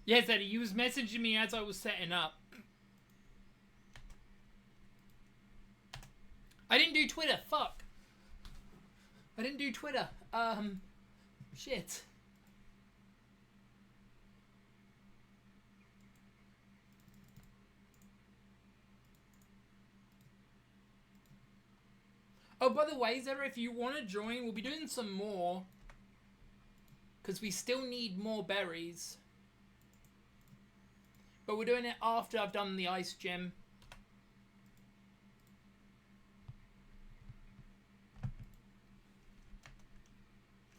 Yes, Eddie, he was messaging me as I was setting up. I didn't do Twitter, fuck. I didn't do Twitter. Shit. Oh, by the way, Zera, if you want to join, we'll be doing some more. Because we still need more berries. But we're doing it after I've done the ice gem.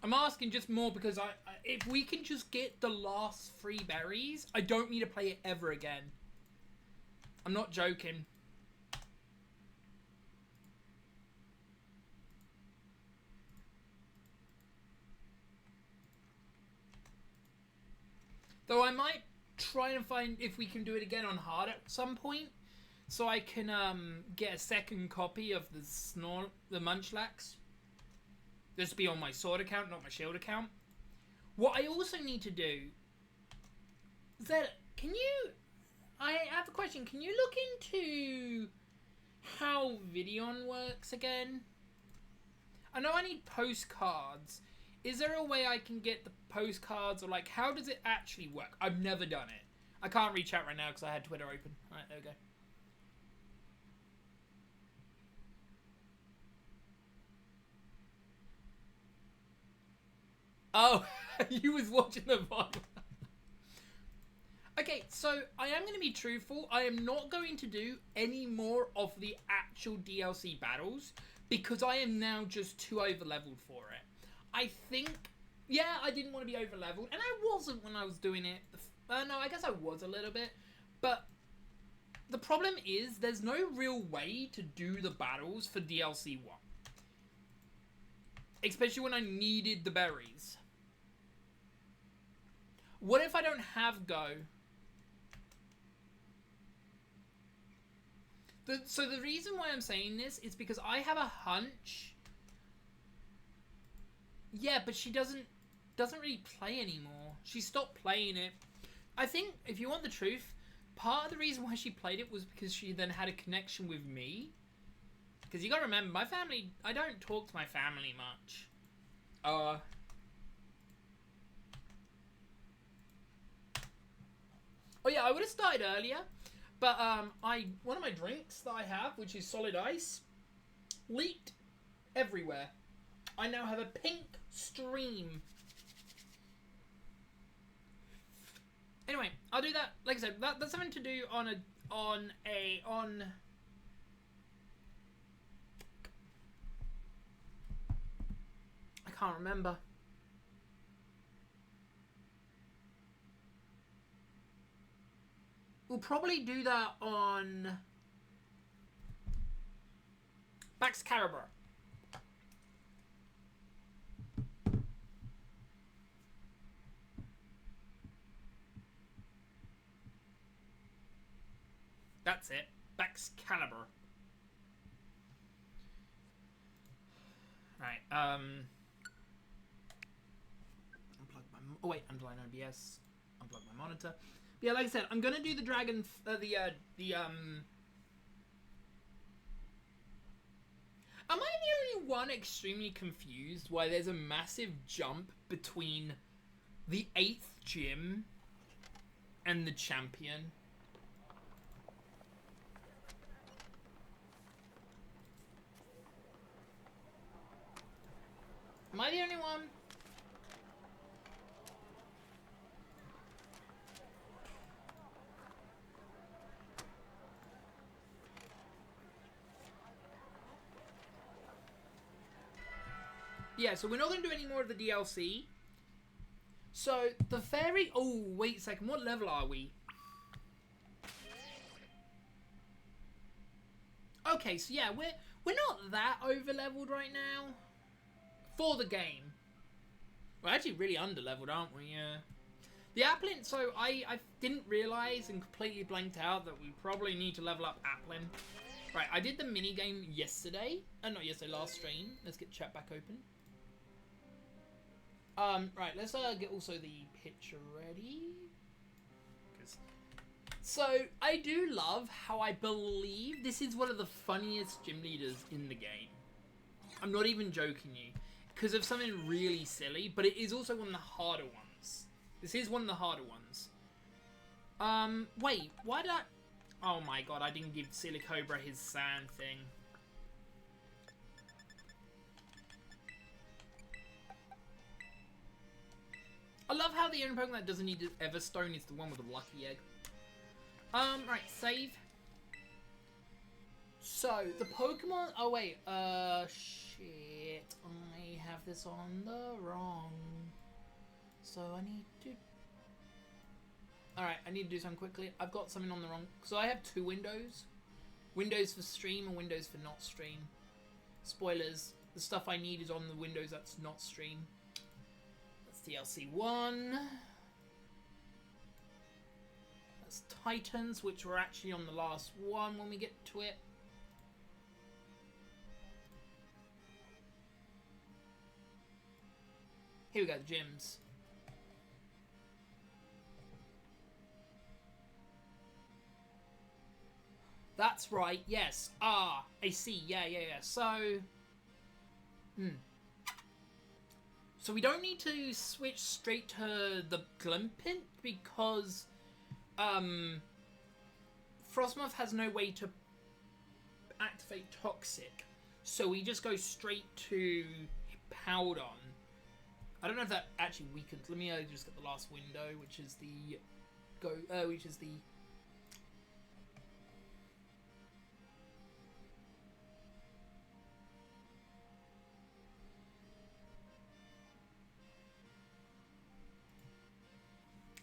I'm asking just more because if we can just get the last 3 berries, I don't need to play it ever again. I'm not joking. Though I might try and find if we can do it again on hard at some point, so I can get a second copy of the Munchlax. This will be on my sword account, not my shield account. What I also need to do, Zed, can you? I have a question. Can you look into how Videon works again? I know I need postcards. Is there a way I can get the postcards, or like, how does it actually work? I've never done it. I can't reach out right now because I had Twitter open. All right, there we go. Oh, you was watching the VOD. Okay, so I am going to be truthful. I am not going to do any more of the actual DLC battles because I am now just too over-leveled for it. I think, yeah, I didn't want to be over-leveled, and I wasn't when I was doing it. No, I guess I was a little bit, but the problem is there's no real way to do the battles for DLC 1. Especially when I needed the berries. What if I don't have Go? So the reason why I'm saying this is because I have a hunch. Yeah, but she doesn't really play anymore. She stopped playing it. I think, if you want the truth, part of the reason why she played it was because she then had a connection with me. Because you gotta remember, my family, I don't talk to my family much. Oh yeah, I would have started earlier, but one of my drinks that I have, which is solid ice, leaked everywhere. I now have a pink stream. Anyway, I'll do that. Like I said, that's something to do on. I can't remember. We'll probably do that on Baxcalibur. That's it. Baxcalibur. Right. Unplug my. Oh wait, underline OBS. Unplug my monitor. But yeah, like I said, I'm gonna do the dragon. Am I the only one extremely confused why there's a massive jump between the 8th gym and the champion? Am I the only one? Yeah, so we're not going to do any more of the DLC. So, the fairy... Oh, wait a second. What level are we? Okay, so yeah, we're not that over-leveled right now. For the game. We're actually really under-leveled, aren't we? Yeah. The Applin... So, I didn't realise and completely blanked out that we probably need to level up Applin. Right, I did the mini-game yesterday. Not yesterday, last stream. Let's get chat back open. Right, let's get also the picture ready. is. So, I do love how I believe this is one of the funniest gym leaders in the game. I'm not even joking you. Because of something really silly, but it is also one of the harder ones. This is one of the harder ones. Wait, why did I... Oh my god, I didn't give Silly Cobra his sand thing. I love how the only Pokemon that doesn't need Everstone is the one with the lucky egg. Right, save. So, the Pokemon... Oh, wait. Shit. I have this on the wrong. So, I need to... Alright, I need to do something quickly. I've got something on the wrong... So, I have two windows. Windows for stream and windows for not stream. Spoilers. The stuff I need is on the windows that's not stream. That's DLC 1. That's Titans, which were actually on the last one when we get to it. Here we go, gyms. That's right, yes. Ah, I see. Yeah. So... So we don't need to switch straight to the Glimpint because... Frostmoth has no way to activate Toxic. So we just go straight to Powdon. I don't know if that actually weakens. Let me just get the last window, which is the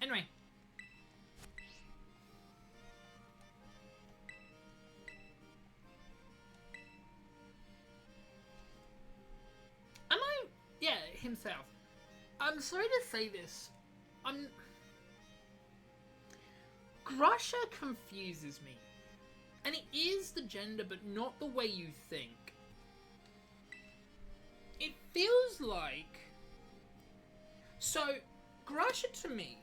Anyway. Am I? Yeah, himself. I'm sorry to say this. Grusha confuses me. And it is the gender, but not the way you think. It feels like... So, Grusha to me...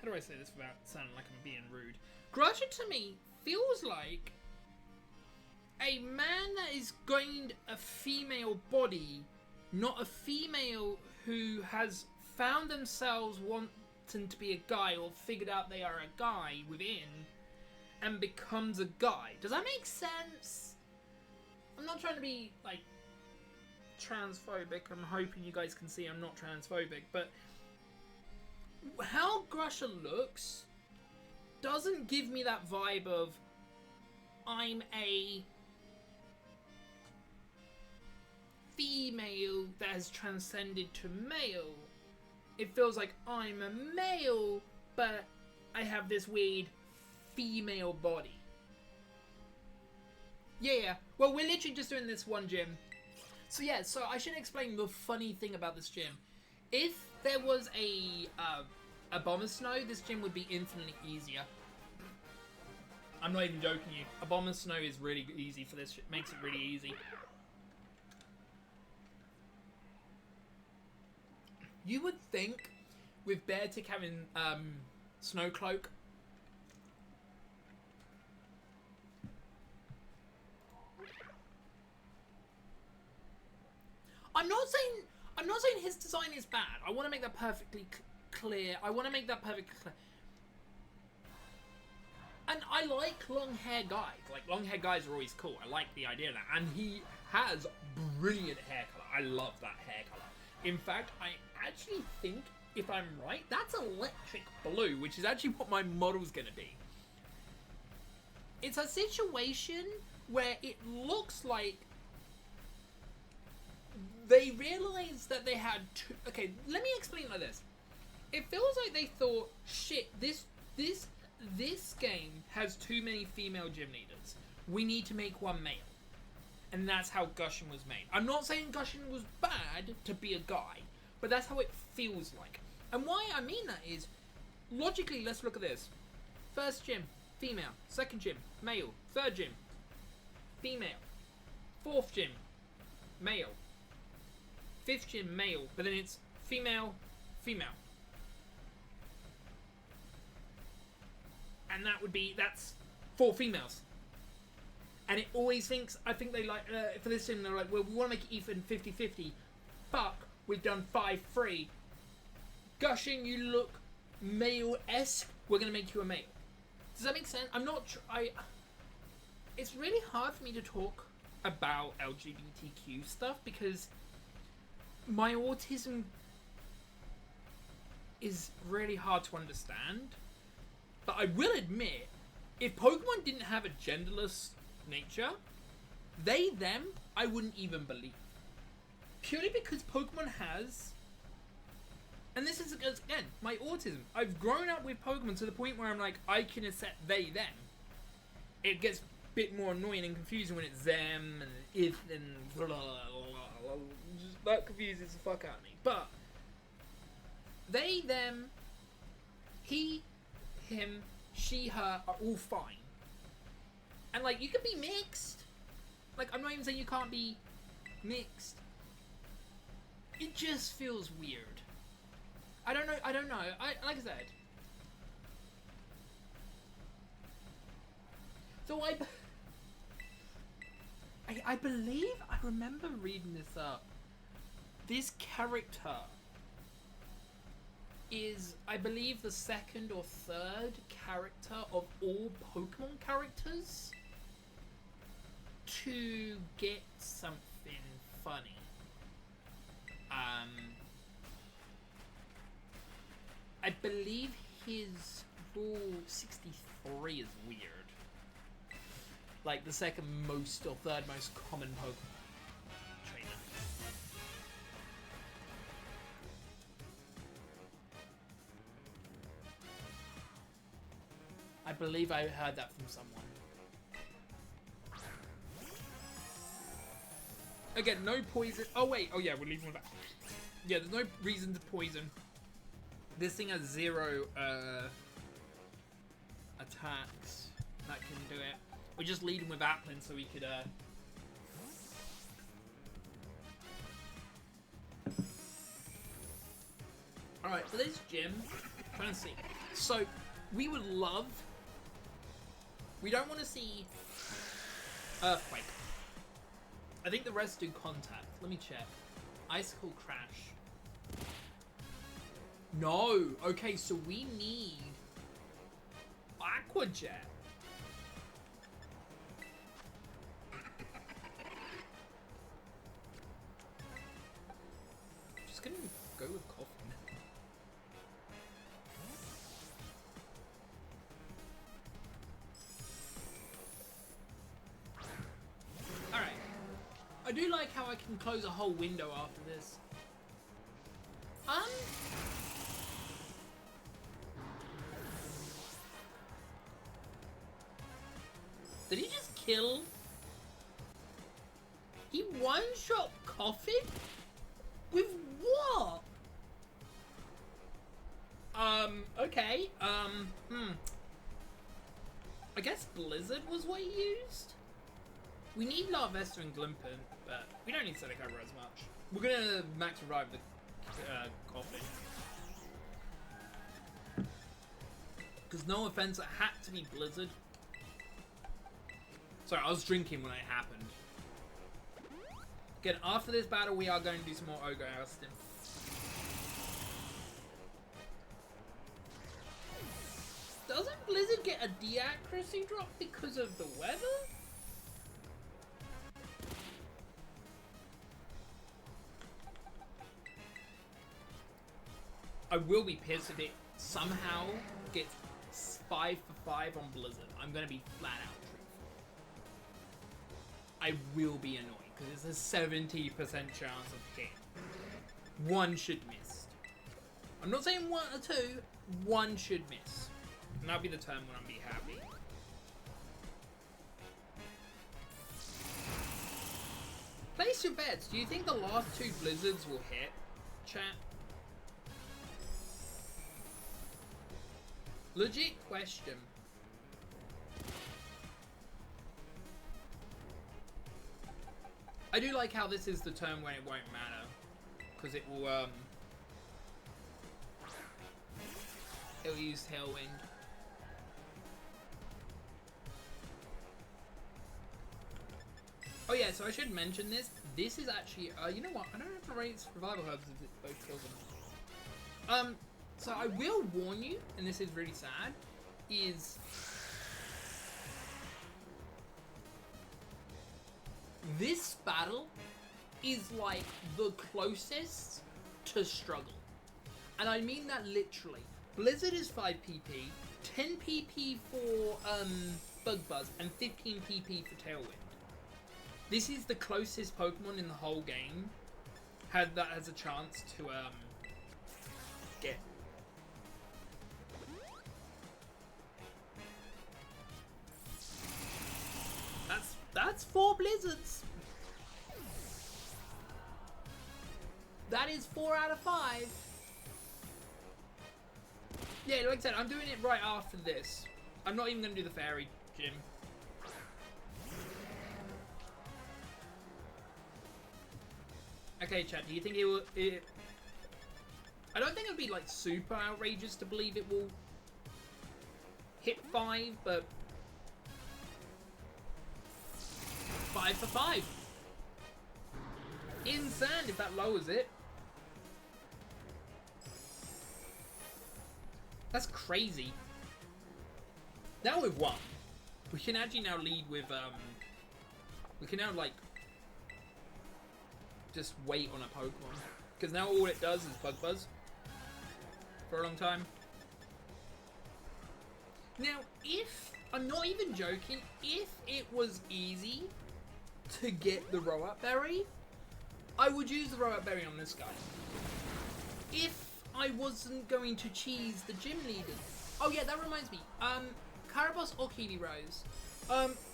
How do I say this without sounding like I'm being rude? Grusha to me feels like a man that is gained a female body, not a female who has found themselves wanting to be a guy or figured out they are a guy within and becomes a guy. Does that make sense? I'm not trying to be, like, transphobic. I'm hoping you guys can see I'm not transphobic, but how Grusha looks doesn't give me that vibe of I'm a female that has transcended to male. It feels like I'm a male, but I have this weird female body. Yeah. Well, we're literally just doing this one gym. So yeah, so I should explain the funny thing about this gym. If there was a Bomber Snow, this gym would be infinitely easier. I'm not even joking you. A Bomber Snow is really easy for this. It makes it really easy. You would think with Beartick having Snow Cloak, I'm not saying his design is bad. I want to make that perfectly clear. And I like long hair guys. Like, long hair guys are always cool. I like the idea of that. And he has brilliant hair color. I love that hair color. In fact, I actually think, if I'm right, that's electric blue, which is actually what my model's going to be. It's a situation where it looks like they realized that they had two... Okay, let me explain like this. It feels like they thought, shit, this game has too many female gym leaders. We need to make one male. And that's how Gushing was made. I'm not saying Gushing was bad to be a guy, but that's how it feels like. And why I mean that is, logically, let's look at this. First gym, female. Second gym, male. Third gym, female. Fourth gym, male. Fifth gym, male. But then it's female, female. and that's 4 females. And it always thinks, I think they like, for this thing, they're like, well, we want to make it even 50-50. Fuck, we've done 5-3. Gushing, you look male-esque, we're going to make you a male. Does that make sense? I'm not, it's really hard for me to talk about LGBTQ stuff because my autism is really hard to understand. But I will admit, if Pokemon didn't have a genderless nature, they, them, I wouldn't even believe. Purely because Pokemon has, and this is, again, my autism. I've grown up with Pokemon to the point where I'm like, I can accept they, them. It gets a bit more annoying and confusing when it's them, and if, and blah, blah, blah, blah. Just, that confuses the fuck out of me. But, they, them, he, him, she, her are all fine. And like, you can be mixed. Like, I'm not even saying you can't be mixed. It just feels weird. I don't know. Like I said. So I believe, I remember reading this up. This character is, I believe, the 2nd or 3rd character of all Pokemon characters to get something funny. I believe his rule 63 is weird. Like the 2nd most or 3rd most common Pokemon trainer. I believe I heard that from someone. Again, no poison. Oh wait, oh yeah, we're leaving with that. Yeah, there's no reason to poison. This thing has 0 attacks that can do it. We're just leading with Applin so we could Alright, for this gym, trying to see. So, we would love, we don't want to see Earthquake. I think the rest do Contact. Let me check. Icicle Crash. No. Okay, so we need Aqua Jet. Just gonna go with Coffin. Alright. I do like how I can close a whole window after this. Did he just kill? He one-shot Coffin? With what? Okay, I guess Blizzard was what he used? We need Larvesta and Glimpin, but we don't need Seneca as much. We're gonna max revive the Coffin. Because no offense, it had to be Blizzard. Sorry, I was drinking when it happened. Again, after this battle, we are going to do some more Ogre Ousting. Doesn't Blizzard get a deaccuracy drop because of the weather? I will be pissed if it somehow gets 5 for 5 on Blizzard. I'm going to be flat out truthful. I will be annoyed because it's a 70% chance of hit. One should miss. I'm not saying 1 or 2. One should miss. And that'll be the turn when I'll be happy. Place your bets. Do you think the last 2 Blizzards will hit, chat? Legit question. I do like how this is the turn when it won't matter. Because it will, it'll use Tailwind. Oh yeah, so I should mention this. This is actually, you know what? I don't know if the rates revival herbs if it both kills them. So I will warn you, and this is really sad, is this battle is like the closest to struggle. And I mean that literally. Blizzard is 5 PP, 10 PP for Bug Buzz, and 15 PP for Tailwind. This is the closest Pokemon in the whole game that has a chance to get. That's 4 Blizzards. That is 4 out of 5. Yeah, like I said, I'm doing it right after this. I'm not even going to do the fairy gym. Okay, chat, do you think it will... I don't think it would be, like, super outrageous to believe it will hit 5, but... 5 for 5. Insane if that lowers it. That's crazy. Now we've won. We can actually now lead with, we can now, like, just wait on a Pokemon. Because now all it does is Bug Buzz. For a long time. Now, if, I'm not even joking, if it was easy to get the Row-Up Berry, I would use the Row-Up Berry on this guy. If I wasn't going to cheese the gym leaders. Oh yeah, that reminds me. Caraboss or Keely Rose.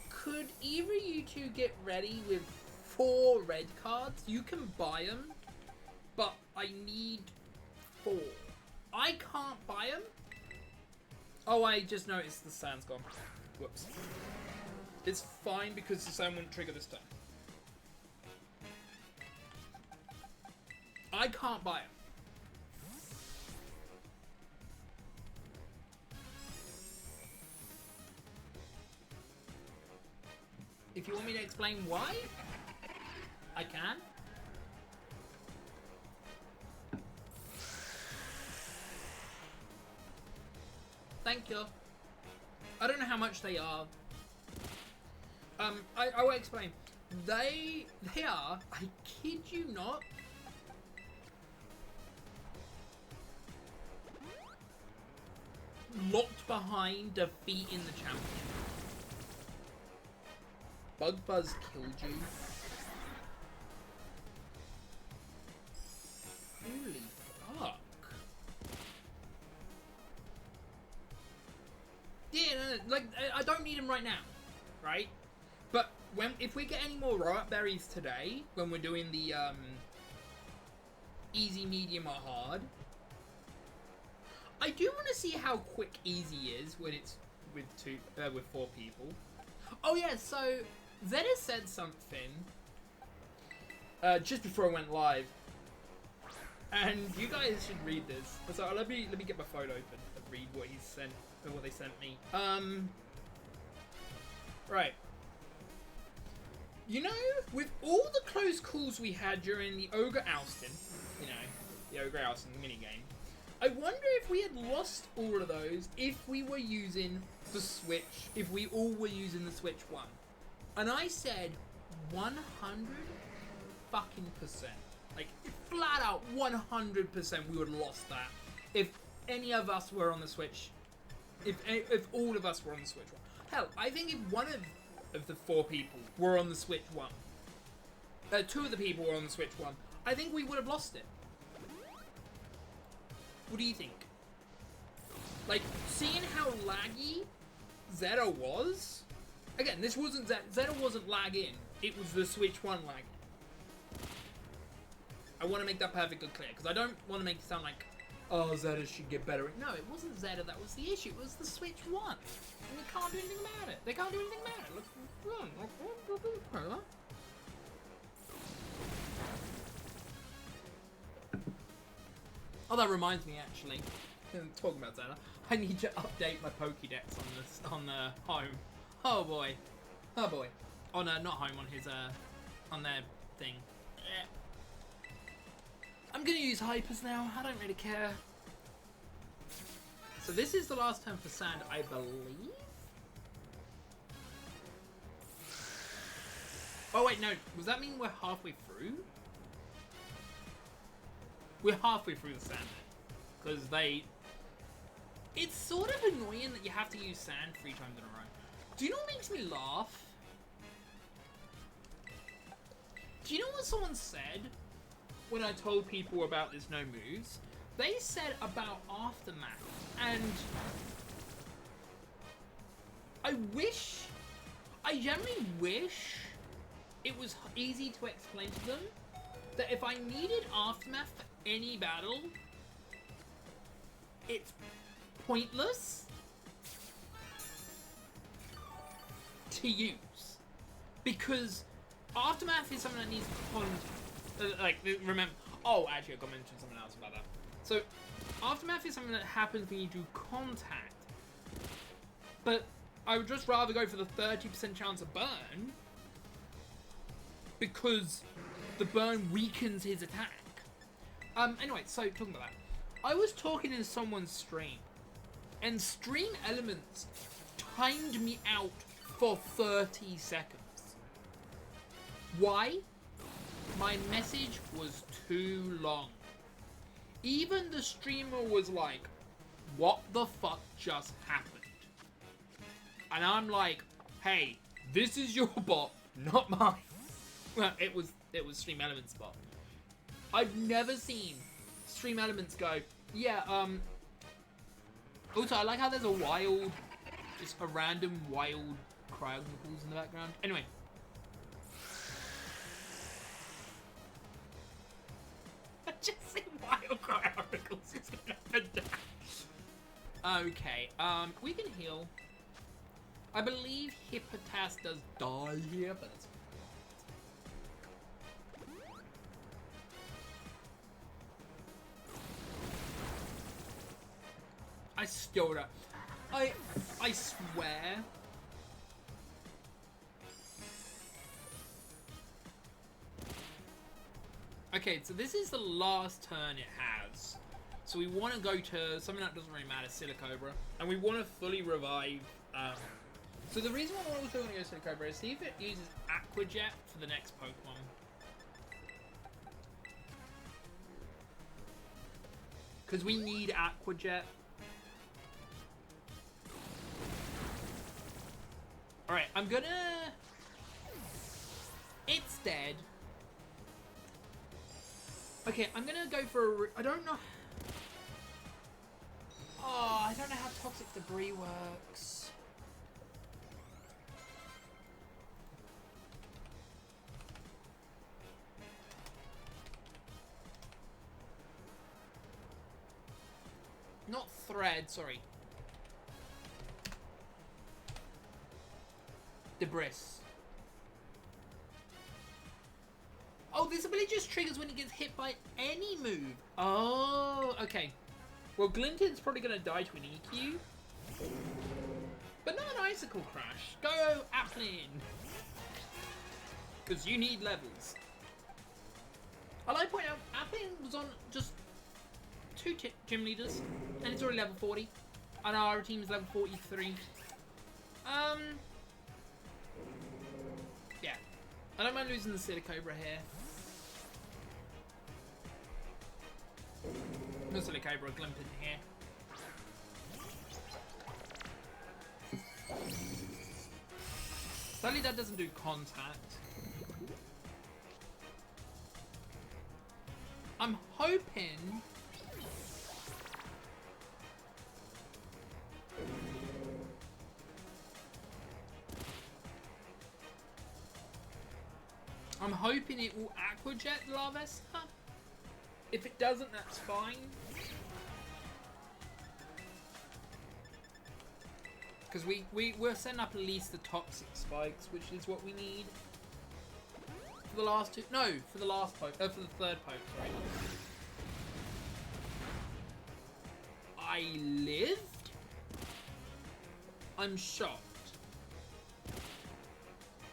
Could either of you two get ready with 4 red cards? You can buy them, but I need 4. I can't buy them. Oh, I just noticed the sand's gone. Whoops. It's fine because the sand wouldn't trigger this time. I can't buy them. If you want me to explain why, I can. Thank you. I don't know how much they are. I will explain. They are, I kid you not, locked behind defeating the champion. Bug Buzz killed you. Holy fuck. Yeah, no, like, I don't need him right now, right? But if we get any more Row-Up Berries today, when we're doing the easy, medium, or hard, I do want to see how quick easy is when it's with 4 people. Oh yeah, so Zeta said something just before I went live, and you guys should read this. So let me get my phone open and read what he sent, or what they sent me. Right. You know, with all the close calls we had during the Ogre Ousting, you know, the Ogre Ousting minigame, I wonder if we had lost all of those if we were using the Switch, if we all were using the Switch 1. And I said 100 fucking percent. Like, flat out 100% we would have lost that if any of us were on the Switch. If all of us were on the Switch 1. Hell, I think if one of the 4 people were on the Switch 1, 2 of the people were on the Switch 1, I think we would have lost it. What do you think? Like, seeing how laggy Zeta was? Again, this wasn't Zeta wasn't lagging. It was the Switch 1 lagging. I want to make that perfectly clear, because I don't want to make it sound like, oh, Zeta should get better. No, it wasn't Zeta that was the issue. It was the Switch 1. And they can't do anything about it. They can't do anything about it. Look. Oh, that reminds me, actually. Talking about Zeta, I need to update my Pokédex on the home. Oh boy. Oh boy. Oh no, not home, on his on their thing. I'm gonna use hypers now. I don't really care. So this is the last turn for sand, I believe. Oh wait, no. Does that mean we're halfway through? We're halfway through the sand. Because they... It's sort of annoying that you have to use sand 3 times in a row. Do you know what makes me laugh? Do you know what someone said when I told people about this no moves? They said about Aftermath, and I generally wish it was easy to explain to them that if I needed Aftermath for any battle, it's pointless to use, because Aftermath is something that needs remember. Oh, actually, I got to mention something else about that. So, Aftermath is something that happens when you do contact, but I would just rather go for the 30% chance of burn, because the burn weakens his attack. Anyway, so talking about that, I was talking in someone's stream, and Stream Elements timed me out for 30 seconds. Why? My message was too long. Even the streamer was like, what the fuck just happened? And I'm like, hey, this is your bot, not mine. Well, it was Stream Elements' bot. I've never seen Stream Elements go, yeah, also, I like how there's just a random wild cryonicles in the background. Anyway. I just see wild cryonicles up and down. Okay, we can heal. I believe Hippotas does die here, but it's... I still don't... I swear... Okay, so this is the last turn it has. So we want to go to something that doesn't really matter, Silicobra. And we want to fully revive... So the reason why we're also going to go Silicobra is see if it uses Aquajet for the next Pokemon. Because we need Aquajet. Alright, I'm gonna... It's dead. Okay, I'm gonna go for a... I don't know... Oh, I don't know how Toxic Debris works. Not Thread, sorry. Debris. Oh, this ability just triggers when it gets hit by any move. Oh, okay. Well, Glinton's probably going to die to an EQ. But not an Icicle Crash. Go, Applin. Because you need levels. I like to point out, Applin was on just 2 gym leaders. And it's already level 40. And our team is level 43. Yeah. I don't mind losing the Silicobra here. No Silicobra, Glimpin here. Sadly that doesn't do contact. I'm hoping... I'm hoping it will Aquajet Larvesta. If it doesn't, that's fine. Because we're setting up at least the Toxic Spikes, which is what we need. For the last two... No, for the last poke. For the third poke, sorry. I lived? I'm shocked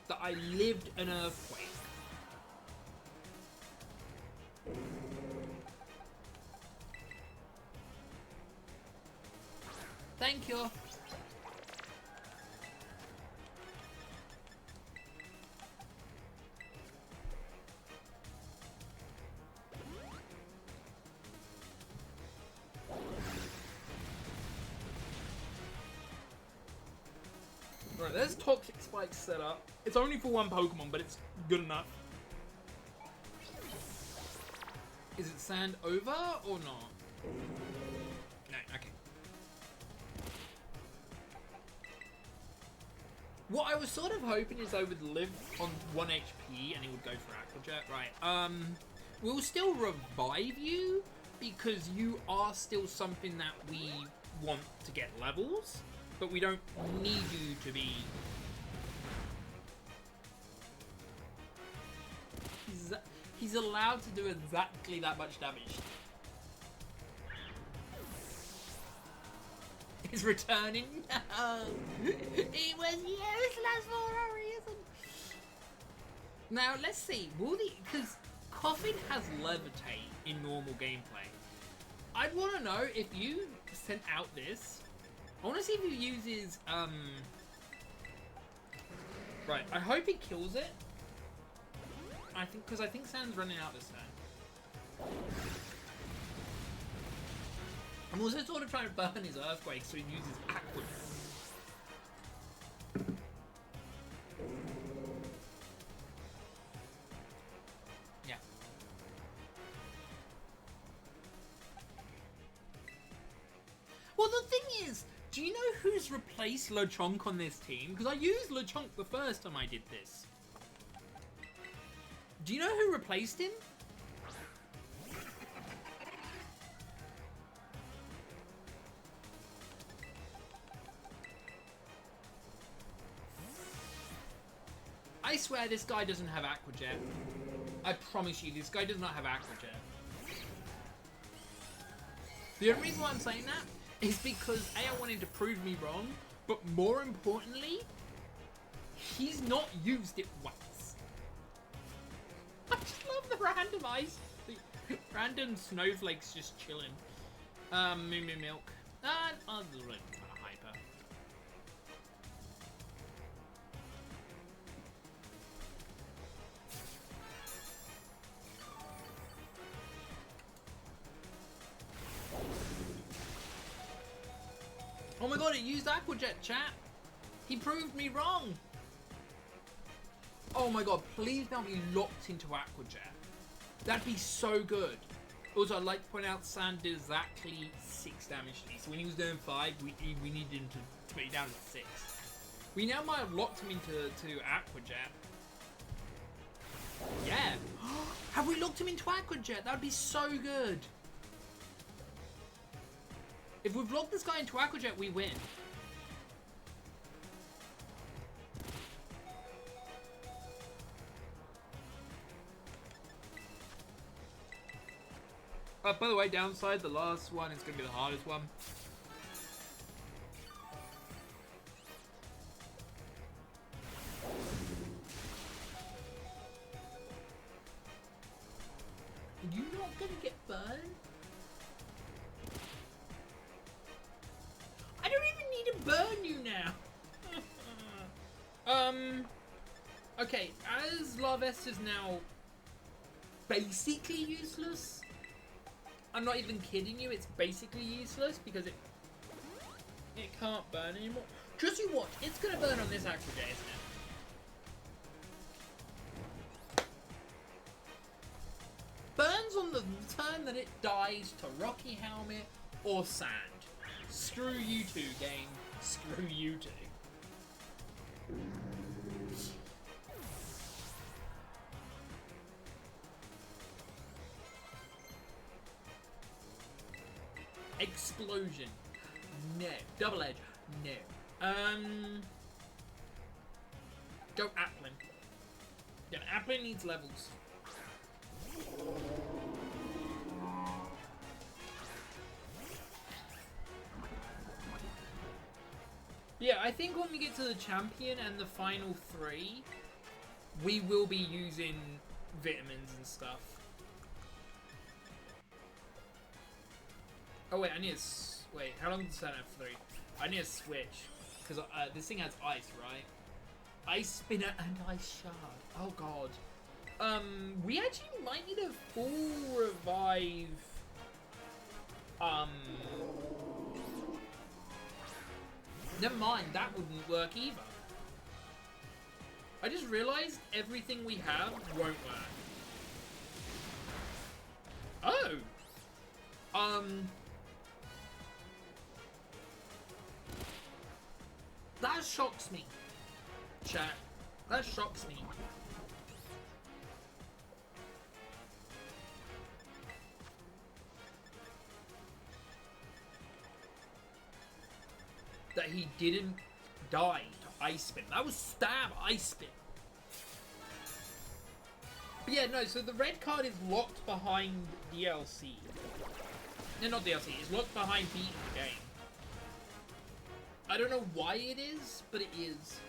that I lived an earthquake. Thank you. Right, there's Toxic Spike set up. It's only for one Pokemon, but it's good enough. Is it sand over or not? No, okay. What I was sort of hoping is I would live on 1 HP and it would go for Aqua Jet. Right, we'll still revive you because you are still something that we want to get levels, but we don't need you to be... He's allowed to do exactly that much damage. He's returning. No. He was useless for a reason. Now let's see. Will the because Coffin has levitate in normal gameplay. I'd want to know if you sent out this. I want to see if he uses Right. I hope he kills it. I think Sand's running out this time. I'm also sort of trying to burn his Earthquake so he uses Aqua. Yeah. Well, the thing is, do you know who's replaced Lechonk on this team? Because I used Lechonk the first time I did this. Do you know who replaced him? I swear this guy doesn't have Aqua Jet. I promise you, this guy does not have Aqua Jet. The only reason why I'm saying that is because A, I wanted to prove me wrong, but more importantly, he's not used it once. I just love the random ice, the random snowflakes just chilling. Moo Moo Milk. I'll do it kind of hyper. Oh my god, it used Aqua Jet, chat. He proved me wrong. Oh my god, please don't be locked into Aqua Jet. That'd be so good. Also, I'd like to point out Sand did exactly 6 damage to me. So when he was doing 5, we needed him to put it down to 6. We now might have locked him into Aqua Jet. Yeah. Have we locked him into Aqua Jet? That'd be so good. If we've locked this guy into Aqua Jet, we win. By the way, downside, the last one is going to be the hardest one. Are you not going to get burned? I don't even need to burn you now. Okay, as Larvest is now basically useless. I'm not even kidding you, it's basically useless because it can't burn anymore. Just you watch, it's gonna burn on this Aqua Jet, isn't it? Burns on the turn that it dies to Rocky Helmet or Sand. Screw you two, game. Screw you two. Explosion. No. Double Edge. No. Go Applin. Yeah, Applin needs levels. Yeah, I think when we get to the champion and the final 3, we will be using vitamins and stuff. Oh wait, I need to... Wait, how long does Sand have? 3. I need a switch. Because this thing has ice, right? Ice spinner and ice shard. Oh god. We actually might need a full revive. Never mind, that wouldn't work either. I just realized everything we have won't work. Oh! That shocks me. Chat. That shocks me. That he didn't die to Ice Spin. That was stab Ice Spin. But yeah, no, so the red card is locked behind DLC. No, not DLC. It's locked behind beating the game. I don't know why it is, but it is.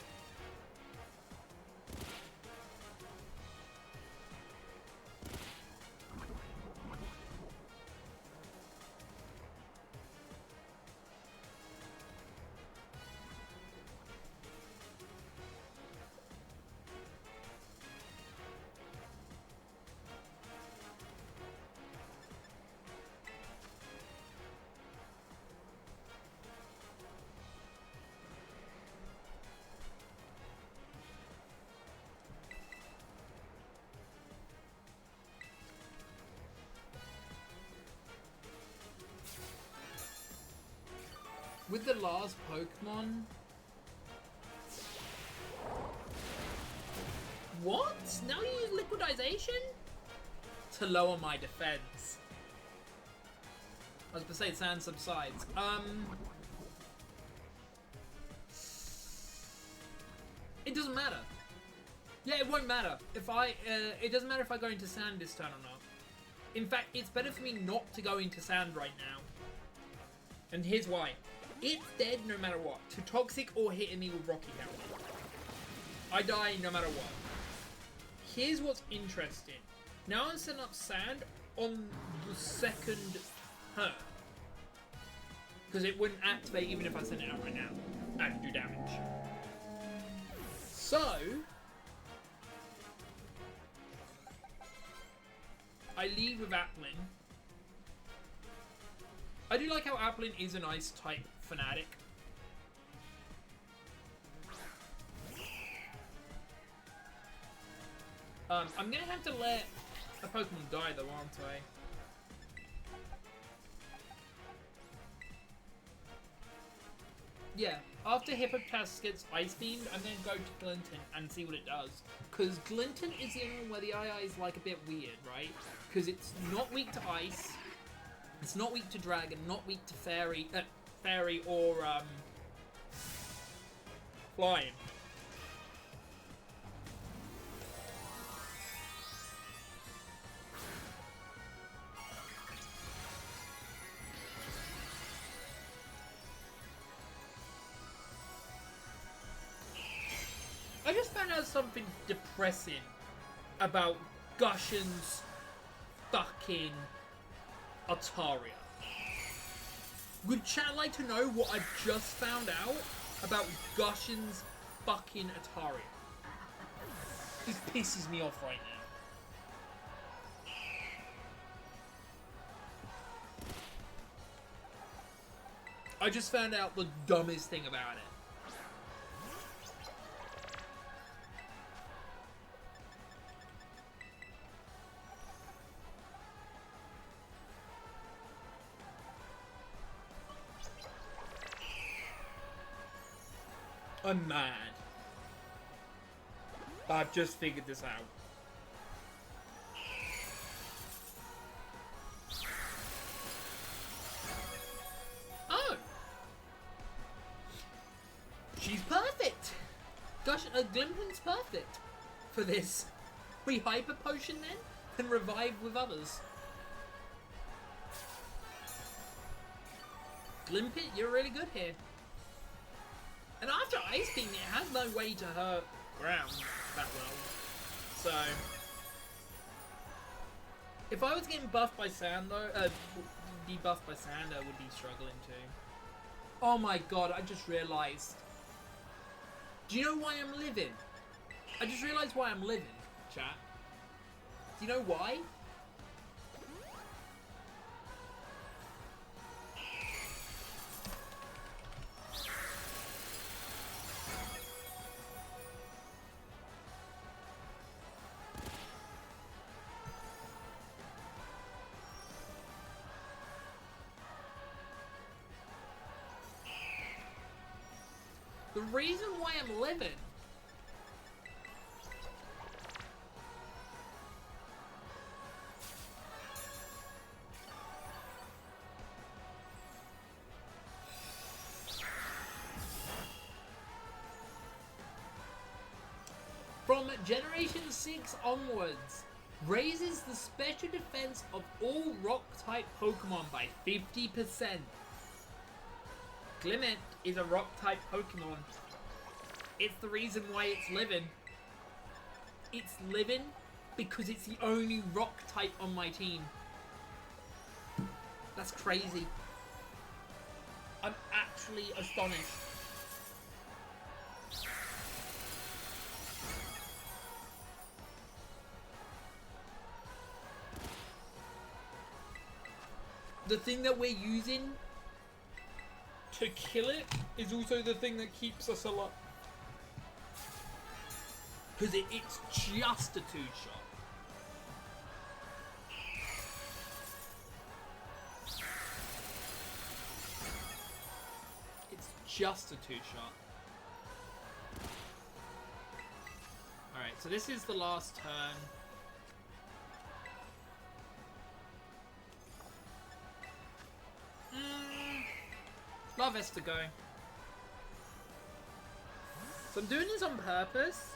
With the last Pokemon... What? Now you use Liquidization? To lower my defense. I was gonna say Sand subsides. It doesn't matter. Yeah, it won't matter. If it doesn't matter if I go into Sand this turn or not. In fact, it's better for me not to go into Sand right now. And here's why. It's dead no matter what. To Toxic or hitting me with Rocky Helmet. I die no matter what. Here's what's interesting. Now I'm setting up Sand on the second turn. Because it wouldn't activate even if I sent it out right now. And do damage. So... I lead with Applin. I do like how Applin is an ice type fanatic. I'm gonna have to let a Pokemon die though, aren't I? Yeah, after Hippopotas gets Ice Beamed, I'm gonna go to Glinton and see what it does. Because Glinton is the only one where the II is like a bit weird, right? Because it's not weak to Ice, it's not weak to Dragon, not weak to Fairy or Flying. I just found out something depressing about Gushin's fucking Altaria. Would chat like to know what I just found out about Gushin's fucking Altaria? This pisses me off right now. I just found out the dumbest thing about it. I'm mad. I've just figured this out. Oh! She's perfect! Gosh, Glimmer's perfect for this. We Hyper Potion then, and revive with others. Glimpit, you're really good here. And after Ice Beam, it has no way to hurt ground that well. So, if I was getting buffed by Sand though, debuffed by Sand, I would be struggling too. Oh my god, I just realised. Do you know why I'm living? I just realised why I'm living, chat. Do you know why? The reason why I'm living from Generation 6 onwards raises the special defense of all rock-type Pokemon by 50%. Glimmet is a rock-type Pokemon. It's the reason why it's living. It's living because it's the only rock-type on my team. That's crazy. I'm actually astonished. The thing that we're using to kill it is also the thing that keeps us alive. Because it's just a two-shot. It's just a two-shot. Alright, so this is the last turn. Larvesta going. So I'm doing this on purpose.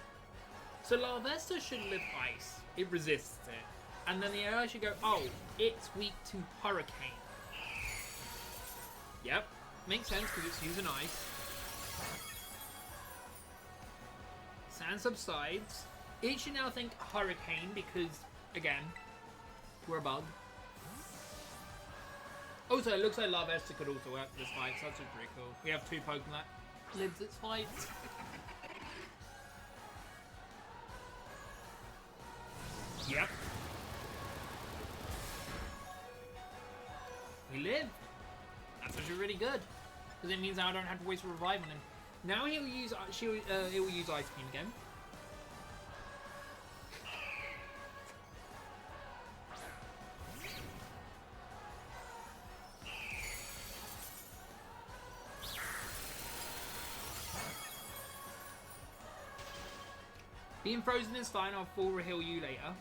So Larvesta should live ice. It resists it. And then the AI should go, oh, it's weak to Hurricane. Yep. Makes sense because it's using ice. Sand subsides. It should now think Hurricane because, again, we're a bug. Also, it looks like Larvesta could also work this fight, so that's pretty cool. We have two Pokemon that lives its fights. Yep. We live. That's actually really good. Because it means I don't have to waste a revive on him. Now he'll use Ice Beam again. Being frozen is fine, I'll full heal you later.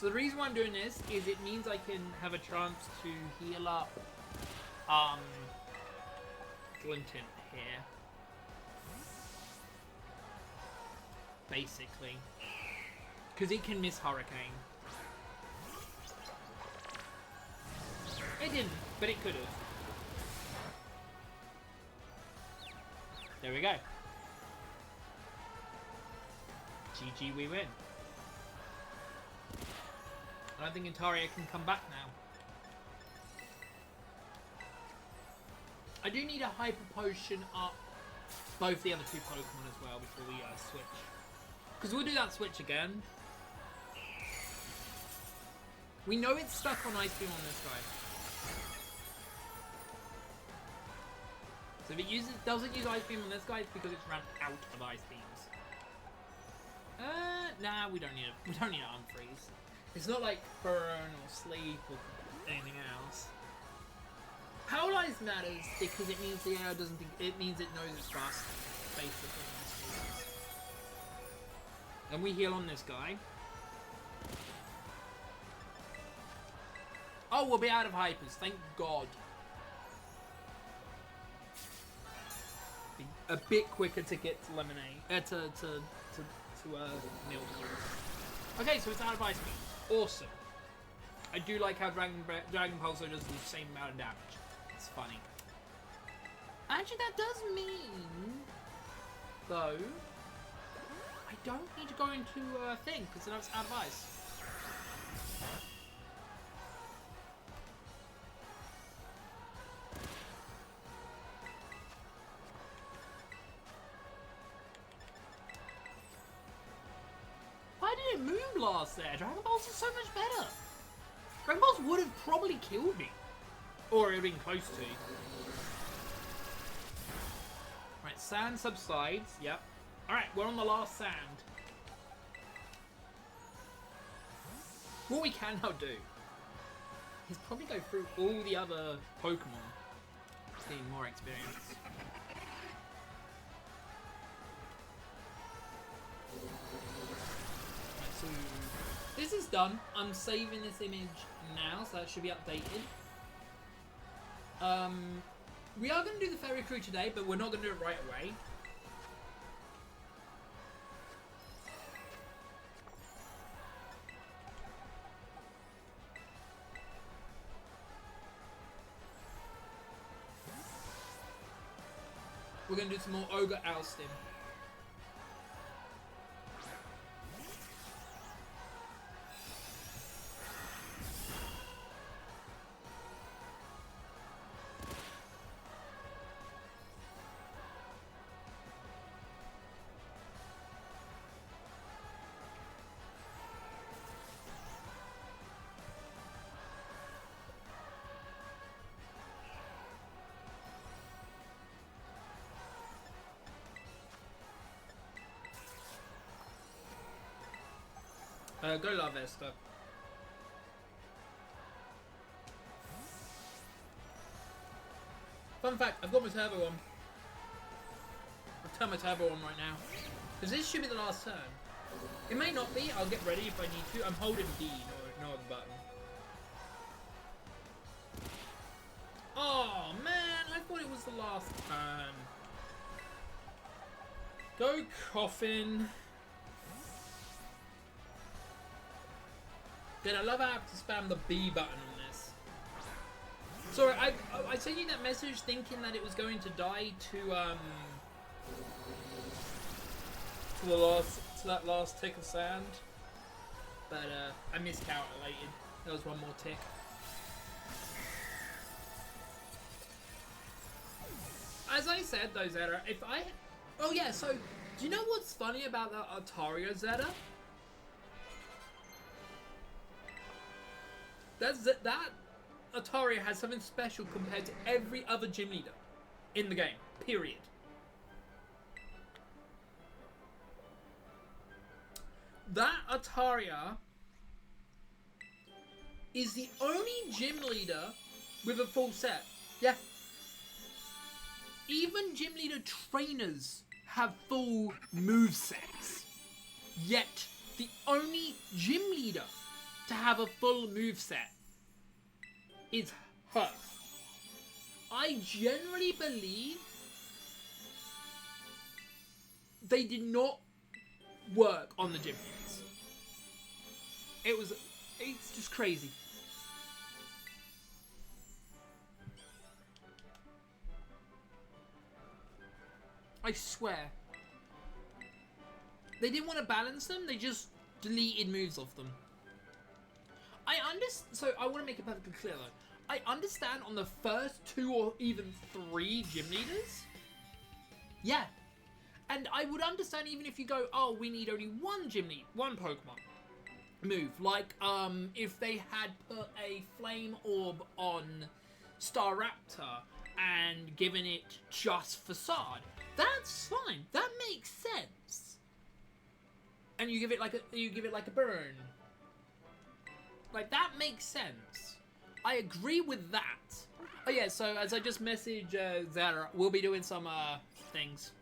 So the reason why I'm doing this is it means I can have a chance to heal up Glinton here. Basically. Because it can miss Hurricane. It didn't, but it could have. There we go. GG, we win. I don't think Intaria can come back now. I do need a Hyper Potion up both the other two Pokemon as well before we switch. Because we'll do that switch again. We know it's stuck on Ice Beam on this guy. So if it doesn't use Ice Beam on this guy, it's because it's run out of Ice Beams. Nah, we don't need it. We don't need Arm Freeze. It's not like Burn or Sleep or anything else. Paralyze matters because it means the AI doesn't think. It means it knows it's fast, basically. And we heal on this guy. Oh, we'll be out of hypers. Thank God. Be a bit quicker to get to Lemonade. To Milk. Okay, so it's out of Ice Beam. Awesome. I do like how Dragon Pulsar does the same amount of damage. It's funny. Actually, that does mean, though, I don't need to go into a thing because then it's out of ice. Moon Blast there. Dragon Balls is so much better. Dragon Balls would have probably killed me. Or it would have been close to. Right, sand subsides. Yep. Alright, we're on the last sand. What we can now do is probably go through all the other Pokemon. Gain more experience. Right, so this is done. I'm saving this image now, so that should be updated. We are going to do the Fairy Crew today, but we're not going to do it right away. We're going to do some more Ogre ousting. Go La Vesta. Fun fact, I've got my turbo on. I'll turn my turbo on right now. Because this should be the last turn. It may not be, I'll get ready if I need to. I'm holding D, no other button. Oh man, I thought it was the last turn. Go Coffin. Then I love how I have to spam the B button on this. Sorry, I sent you that message thinking that it was going to die to that last tick of sand, but I miscalculated. There was one more tick. As I said though, Zeta, oh yeah, so do you know what's funny about the Altaria Zeta? That Altaria has something special compared to every other gym leader in the game. Period. That Altaria is the only gym leader with a full set. Yeah. Even gym leader trainers have full movesets. Yet, the only gym leader to have a full moveset is her. I generally believe they did not work on the gym leaders. It's just crazy. I swear. They didn't want to balance them, they just deleted moves off them. So I want to make it perfectly clear though. I understand on the first 2 or even 3 gym leaders. Yeah. And I would understand even if you go, oh, we need only one Pokemon move. Like, if they had put a Flame Orb on Staraptor and given it just Facade. That's fine. That makes sense. And you give it like a burn. Like, that makes sense. I agree with that. Oh yeah, so as I just messaged Zara, we'll be doing some things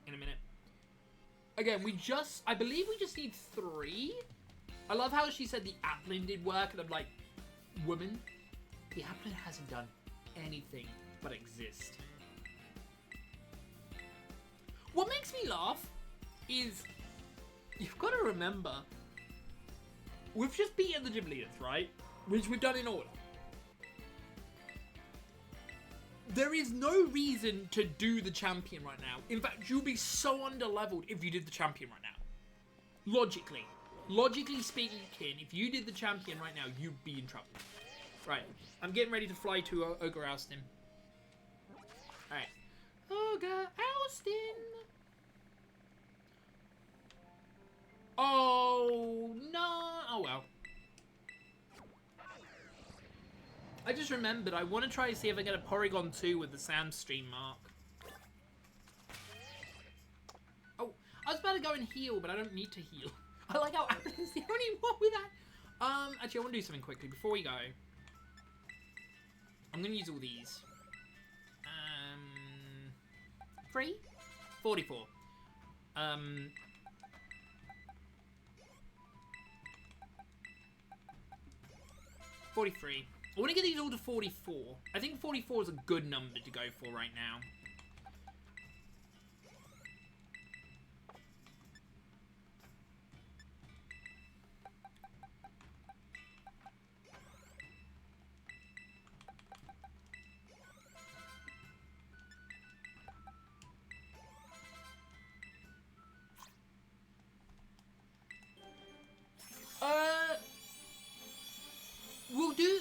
in a minute. Again, I believe we just need 3. I love how she said the Applin did work, and I'm like, woman, the Applin hasn't done anything but exist. What makes me laugh is, you've got to remember, we've just beaten the gym leaders, right? Which we've done in order. There is no reason to do the champion right now. In fact, you'll be so underleveled if you did the champion right now. Logically speaking, if you did the champion right now, you'd be in trouble. Right, I'm getting ready to fly to Ogre Austin. Alright. Ogre Austin! Oh, no. Oh, well. I just remembered I want to try to see if I get a Porygon 2 with the Sandstream mark. Oh, I was about to go and heal, but I don't need to heal. I like how Applin's the only one with that. Actually, I want to do something quickly before we go. I'm going to use all these. 3? 44. 43. I want to get these all to 44. I think 44 is a good number to go for right now.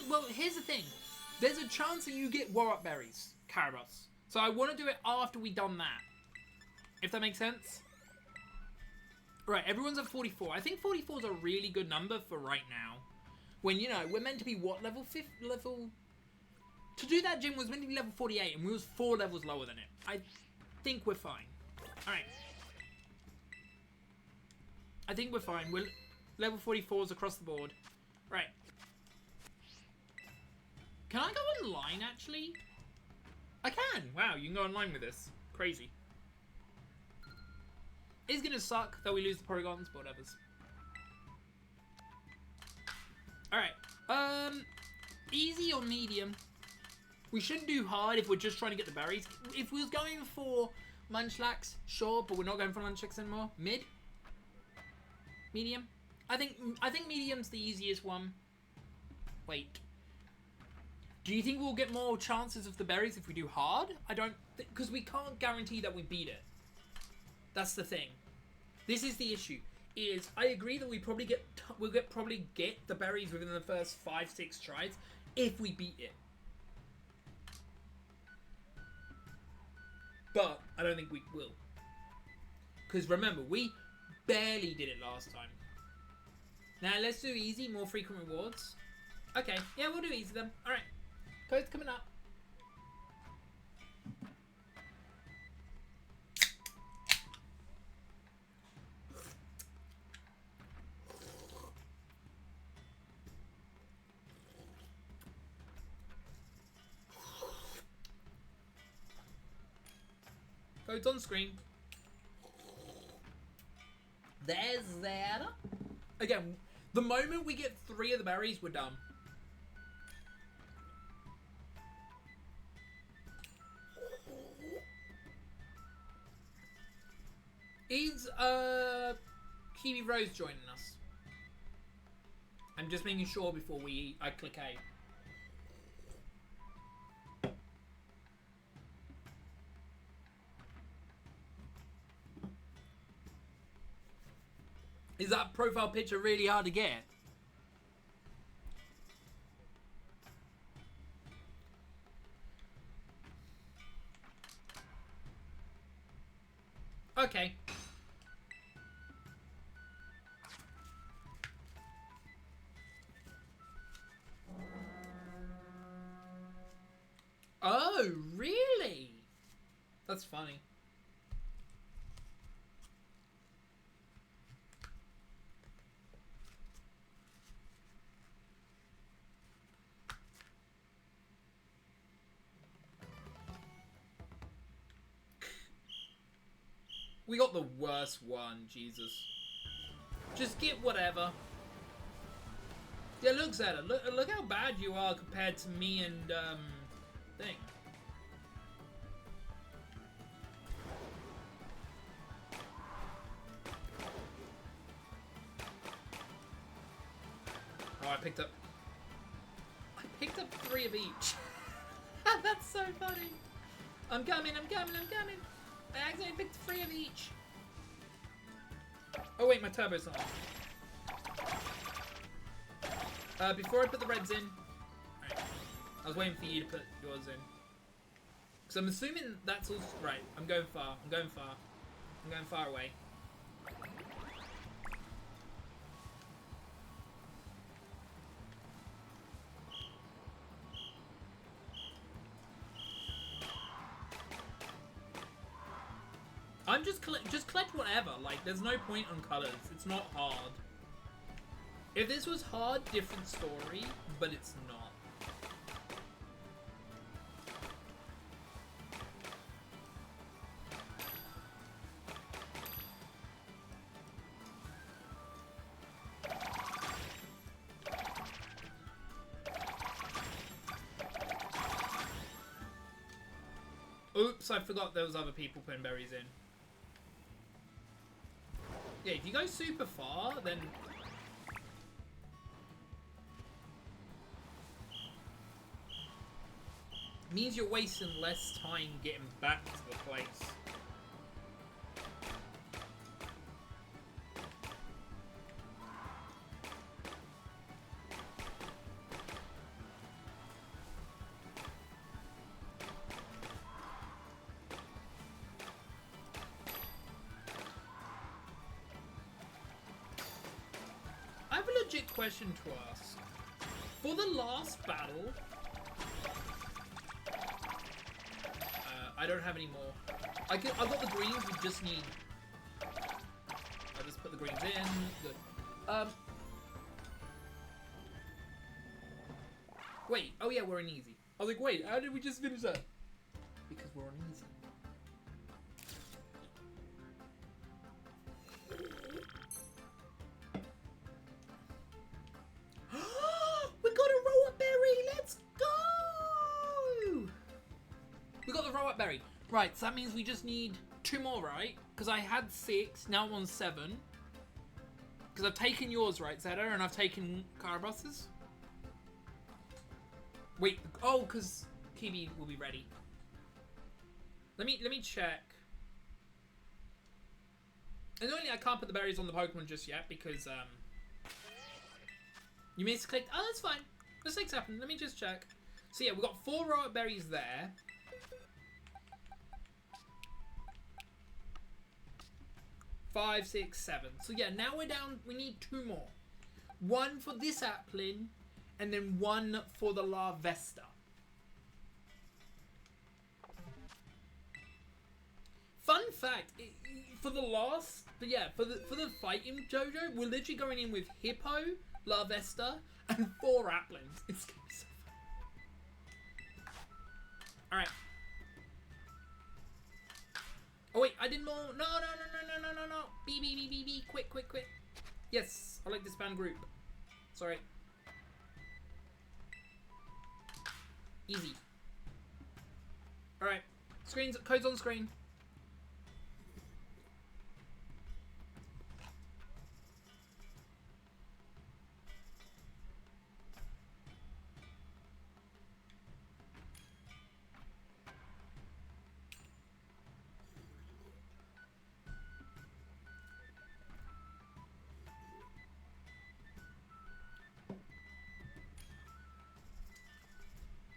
Well, here's the thing. There's a chance that you get Warrant Berries, Caraboss. So I want to do it after we've done that. If that makes sense. Right, everyone's at 44. I think 44 is a really good number for right now. When, you know, we're meant to be what, level 5? Level... To do that gym was meant to be level 48, and we was 4 levels lower than it. I think we're fine. Alright. I think we're fine. We're level 44s across the board. Right. Can I go online, actually? I can! Wow, you can go online with this. Crazy. It's gonna suck that we lose the Porygons, but whatever's. Alright. Easy or medium? We shouldn't do hard if we're just trying to get the berries. If we was going for Munchlax, sure, but we're not going for Munchlax anymore. Mid? Medium? I think medium's the easiest one. Wait. Do you think we'll get more chances of the berries if we do hard? I don't... Because we can't guarantee that we beat it. That's the thing. This is the issue. Is I agree that we probably probably get the berries within the first 5-6 tries if we beat it. But I don't think we will. Because remember, we barely did it last time. Now let's do easy, more frequent rewards. Okay, yeah, we'll do easy then. Alright. Code's coming up. Code's on screen. There's that. Again, the moment we get 3 of the berries, we're done. Is Kiwi Rose joining us? I'm just making sure before I click A. Is that profile picture really hard to get? Okay. Oh, really? That's funny. We got the worst one, Jesus. Just get whatever. Yeah, look, Zeta. Look how bad you are compared to me and, thing. Oh, I picked up 3 of each. That's so funny. I'm coming. I accidentally picked 3 of each. Oh wait, my turbo's not on. Before I put the reds in... Right. I was waiting for you to put yours in. Because I'm assuming that's all... Right, I'm going far away. I'm just collect whatever. Like, there's no point on colors. It's not hard. If this was hard, different story, but it's not. Oops, I forgot there was other people putting berries in. Yeah, if you go super far, then... means you're wasting less time getting back to the place. I have a legit question to ask. For the last battle... I don't have any more. I've got the greens, we just need... I'll just put the greens in. Good. Wait, oh yeah, we're on easy. I was like, wait, how did we just finish that? Because we're on easy. We got a roll-up berry! Let's go! We got the roll-up berry. Right, so that means we just need 2 more, right? Because I had 6, now I'm on 7. Because I've taken yours, right, Zeta? And I've taken Carabas's. Wait, oh, because Kibi will be ready. Let me check. And only I can't put the berries on the Pokemon just yet because you misclicked. Oh, that's fine. Mistakes happen. Let me just check. So yeah, we've got 4 row berries there. 5, 6, 7. So yeah, now we're down. We need 2 more. 1 for this Applin, and then 1 for the Larvesta. Fun fact, for the last, but yeah, for the fighting JoJo, we're literally going in with Hippo, Larvesta, and 4 Applins. It's gonna be so fun. All right. Oh wait, I did more. No. B. Quick. Yes, I like this band group. Sorry. Easy. All right. Codes on screen.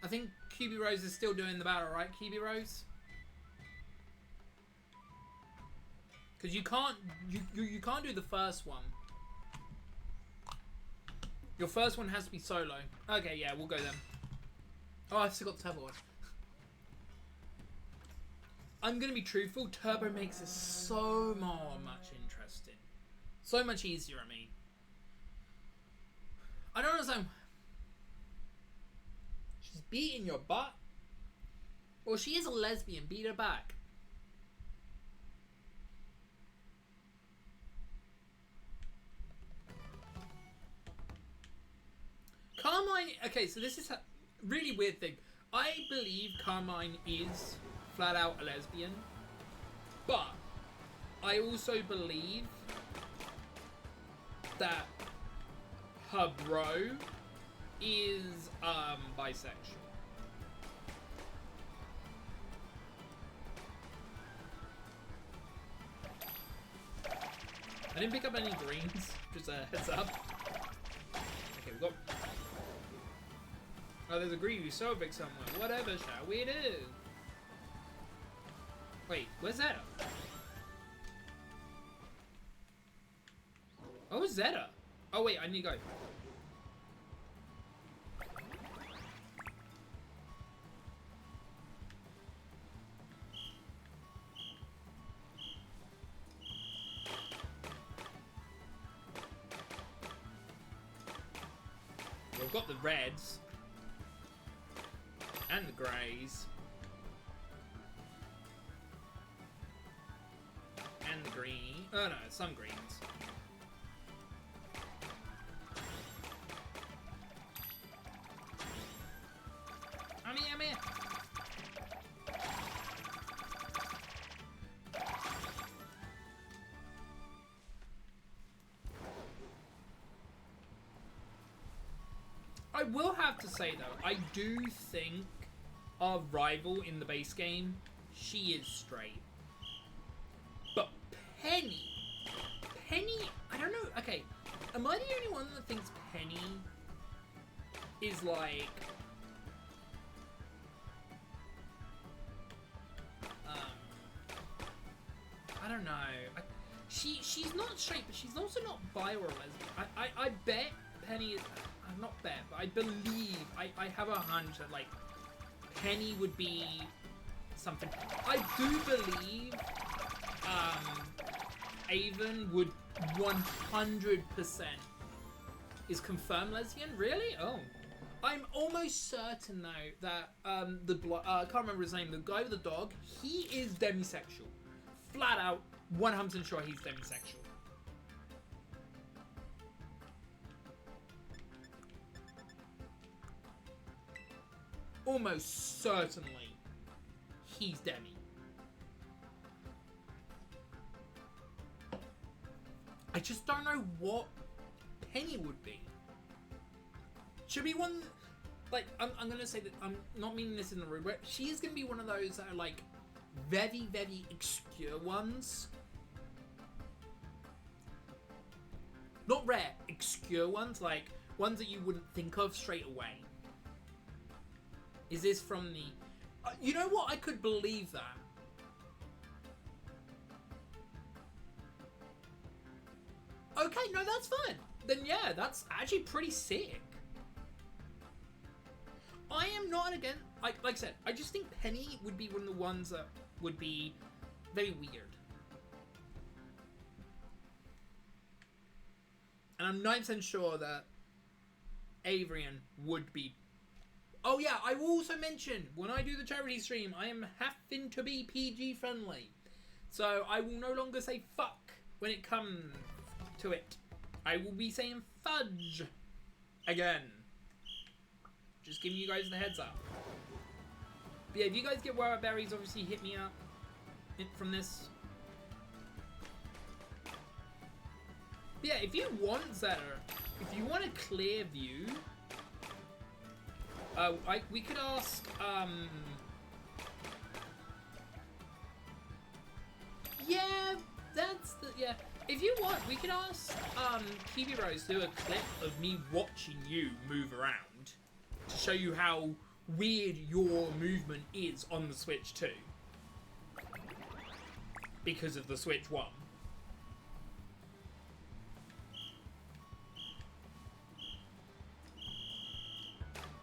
I think QB Rose is still doing the battle, right? QB Rose? Because you can't do the first one. Your first one has to be solo. Okay, yeah, we'll go then. Oh, I still got the Turbo one. I'm gonna be truthful. Turbo makes this so much interesting, so much easier. I mean, I don't understand. She's beating your butt. Well, she is a lesbian. Beat her back. Carmine. Okay, so this is a really weird thing. I believe Carmine is flat out a lesbian, but I also believe that her bro is bisexual. I didn't pick up any greens, just a heads up. Okay, we got... Oh, there's a green Usovic somewhere. Whatever shall we do? Wait, where's Zeta? Oh, Zeta. Oh wait, I need to go. we've got the reds. And the greys. And the green. Oh no, some greens. I'm here. I will have to say though, I do think our rival in the base game, she is straight. But Penny, I don't know, okay, am I the only one that thinks Penny is like, I don't know, she's not straight, but she's also not bi or lesbian. I bet Penny is, not bet, but I believe, I have a hunch that like, Penny would be something. I do believe Avon would 100% is confirmed lesbian. Really? Oh. I'm almost certain though that I can't remember his name, the guy with the dog, he is demisexual. Flat out 100% sure he's demisexual. Almost certainly he's demi. I just don't know what Penny would be. Should be one, like, I'm gonna say that, I'm not meaning this in the rude way, she is gonna be one of those that are like very, very obscure ones. Not rare, obscure ones, like ones that you wouldn't think of straight away. Is this from the... you know what? I could believe that. Okay, no, that's fine. Then yeah, that's actually pretty sick. I am not again... like I said, I just think Penny would be one of the ones that would be very weird. And I'm 9% sure that Avrian would be... Oh yeah, I will also mention, when I do the charity stream, I am having to be PG friendly. So I will no longer say fuck when it comes to it. I will be saying fudge again. Just giving you guys the heads up. But yeah, if you guys get Wild Berries, obviously hit me up from this. But yeah, if you want Zeta, if you want a clear view, we could ask, yeah, that's the, yeah. If you want, we could ask, Kiwi Rose to do a clip of me watching you move around to show you how weird your movement is on the Switch 2. Because of the Switch 1.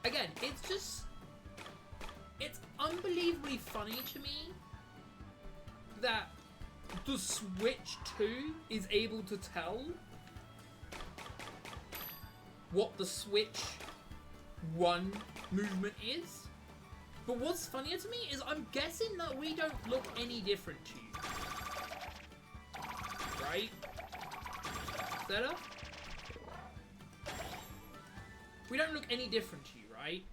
Again, it's unbelievably funny to me that the Switch 2 is able to tell what the Switch 1 movement is. But what's funnier to me is I'm guessing that we don't look any different to you. Right? Zeta? We don't look any different to you, right?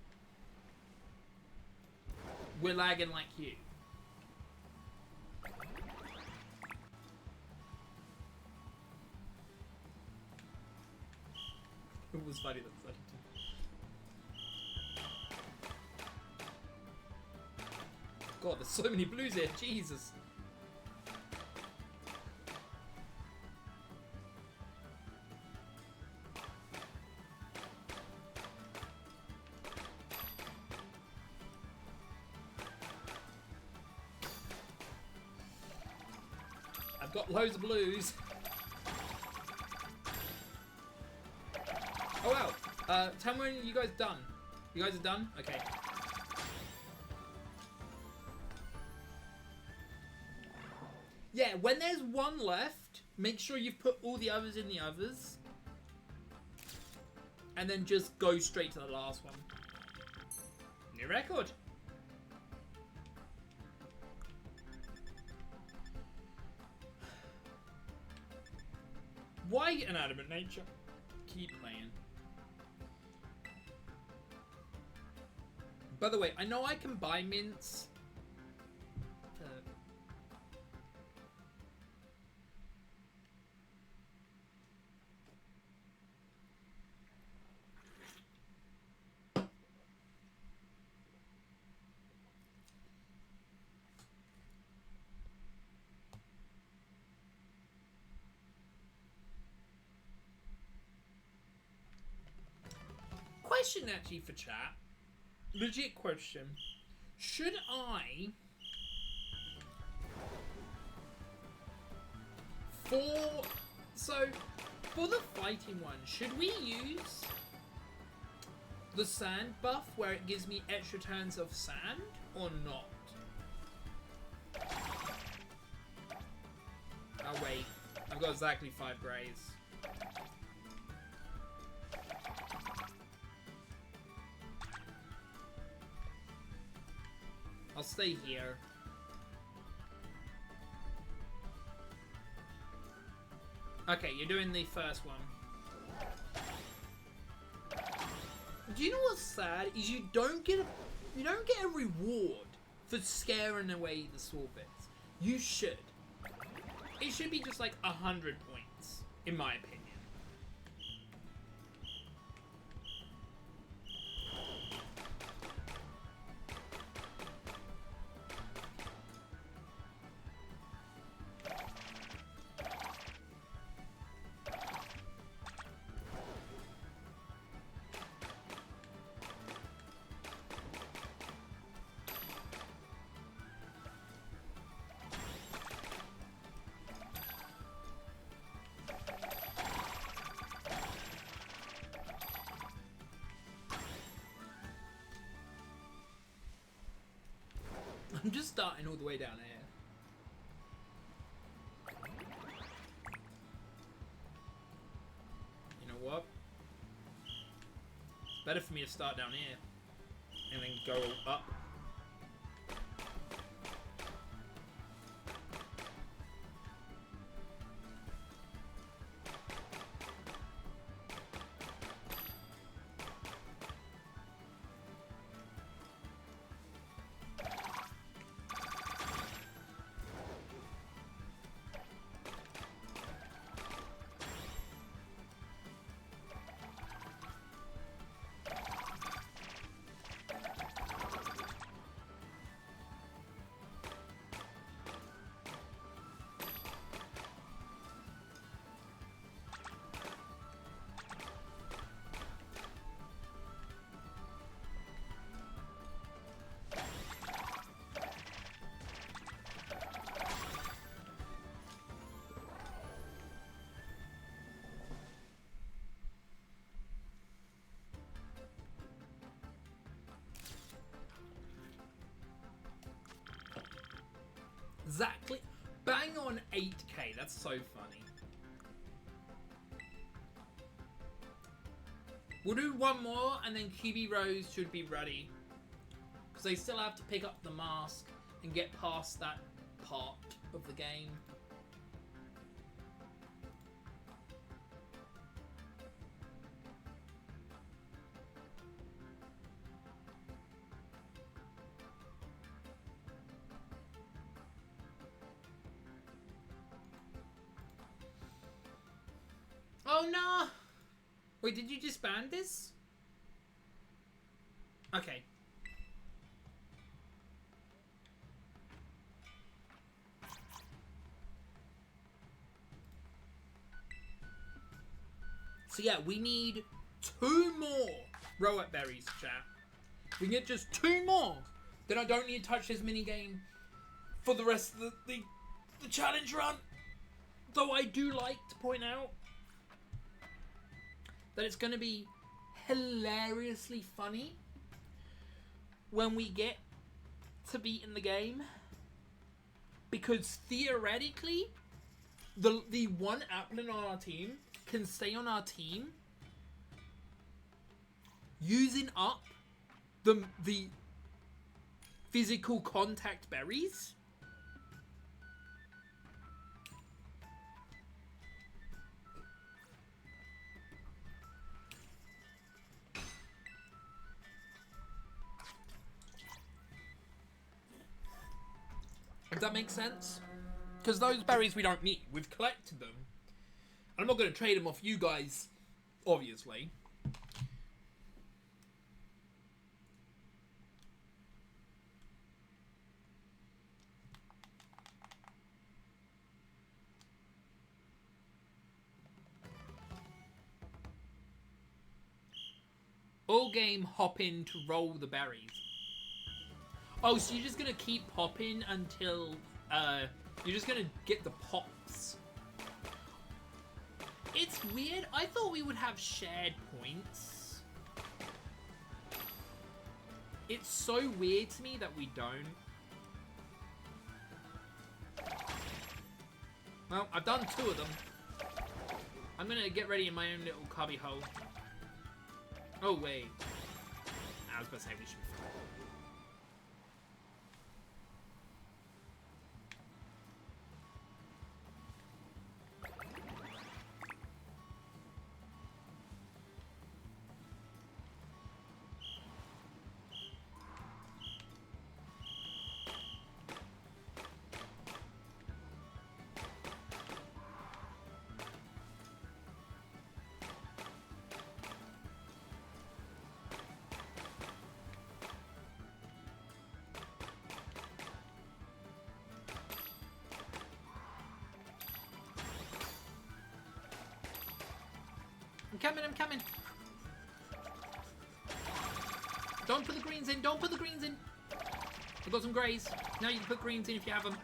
We're lagging like you. It was funny, that's funny too. God, there's so many blues here, Jesus. I've got loads of blues. Oh wow. Tell me when you guys done. You guys are done? Okay. Yeah, when there's one left, make sure you've put all the others in the others. and then just go straight to the last one. New record. Why inanimate nature? Keep playing. By the way, I know I can buy mints. Question actually for chat. Legit question. Should I... So, for the fighting one, should we use the sand buff where it gives me extra turns of sand or not? Oh wait, I've got exactly 5 grays. I'll stay here. Okay, you're doing the first one. Do you know what's sad? Is you don't get a reward for scaring away the sword bits. You should. It should be just like 100 points, in my opinion. I'm just starting all the way down here. You know what? It's better for me to start down here and then go up. Exactly. Bang on 8k. That's so funny. We'll do one more and then QB Rose should be ready. Because they still have to pick up the mask and get past that part of the game. Oh no! Wait, did you disband this? Okay. So yeah, we need 2 more row-up berries, chat. We can get just 2 more. Then I don't need to touch this minigame for the rest of the challenge run. Though I do like to point out that it's going to be hilariously funny when we get to be in the game. Because theoretically, the one Applin on our team can stay on our team using up the physical contact berries. Does that make sense? Because those berries we don't need. We've collected them. I'm not going to trade them off you guys, obviously. All game hopping to roll the berries. Oh, so you're just going to keep hopping until... you're just going to get the pops. It's weird. I thought we would have shared points. It's so weird to me that we don't. Well, I've done 2 of them. I'm going to get ready in my own little cubby hole. Oh, wait. I was about to say we should... I'm coming. Don't put the greens in. Don't put the greens in. I've got some greys. Now you can put greens in if you have them.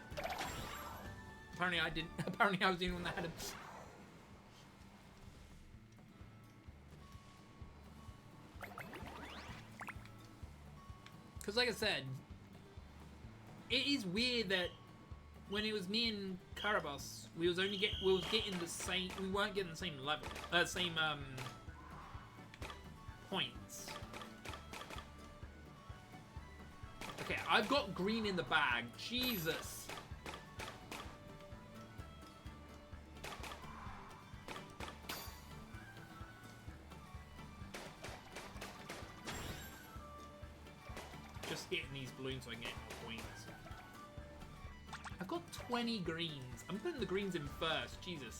Apparently I didn't. Apparently I was the only one that had them. Because like I said, it is weird that when it was me and Karabas, we was getting the same. We weren't getting the same level, same points. Okay, I've got green in the bag. Jesus. Just hitting these balloons so I can get more points. I've got 20 greens. I'm putting the greens in first. Jesus.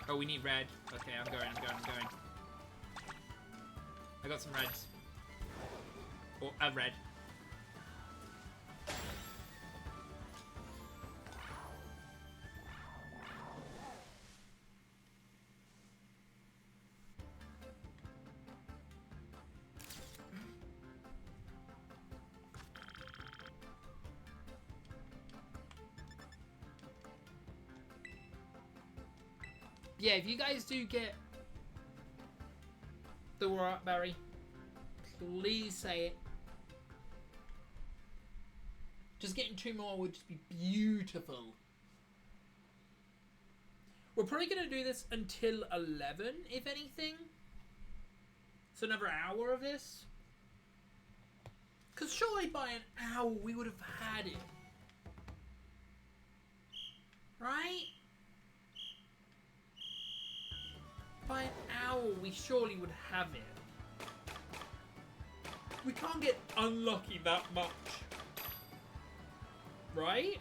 Oh, we need red. Okay, I'm going. I got some reds. Or a red. Yeah, if you guys do get the right berry, please say it. Just getting 2 more would just be beautiful. We're probably going to do this until 11, if anything. So another hour of this. Because surely by an hour we would have had it. Right? By an hour, we surely would have it. We can't get unlucky that much. Right?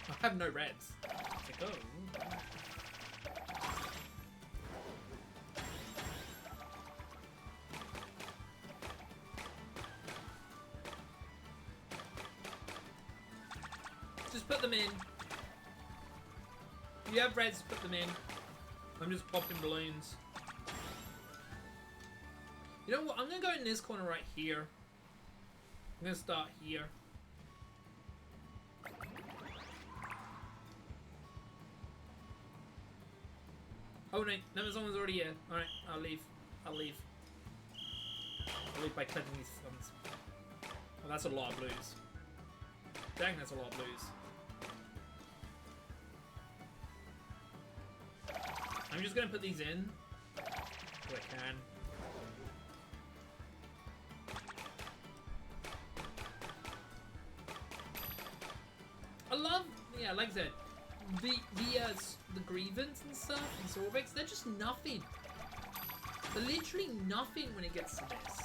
I have no reds. It's like, oh. Just put them in. If you have reds, put them in. I'm just popping balloons. You know what? I'm going to go in this corner right here. I'm going to start here. Oh no, someone's already here. Alright, I'll leave. I'll leave by cleansing these ones. Oh, that's a lot of blues. Dang, that's a lot of blues. I'm just gonna put these in if I can. I love, yeah, like I said, the grievance and stuff and Sorbex, they're just nothing. They're literally nothing when it gets to this.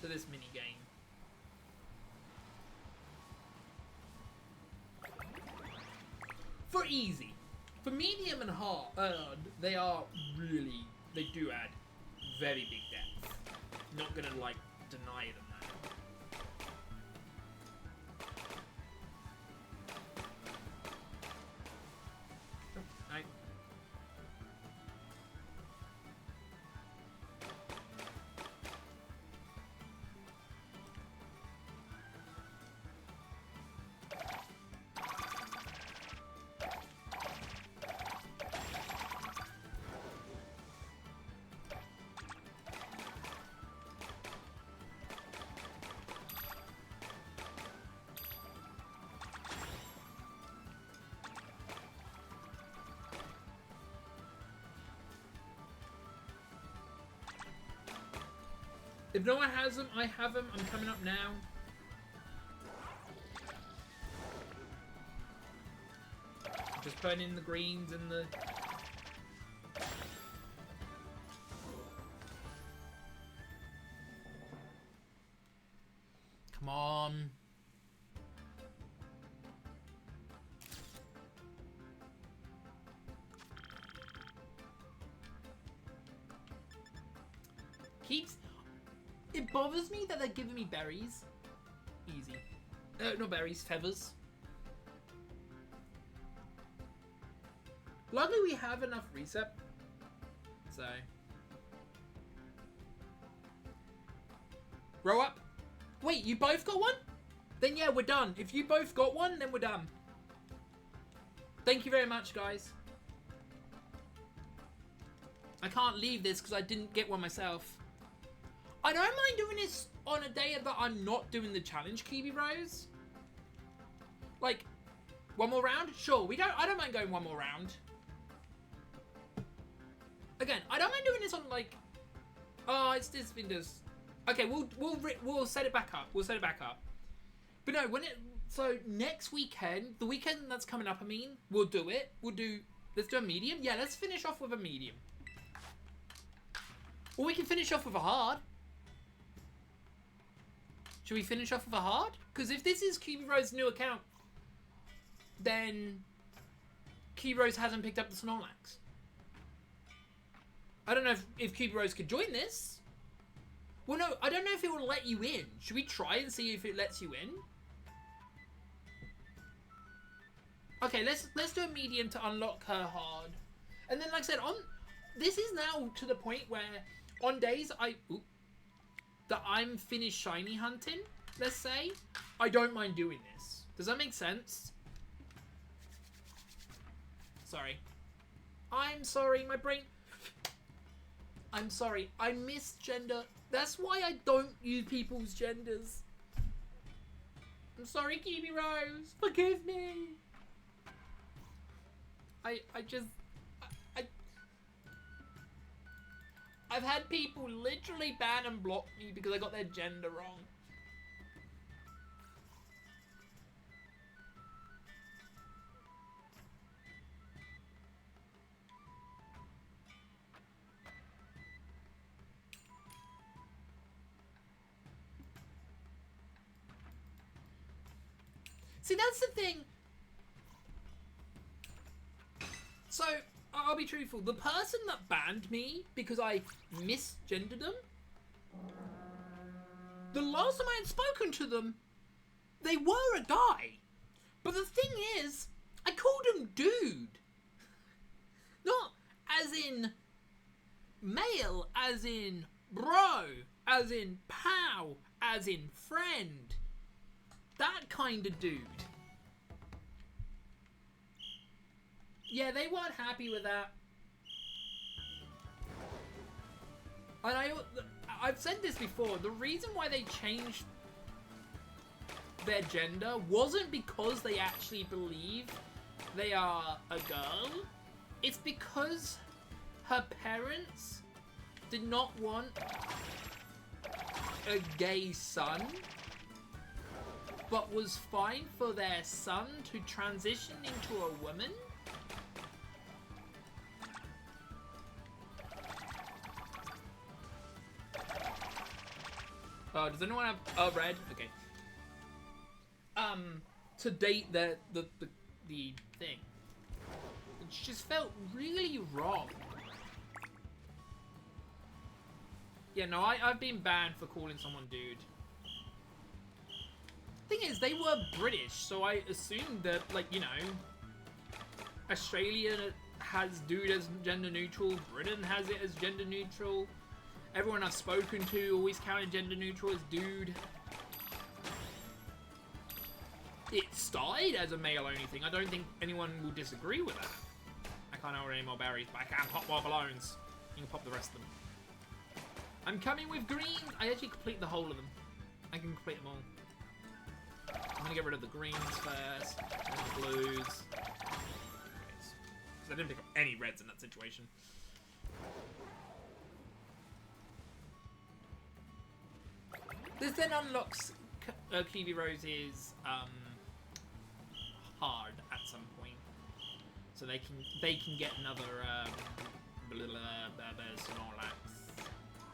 To this mini game. For easy. For medium and hard, they do add very big depth. Not gonna, like, deny them that. If no one has them, I have them. I'm coming up now. Just putting in the greens and the... Come on. Keeps... It bothers me that they're giving me berries. Easy. No berries, feathers. Luckily we have enough reset. So. Row up. Wait, you both got one? Then yeah, we're done. If you both got one, then we're done. Thank you very much, guys. I can't leave this because I didn't get one myself. I don't mind doing this on a day that I'm not doing the challenge, Kiwi Rose. Like, one more round? Sure, I don't mind going one more round. Again, I don't mind doing this on like, oh, it's this Windows. Okay, we'll set it back up. We'll set it back up. But no, so next weekend, the weekend that's coming up, I mean, we'll do it. Let's do a medium. Yeah, let's finish off with a medium. Or we can finish off with a hard. Should we finish off with a hard? Because if this is Kiwi Rose's new account, then Kiwi Rose hasn't picked up the Snorlax. I don't know if Kiwi Rose could join this. Well, no, I don't know if it will let you in. Should we try and see if it lets you in? Okay, let's do a medium to unlock her hard. And then, like I said, this is now to the point where on days that I'm finished shiny hunting, let's say, I don't mind doing this. Does that make sense? Sorry. I'm sorry, my brain... I'm sorry, I misgender. That's why I don't use people's genders. I'm sorry, Kiwi Rose. Forgive me. I've had people literally ban and block me because I got their gender wrong. See, that's the thing. So, I'll be truthful. The person that banned me because I misgendered them, the last time I had spoken to them, they were a guy. But the thing is, I called him dude. Not as in male, as in bro, as in pal, as in friend. That kind of dude. Yeah, they weren't happy with that. And I've said this before, the reason why they changed their gender wasn't because they actually believe they are a girl. It's because her parents did not want a gay son, but was fine for their son to transition into a woman. Oh, does anyone have red? Okay. To date the thing. It just felt really wrong. Yeah, no, I've been banned for calling someone dude. Thing is, they were British, so I assumed that, like, you know, Australia has dude as gender neutral, Britain has it as gender neutral. Everyone I've spoken to always counted gender neutral as dude. It started as a male-only thing. I don't think anyone will disagree with that. I can't order any more berries, but I can pop more balloons. You can pop the rest of them. I'm coming with green. I actually complete the whole of them. I can complete them all. I'm gonna get rid of the greens first, and the blues. Because I didn't pick up any reds in that situation. This then unlocks Kiwi Rose's hard at some point, so they can get another Snorlax,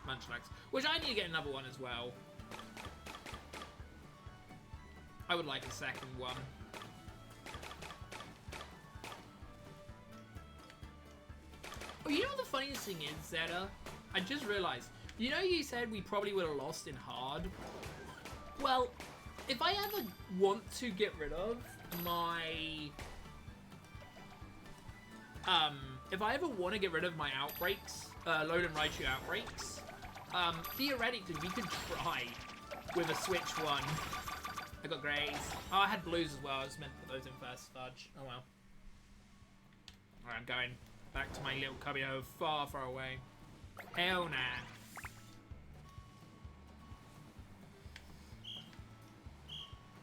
Munchlax, which I need to get another one as well. I would like a second one. Oh, you know what the funniest thing is, Zeta? I just realized. You know you said we probably would have lost in hard? Well, if I ever want to get rid of my... if I ever want to get rid of my outbreaks, Load and Raichu outbreaks, theoretically we could try with a switch one. I got greys. Oh, I had blues as well. I was meant to put those in first. Fudge. Oh well. Alright, I'm going back to my little cubbyhole far, far away. Hell nah.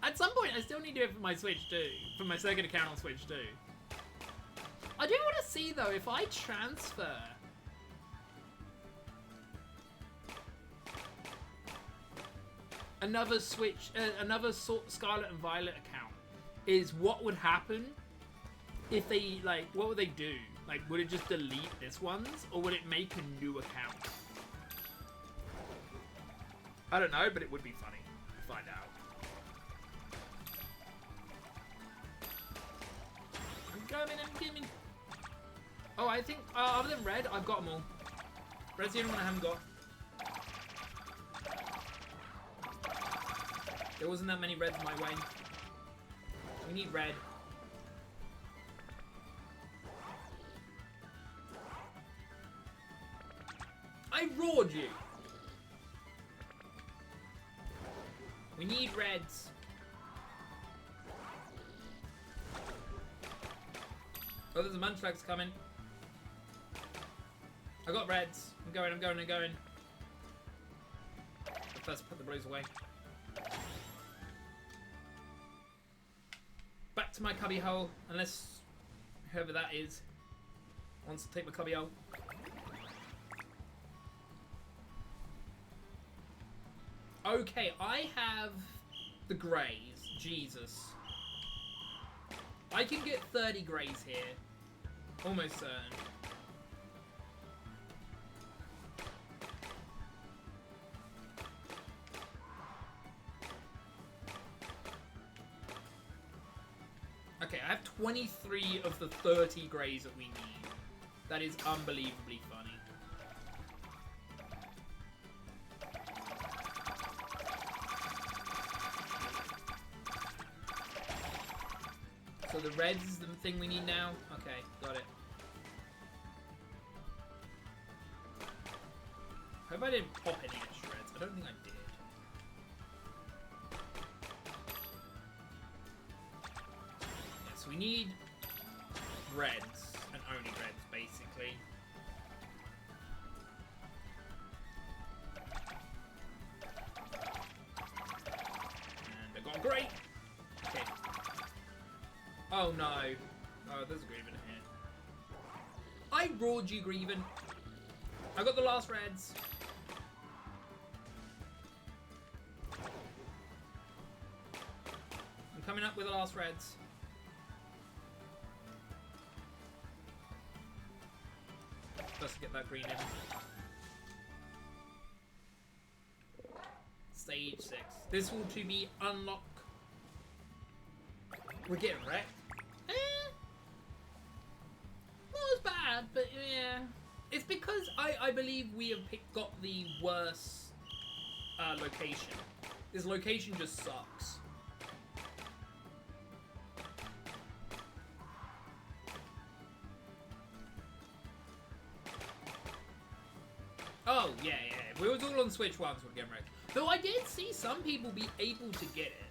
At some point, I still need to do it for my Switch too. For my second account on Switch too. I do want to see though, if I transfer another Switch, another Scarlet and Violet account, is what would happen if they, like, what would they do? Like, would it just delete this one's, or would it make a new account? I don't know, but it would be funny to find out. I'm coming. Oh, I think, other than red, I've got them all. Red's the only one I haven't got. There wasn't that many reds my way. We need red. I roared you! We need reds. Oh, there's a Munchlax coming. I got reds. I'm going. Let's put the blues away. Back to my cubby hole, unless whoever that is wants to take my cubby hole. Okay, I have the greys. Jesus. I can get 30 greys here. Almost certain. Okay, I have 23 of the 30 greys that we need. That is unbelievably funny. So the reds is the thing we need now? Okay, got it. Hope I didn't pop any extra reds. I don't think I did. Yeah, so we need reds, and only reds, basically. Sorry. Okay. Oh no. Oh, there's a Grievin here. I roared you, Grievin. I got the last reds. I'm coming up with the last reds. Just to get that green in. Stage 6. This will to be unlocked. We're getting wrecked. Not as bad, but yeah. It's because I believe we have got the worst location. This location just sucks. Oh, yeah. We was all on Switch once with Game Wreck. Though I did see some people be able to get it.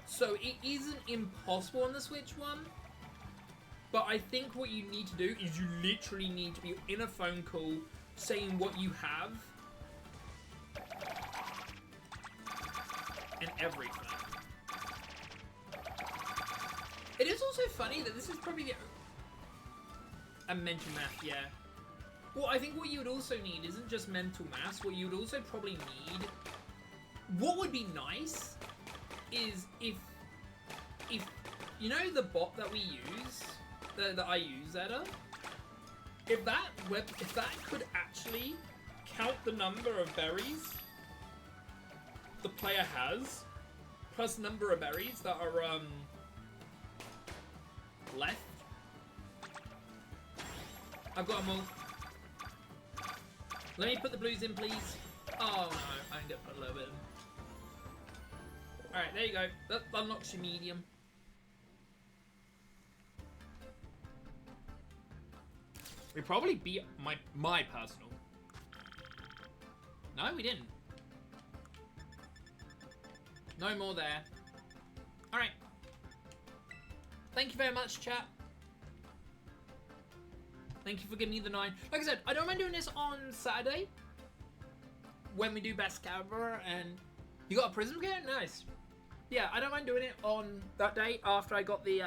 So it isn't impossible on the Switch one. But I think what you need to do is you literally need to be in a phone call saying what you have. And everything. It is also funny that this is probably the... I mentioned math, yeah. Well, I think what you would also need isn't just mental maths. What you would also probably need... What would be nice is if you know the bot that we use, that I use, Zeta? If that could actually count the number of berries the player has, plus number of berries that are left. I've got them all. Let me put the blues in, please. Oh no, I ended up putting a little bit in. Alright, there you go. That unlocks your medium. We probably beat my personal. No, we didn't. No more there. Alright. Thank you very much, chat. Thank you for giving me the 9. Like I said, I don't mind doing this on Saturday. When we do Best Caliber and... You got a Prism kit? Nice. Yeah, I don't mind doing it on that day after I got the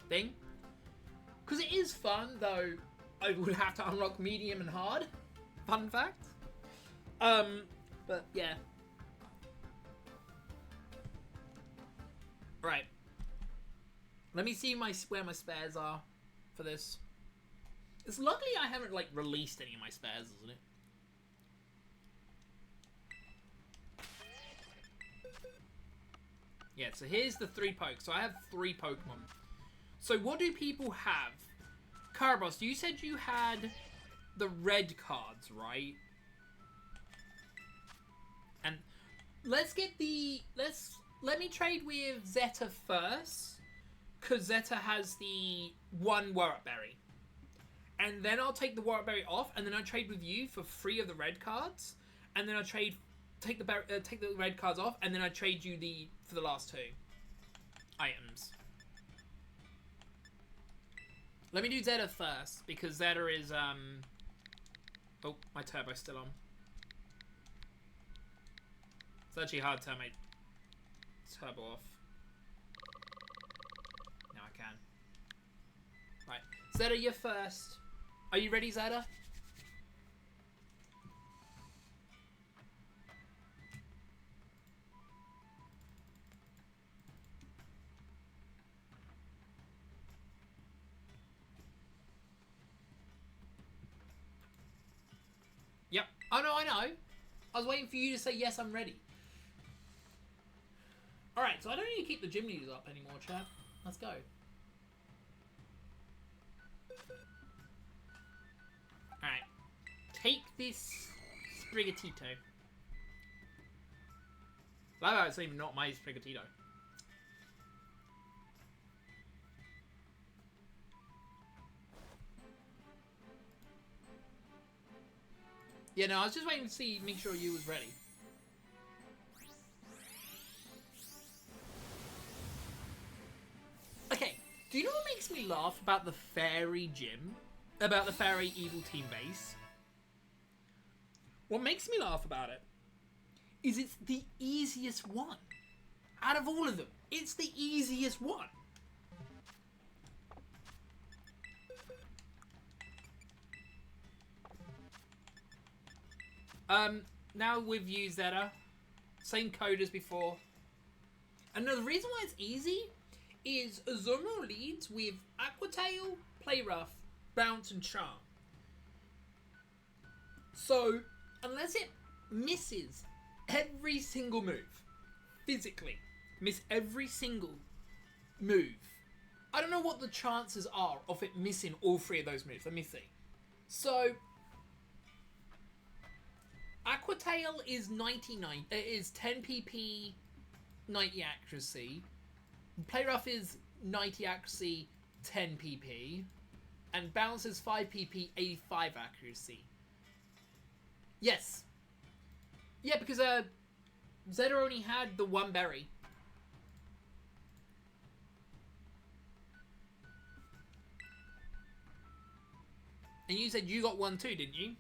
thing. Because it is fun, though I would have to unlock medium and hard. Fun fact. But yeah. Right. Let me see where my spares are for this. It's luckily I haven't like released any of my spares, isn't it? Yeah, so here's the 3 pokes. So I have 3 Pokemon. So what do people have? Carbos, you said you had the red cards, right? And let's get the... Let me trade with Zeta first. Because Zeta has the 1 Warrant Berry. And then I'll take the Warrant Berry off. And then I trade with you for 3 of the red cards. And then I take the red cards off. And then I trade you for the last 2 items. Let me do Zeta first. Because Zeta is... Oh, my turbo's still on. It's actually hard to turn my turbo off. Now I can. Right. Zeta, you're first. Are you ready, Zeta? Yep. Oh, no, I know. I was waiting for you to say, yes, I'm ready. Alright, so I don't need to keep the gym leaders up anymore, chat. Let's go. Alright. Take this Sprigatito. Well, it's even not my Sprigatito. Yeah, no, I was just waiting to make sure you was ready. Okay, do you know what makes me laugh about the fairy gym? About the fairy evil team base? What makes me laugh about it is it's the easiest one. Out of all of them, it's the easiest one. Now with you, Zeta. Same code as before. And the reason why it's easy is Azumo leads with Aquatail, Play Rough, Bounce, and Charm. So, unless it misses every single move, physically, miss every single move, I don't know what the chances are of it missing all three of those moves. Let me see. So, Aquatail is 99. It is 10 PP, 90 accuracy. Play Rough is 90 accuracy, 10 PP. And Bounce is 5 PP, 85 accuracy. Yes. Yeah, because Zeta only had the one berry. And you said you got one too, didn't you?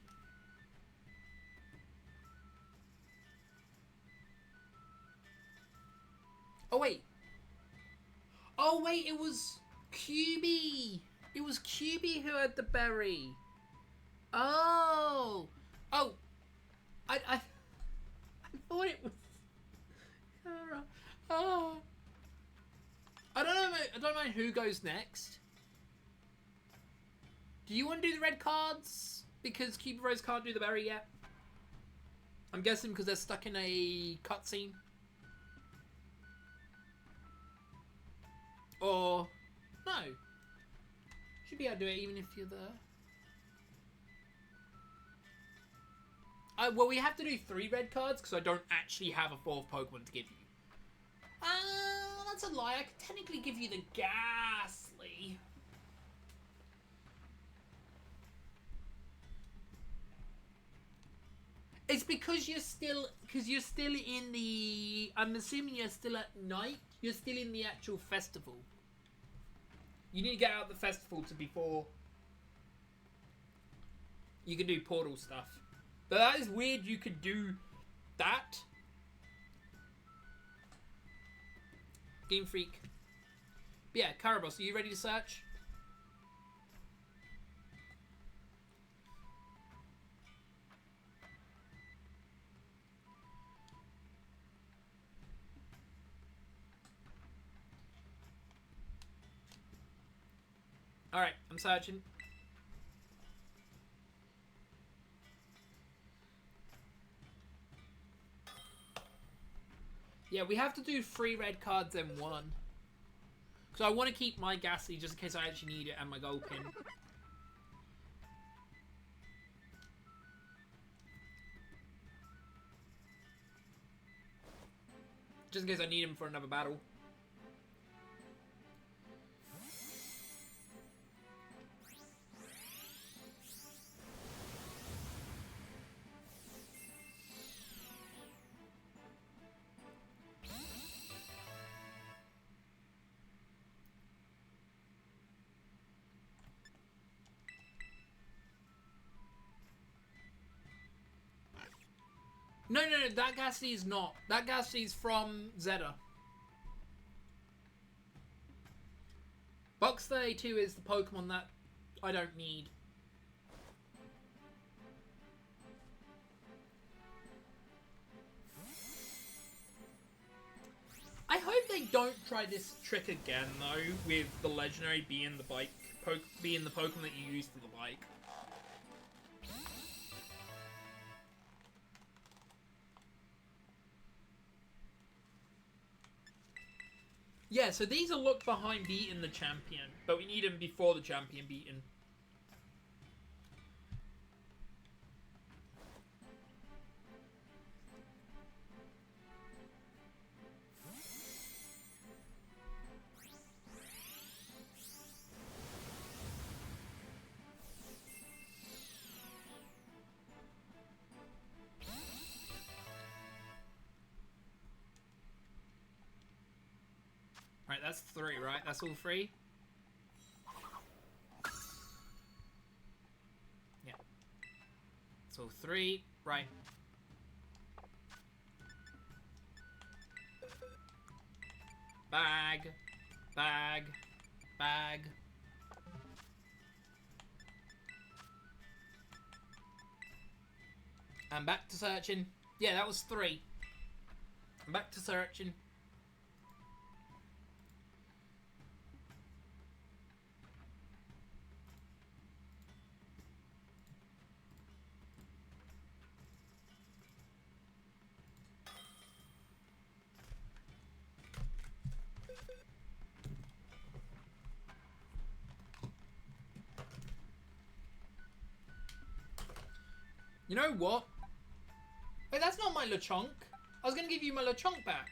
Oh, wait. Oh, wait, it was QB. It was QB who had the berry. Oh. Oh. I thought it was... Oh. I don't mind who goes next. Do you want to do the red cards? Because QB Rose can't do the berry yet. I'm guessing because they're stuck in a cutscene. Or... No. Should be able to do it even if you're there. Well, we have to do 3 red cards because I don't actually have a 4th Pokemon to give you. That's a lie. I could technically give you the Ghastly. It's because you're still in the... I'm assuming you're still at night. You're still in the actual festival. You need to get out of the festival to before you can do portal stuff. But that is weird you could do that. Game Freak. But yeah, Karabos, are you ready to search? Alright, I'm searching. Yeah, we have to do 3 red cards and 1. So I want to keep my Ghastly just in case I actually need it and my gold pin. Just in case I need him for another battle. No, that Ghastly is not. That Ghastly is from Zeta. Box 32 is the Pokemon that I don't need. I hope they don't try this trick again, though, with the Legendary being the being the Pokemon that you use for the bike. Yeah, so these are locked behind beating the champion, but we need them before the champion beaten. Right, that's 3, right? That's all 3? Yeah. That's all 3. Right. Bag. Bag. Bag. I'm back to searching. Yeah, that was 3. I'm back to searching. You know what? Wait, that's not my Lechonk. I was going to give you my Lechonk back.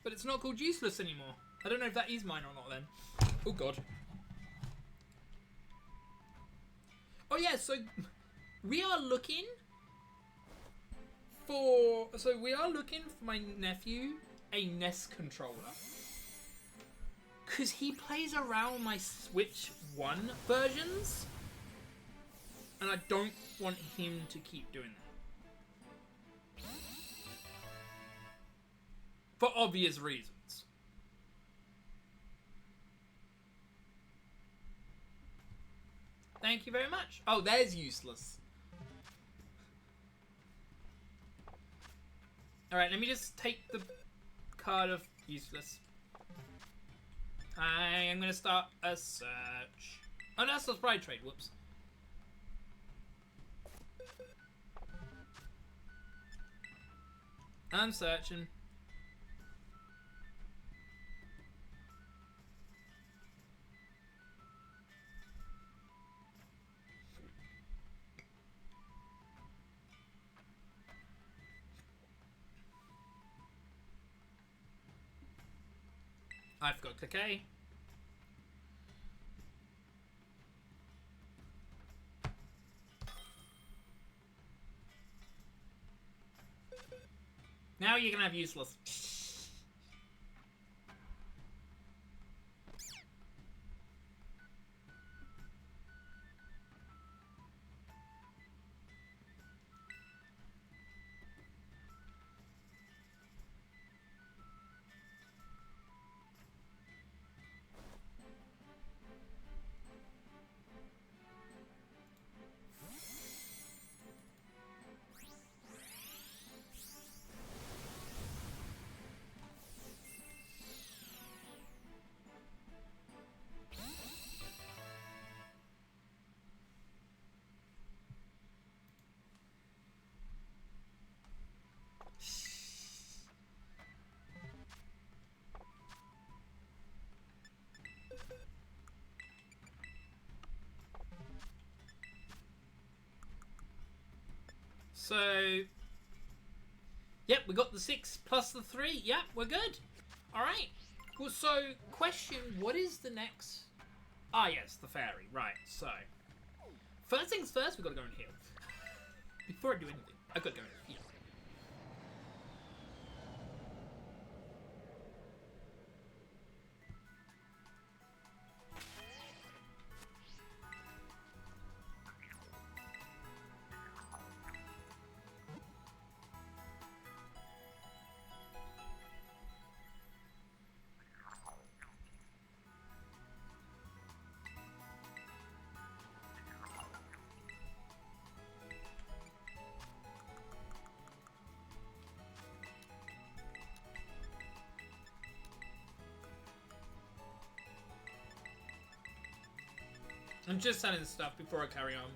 But it's not called useless anymore. I don't know if that is mine or not then. Oh, God. Oh, yeah, so we are looking for... So we are looking for my nephew a NES controller. Because he plays around my Switch 1 versions. And I don't want him to keep doing that. For obvious reasons. Thank you very much. Oh, there's useless. Alright, let me just take the card of useless. I am going to start a search. Oh, no, that's the sprite trade. Whoops. I'm searching. I forgot to click A. Now you're gonna have useless. So, yep, we got the 6 plus the 3. Yep, we're good. All right. Well, so question: what is the next? Ah, yes, the fairy. Right. So, first things first, we got to go and heal. Before I do anything, I got to go and heal. I'm just selling stuff before I carry on.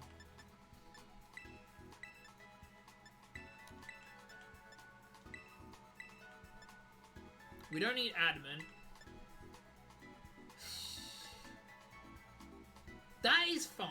We don't need adamant. That is fine.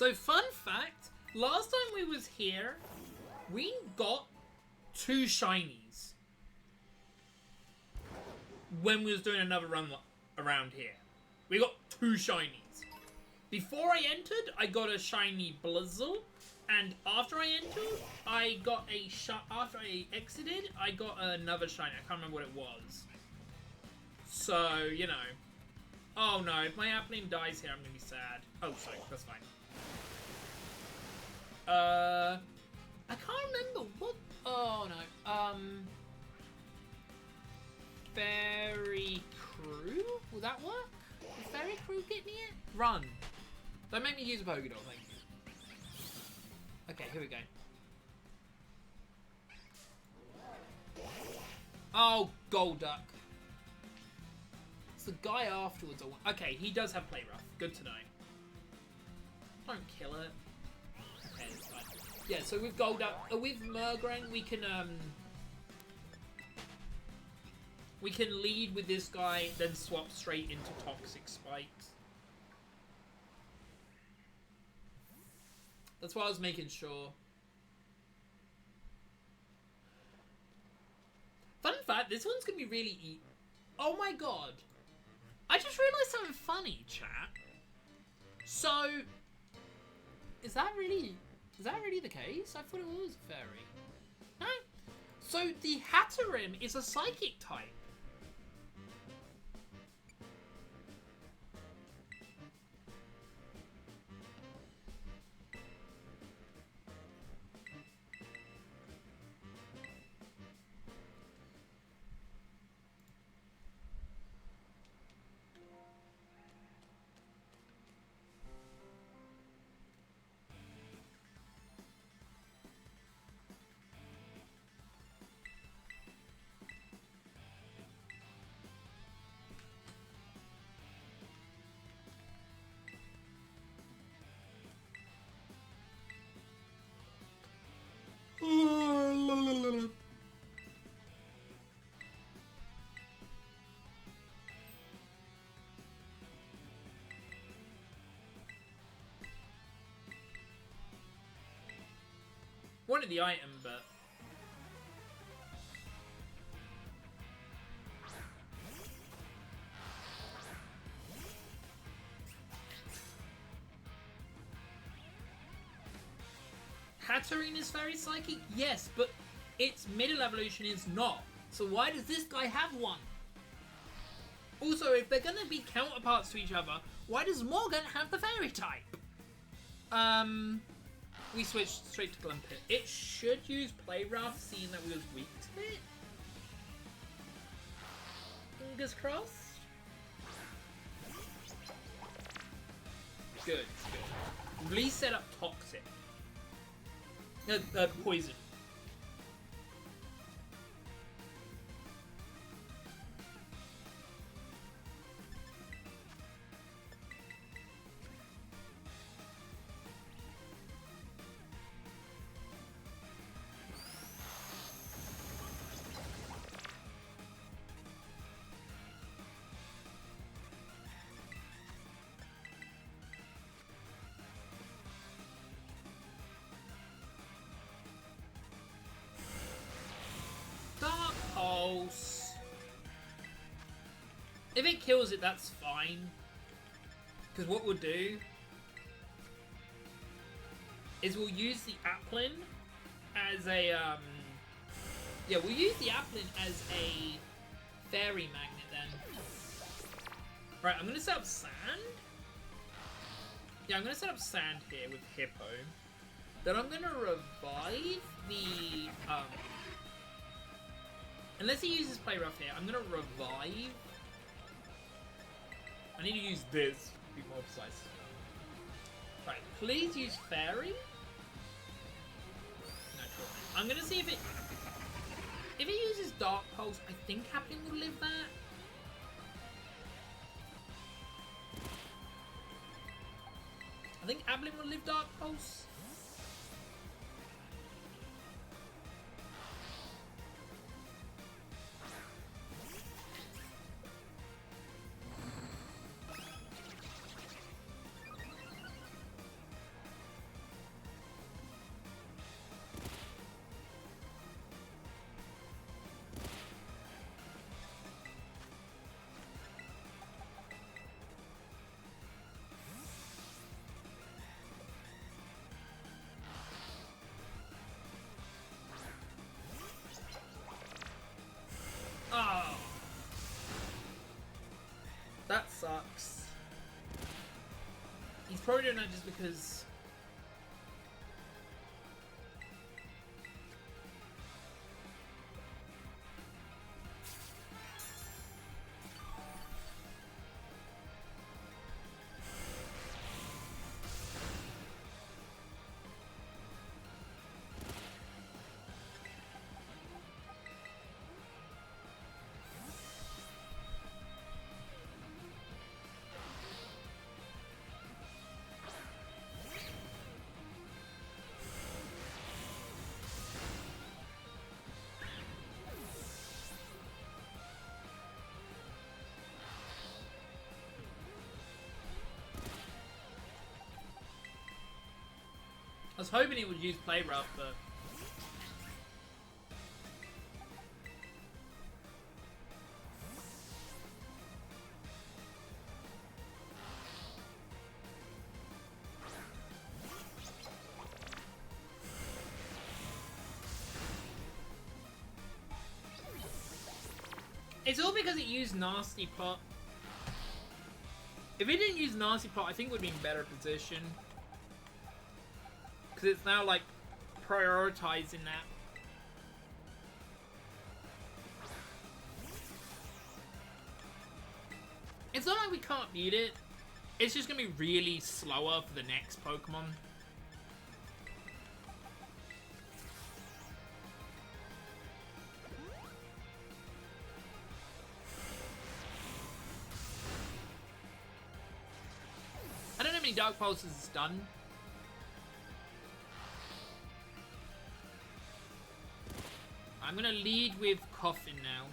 So, fun fact, last time we was here, we got 2 shinies when we was doing another run around here. We got 2 shinies. Before I entered, I got a shiny Blizzle, and after I entered, after I exited, I got another shiny. I can't remember what it was. So, you know. Oh no, if my Appling dies here, I'm gonna be sad. Oh, sorry, that's fine. I can't remember what. Oh no. Fairy Crew? Will that work? Will Fairy Crew get me it? Run. Don't make me use a Pokédoll, thank you. Okay, here we go. Oh, Golduck. It's the guy afterwards I want. Okay, he does have Play Rough. Good to know. Don't kill it. Okay, it's fine. Yeah, so with Golduck, with Murgrang, we can lead with this guy, then swap straight into Toxic Spikes. That's why I was making sure. Fun fact, this one's gonna be really easy. Oh my god. I just realised something funny, chat. So, is that really the case? I thought it was a fairy. No? So the Hatterim is a psychic type. Wanted the item, but Hatterene is very psychic? Yes, but its middle evolution is not. So why does this guy have one? Also, if they're gonna be counterparts to each other, why does Morgan have the fairy type? We switched straight to Glumpit. It should use Play Rough, seeing that we was weak to it. Fingers crossed. Good, good. Reset up Toxic. Poison. If it kills it, that's fine. Because what we'll do is we'll use the Applin as a yeah, we'll use the Applin as a fairy magnet then. Right, I'm gonna set up sand. Yeah, I'm gonna set up sand here with Hippo. Then I'm gonna revive the unless he uses Play Rough here, I'm gonna revive. I need to use this to be more precise. Right, please use Fairy. No, sure. I'm gonna see if it uses Dark Pulse. I think Happy will live that. I think Ablin will live Dark Pulse. sucks. He's probably doing that just because... I was hoping he would use Play Rough, but... It's all because it used Nasty Plot. If it didn't use Nasty Plot, I think it would be in better position. Because it's now, like, prioritizing that. It's not like we can't beat it. It's just going to be really slower for the next Pokemon. I don't know how many Dark Pulses it's done. I'm gonna lead with Coffin now.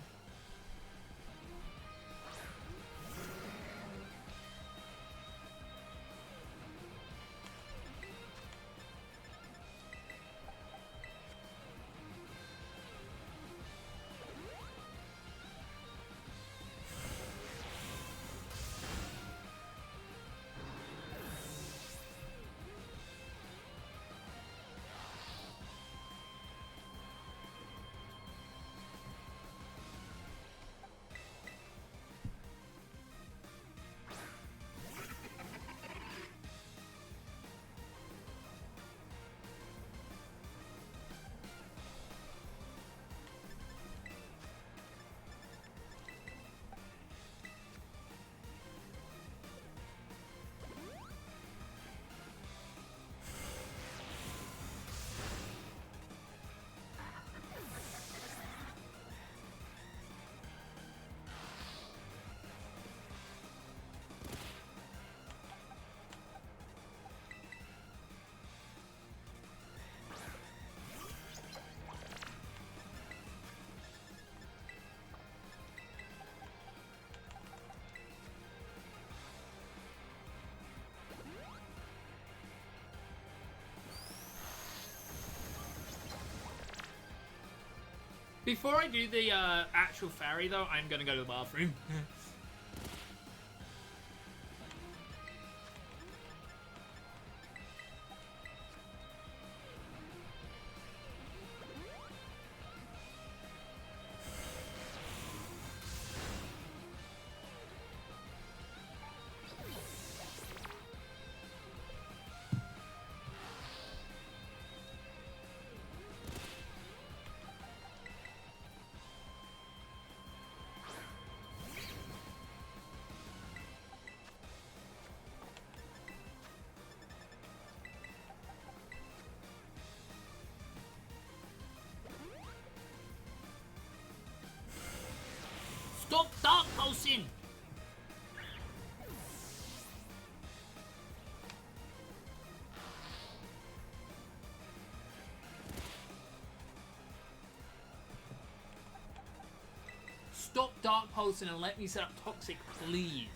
Before I do the actual fairy, though, I'm gonna go to the bathroom. Stop Dark Pulsing! Stop Dark Pulsing and let me set up Toxic, please.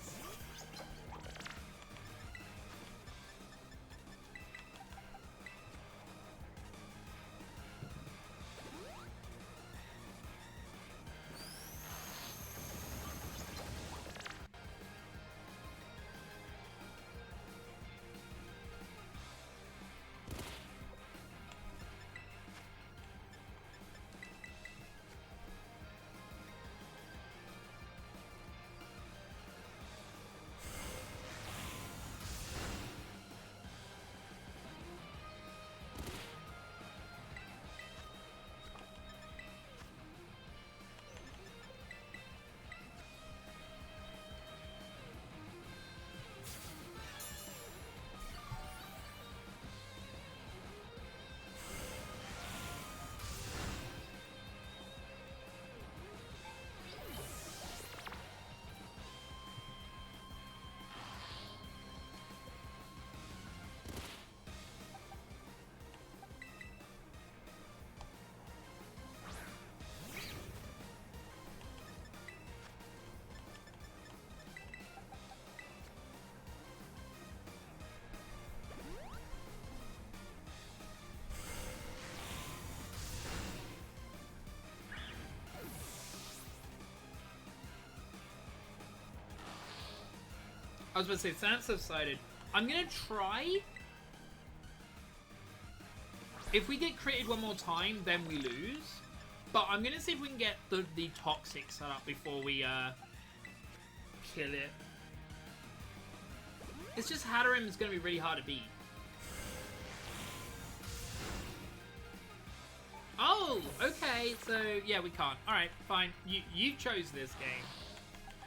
I was about to say, Sans subsided. I'm gonna try. If we get critted one more time, then we lose. But I'm gonna see if we can get the toxic set up before we kill it. It's just Hatterim is gonna be really hard to beat. Oh, okay. So yeah, we can't. All right, fine. You chose this game.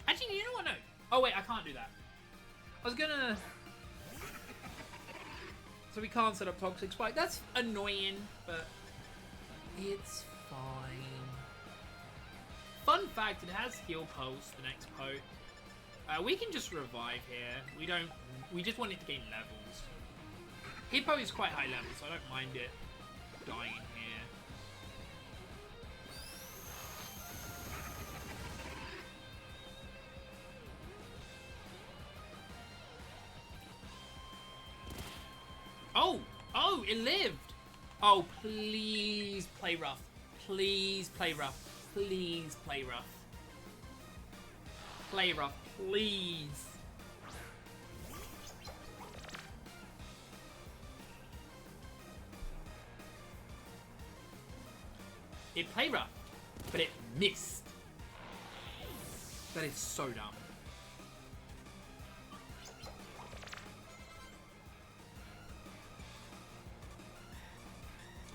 Actually, you know what? No. Oh wait, I can't do that. I was gonna. So we can't set up Toxic Spike. That's annoying, but it's fine. Fun fact: it has Heal Pulse. The next poke. We can just revive here. We don't. We just want it to gain levels. Hippo is quite high level, so I don't mind it dying here. Oh! Oh, it lived! Oh, please play rough. Please play rough. Please play rough. Play rough, please. It played rough, but it missed. That is so dumb.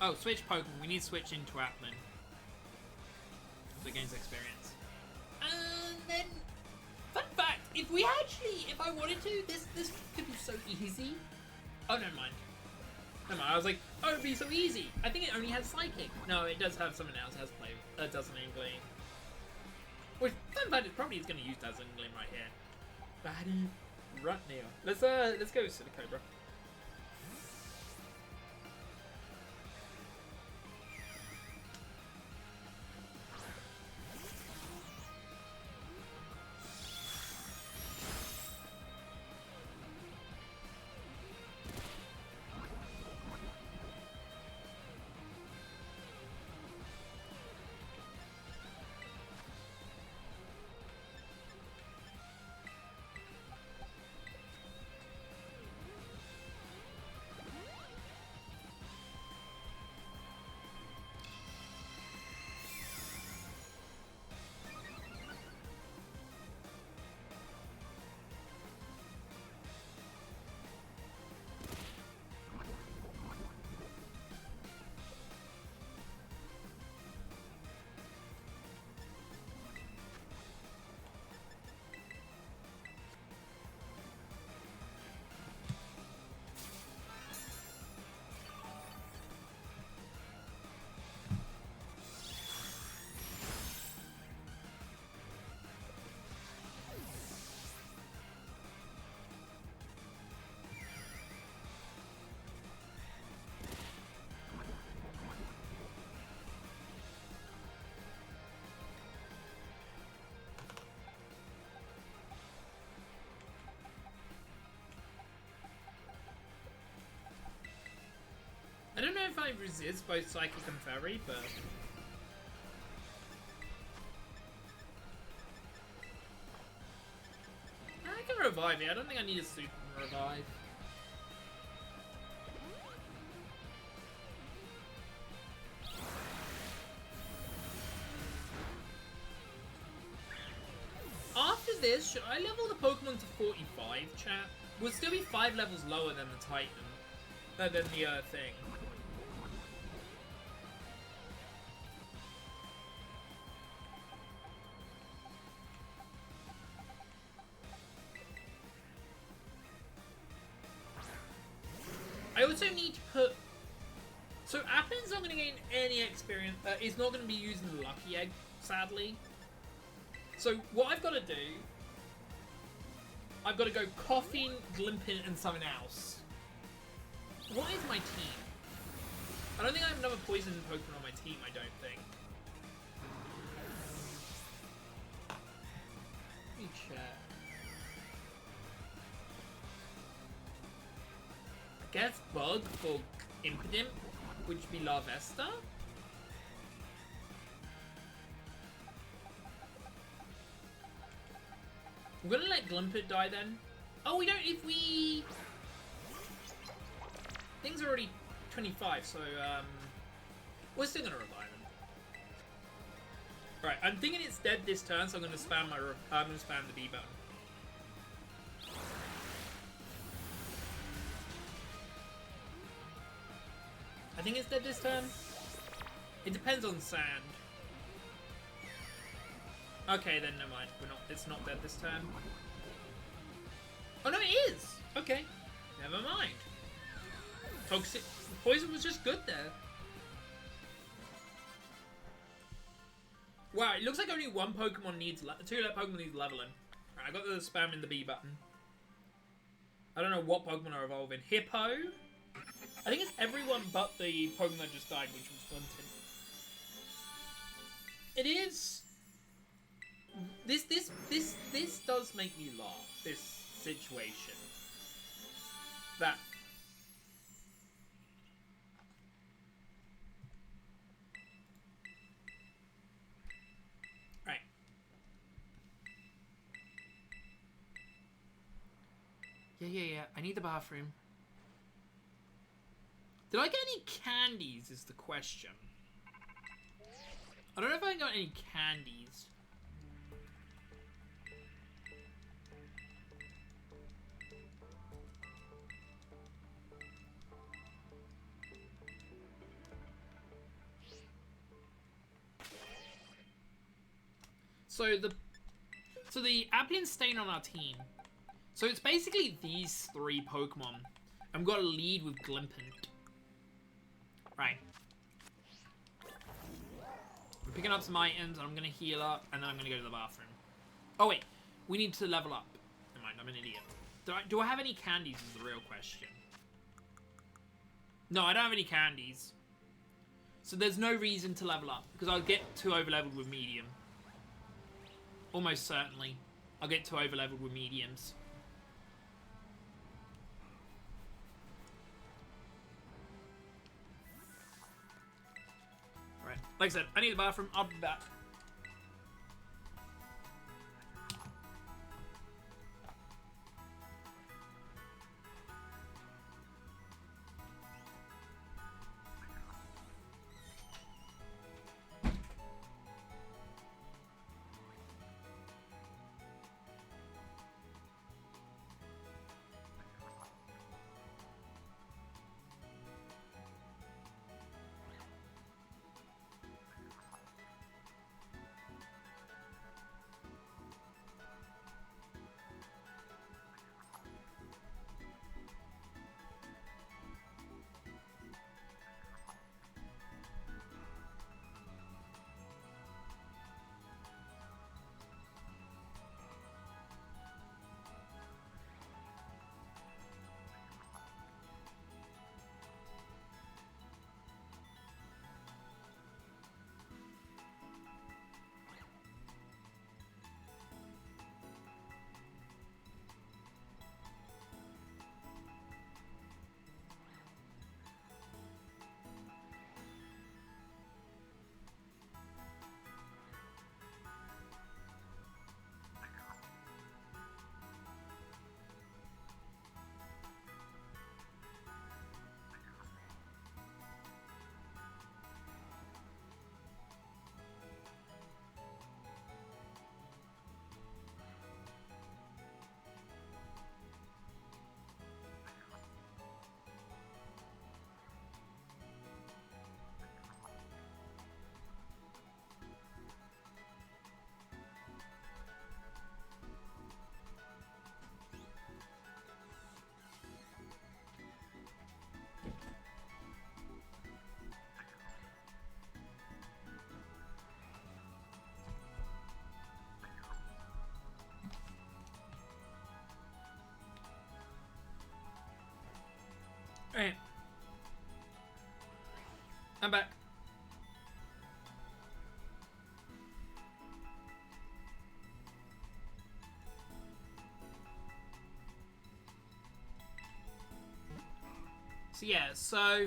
Oh, switch Pokemon. We need to switch into Applin. So it gains experience. And then, fun fact, if I wanted to, this could be so easy. Oh, never mind. Never mind. I was like, oh, it'd be so easy. I think it only has Psychic. No, it does have something else. It has Play. Does an Inkling. Which, fun fact, it probably is going to use Dazzling Gleam right here. Batty Rutneo. Let's go Silicobra. I don't know if I resist both Psychic and Fairy, but... I can revive it. I don't think I need a super revive. After this, should I level the Pokemon to 45, chat? We'll still be 5 levels lower than the Titan. Than the thing. I also need to put... So Appin's not going to gain any experience. It's not going to be using the Lucky Egg, sadly. So what I've got to do... I've got to go Coughing, Glimpin, and something else. What is my team? I don't think I have another poison Pokemon on my team, I don't think. Let me check. I guess Bug for Impidimp, which would be Larvesta. I'm gonna let Glimpit die then. Oh, we don't. If we things are already 25, so we're still gonna revive him. Right, I'm thinking it's dead this turn, so I'm gonna spam I'm gonna spam the B button. I think it's dead this turn. It depends on sand. Okay, then never mind. It's not dead this turn. Oh no, it is. Okay, never mind. Toxic poison was just good there. Wow, it looks like only one Pokemon needs two Pokemon needs leveling. Right, I got the spam in the B button. I don't know what Pokemon are evolving. Hippo. I think it's everyone but the Pokemon that just died, which was Hunted. It is. This does make me laugh. This situation. That. Right. Yeah. I need the bathroom. Did I get any candies is the question. I don't know if I got any candies. So the Appian staying on our team. So it's basically these three Pokemon. I've got a lead with Glimpant. Right. I'm picking up some items, and I'm going to heal up, and then I'm going to go to the bathroom. Oh, wait. We need to level up. Never mind, I'm an idiot. Do I have any candies is the real question. No, I don't have any candies. So there's no reason to level up, because I'll get too overleveled with medium. Almost certainly. I'll get too overleveled with mediums. Right. Like I said, I need the bathroom. I'll be back. Alright. I'm back. So yeah, so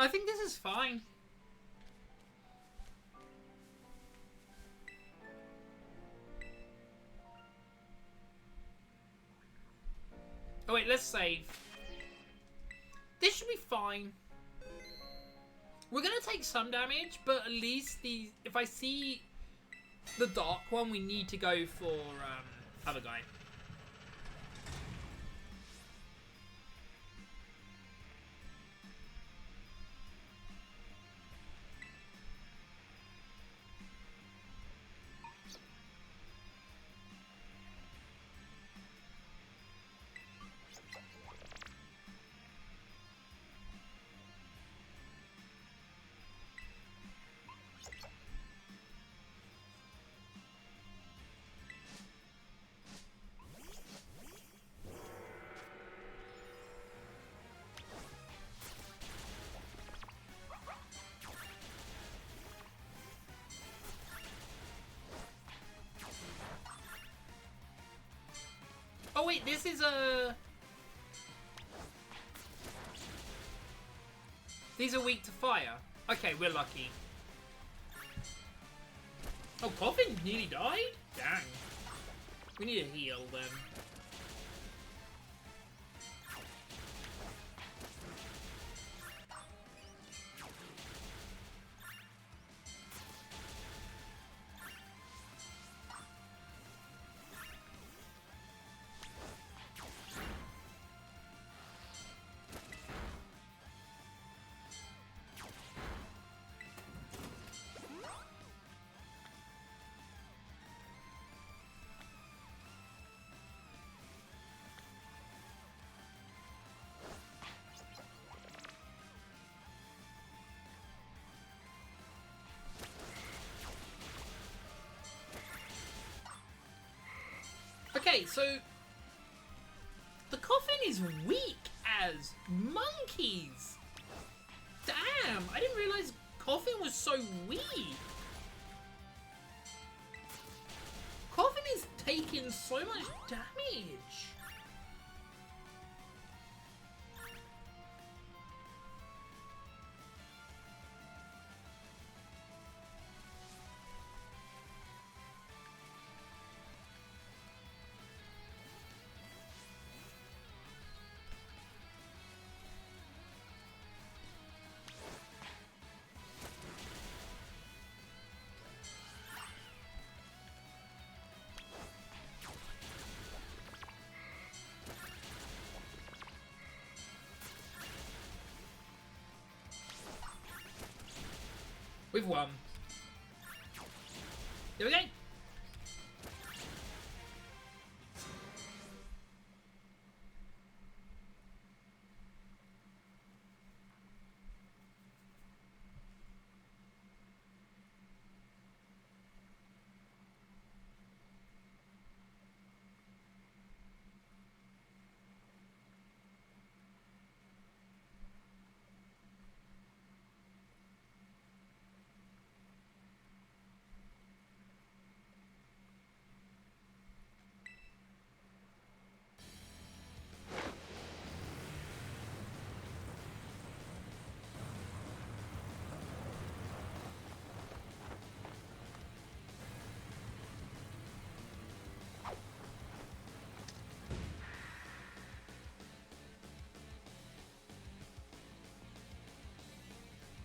I think this is fine. Oh wait, let's save. This should be fine. We're gonna take some damage, but at least if I see the dark one, we need to go for other guy. Oh wait, this is a... These are weak to fire. Okay, we're lucky. Oh, Coffin nearly died? Dang. We need a heal then. Okay, so the Coffin is weak as monkeys. Damn, I didn't realize Coffin was so weak. Coffin is taking so much damage. We've won. Here we go.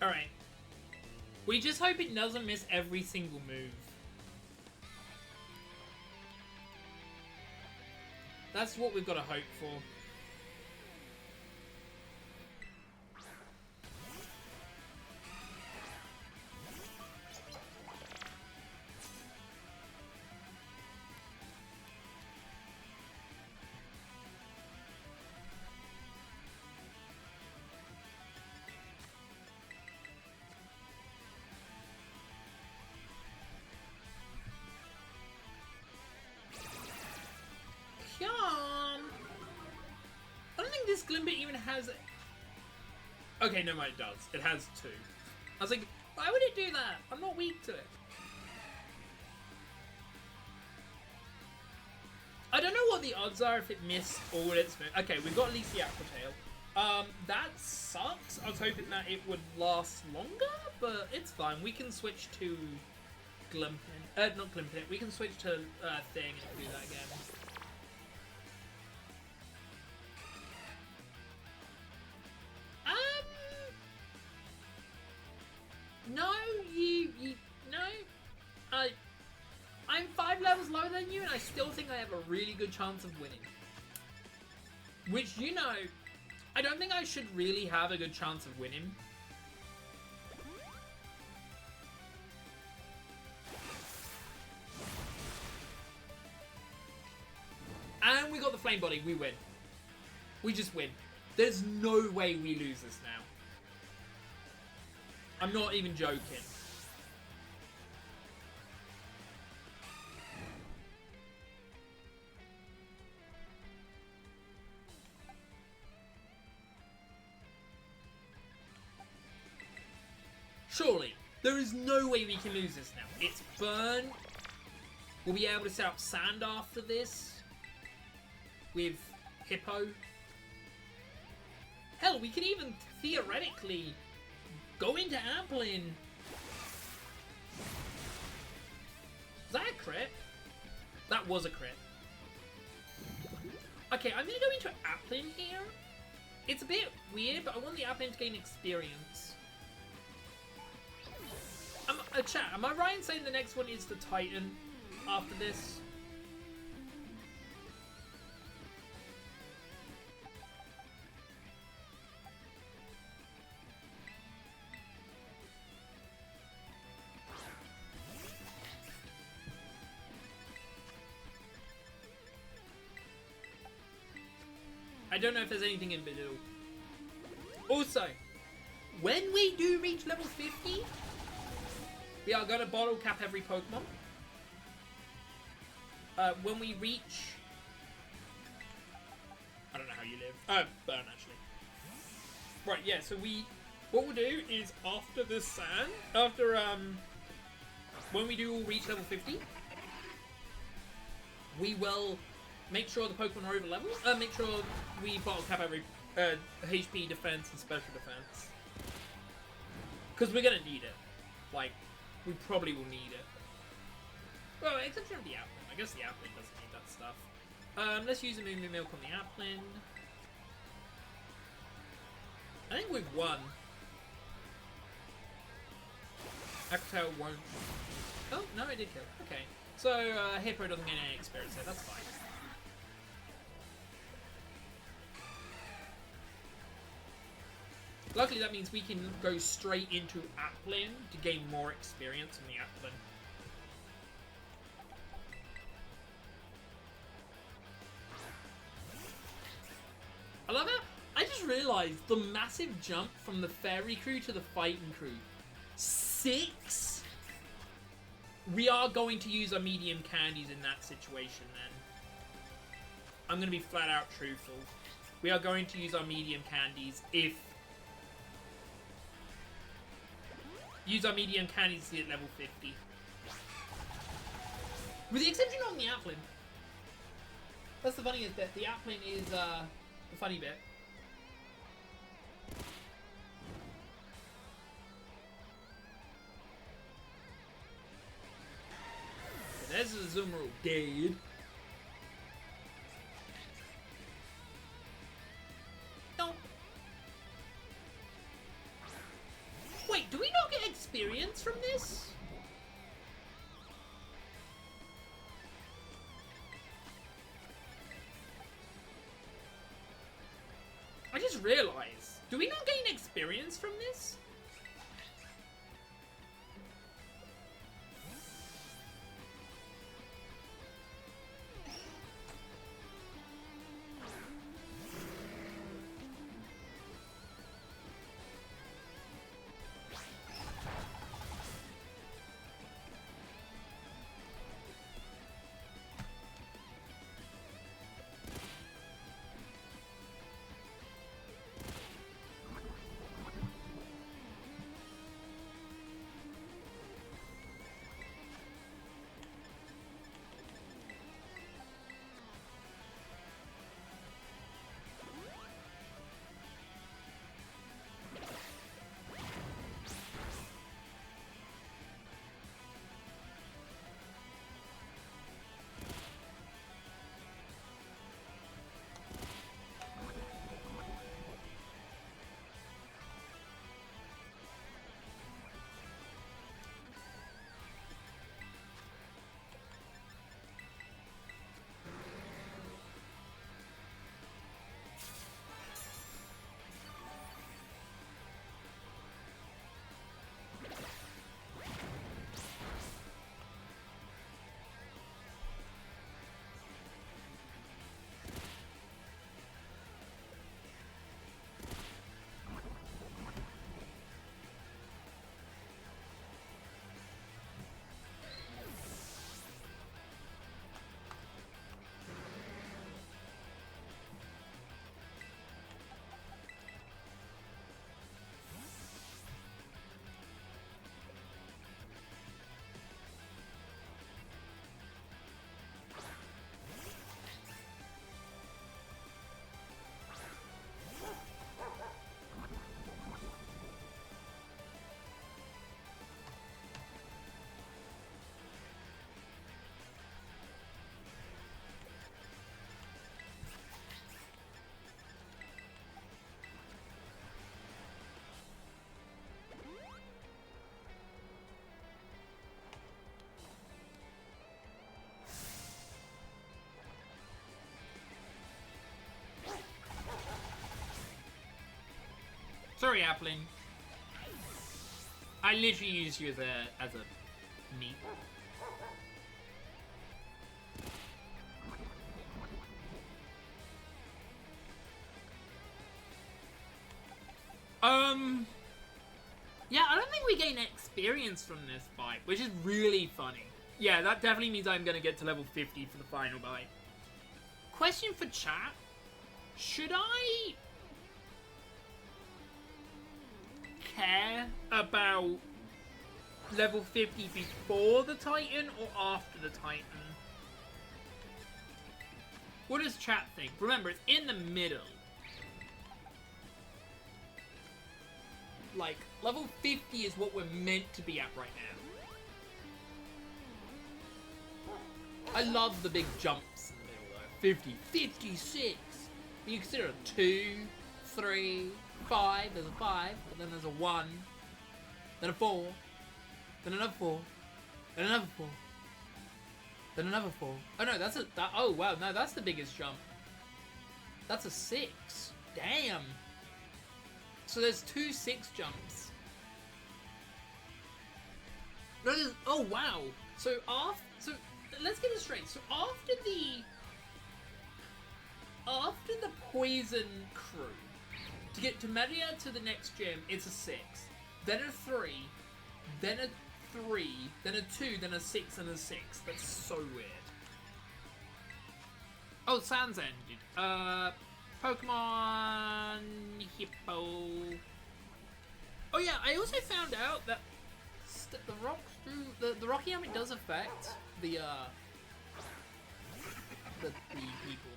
Alright. We just hope it doesn't miss every single move. That's what we've got to hope for. This Glimbit even has... Okay, no, it does. It has 2. I was like, why would it do that? I'm not weak to it. I don't know what the odds are if it missed all its moves. Okay, we've got at least the Aqua Tail. That sucks. I was hoping that it would last longer, but it's fine. We can switch to Glimpin. Not Glimpin. We can switch to Thing and do that again. No, no. I'm 5 levels lower than you, and I still think I have a really good chance of winning. Which, you know, I don't think I should really have a good chance of winning. And we got the flame body. We win. We just win. There's no way we lose this now. I'm not even joking. Surely, there is no way we can lose this now. It's burn. We'll be able to set up sand after this. With Hippo. Hell, we can even theoretically go into Applin. Is that a crit? That was a crit. Okay, I'm gonna go into Applin here. It's a bit weird, but I want the Applin to gain experience. Chat, am I right in saying the next one is the Titan after this? I don't know if there's anything in middle. Also, when we do reach level 50, we are going to bottle cap every Pokemon. When we reach... I don't know how you live. Burn, actually. Right, yeah, so what we'll do is after the sand, when we do reach level 50, we will make sure the Pokemon are over level. Make sure we bottle cap every HP, defense, and special defense. Because we're going to need it. Like, we probably will need it. Well, except for the Applin. I guess the Applin doesn't need that stuff. Let's use a Moo Moo Milk on the Applin. I think we've won. Axel won't... Oh, no, it did kill. Okay. So, Hippo doesn't get any experience there. That's fine. Luckily, that means we can go straight into Applin to gain more experience in the Applin. I love it. I just realised the massive jump from the Fairy crew to the Fighting crew. 6? We are going to use our medium candies in that situation then. I'm going to be flat out truthful. We are going to use our medium candies if... Use our medium candies to get level 50. With the exception of the Applin. That's the funniest bit. The Applin is the funny bit. There's a Zoomer dead. No. Wait, do we not get experience from this? I just realized. Do we not gain experience from this? Sorry, Appling. I literally use you as a meat. Yeah, I don't think we gain experience from this fight, which is really funny. Yeah, that definitely means I'm gonna get to level 50 for the final fight. Question for chat. Should I care about level 50 before the Titan or after the Titan? What does chat think? Remember, it's in the middle. Like, level 50 is what we're meant to be at right now. I love the big jumps in the middle though. 50, 56. You consider a 2, 3, 5. There's a 5, but then there's a 1, then a 4, then another 4, then another 4, then another 4. Oh no, that's a. Oh wow, no, that's the biggest jump. That's a 6. Damn. So there's 2 6 jumps. No, oh wow. So let's get it straight. So after the poison crew, to get to Maria to the next gym, it's a 6. Then a 3, then a 3, then a 2, then a 6, and a 6. That's so weird. Oh, Sans ended. Pokemon Hippo. Oh yeah, I also found out that the Rocky Helmet does affect the people.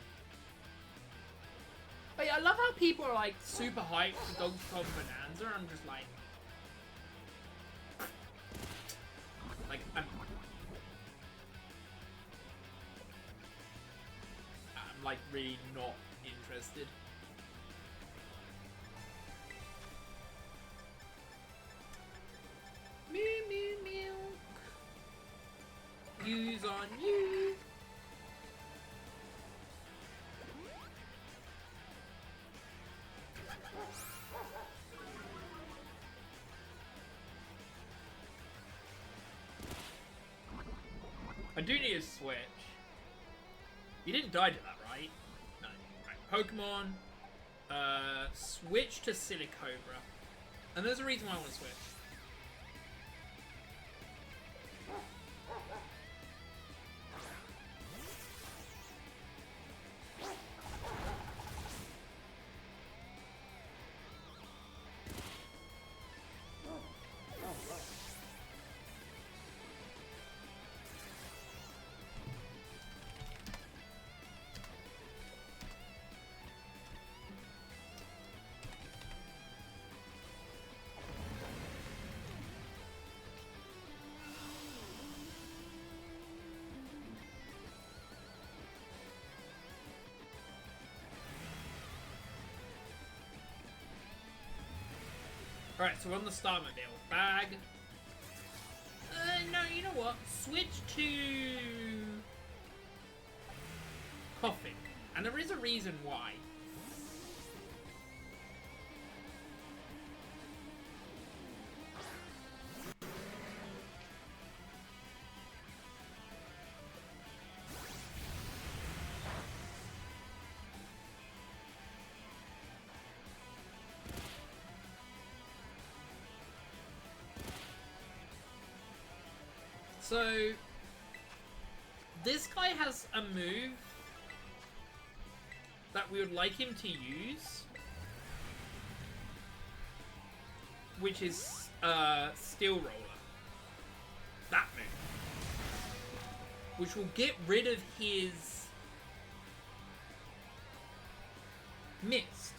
Oh yeah, I love how people are like super hyped for Donkey Kong Bonanza. I'm just like I'm like really not interested. Mew mew milk. Use on you. I do need a switch. You didn't die to that, right? No. Right. Pokemon. Switch to Silicobra. And there's a reason why I want to switch. Alright, so we're on the Starmobile. Bag. No, you know what? Switch to Coffin. And there is a reason why. So, this guy has a move that we would like him to use, which is Steel Roller. That move. Which will get rid of his Mist.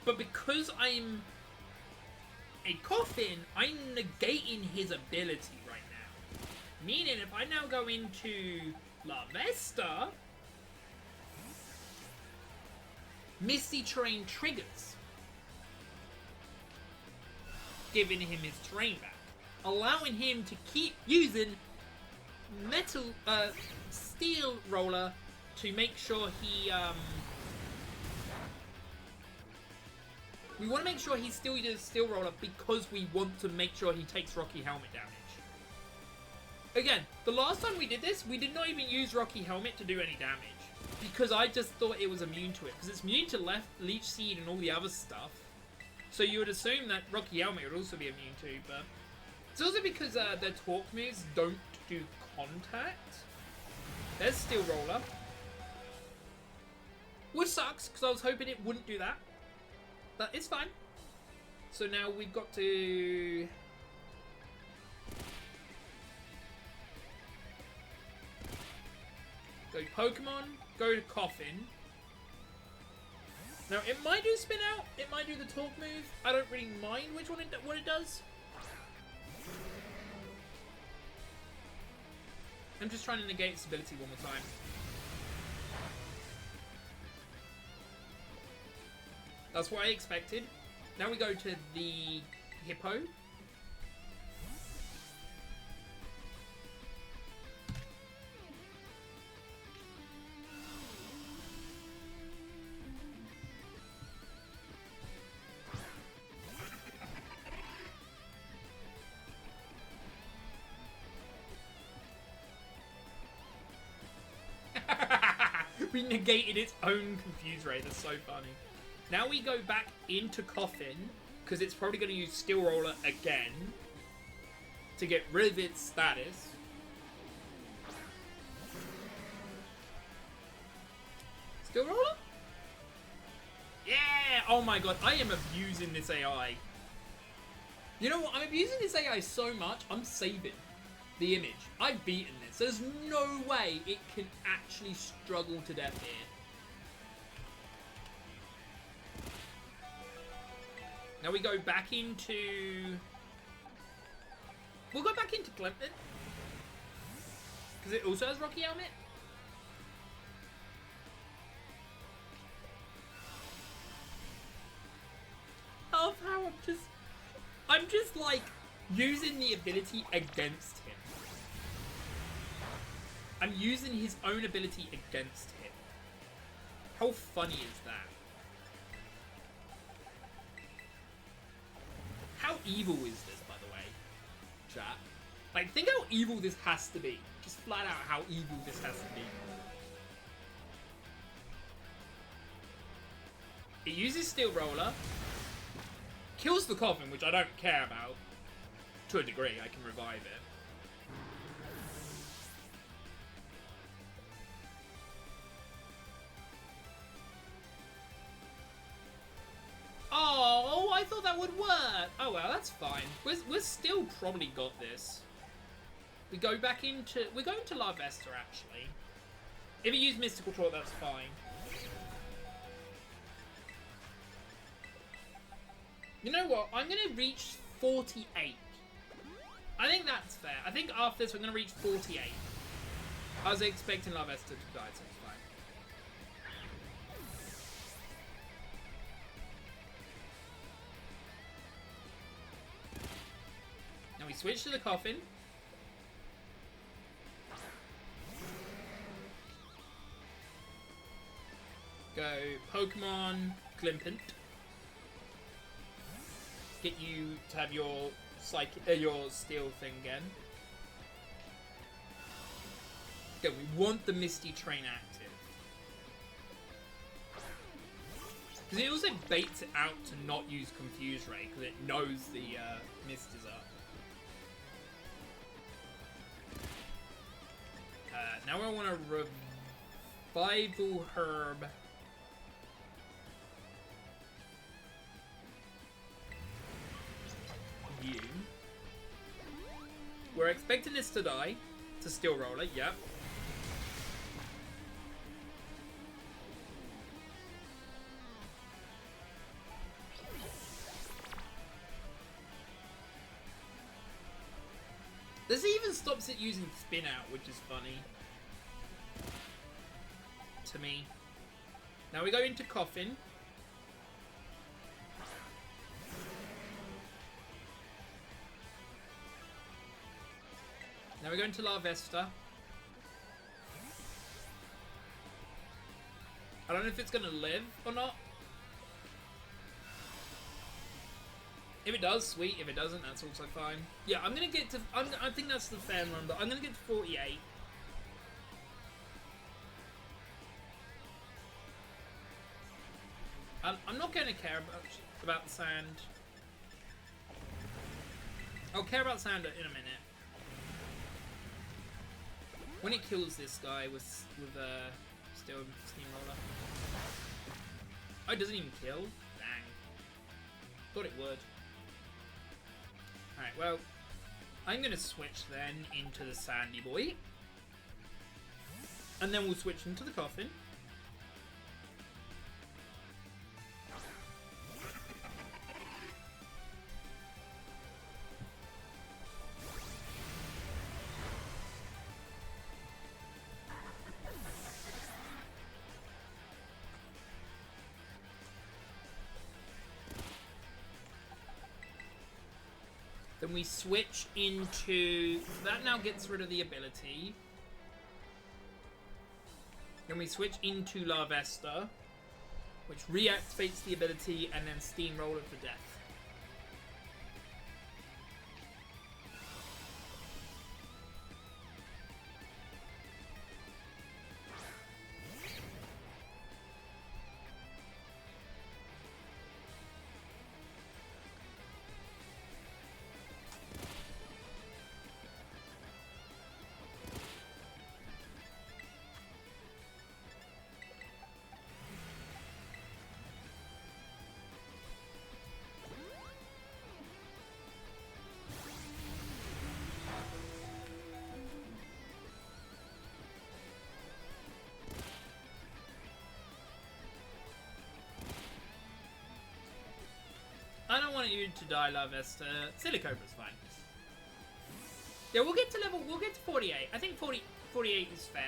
But because I'm a Coffin, I'm negating his ability right now. Meaning, if I now go into La Vesta, Misty Terrain triggers, giving him his terrain back, allowing him to keep using Steel Roller to make sure he We want to make sure he still does Steel Roller because we want to make sure he takes Rocky Helmet damage. Again, the last time we did this, we did not even use Rocky Helmet to do any damage. Because I just thought it was immune to it. Because it's immune to Leech Seed and all the other stuff. So you would assume that Rocky Helmet would also be immune to, but... It's also because their Torque moves don't do contact. There's Steel Roller. Which sucks, because I was hoping it wouldn't do that. But it's fine. So now we've got to... go Pokemon, go to Coffin. Now, it might do Spin Out, it might do the Torque move. I don't really mind which one what it does. I'm just trying to negate its ability one more time. That's what I expected. Now we go to the Hippo. We negated its own Confuse Ray. That's so funny. Now we go back into Coffin, because it's probably going to use Steel Roller again to get rid of its status. Steel Roller? Yeah! Oh my god, I am abusing this AI. You know what? I'm abusing this AI so much, I'm saving the image. I've beaten this. There's no way it can actually struggle to death here. Now we go back into... We'll go back into Clemson. Because it also has Rocky Helmet. I love how I'm just like using the ability against him. I'm using his own ability against him. How funny is that? How evil is this, by the way, chat? Like, think how evil this has to be. Just flat out how evil this has to be. It uses Steel Roller. Kills the Coffin, which I don't care about. To a degree, I can revive it. Oh, I thought that would work. Oh well, that's fine. We're still probably got this. We're going to La Vesta actually. If you use Mystical Claw, that's fine. You know what? I'm gonna reach 48. I think that's fair. I think after this we're gonna reach 48. I was expecting La Vesta to die, so it's fine. Now we switch to the Coffin. Go Pokemon Glimpant. Get you to have your your steel thing again. Okay, we want the Misty Train active. Because it also baits it out to not use Confuse Ray, because it knows the mist is up. Now I want to Revival Herb. You. We're expecting this to die. To Steel Roller, yep. This even stops it using Spin Out, which is funny. To me. Now we go into Coffin. Now we're going to La Vesta. I don't know if it's going to live or not. If it does, sweet. If it doesn't, that's also fine. Yeah, I'm gonna get to... I think that's the fair number. I'm gonna get to 48. I'm not gonna care about the sand. I'll care about sand in a minute. When it kills this guy with still steamroller. Oh, it doesn't even kill? Dang. Thought it would. Alright, well, I'm gonna switch then into the sandy boy. And then we'll switch into the coffin. Then we switch into... That now gets rid of the ability. Then we switch into La Vesta, which reactivates the ability, and then Steamroller for death. I don't want you to die, La Vesta. Silicobra's fine. Yeah, we'll get to 48. I think 48 is fair.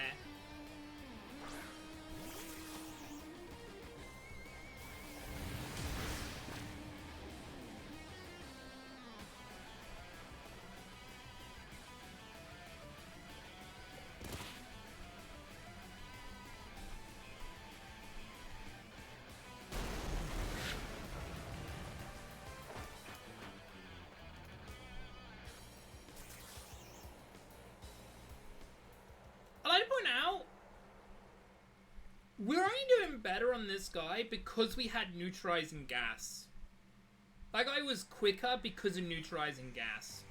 We're only doing better on this guy because we had neutralizing gas. That guy was quicker because of neutralizing gas.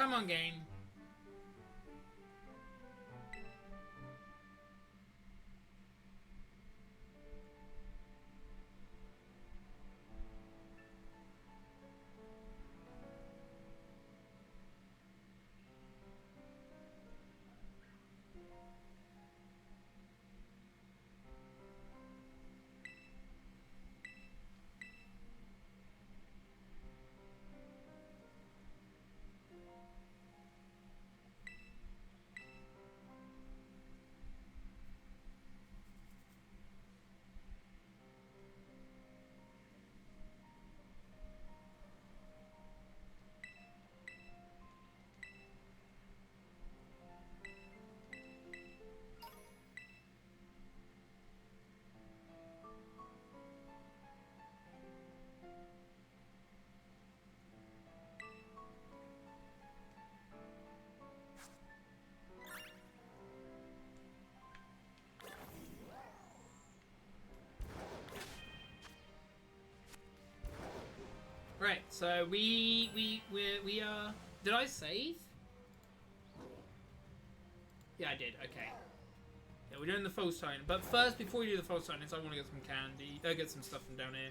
Come on, game. Right, so we are. Did I save? Yeah, I did. Okay. Yeah, we're doing the false sign, but first, before we do the false silence, I want to get some candy. Get some stuff from down here.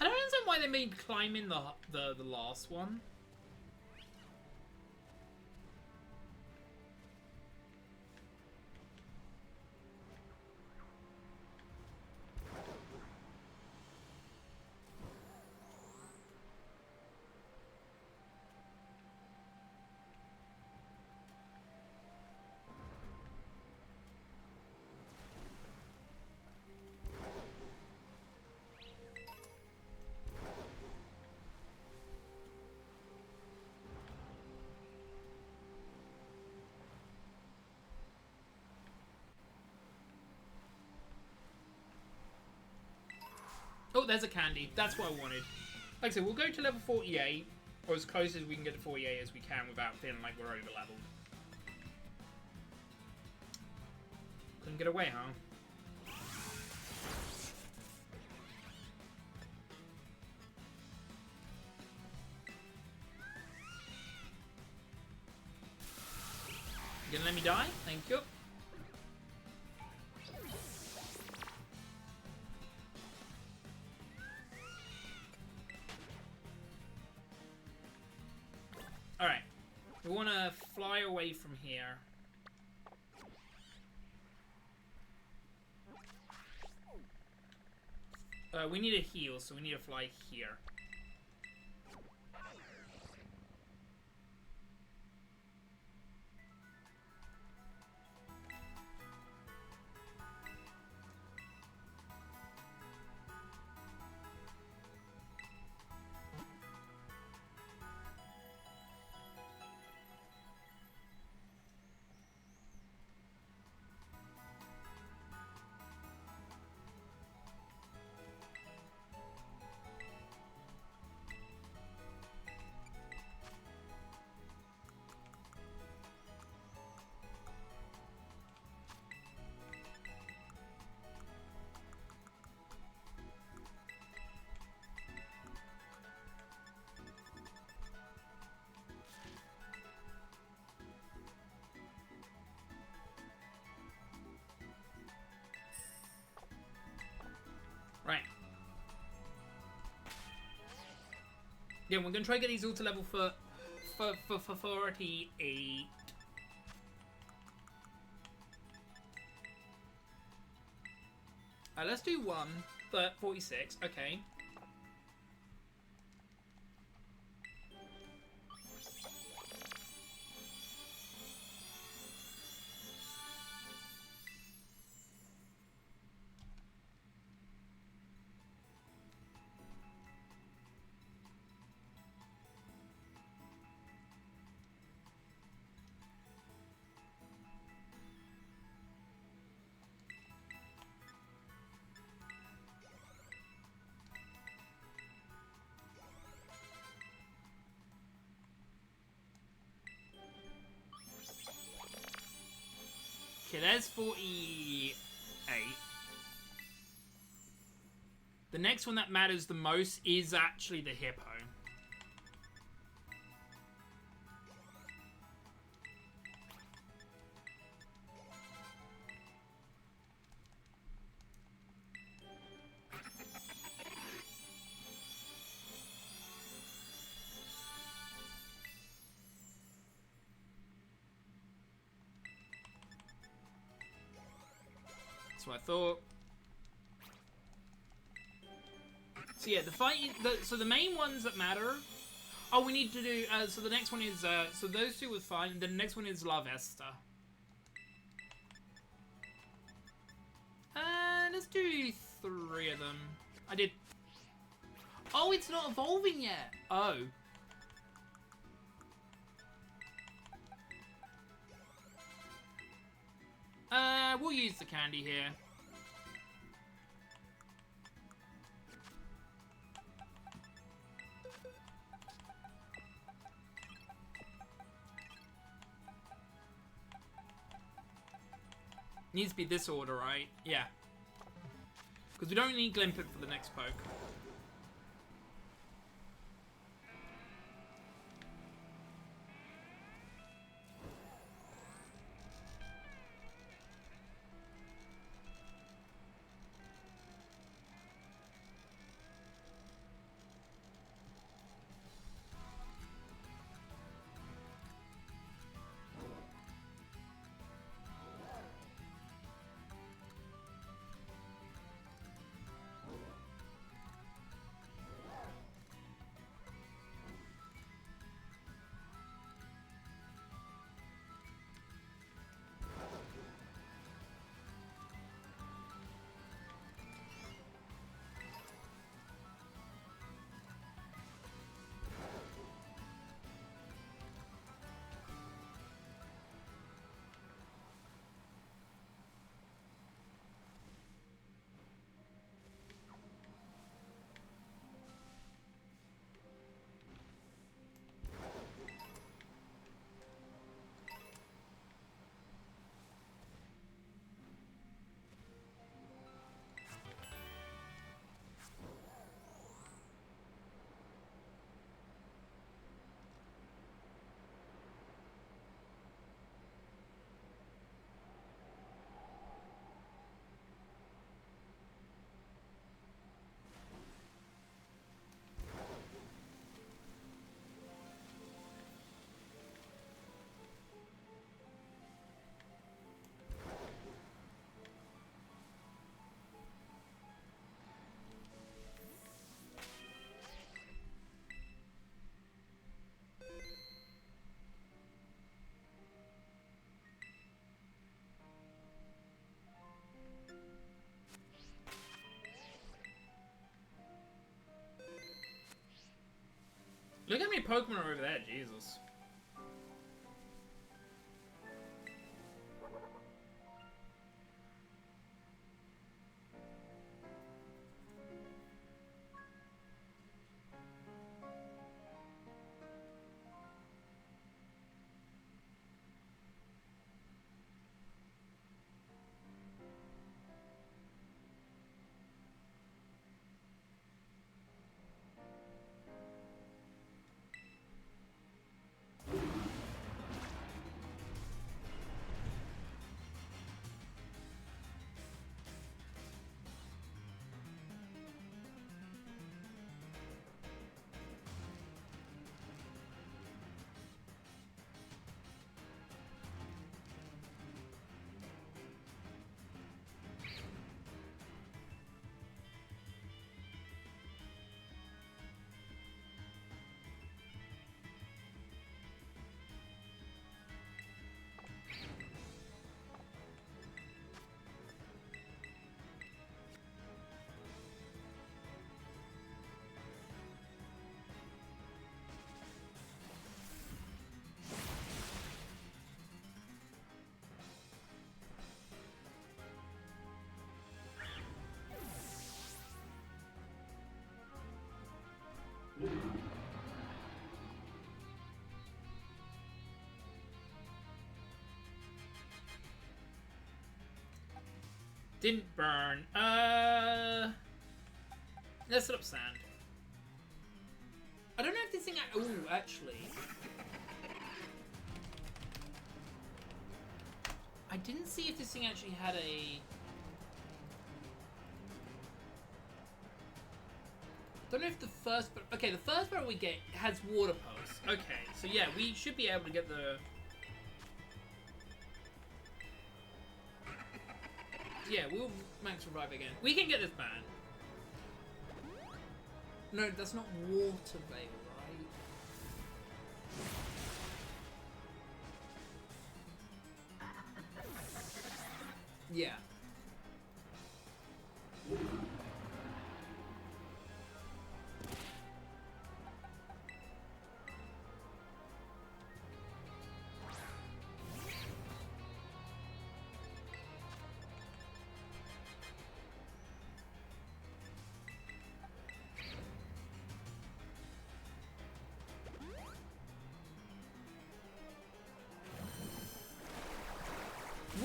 I don't understand why they made climbing the last one. Oh, there's a candy. That's what I wanted. Like I said, we'll go to level 48, or as close as we can get to 48 as we can without feeling like we're over-leveled. Couldn't get away, huh? You gonna let me die? Thank you. Alright. We want to fly away from here. We need a heal, so we need to fly here. Right. Yeah, we're gonna try to get these all to level for 48. Let's do one, but 46. Okay. Okay, there's 48. The next one that matters the most is actually the hippo. That's what I thought. So yeah, the fighting. So the main ones that matter. Oh, we need to do. So the next one is. So those two was fine. And then the next one is La Vesta. Let's do 3 of them. I did. Oh, it's not evolving yet. Oh. We'll use the candy here. Needs to be this order, right? Yeah. Because we don't need Glimpet for the next poke. Look how many Pokemon are over there, Jesus. Didn't burn. Let's set up sand. I don't know if this thing... Ooh, actually. I didn't see if this thing actually had a... Don't know if the first... Okay, the first barrel we get has water posts. Okay, so yeah, we should be able to get the... Yeah, we'll max revive again. We can get this man. No, that's not water veil, right? Yeah.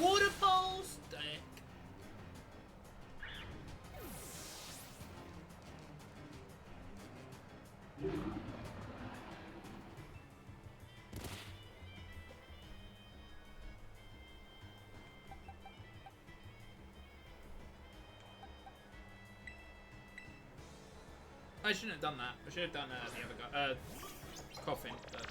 Water pole stick. I shouldn't have done that. I should have done the other guy. Coffin. But...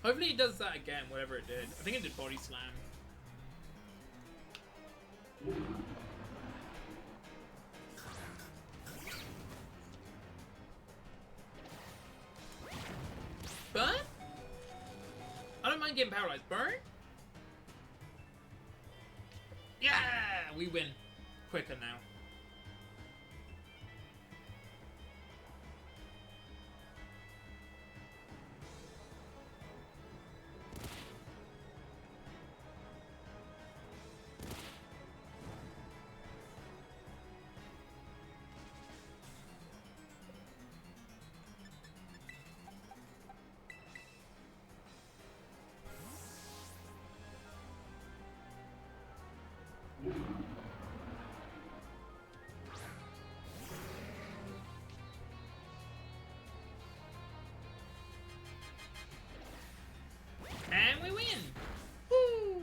Hopefully it does that again, whatever it did. I think it did body slam. Burn? I don't mind getting paralyzed. Burn? Yeah! We win. Quicker now. And we win! Woo!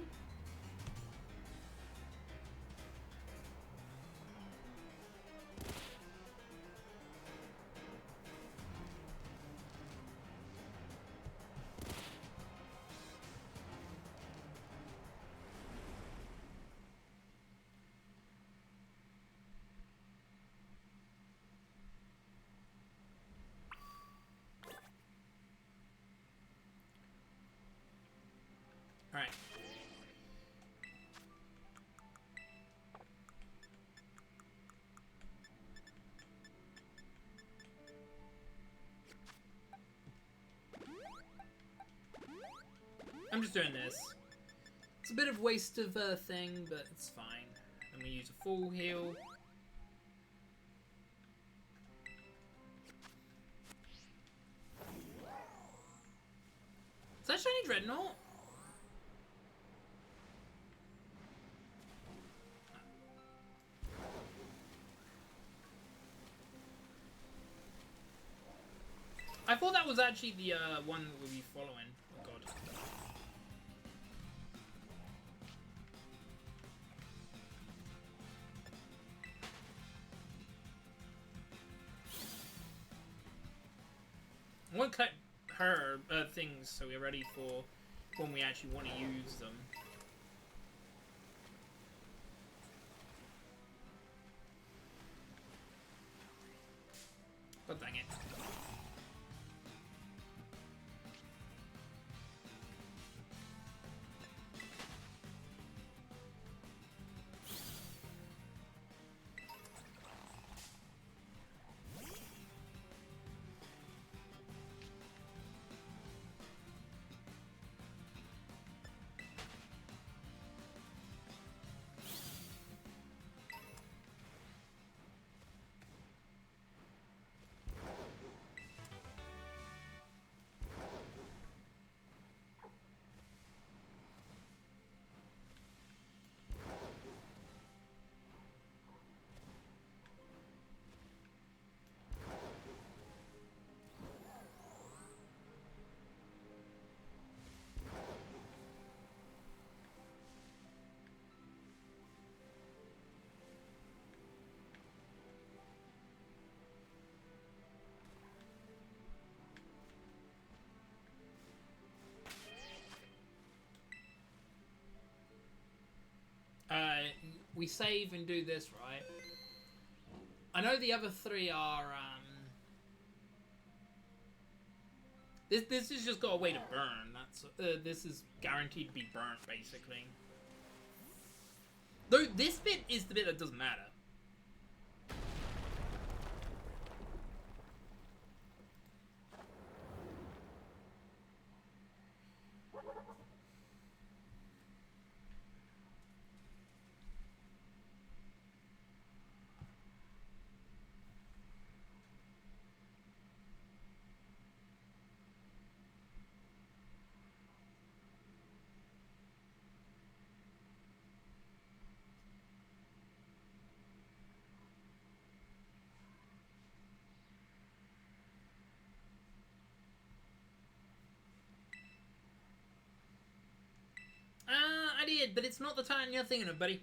Alright. I'm just doing this. It's a bit of waste of a thing, but it's fine. Let me use a full heal. Is that shiny Dreadnought? I thought that was actually the one that we'll be following. Oh god. I want to collect her things so we're ready for when we actually want to use them. God dang it. we save and do this, right? I know the other three are, This has just got a way to burn. That's this is guaranteed to be burnt, basically. Though this bit is the bit that doesn't matter. I did, but it's not the time you're thinking of, buddy.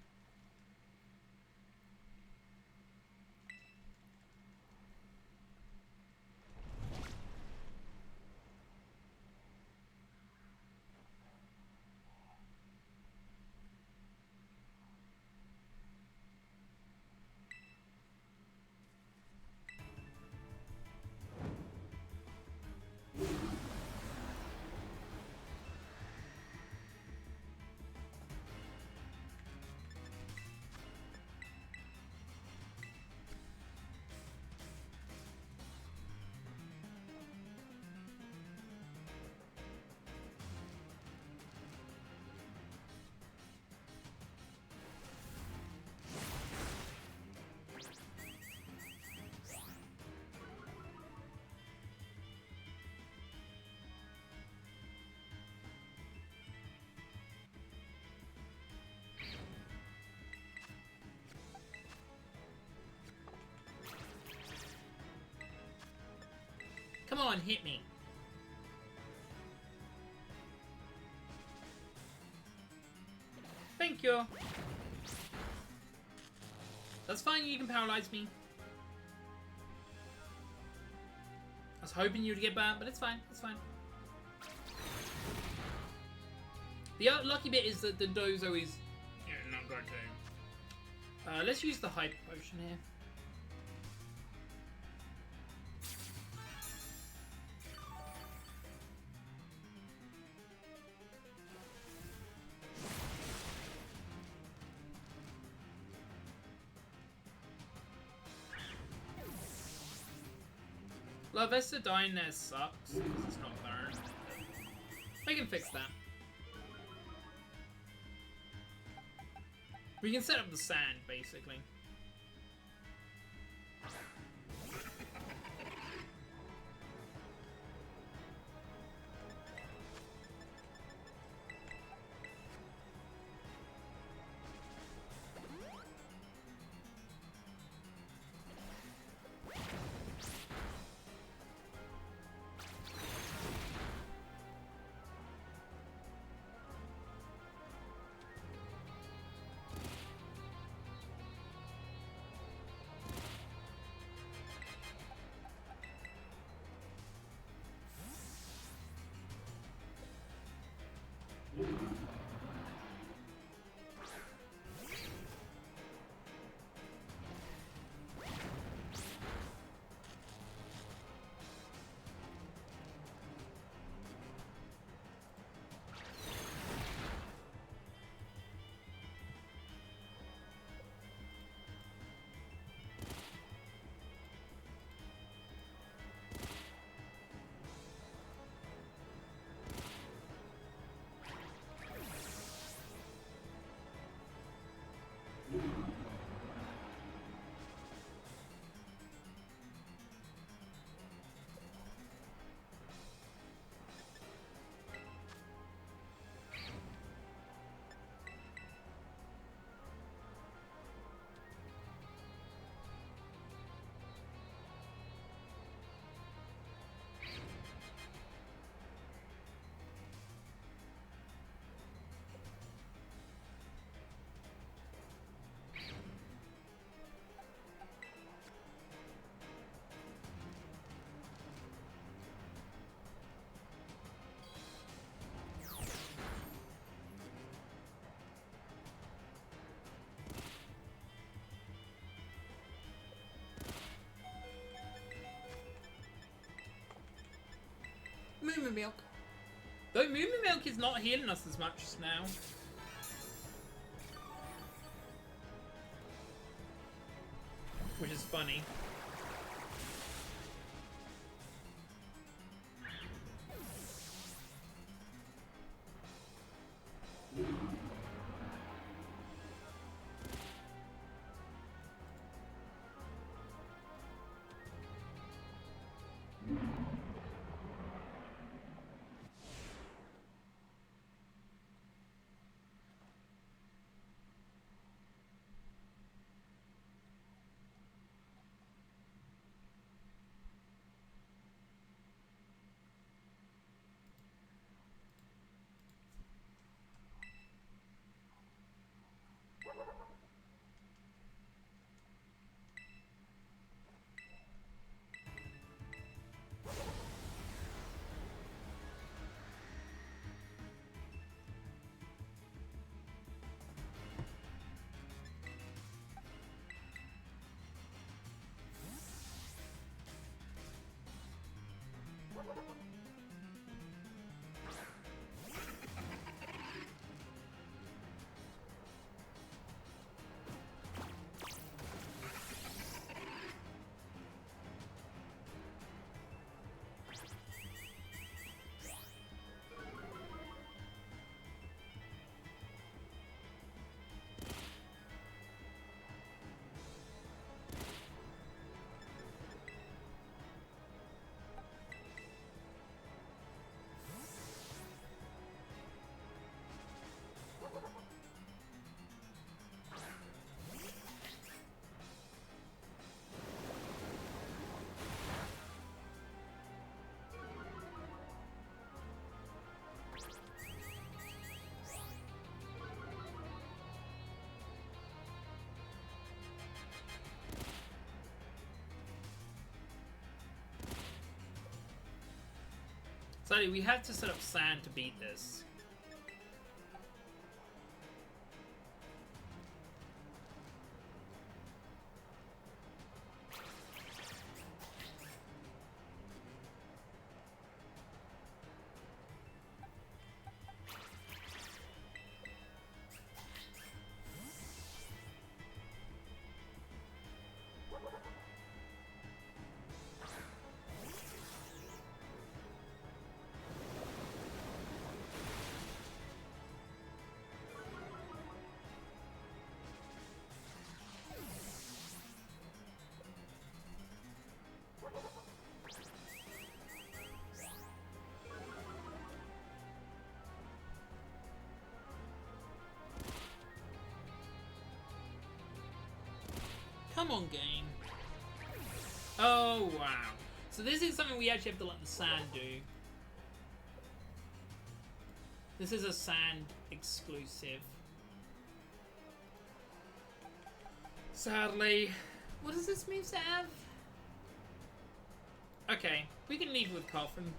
Come on, hit me. Thank you. That's fine, you can paralyze me. I was hoping you'd get burnt, but it's fine, it's fine. The lucky bit is that the dozo is not going to. Let's use the hyper potion here. La Vesta dying there sucks because it's not burned. We can fix that. We can set up the sand, basically. Moo Milk. Though Moo Milk is not healing us as much now. Which is funny. Sadly, we have to set up sand to beat this. Come on, game. Oh, wow. So this is something we actually have to let the sand do. This is a sand exclusive. Sadly. What does this move have? Okay, we can leave with Coffin.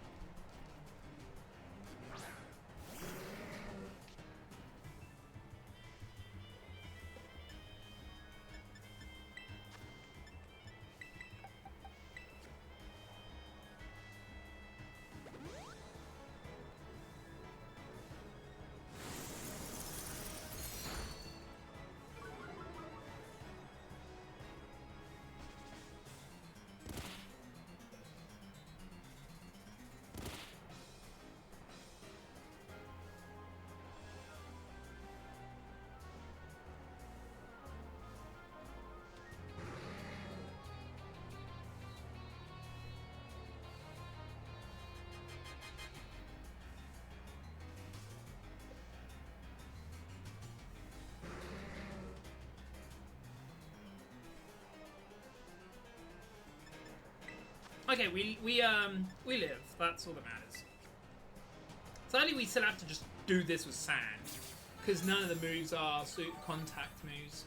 Okay, we live. That's all that matters. Sadly, we still have to just do this with sand, because none of the moves are contact moves.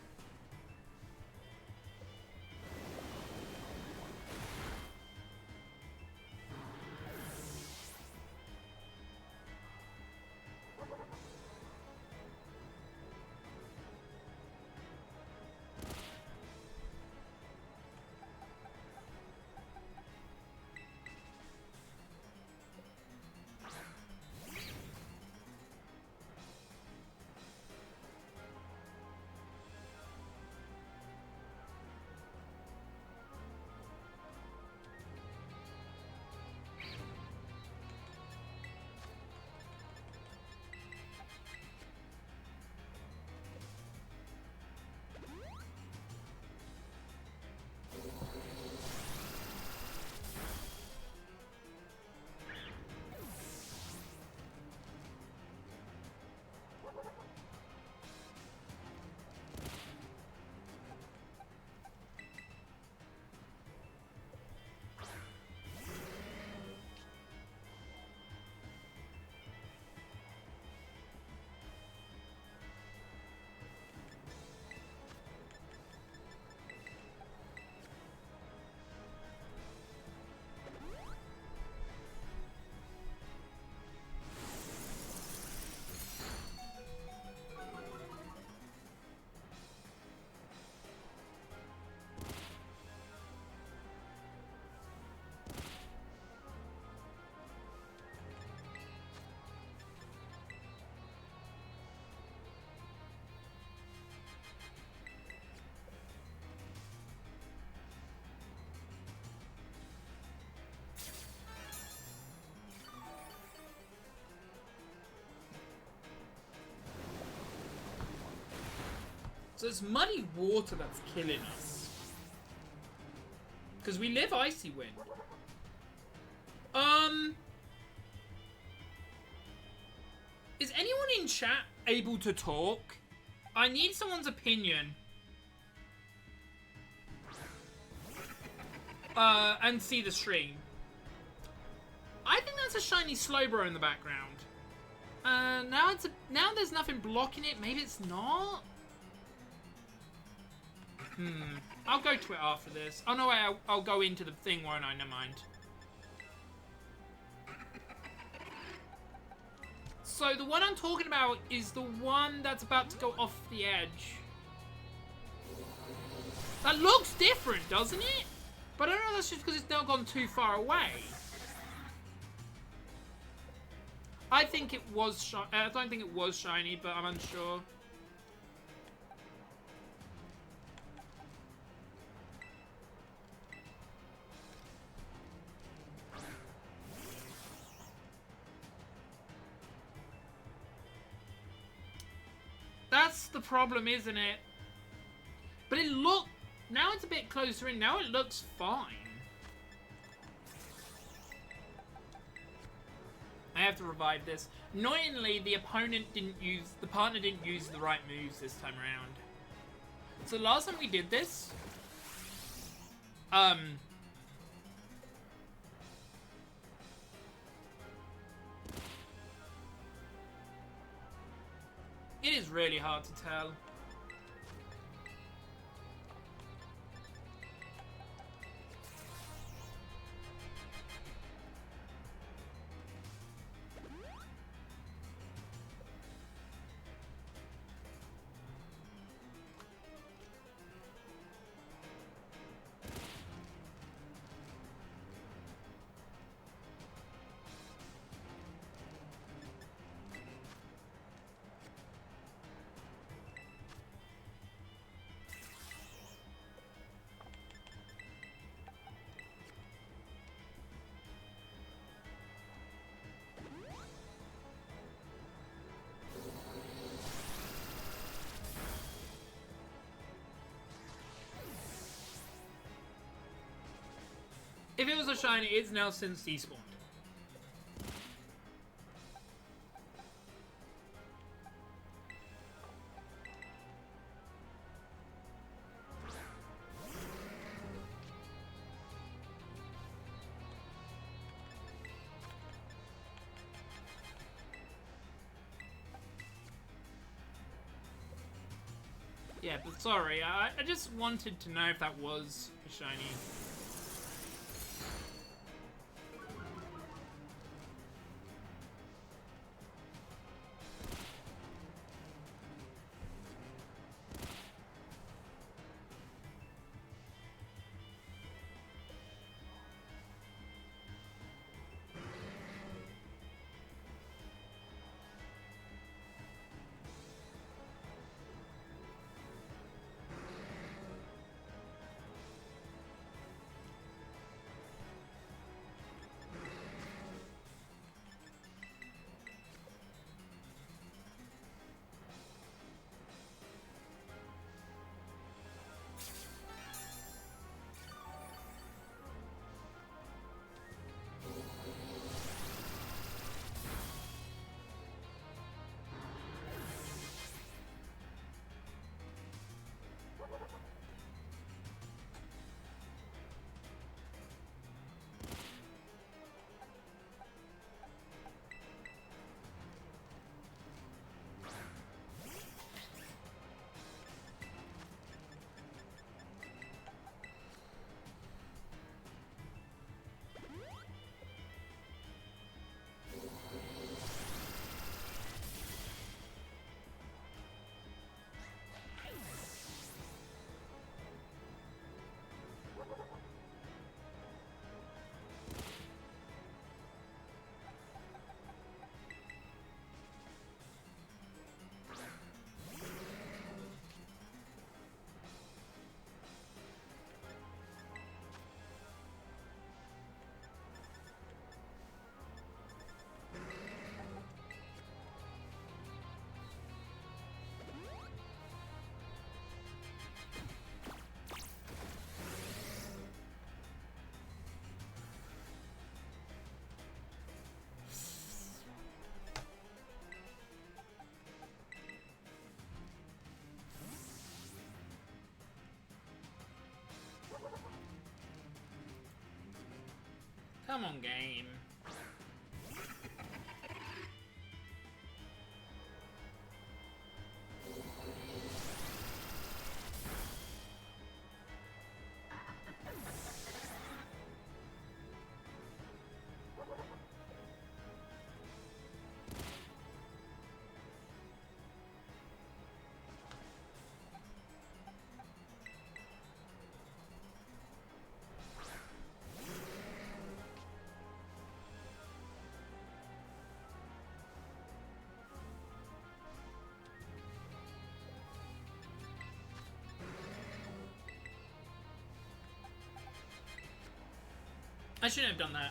So it's muddy water that's killing us. Because we live Icy Wind. Is anyone in chat able to talk? I need someone's opinion. And see the stream. I think that's a shiny Slowbro in the background. Now there's nothing blocking it. Maybe it's not. I'll go to it after this. Oh no, wait, I'll go into the thing, won't I? Never mind. So the one I'm talking about is the one that's about to go off the edge. That looks different, doesn't it? But I don't know, that's just because it's now gone too far away. I think it was I don't think it was shiny, but I'm unsure. That's the problem, isn't it? But now it's a bit closer in. Now it looks fine. I have to revive this. Annoyingly, the partner didn't use the right moves this time around. So the last time we did this, it is really hard to tell. If it was a shiny, it's now since despawned. Yeah, but sorry, I just wanted to know if that was a shiny. Come on, game. I shouldn't have done that.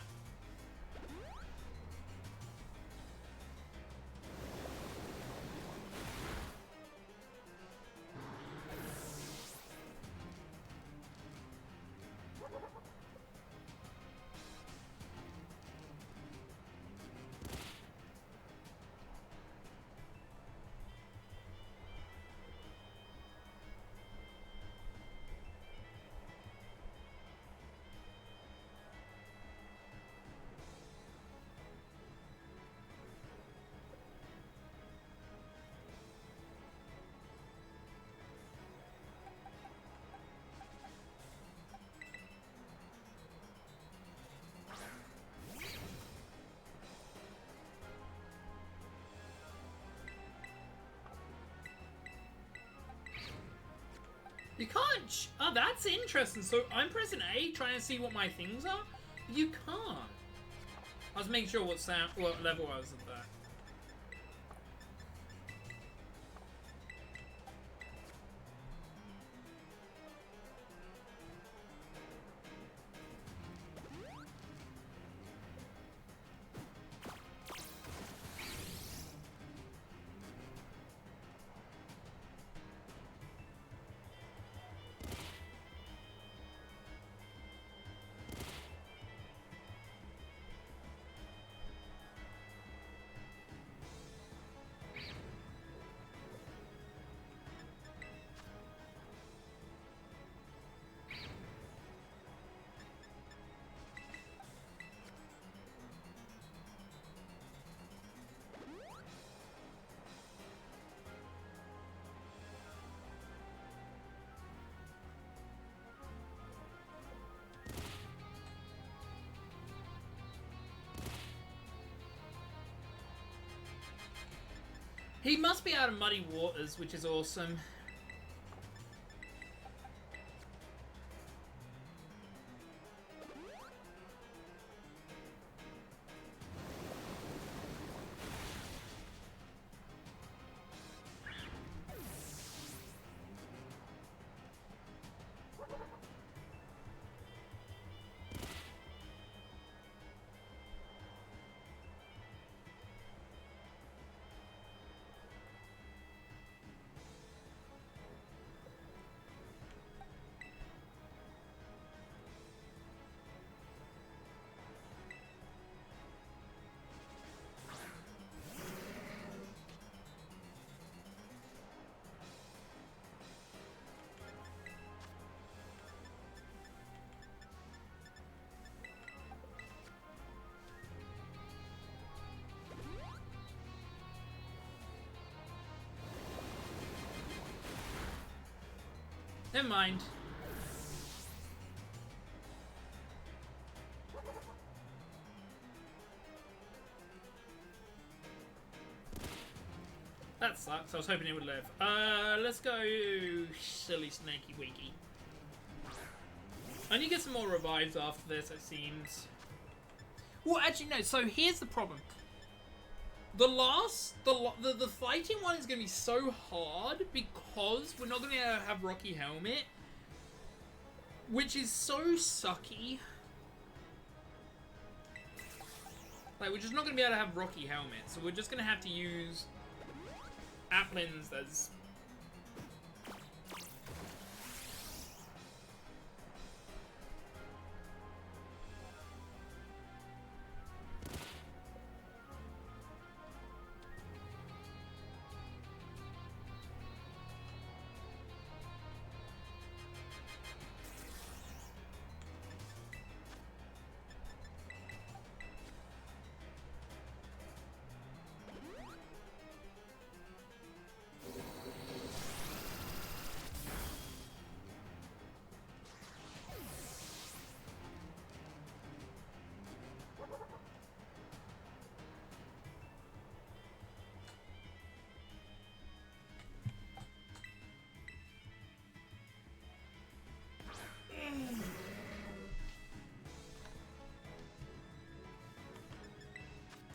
You can't. Oh, that's interesting. So I'm pressing A, trying to see what my things are. You can't. I was making sure what level I was at that. He must be out of muddy waters, which is awesome. Never mind. That sucks. I was hoping it would live. Let's go silly snaky wiggy. I need to get some more revives after this, it seems. Well, actually, no. So here's the problem. The fighting one is going to be so hard because we're not going to have Rocky Helmet, which is so sucky. Like, we're just not going to be able to have Rocky Helmet, so we're just going to have to use Applins as...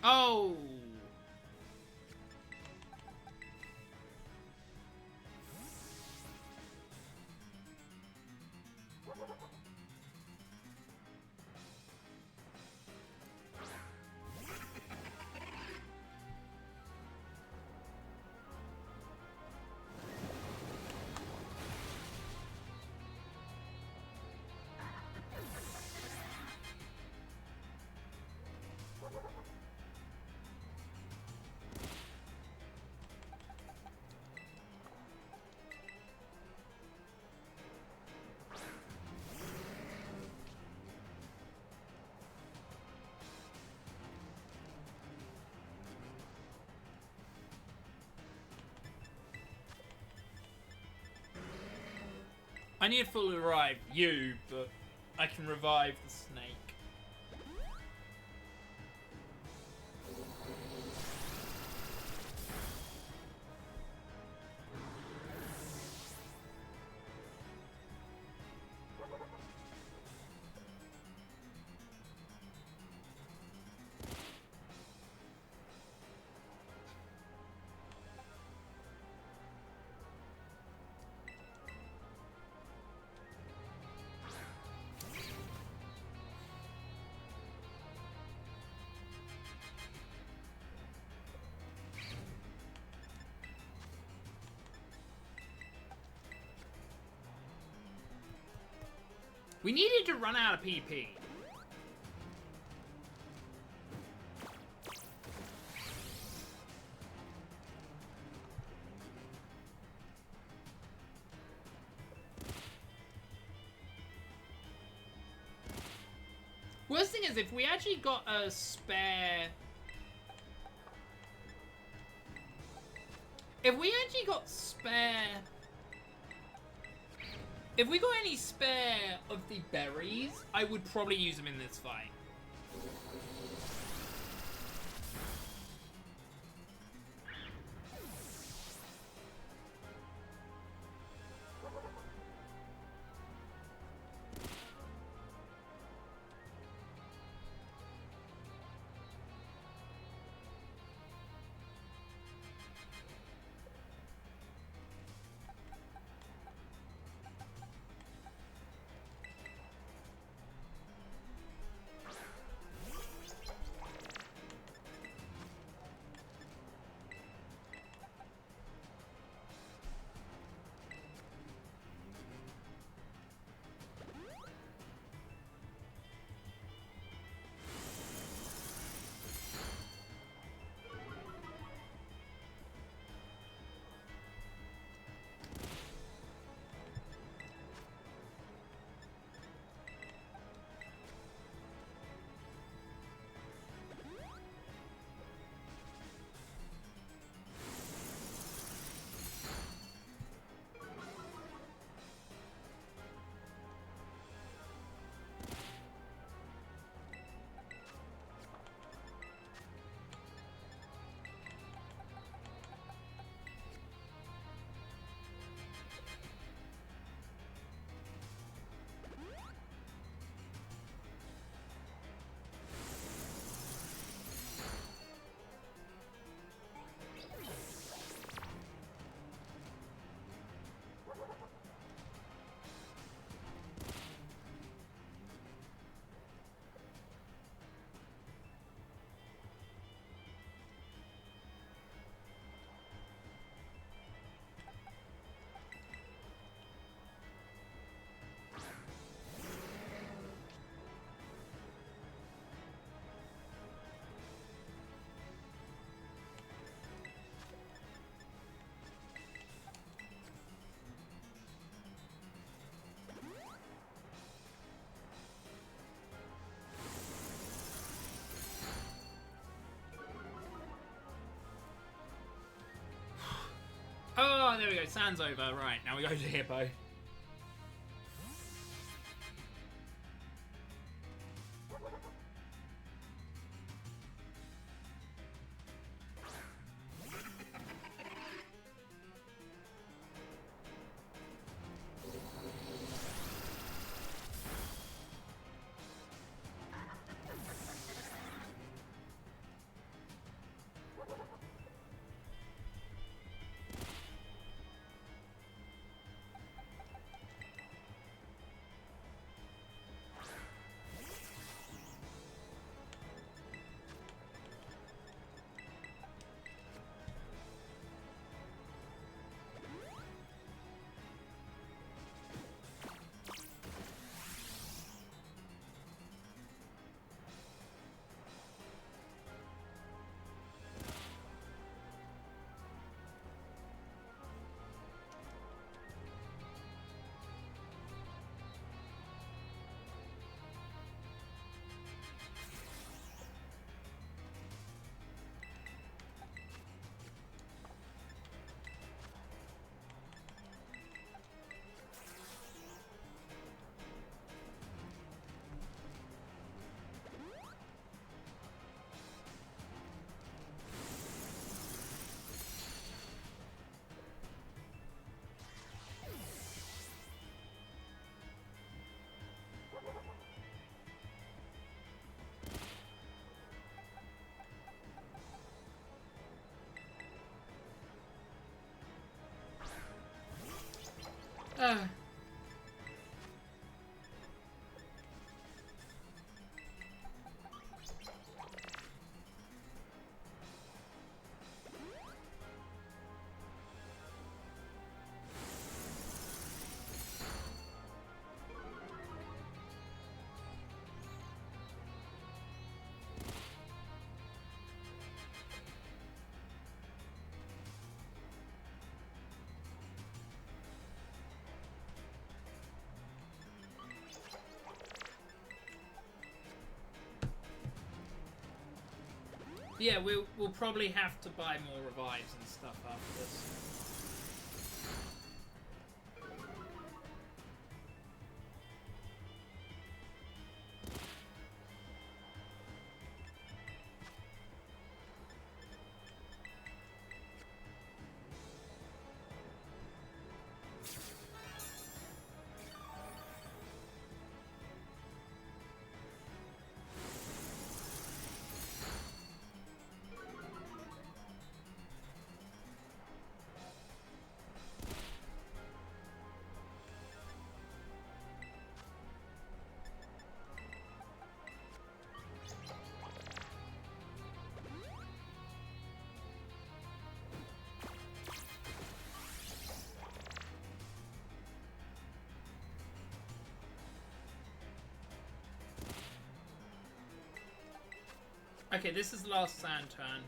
Oh! I need to fully revive you, but I can revive the snake. We needed to run out of PP. Worst thing is, if we actually got a spare... If we actually got spare... If we got any spare of the berries, I would probably use them in this fight. Oh, there we go. Sand's over. Right, now we go to Hippo. Yeah, we'll probably have to buy more revives and stuff after this. Okay, this is the last sand turn.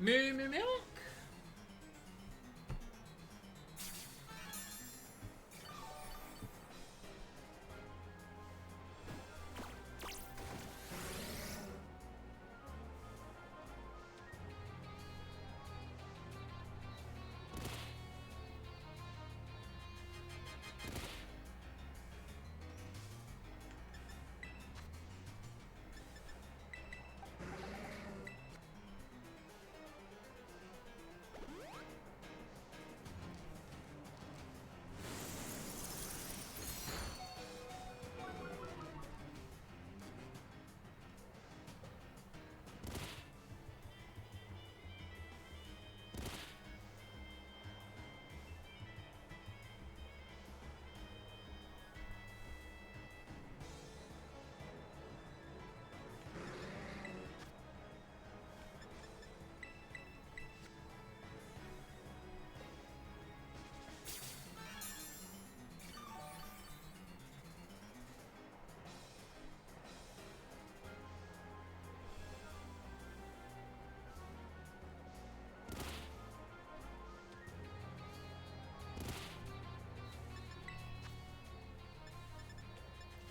Moo moo milk.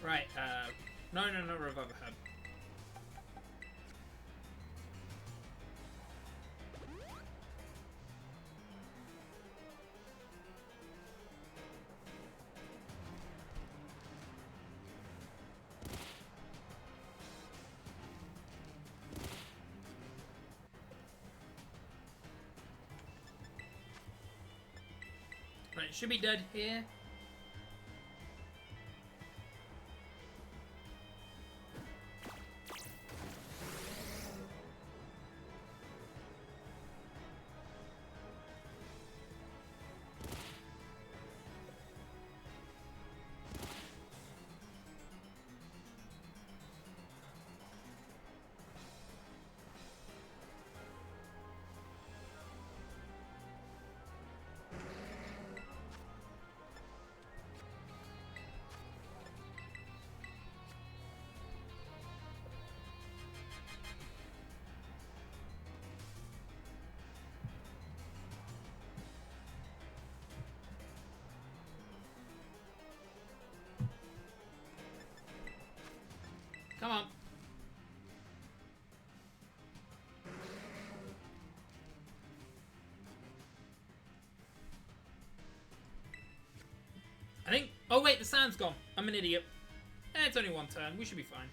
Right, no, revival herb. Right, it should be dead here. Come on. I think... Oh, wait, the sand's gone. I'm an idiot. It's only one turn. We should be fine.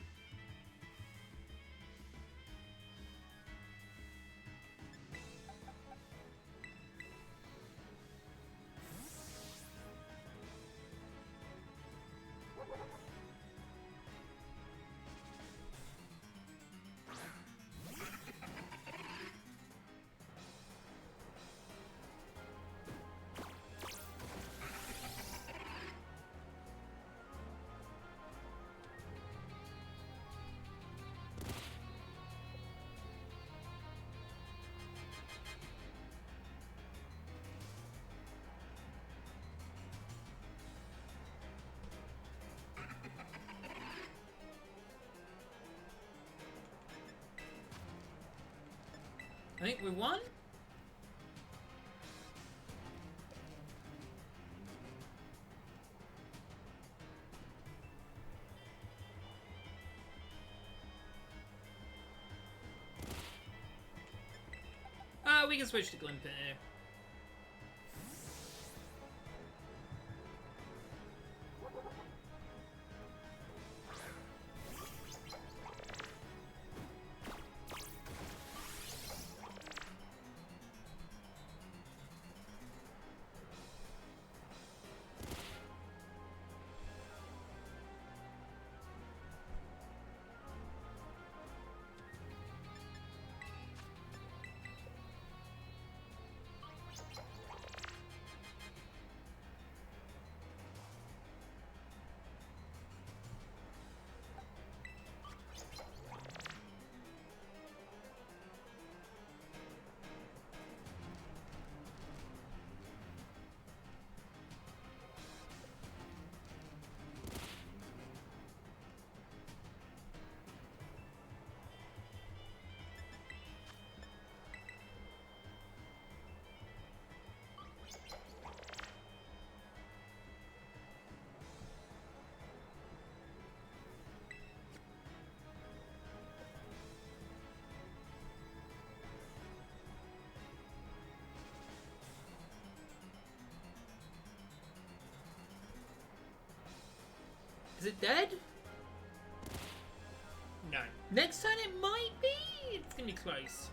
I think we won. We can switch to Glimp here. Is it dead? No. Next turn it might be. It's gonna be close.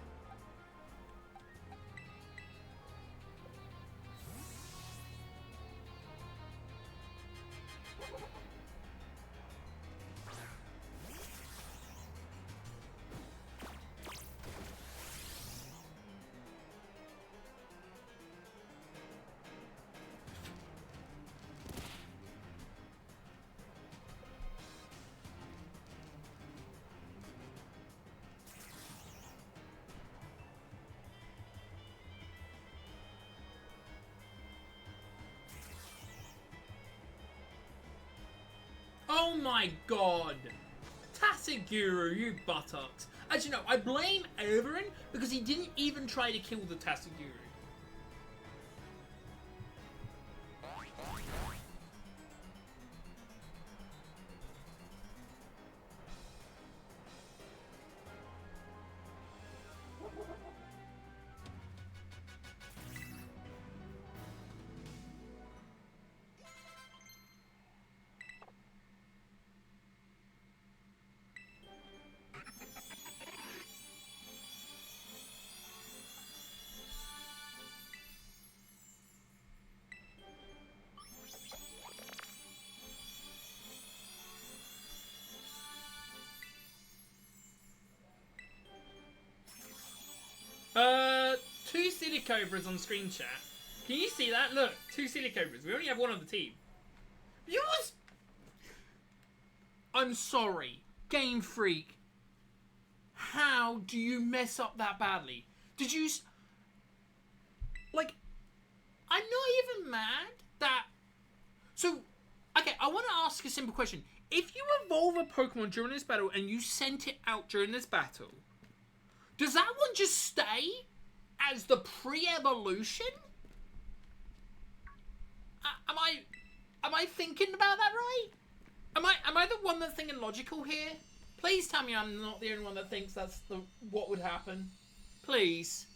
Oh my god! Tassiguru, you buttocks. Actually, no, I blame Overin because he didn't even try to kill the Tassiguru. Silicobras on screen chat. Can you see that? Look, 2 Silicobras. We only have one on the team. Yours. I'm sorry, Game Freak. How do you mess up that badly? Did you... Like, I'm not even mad that... So, okay, I want to ask a simple question. If you evolve a Pokemon during this battle and you sent it out during this battle, does that one just stay as the pre-evolution? Am I thinking about that right? Am I the one that's thinking logical here? Please tell me I'm not the only one that thinks that's what would happen. Please.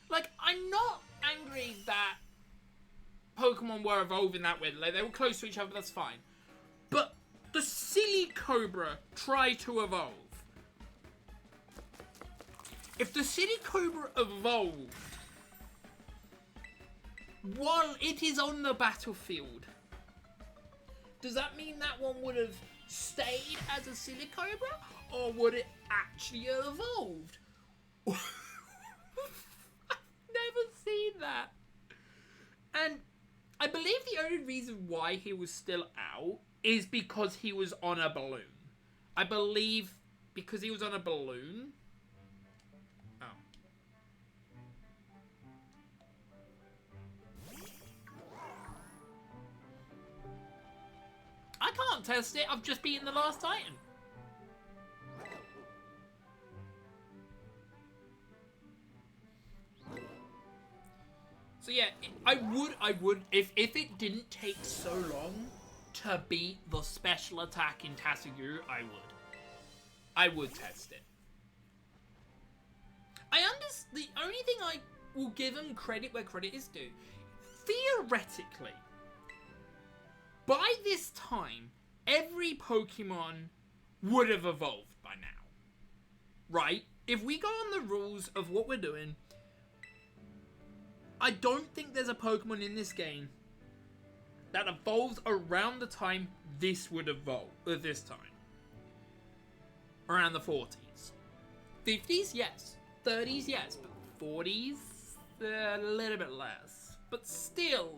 Like, I'm not angry that Pokemon were evolving that way. Like, they were close to each other, that's fine. But the Silicobra tried to evolve. If the Silicobra evolved while it is on the battlefield, does that mean that one would have stayed as a Silicobra? Or would it actually have evolved? I've never seen that. And I believe the only reason why he was still out is because he was on a balloon. I believe because he was on a balloon. Oh. I can't test it. I've just beaten the last Titan. So yeah, I would, if it didn't take so long to beat the special attack in Tasugu, I would test it. The only thing I will give him credit where credit is due, theoretically, by this time, every Pokemon would have evolved by now. Right? If we go on the rules of what we're doing, I don't think there's a Pokemon in this game that evolves around the time this would evolve, this time. Around the 40s. 50s, yes. 30s, yes. But 40s, a little bit less. But still...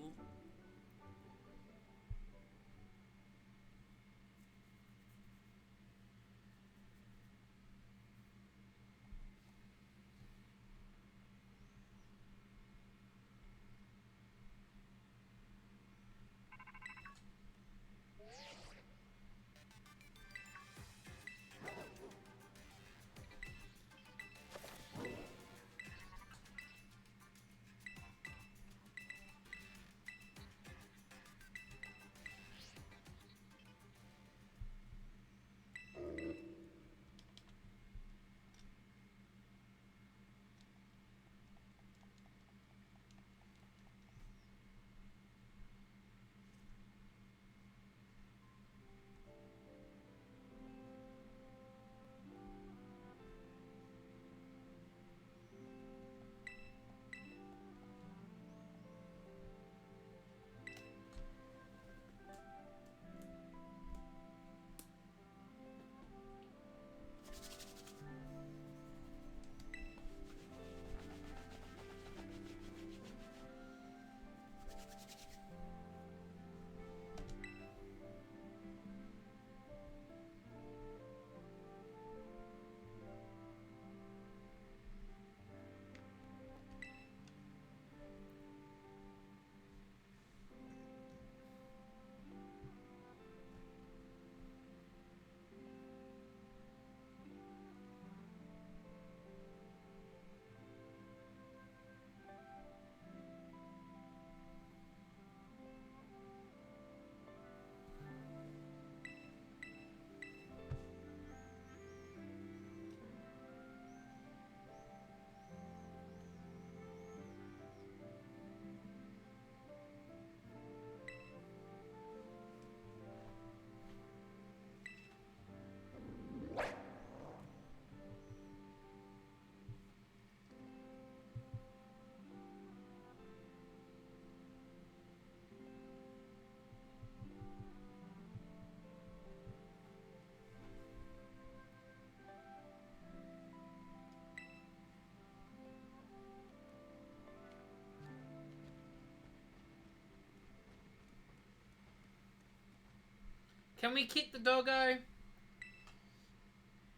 Can we kick the doggo?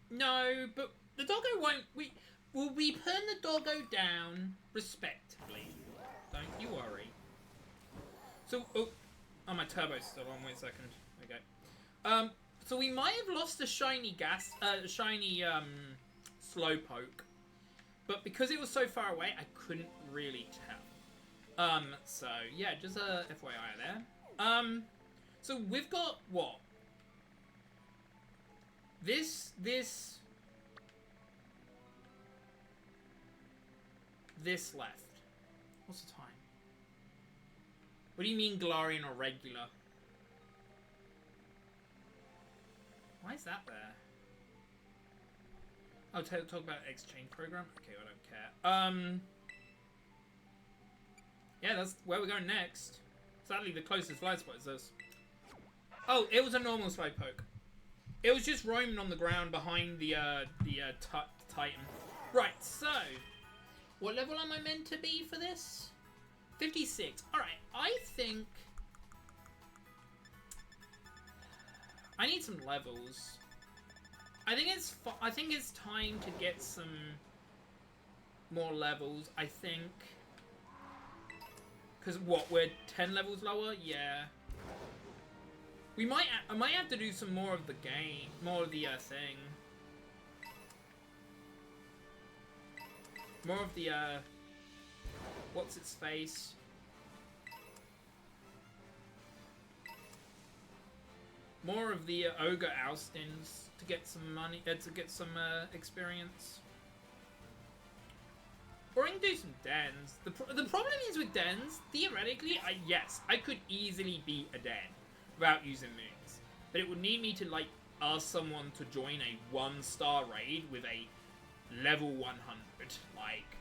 No, but the doggo won't. Will we put the doggo down respectively? Don't you worry. So, oh, my turbo's still on. Wait a second. Okay. So we might have lost the shiny slowpoke, but because it was so far away, I couldn't really tell. So yeah, just a FYI there. So we've got what? This left. What's the time? What do you mean Galarian or regular? Why is that there? Oh, talk about exchange program? Okay, I don't care. Yeah, that's where we're going next. Sadly, the closest light spot is this. Oh, it was a normal Slowpoke. It was just roaming on the ground behind the Titan. Right, so... what level am I meant to be for this? 56. Alright, I think... I need some levels. I think it's time to get some more levels, I think. Because what, we're 10 levels lower? Yeah. I might have to do some more of the game, more of the thing. More of the what's its face? More of the ogre oustings to get some money, to get some experience. Or I can do some dens. The problem is with dens, theoretically, yes, I could easily beat a den without using moves. But it would need me to, like, ask someone to join a 1-star raid with a level 100. Like,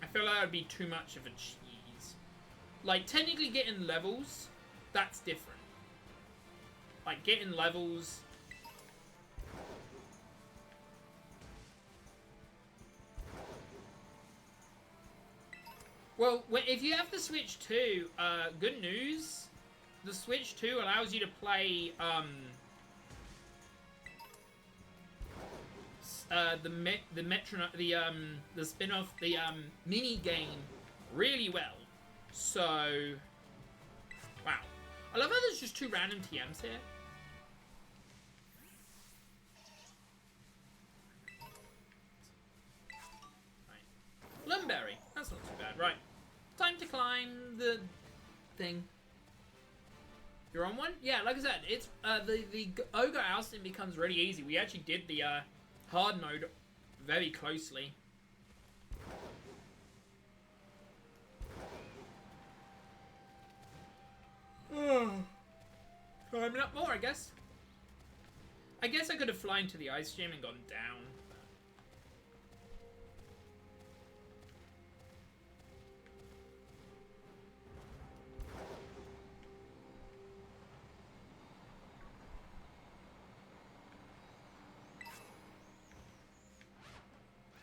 I feel like that would be too much of a cheese. Like, technically getting levels, that's different. Like, getting levels... Well, if you have the Switch 2, good news. The Switch 2 allows you to play the spin-off, the mini game really well. So, wow. I love how there's just 2 random TMs here. Right. Lumberry. That's not too bad. Right. Time to climb the thing. You're on one? Yeah, like I said, it's the ogre ousting becomes really easy. We actually did the hard mode very closely. Climbing up more, I guess. I guess I could have flown to the ice gym and gone down.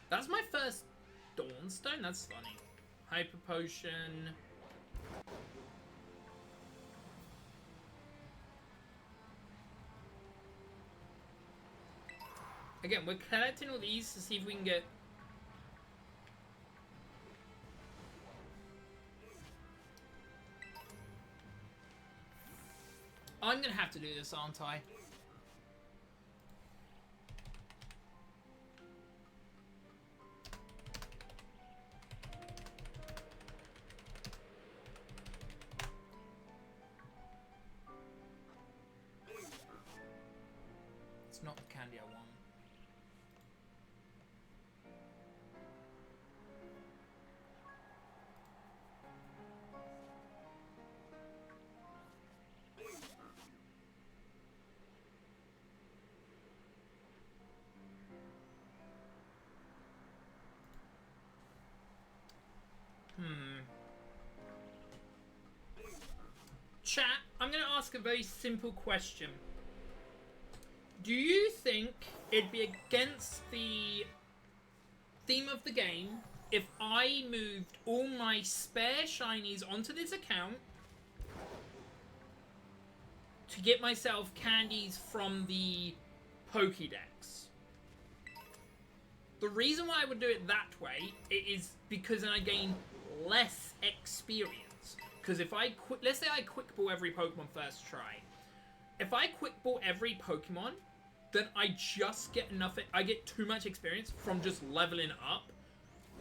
That's my first Dawnstone? That's funny. Hyper Potion. Again, we're collecting all these to see if we can get... I'm gonna have to do this, aren't I? It's not the candy I want. Chat, I'm going to ask a very simple question. Do you think it'd be against the theme of the game if I moved all my spare shinies onto this account to get myself candies from the Pokédex. The reason why I would do it that way is because then I gain less experience. Because if I let's say I quick ball every Pokemon first try. If I quick ball every Pokemon, then I just get enough. I get too much experience from just leveling up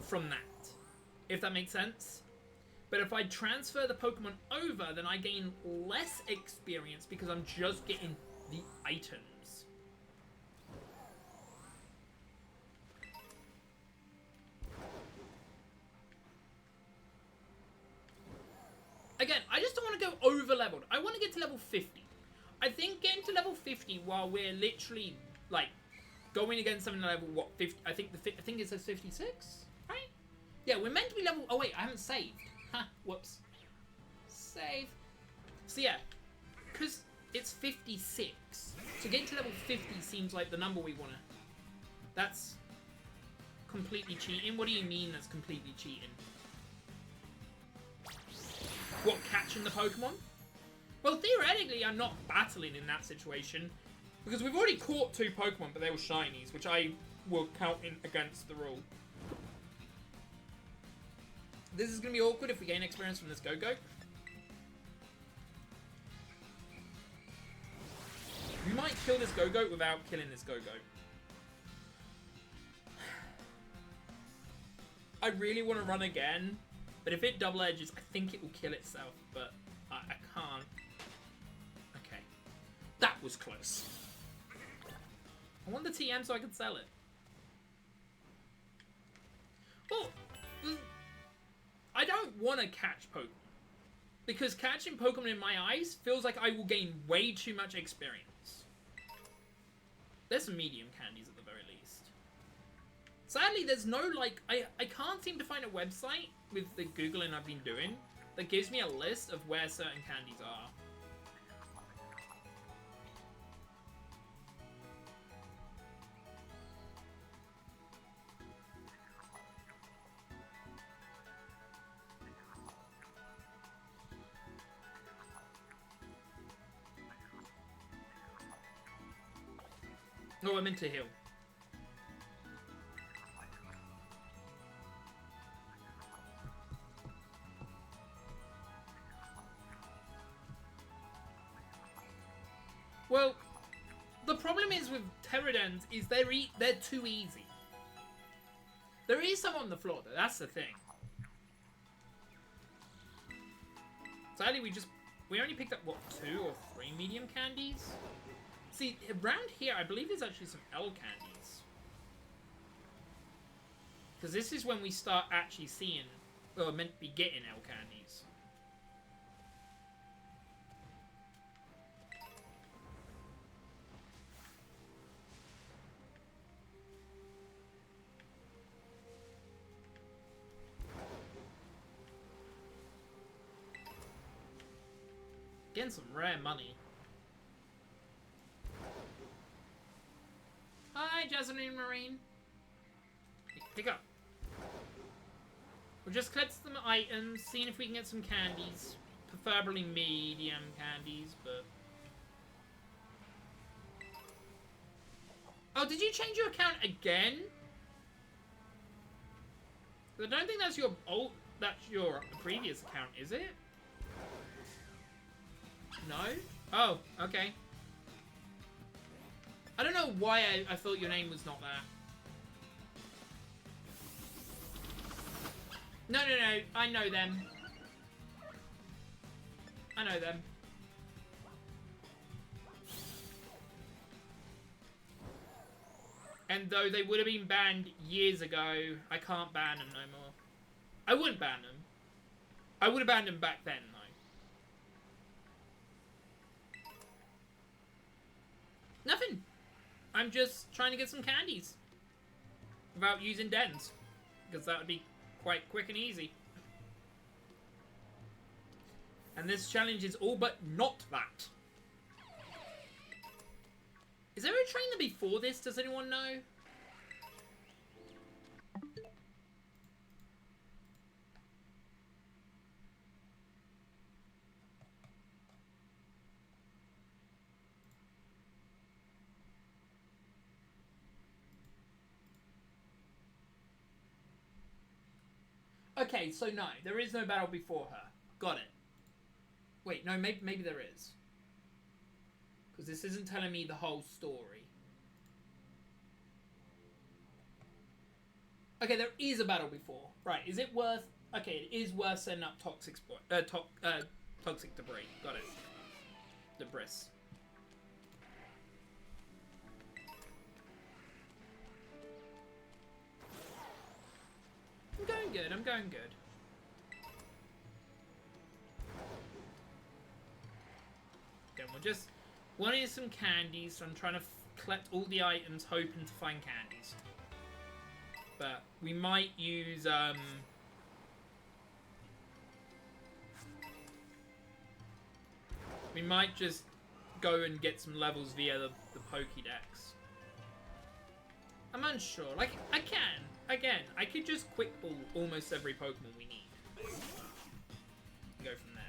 from that. If that makes sense. But if I transfer the Pokemon over, then I gain less experience because I'm just getting the items. Again, I just don't want to go over leveled. I want to get to level 50. I think getting to level 50 while we're literally like going against something level what 50? I think it says 56, right? Yeah, we're meant to be level. Oh wait, I haven't saved. Ha, whoops. Save. So yeah, because it's 56. So getting to level 50 seems like the number we want to. That's completely cheating. What do you mean that's completely cheating? What, catching the Pokemon? Well, theoretically, I'm not battling in that situation. Because we've already caught 2 Pokemon, but they were shinies, which I will count in against the rule. This is going to be awkward if we gain experience from this Go-Go. We might kill this Go-Go without killing this Go-Go. I really want to run again. But if it double edges, I think it will kill itself, but I can't. Okay. That was close. I want the TM so I can sell it. Well, I don't want to catch Pokemon. Because catching Pokemon in my eyes feels like I will gain way too much experience. There's some medium candies at the very least. Sadly, there's no, like, I can't seem to find a website with the Googling I've been doing that gives me a list of where certain candies are. Oh, I meant to heal. Well, the problem is with Pterodons is they're too easy. There is some on the floor though, that's the thing. Sadly, we only picked up, what, 2 or 3 medium candies? See, around here, I believe there's actually some L candies. Because this is when we start actually seeing, or meant to be getting L candies. Getting some rare money. Hi, Jasmine Marine. Pick up. We'll just collect some items, seeing if we can get some candies. Preferably medium candies, but... Oh, did you change your account again? I don't think that's your previous account, is it? No? Oh, okay. I don't know why I thought your name was not that. No, I know them. I know them. And though they would have been banned years ago, I can't ban them no more. I wouldn't ban them. I would have banned them back then, though. Nothing. I'm just trying to get some candies. Without using dens. Because that would be quite quick and easy. And this challenge is all but not that. Is there a trainer before this? Does anyone know? Okay, so no, there is no battle before her. Got it. Wait, no, maybe there is. Because this isn't telling me the whole story. Okay, there is a battle before. Right, is it worth... Okay, it is worth setting up toxic debris. Got it. Debris. I'm going good, I'm going good. Okay, we're just wanting some candies, so I'm trying to collect all the items, hoping to find candies. But we might use, we might just go and get some levels via the Pokédex. I'm unsure. Like, I can. Again, I could just quick ball almost every Pokemon we need. Go from there.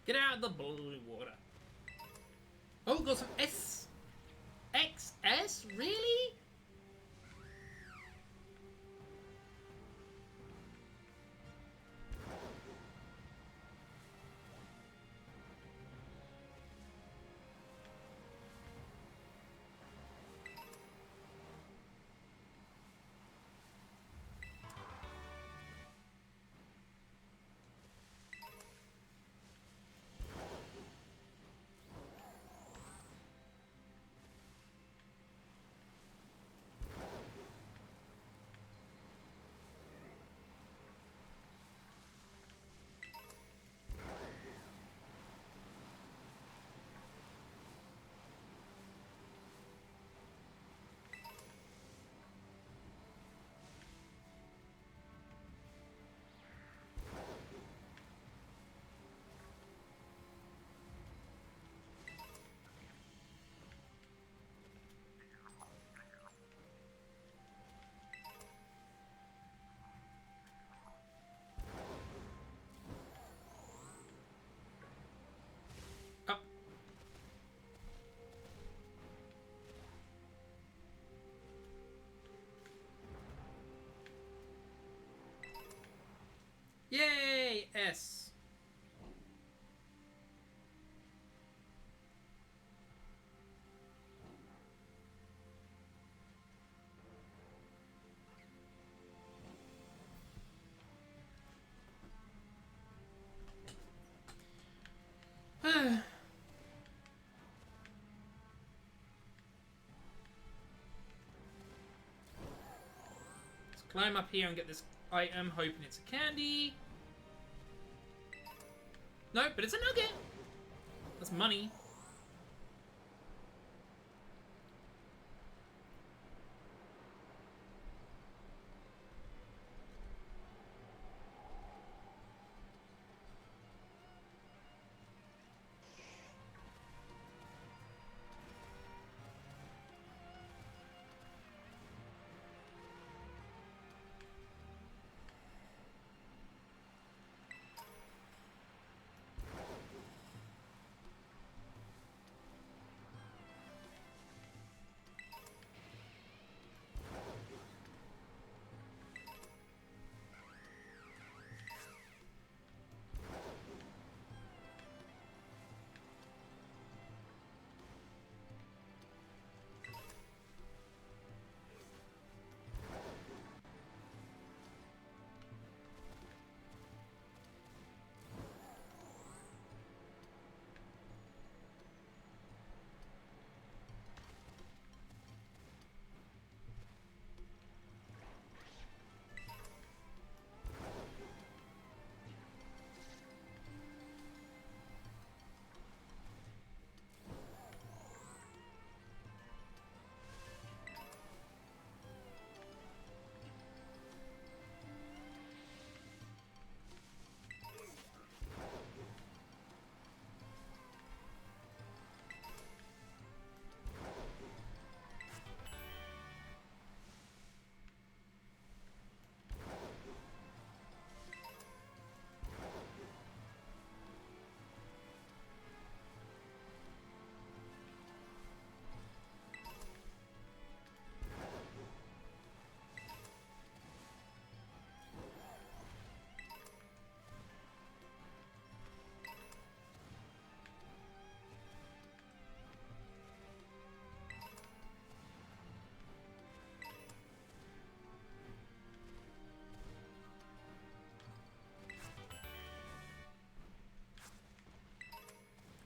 Get out of the blue water. Oh, got some S. XS? Really? climb up here and get this item, hoping it's a candy. No, but it's a nugget. That's money.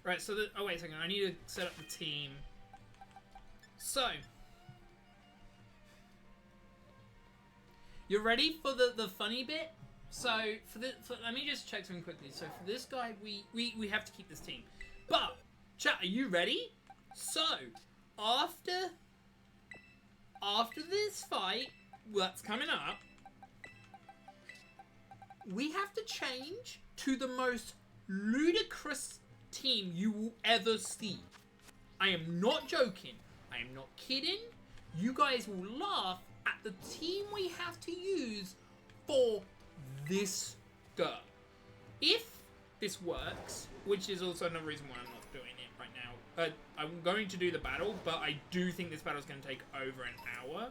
Right, so oh wait a second, I need to set up the team. So, you're ready for the funny bit? So, let me just check something quickly. So for this guy, we have to keep this team. But, chat, are you ready? So, after this fight that's coming up, we have to change to the most ludicrous team you will ever see. I am not joking. I am not kidding. You guys will laugh at the team we have to use for this girl. If this works, which is also another reason why I'm not doing it right now. I'm going to do the battle, but I do think this battle is going to take over an hour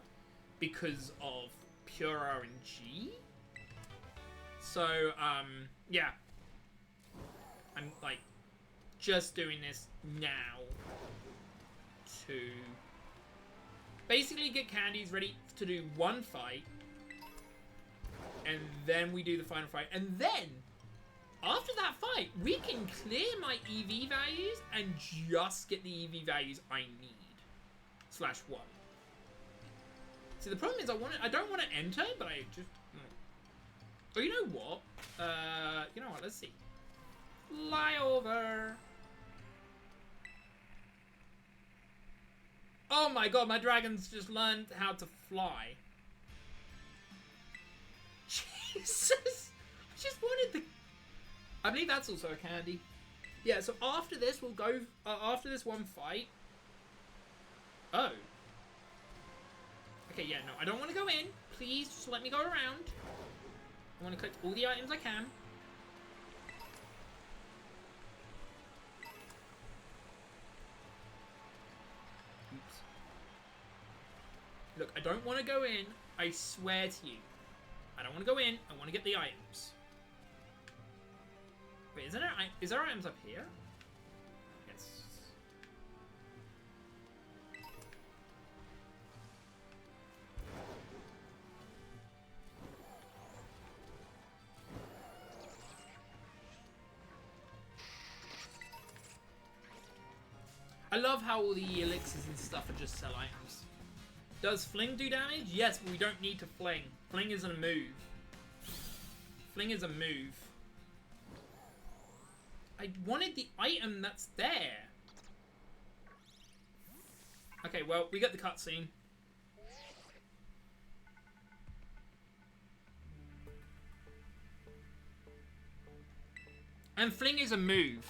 because of pure RNG. So, yeah. I'm, like, just doing this now to basically get candies ready to do one fight, and then we do the final fight, and then after that fight we can clear my EV values and just get the EV values I need /1. See, the problem is I don't want to enter, but I just oh, you know what, let's see. Fly over. Oh my god, my dragons just learned how to fly. Jesus! I just wanted the... I believe that's also a candy. Yeah, so after this, we'll go... after this one fight... Oh. Okay, yeah, no, I don't want to go in. Please, just let me go around. I want to collect all the items I can. Look, I don't want to go in. I swear to you. I don't want to go in. I want to get the items. Wait, is there items up here? Yes. I love how all the elixirs and stuff are just sell items. Does fling do damage? Yes, but we don't need to fling. Fling isn't a move. Fling is a move. I wanted the item that's there. Okay, well, we got the cutscene. And fling is a move.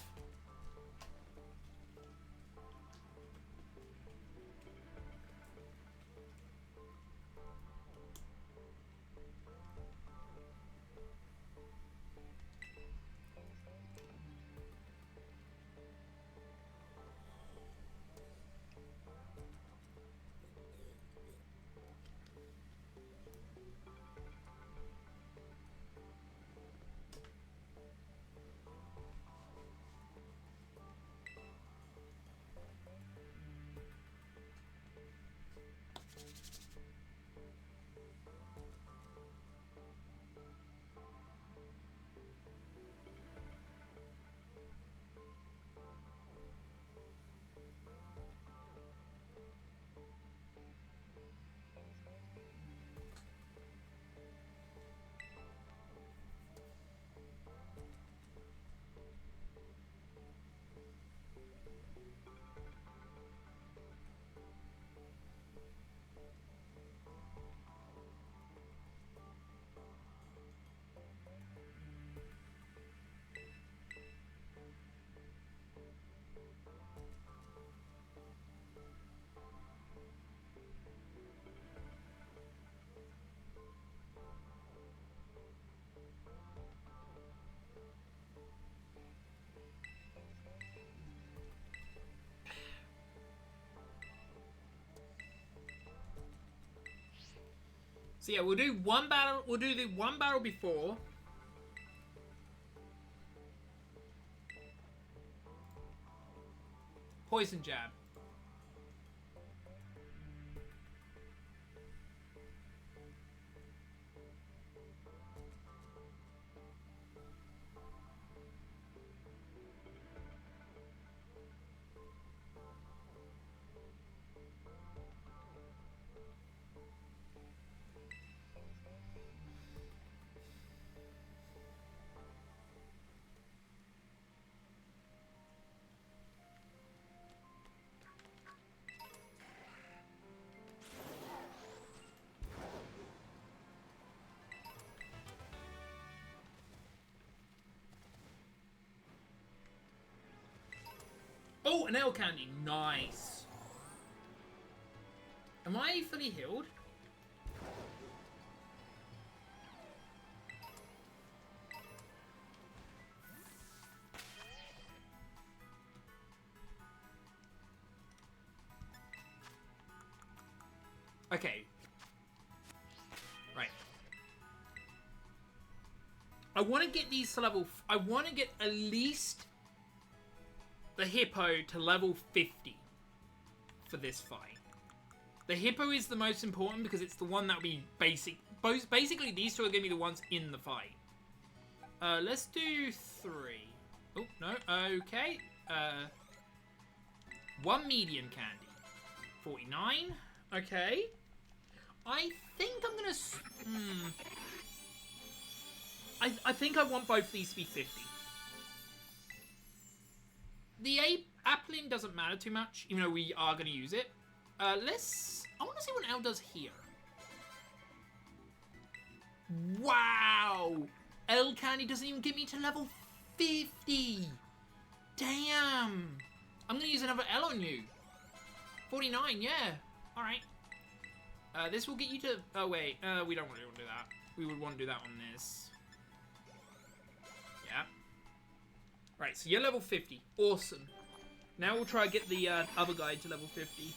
So yeah, we'll do one battle. We'll do the one battle before. Poison jab. Oh, an L candy. Nice. Am I fully healed? Okay. Right. I want to get these to level... I want to get at least the hippo to level 50 for this fight. The hippo is the most important because it's the one that will be basic. Basically, these two are going to be the ones in the fight. Let's do 3. Oh, no. Okay. One medium candy. 49. Okay. I think I'm going to... I think I want both of these to be 50. The appling doesn't matter too much, even though we are going to use it. I want to see what L does here. Wow! L candy doesn't even get me to level 50. Damn! I'm going to use another L on you. 49, yeah. Alright. This will get you to... Oh, wait. We don't really want to do that. We would want to do that on this. Yeah. Right, so you're level 50. Awesome. Now we'll try to get the other guy to level 50.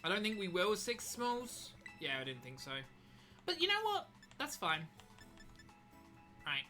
I don't think we will with 6 smalls. Yeah, I didn't think so. But you know what? That's fine. Right.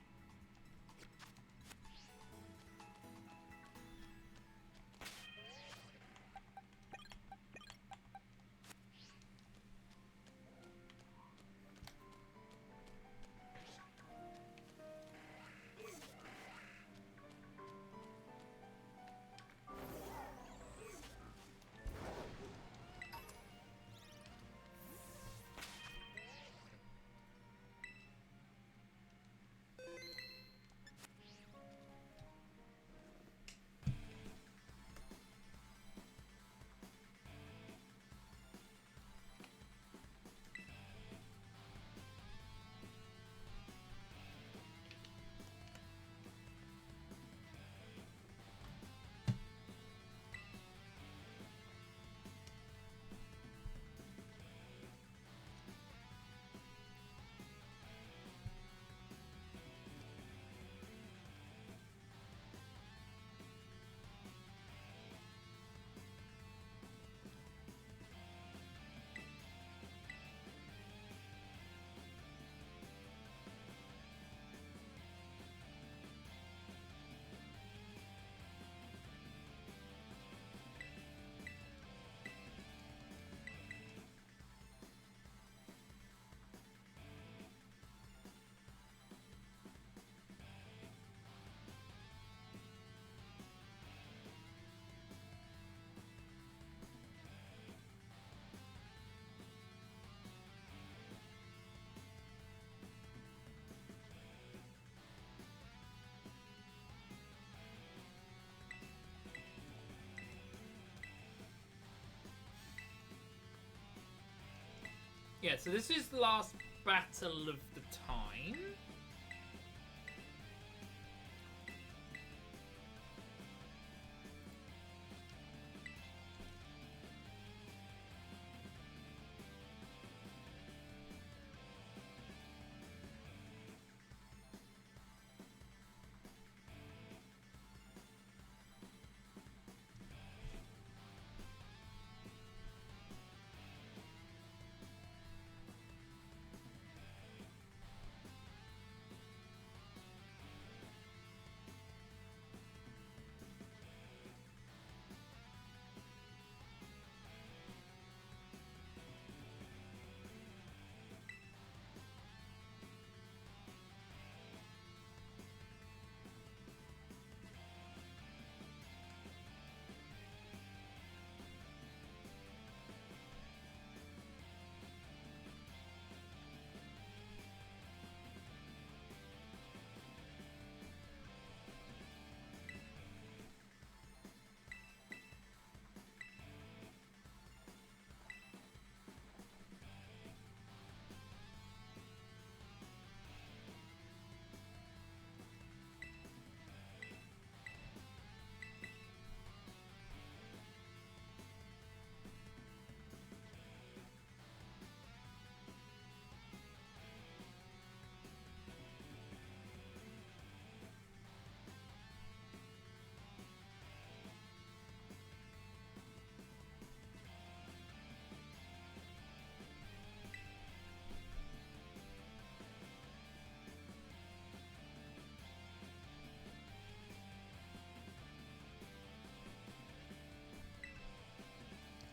Yeah, so this is the last battle of the time.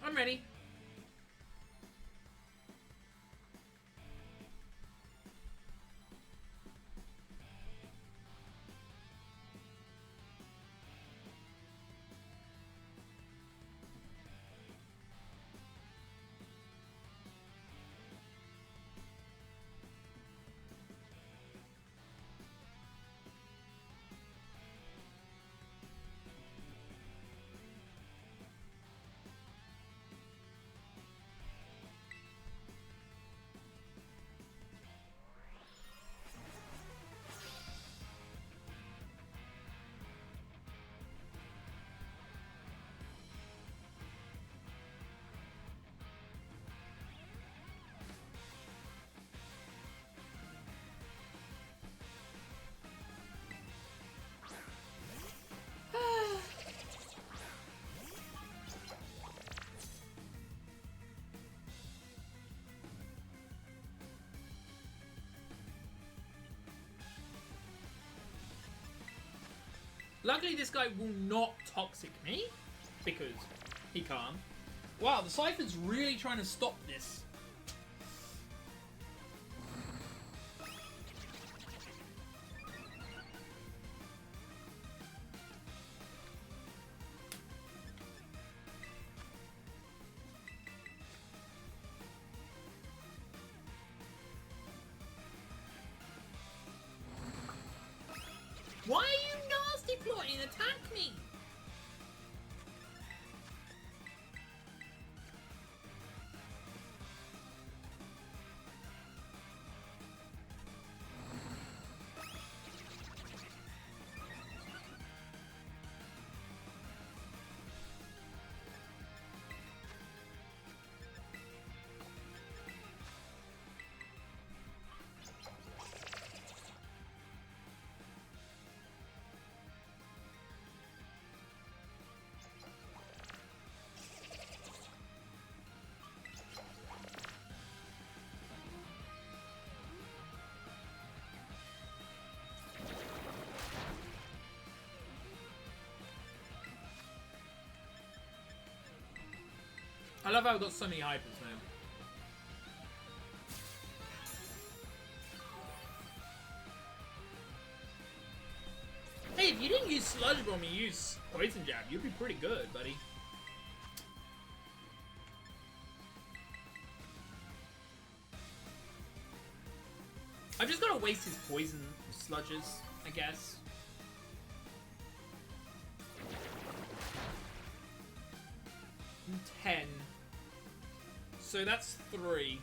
I'm ready. Luckily, this guy will not toxic me, because he can't. Wow, the Cypher's really trying to stop this. Why are you nasty plotting? Attack me! I love how I've got so many hypers now. Hey, if you didn't use Sludge Bomb, you use Poison Jab, you'd be pretty good, buddy. I've just gotta waste his poison sludges, I guess. And 10. So that's 3.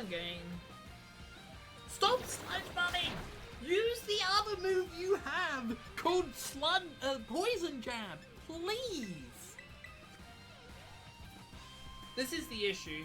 again. Stop sludge bombing! Use the other move you have called poison jab, please. This is the issue.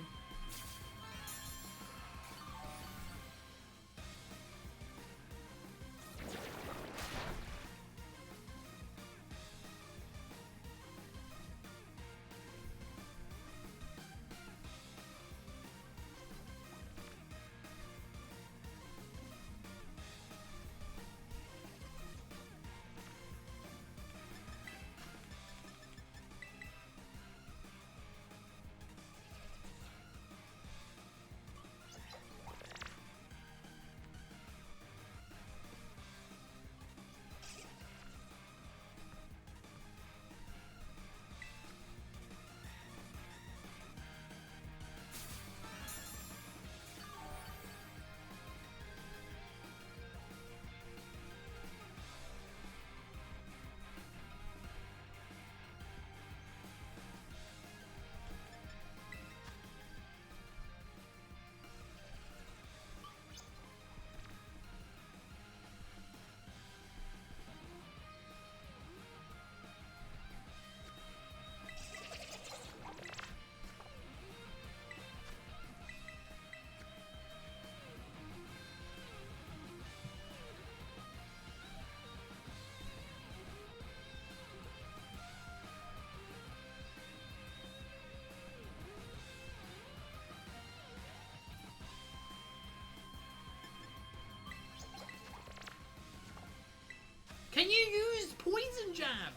Can you use poison jab?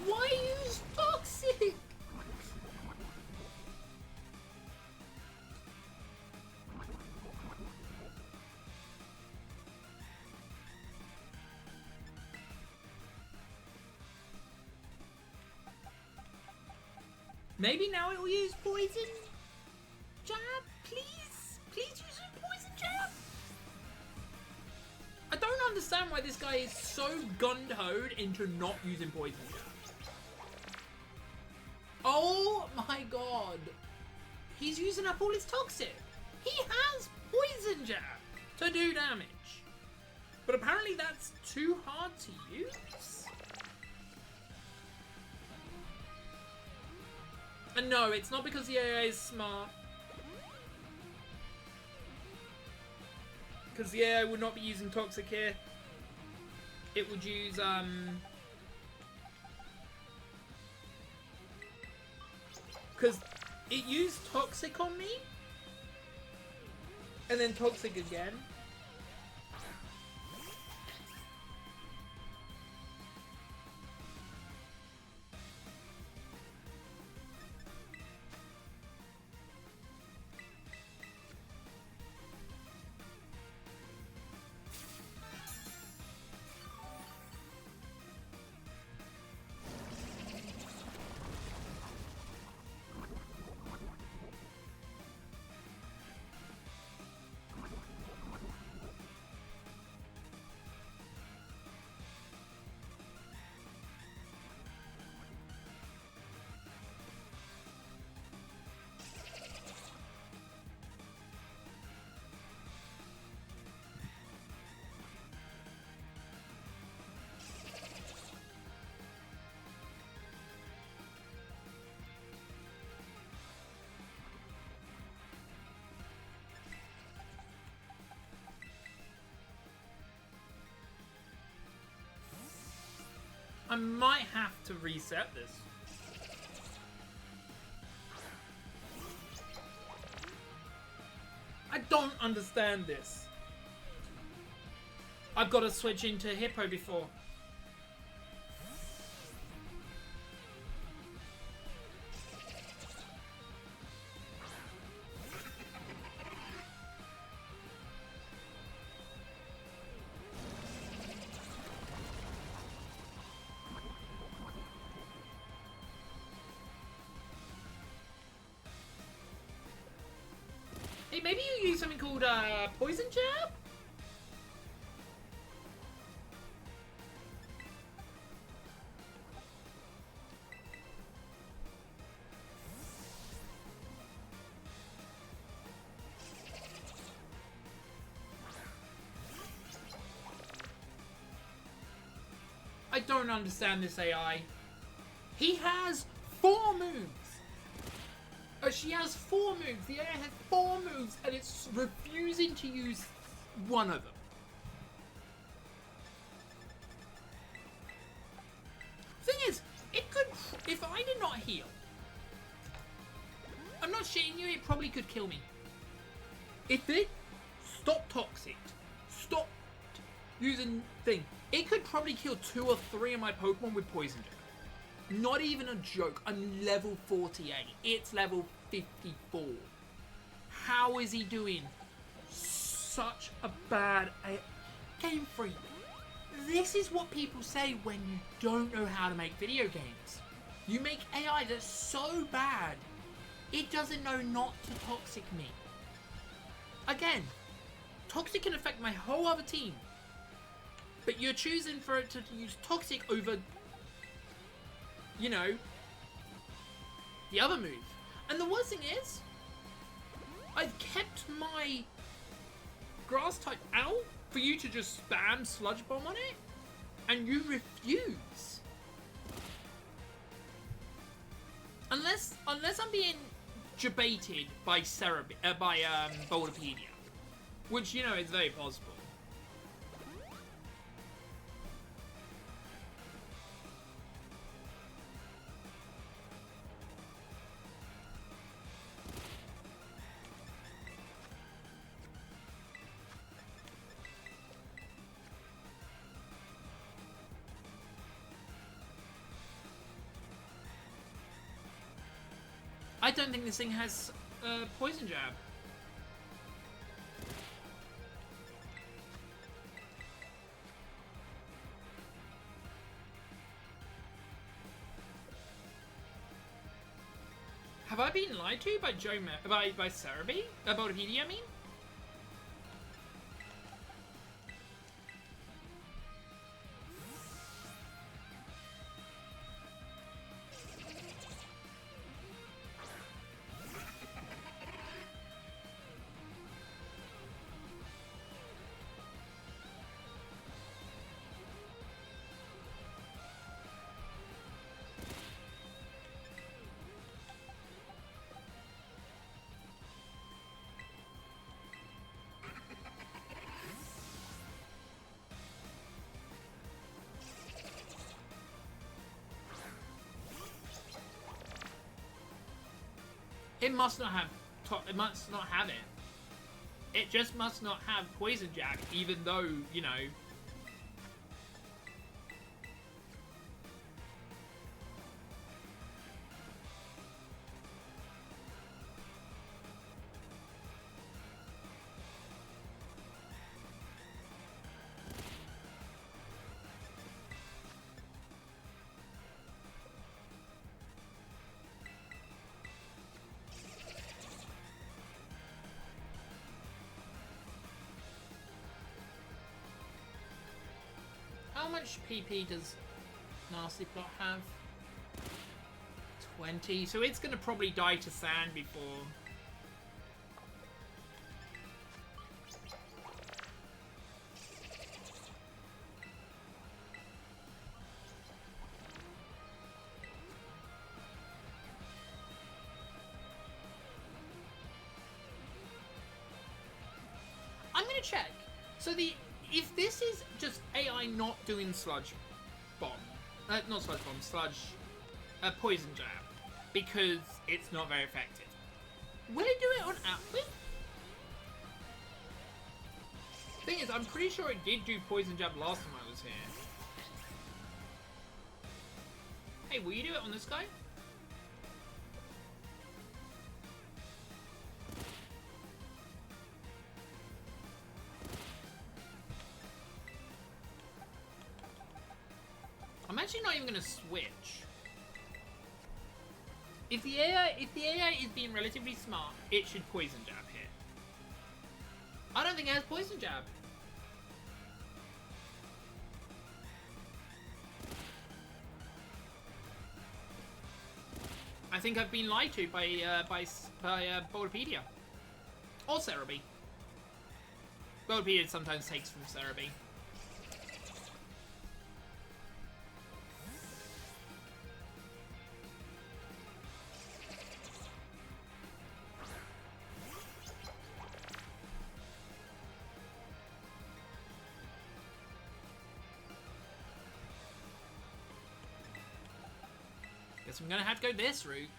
Why use toxic? Maybe now it will use poison jab, please? Please use a poison jab? I don't understand why this guy is so gun-hoed into not using poison jab. Oh my god. He's using up all his toxic. He has poison jab to do damage. But apparently that's too hard to use. And no, it's not because the AI is smart. Because the AI would not be using toxic here. It would use, because it used toxic on me. And then toxic again. I might have to reset this. I don't understand this. I've got to switch into Hippo before. Hey, maybe you use something called poison jab? I don't understand this AI. He has 4 moves. She has 4 moves. The AI has 4 moves, and it's refusing to use one of them. Thing is, it could. If I did not heal, I'm not shitting you. It probably could kill me. If it stopped toxic, stopped using thing, it could probably kill 2 or 3 of my Pokemon with poison jab. Not even a joke. I'm level 48. It's level 54. How is he doing such a bad Game Freak? This is what people say when you don't know how to make video games. You make AI that's so bad, it doesn't know not to toxic me. Again, toxic can affect my whole other team. But you're choosing for it to use toxic over, you know, the other move. And the worst thing is, I've kept my grass type out for you to just spam Sludge Bomb on it, and you refuse. Unless I'm being debated by Boulderpedia, which, you know, is very possible. I don't think this thing has poison jab. Have I been lied to by by Cerebi? About Wikipedia, I mean? It must not have. It must not have it. It just must not have poison jab, even though, you know. How much PP does Nasty Plot have? 20. So it's going to probably die to sand before. I'm going to check. So if this is just AI not doing Sludge Bomb, not Sludge Bomb, Poison Jab, because it's not very effective. Will it do it on Outfit? Thing is, I'm pretty sure it did do Poison Jab last time I was here. Hey, will you do it on this guy? I'm actually not even gonna switch. If the AI is being relatively smart, it should poison jab here. I don't think it has poison jab. I think I've been lied to by Boulderpedia. Or Cerebi. Boulderpedia sometimes takes from Cerebi. Guess I'm gonna have to go this route.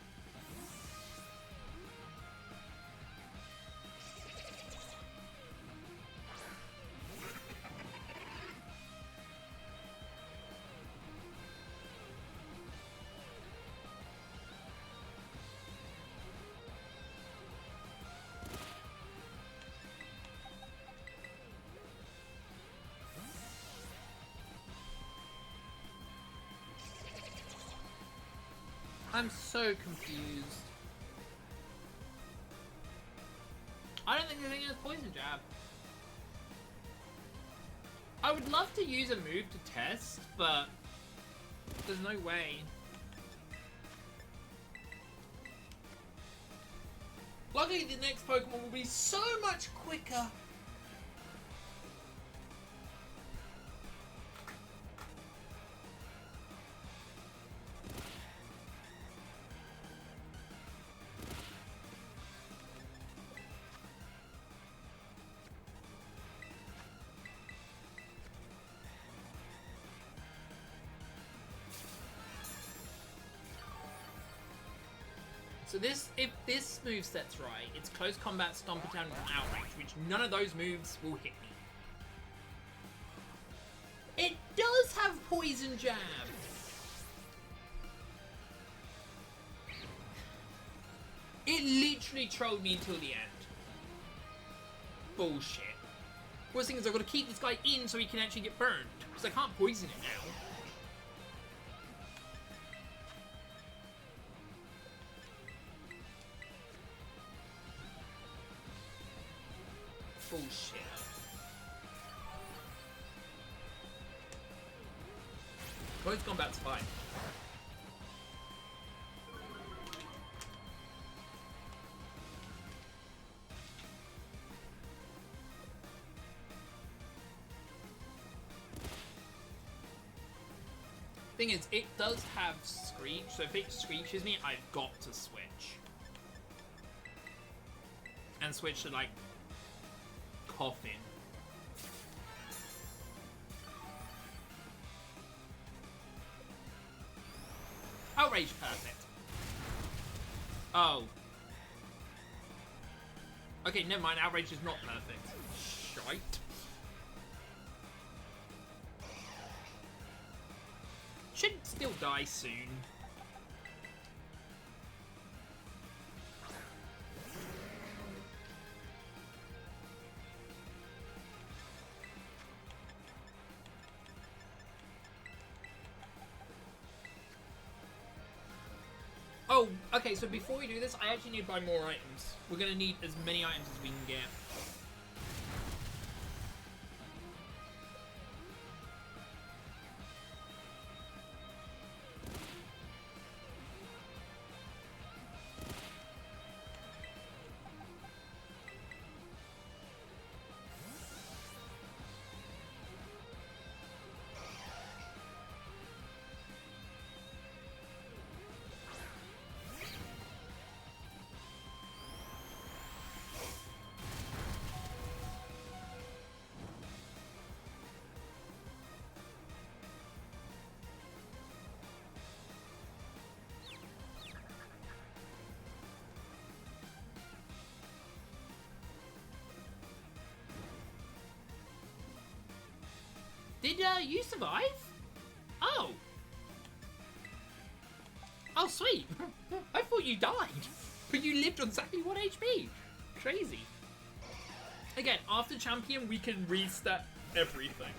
I'm so confused. I don't think the thing has poison jab. I would love to use a move to test, but there's no way. Luckily, the next Pokemon will be so much quicker. So if this moveset's right, it's close combat, stomp attack, and outrage, which none of those moves will hit me. It does have poison jab. It literally trolled me until the end. Bullshit. Worst thing is I've got to keep this guy in so he can actually get burned, because I can't poison it now. Bullshit. Close combat's fine. Thing is, it does have Screech, so if it screeches me, I've got to switch. And switch to, like, Coffin. Outrage, perfect. Oh. Okay, never mind, Outrage is not perfect. Shite. Should still die soon. Oh, okay, so before we do this, I actually need to buy more items. We're gonna need as many items as we can get. Did you survive? Oh. Oh, sweet. I thought you died. But you lived on exactly 1 HP. Crazy. Again, after champion, we can restart everything.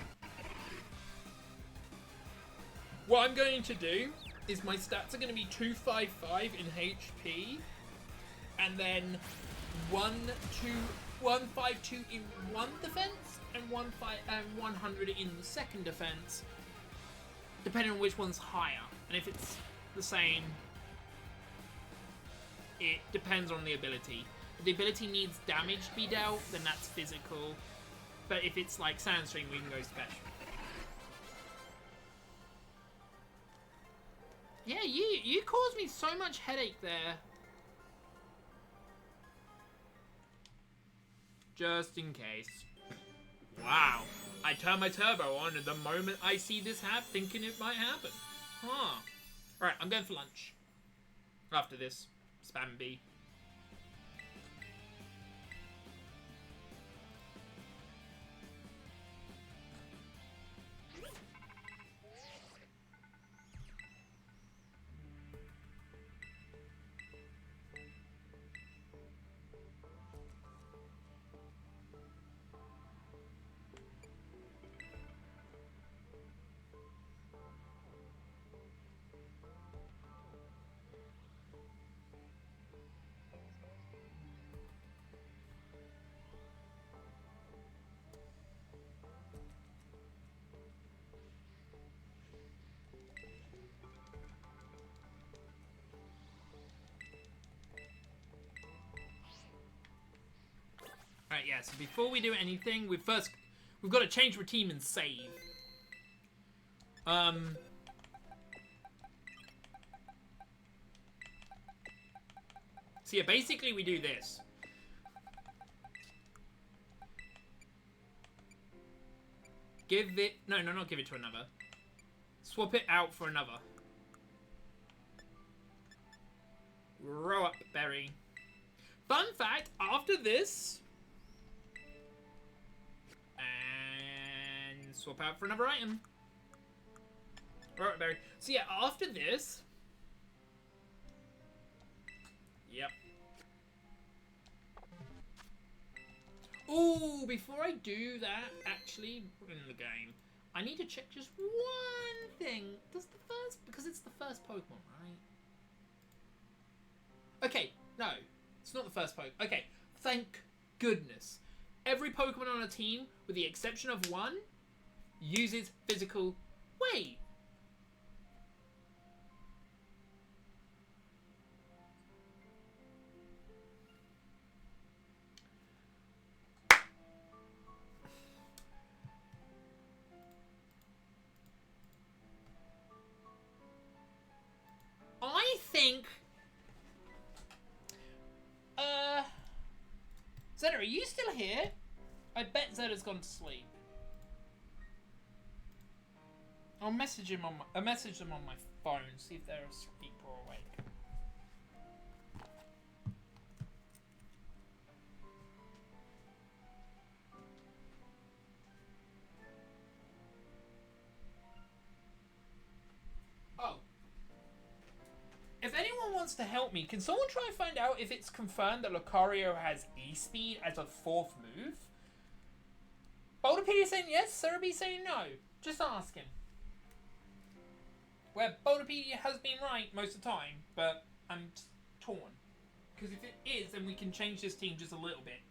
What I'm going to do is my stats are going to be 255 in HP. And then 1, 2, 152 in one defense and 100 in the second defense, depending on which one's higher. And if it's the same, it depends on the ability. If the ability needs damage to be dealt, then that's physical. But if it's like Sandstream, we can go special. Yeah, you caused me so much headache there. Just in case. Wow. I turn my turbo on and the moment I see this thinking it might happen. Huh. Alright, I'm going for lunch. After this. Spam B. Alright, yeah, so before we do anything, we've got to change routine and save. So yeah, basically we do this. Give it... No, not give it to another. Swap it out for another. Grow up, berry. Fun fact, after this... And swap out for another item. Alright, berry. So yeah, after this... Yep. Ooh, before I do that, actually, in the game, I need to check just one thing. Because it's the first Pokemon, right? Okay, no, it's not the first Pokemon. Okay, thank goodness. Every Pokemon on a team, with the exception of one, uses physical wave. I think... Zeta, are you still here? I bet Zeta's gone to sleep. I'll message them on my phone, see if they're asleep or awake. Oh. If anyone wants to help me, can someone try and find out if it's confirmed that Lucario has E-Speed as a 4th move? Boulderpedia saying yes, Cerebi saying no. Just asking. Where Boulderpedia has been right most of the time, but I'm torn. Because if it is, then we can change this team just a little bit.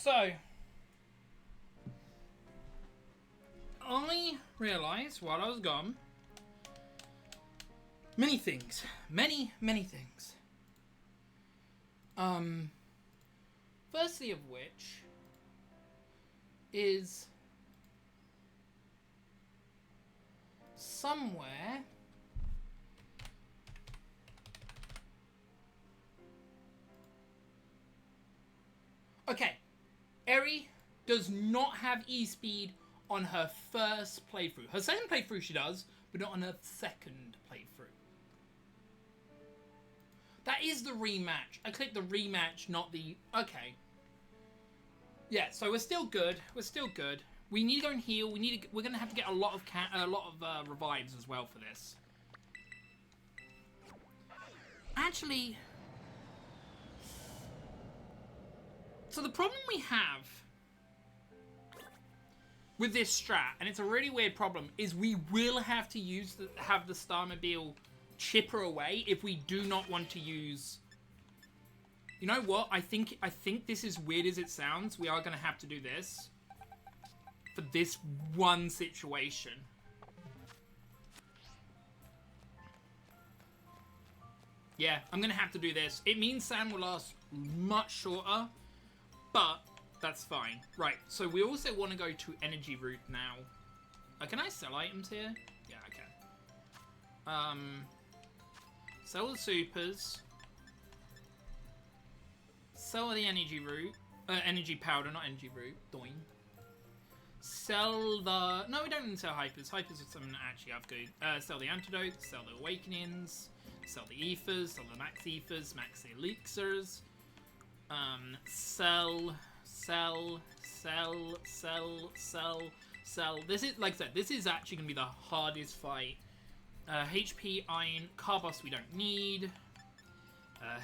So, I realised while I was gone, many things. Many things. Firstly of which is somewhere okay, Eri does not have E-Speed on her first playthrough. Her second playthrough she does, but not on her second playthrough. That is the rematch. I clicked the rematch, not the... Okay. Yeah, so we're still good. We're still good. We need to go and heal. We're going to have to get a lot of revives as well for this. Actually... So the problem we have with this strat, and it's a really weird problem, is we will have to have the Starmobile chipper away if we do not want to use... You know what? I think this is weird as it sounds. We are going to have to do this for this one situation. Yeah, I'm going to have to do this. It means Sam will last much shorter, but that's fine. Right, so we also want to go to energy route now. Can I sell items here? Yeah, I can. Sell the supers. Sell the energy route. Energy powder, not energy route. Doing. Sell the... No, we don't need to sell hypers. Hypers are something that actually have good. Sell the antidotes. Sell the awakenings. Sell the ethers. Sell the max ethers. Max elixirs. Sell. This is, like I said, this is actually going to be the hardest fight. HP, iron, carbos we don't need.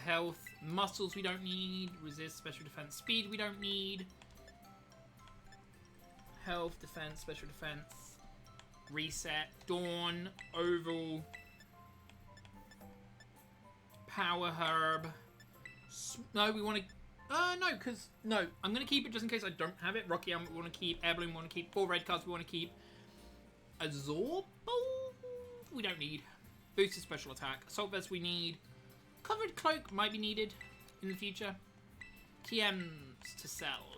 Health, muscles we don't need. Resist, special defense, speed we don't need. Health, defense, special defense. Reset, dawn, oval. Power herb. No, we want to... no, because... No, I'm going to keep it just in case I don't have it. Rocky Helmet we want to keep. Air Balloon we want to keep. 4 red cards we want to keep. Absorb? We don't need. Boosted special attack. Assault vest we need. Covered cloak might be needed in the future. TMs to sell.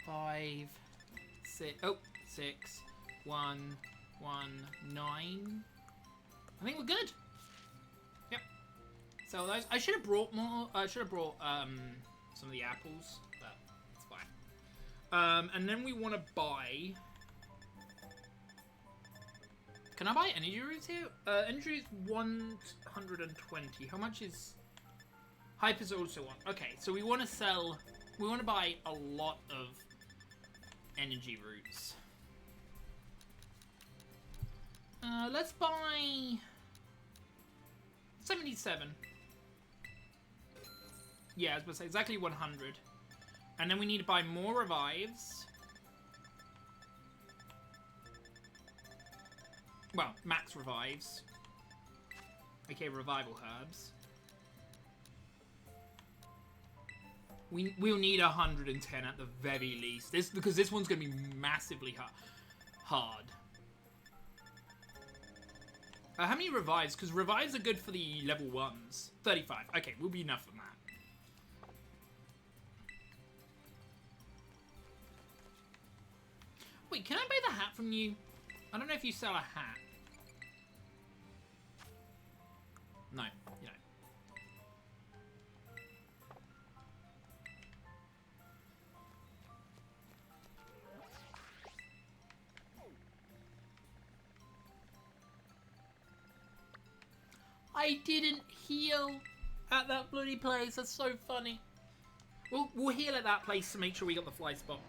Five, six, oh, 6, 1, 1, 9. I think we're good. Yep. So those, I should have brought more. I should have brought some of the apples, but it's fine. And then we want to buy. Can I buy energy roots here? Energy is 120. How much is? Hypers also one. Okay, so we want to sell. We want to buy a lot of energy roots. Let's buy 77. Yeah, I was going to say exactly 100. And then we need to buy more revives. Well, max revives. Okay, revival herbs. We'll need 110 at the very least. Because this one's going to be massively hard. How many revives? Because revives are good for the level 1s. 35. Okay, we'll be enough for that. Wait, can I buy the hat from you? I don't know if you sell a hat. No, you don't. I didn't heal at that bloody place. That's so funny. We'll heal at that place to make sure we got the fly spot.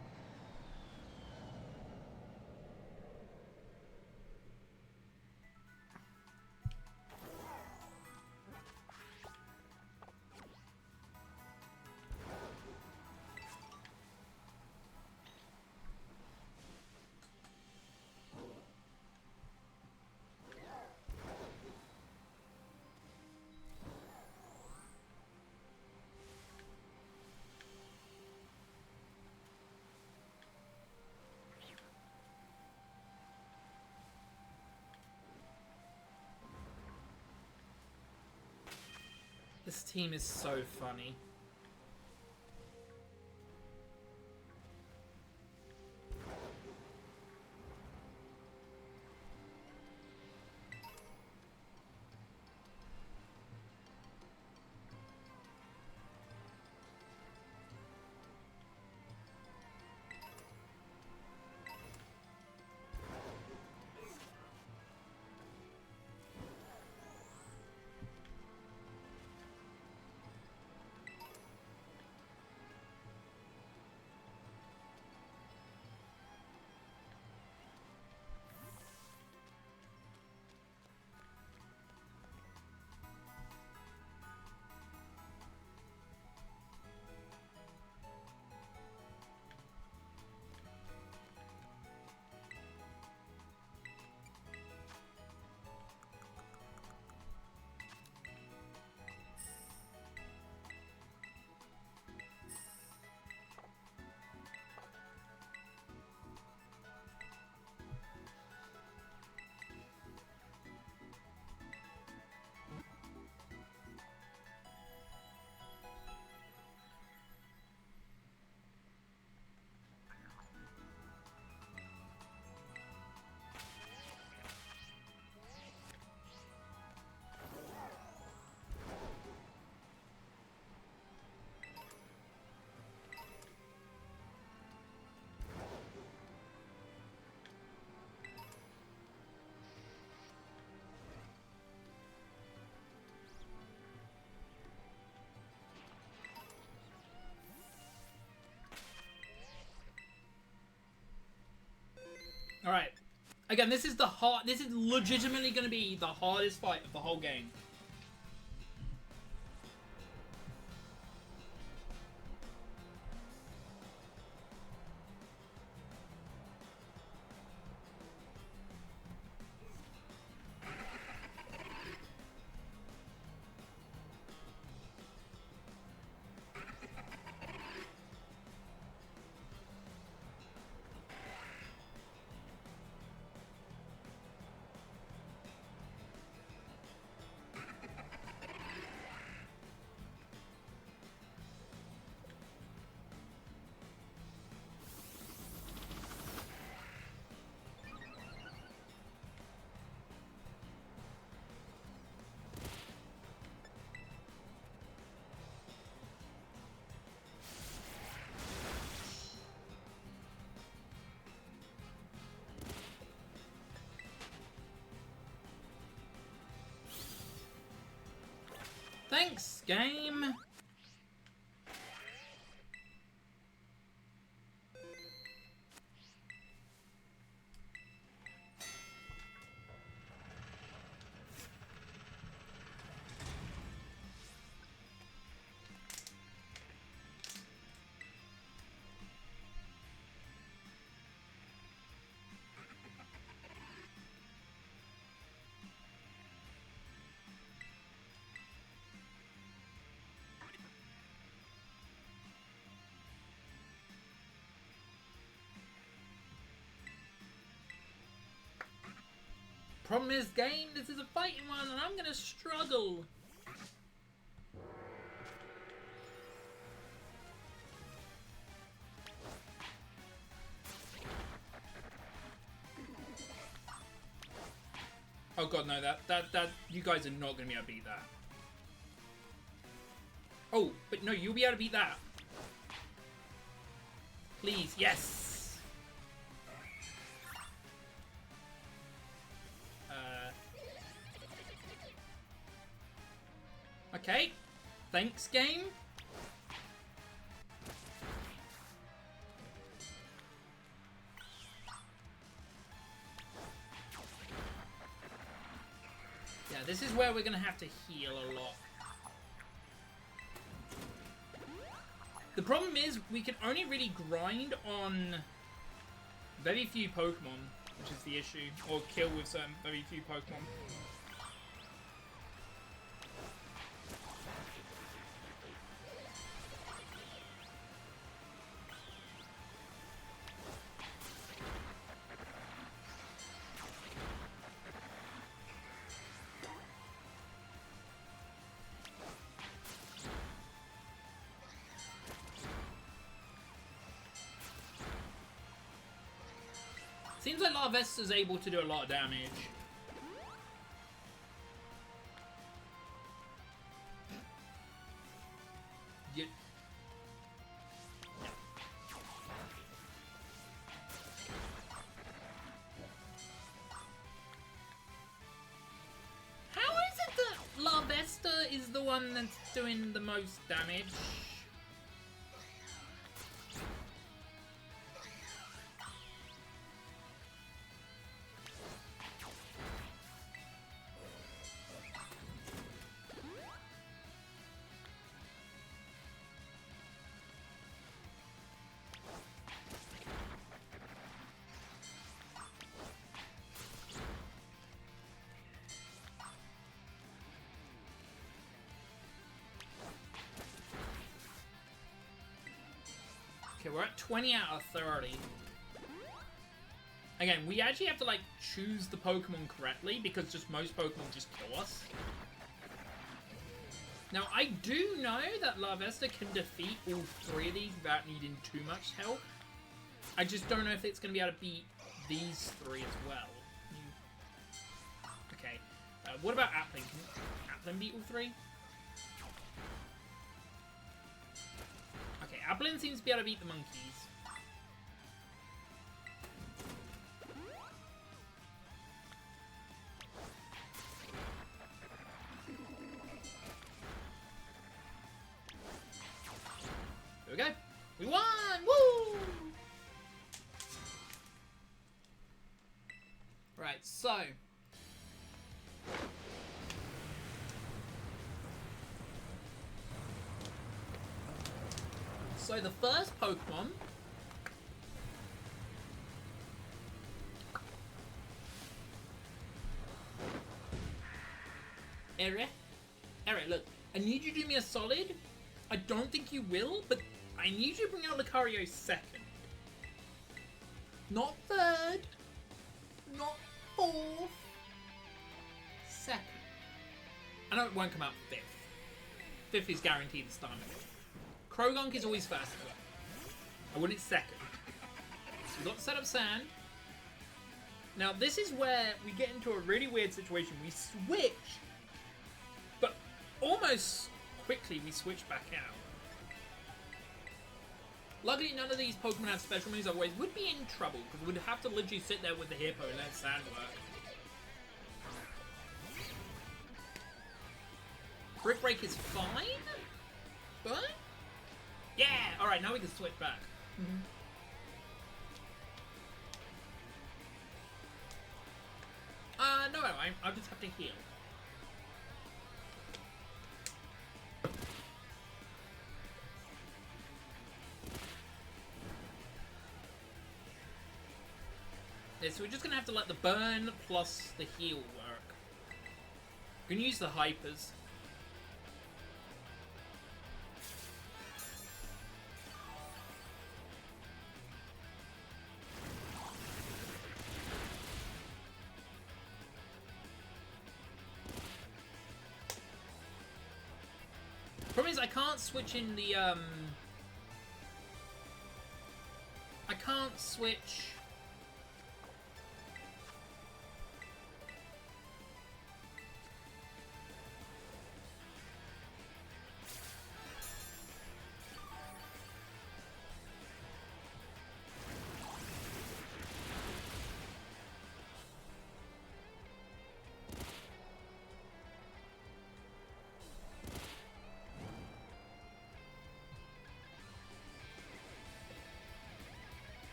This team is so funny. All right. Again, this is legitimately going to be the hardest fight of the whole game. Thanks, game. Problem is, game, this is a fighting one, and I'm gonna struggle. Oh god, no, that, you guys are not gonna be able to beat that. Oh, but no, you'll be able to beat that. Please, yes! Okay. Thanks, game. Yeah, this is where we're gonna have to heal a lot. The problem is, we can only really grind on very few Pokemon, which is the issue. Or kill with some very few Pokemon. Seems like Larvesta's able to do a lot of damage. You... How is it that Larvesta is the one that's doing the most damage? Okay, we're at 20 out of 30. Again, we actually have to, like, choose the Pokemon correctly, because just most Pokemon just kill us. Now, I do know that Larvesta can defeat all 3 of these without needing too much help. I just don't know if it's going to be able to beat these 3 as well. Okay. What about Applin? Can Applin beat all 3? Applin seems to be able to beat the monkeys. There we go. We won! Woo! Right, so... So the first Pokemon Eric, look, I need you to do me a solid. I don't think you will, but I need you to bring out Lucario second. Not third. Not fourth. Second. I know it won't come out fifth. Fifth is guaranteed this time. Krogunk is always first. I want it second. So we've got the setup sand. Now this is where we get into a really weird situation. We switch, but almost quickly we switch back out. Luckily none of these Pokemon have special moves, otherwise we'd be in trouble, because we'd have to literally sit there with the Hippo and let sand work. Brick Break is fine, but... Yeah! Alright, now we can switch back. No, I'll just have to heal. Yeah, so we're just gonna have to let the burn plus the heal work. We can use the hypers. Problem is, I can't switch in the, I can't switch...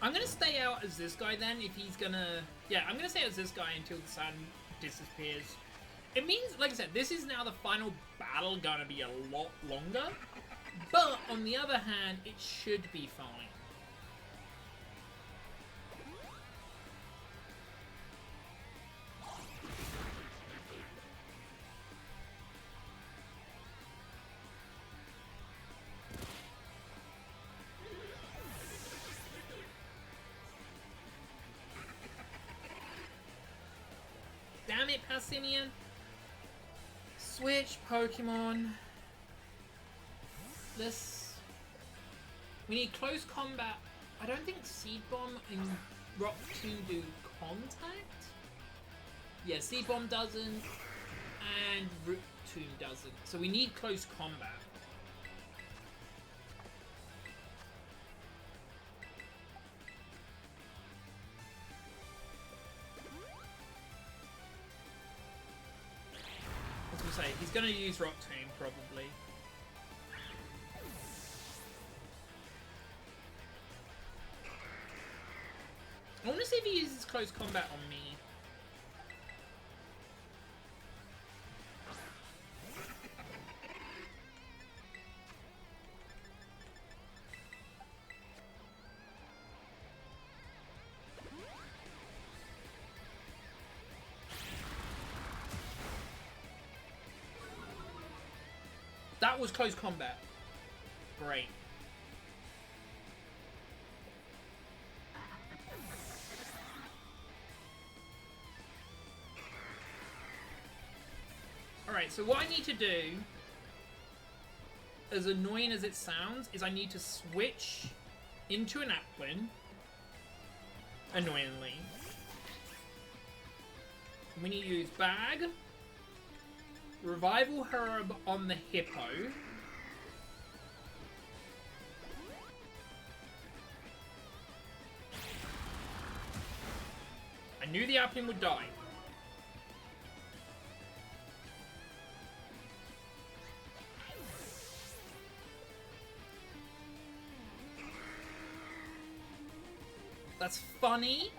I'm gonna stay out as this guy then, if he's gonna... Yeah, I'm gonna stay out as this guy until the sun disappears. It means, like I said, this is now the final battle gonna be a lot longer. But, on the other hand, it should be fine. Damn it, Passimian. Switch Pokemon. We need close combat. I don't think Seed Bomb and Rock Tomb do contact. Yeah, Seed Bomb doesn't, and Root Tomb doesn't. So we need close combat. I was gonna say, he's gonna use Rock Tomb probably. I want to see if he uses close combat on me. That was close combat. Great. Alright, so what I need to do, as annoying as it sounds, is I need to switch into an Applin. Annoyingly. We need to use Bag. Revival Herb on the Hippo. I knew the Applin would die. That's funny.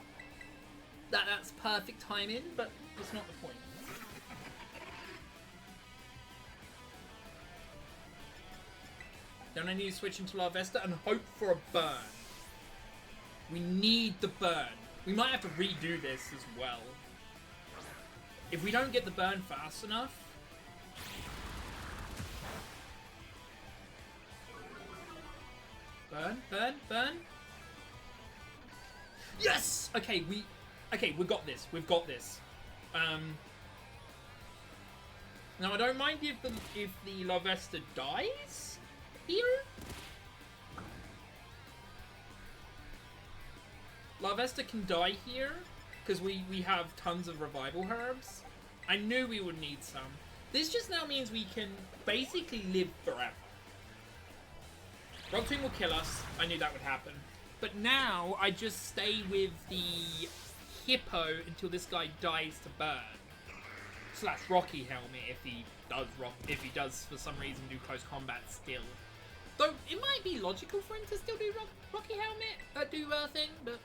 That's perfect timing, but that's not the point. Then I need to switch into Larvesta and hope for a burn. We need the burn. We might have to redo this as well. If we don't get the burn fast enough... Burn, burn, burn. Yes! Okay, we got this. We've got this. Now I don't mind if the Larvesta dies here. Larvesta can die here because we have tons of revival herbs. I knew we would need some. This just now means we can basically live forever. Rock Tomb will kill us. I knew that would happen. But now I just stay with the Hippo until this guy dies to burn. / Rocky Helmet if he does for some reason do close combat still. Though it might be logical for him to still do Rocky Helmet, do thing, but.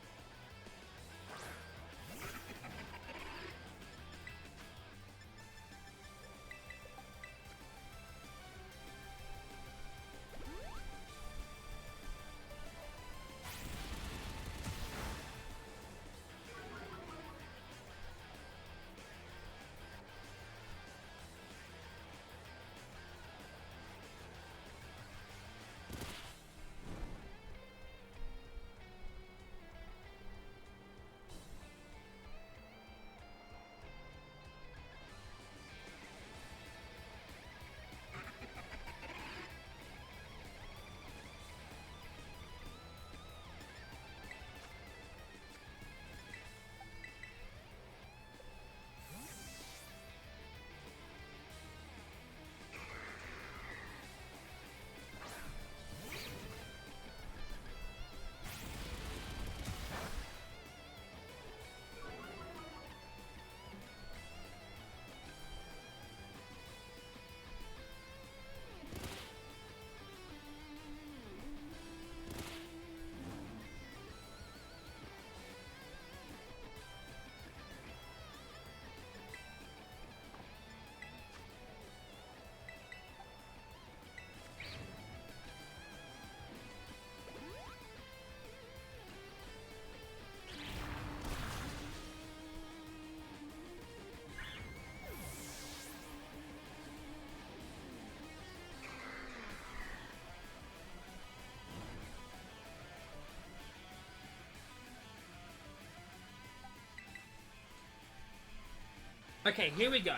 Okay, here we go.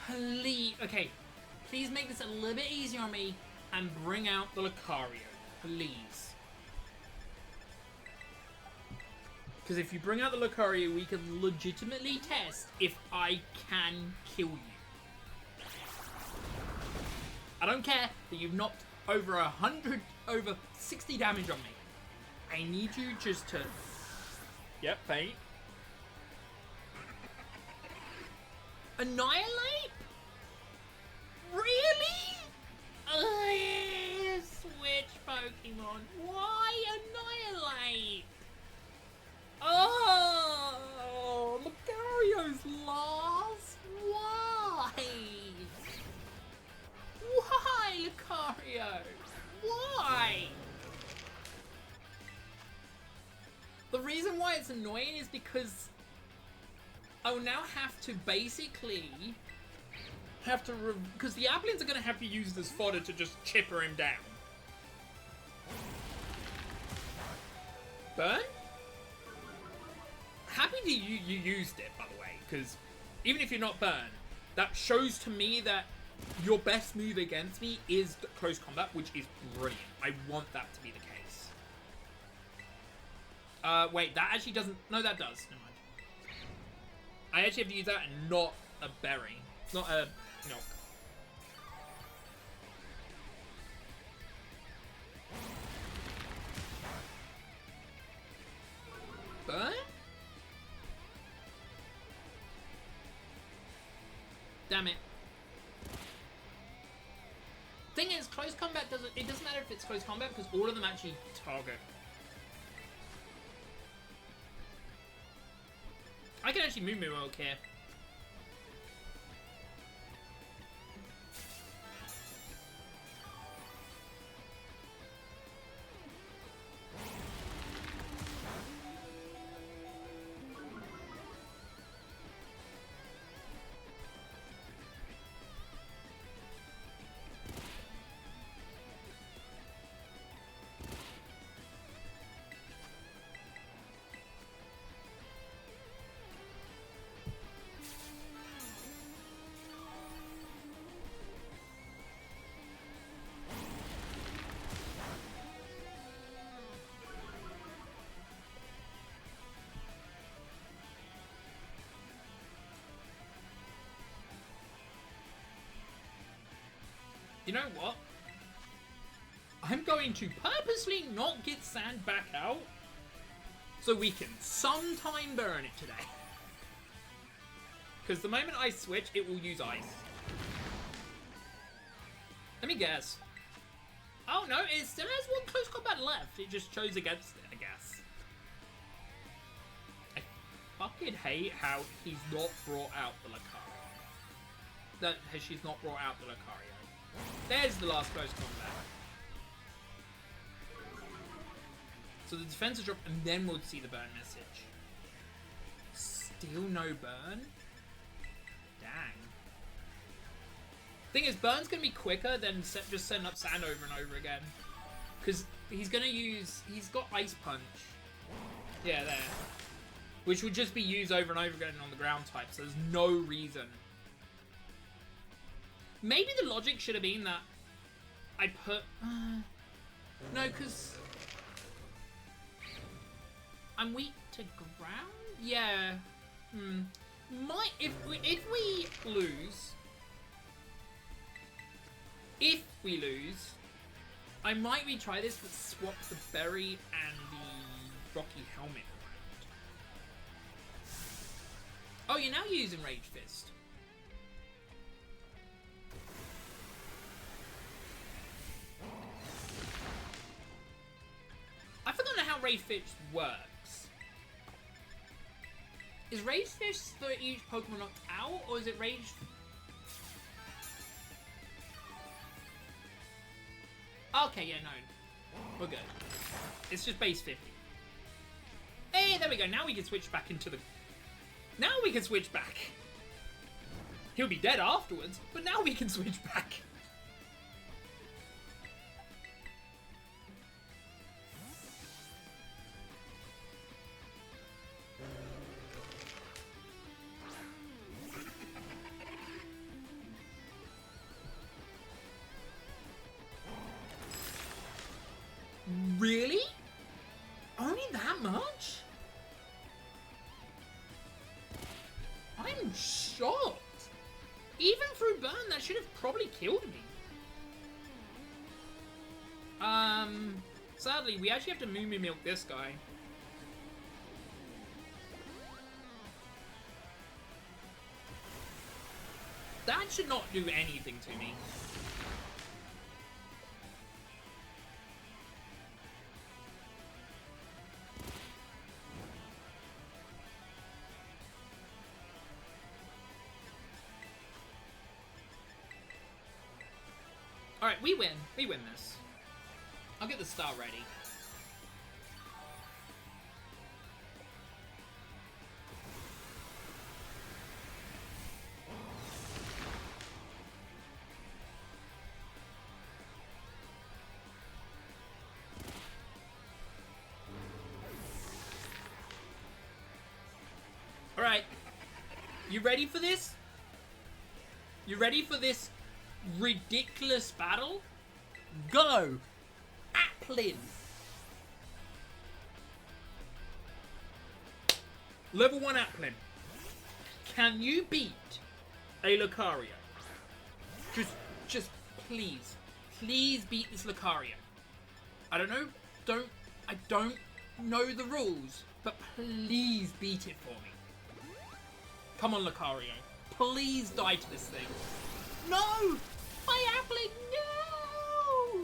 Please, okay. Please make this a little bit easier on me and bring out the Lucario. Please. Because if you bring out the Lucario, we can legitimately test if I can kill you. I don't care that you've knocked over 60 damage on me. I need you just to... Yep, faint. Annihilate? Really? Switch Pokemon. Why Annihilate? Oh, Lucario's lost. Why? Why, Lucario? Why? The reason why it's annoying is because I'll now have to basically because the Applins are going to have to use this fodder to just chipper him down. Burn? Happy that you used it, by the way, because even if you're not burned, that shows to me that your best move against me is close combat, which is brilliant. I want that to be the case. Wait, that actually doesn't... No, that does. Never mind. I actually have to use that and not a berry. Not a milk. Burn? Damn it. Thing is, close combat doesn't matter if it's close combat because all of them actually target. I can actually move Milk here. You know what? I'm going to purposely not get sand back out so we can sometime burn it today. Because the moment I switch, it will use ice. Let me guess. Oh no, it still has one close combat left. It just chose against it, I guess. I fucking hate how he's not brought out the Lucario. She's not brought out the Lucario. There's the last close combat. So the defense is dropped, and then we'll see the burn message. Still no burn? Dang. Thing is, burn's gonna be quicker than just setting up sand over and over again. Because he's gonna use... He's got Ice Punch. Yeah, there. Which would just be used over and over again on the ground type, so there's no reason. Maybe the logic should have been that I put... no, because... I'm weak to ground? Yeah. If we lose... If we lose... I might retry this, but swap the berry and the rocky helmet around. Oh, you're now using Rage Fist. I forgot how Rage Fist works. Is Rage Fist for each Pokemon knocked out, or is it Rage... Okay, yeah, no. We're good. It's just base 50. Hey, there we go. Now we can switch back into the... Now we can switch back. He'll be dead afterwards, but now we can switch back. much? I'm shocked. Even through burn, that should have probably killed me. Sadly, we actually have to Moo Moo Milk this guy. That should not do anything to me. Alright, we win. We win this. I'll get the star ready. Alright. You ready for this? You ready for this ridiculous battle? Go! Applin! Level 1 Applin. Can you beat a Lucario? Just please. Please beat this Lucario. I don't know. I don't know the rules, but please beat it for me. Come on, Lucario. Please die to this thing. No! My Applin, no!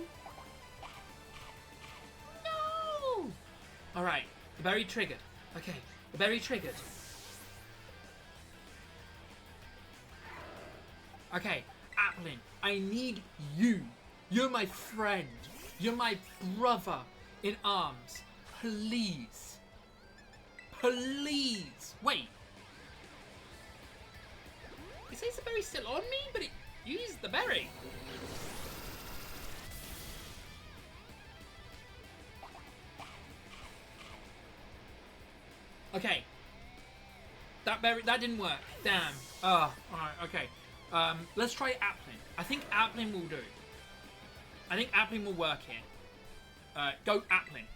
No! Alright, the berry triggered. Okay, the berry triggered. Okay, Applin, I need you. You're my friend. You're my brother in arms. Please. Please. Wait. It says the berry's still on me, but it used the berry. Okay. That berry, that didn't work. Damn. Alright, okay. Let's try Applin. I think Applin will do. I think Applin will work here. Go Applin.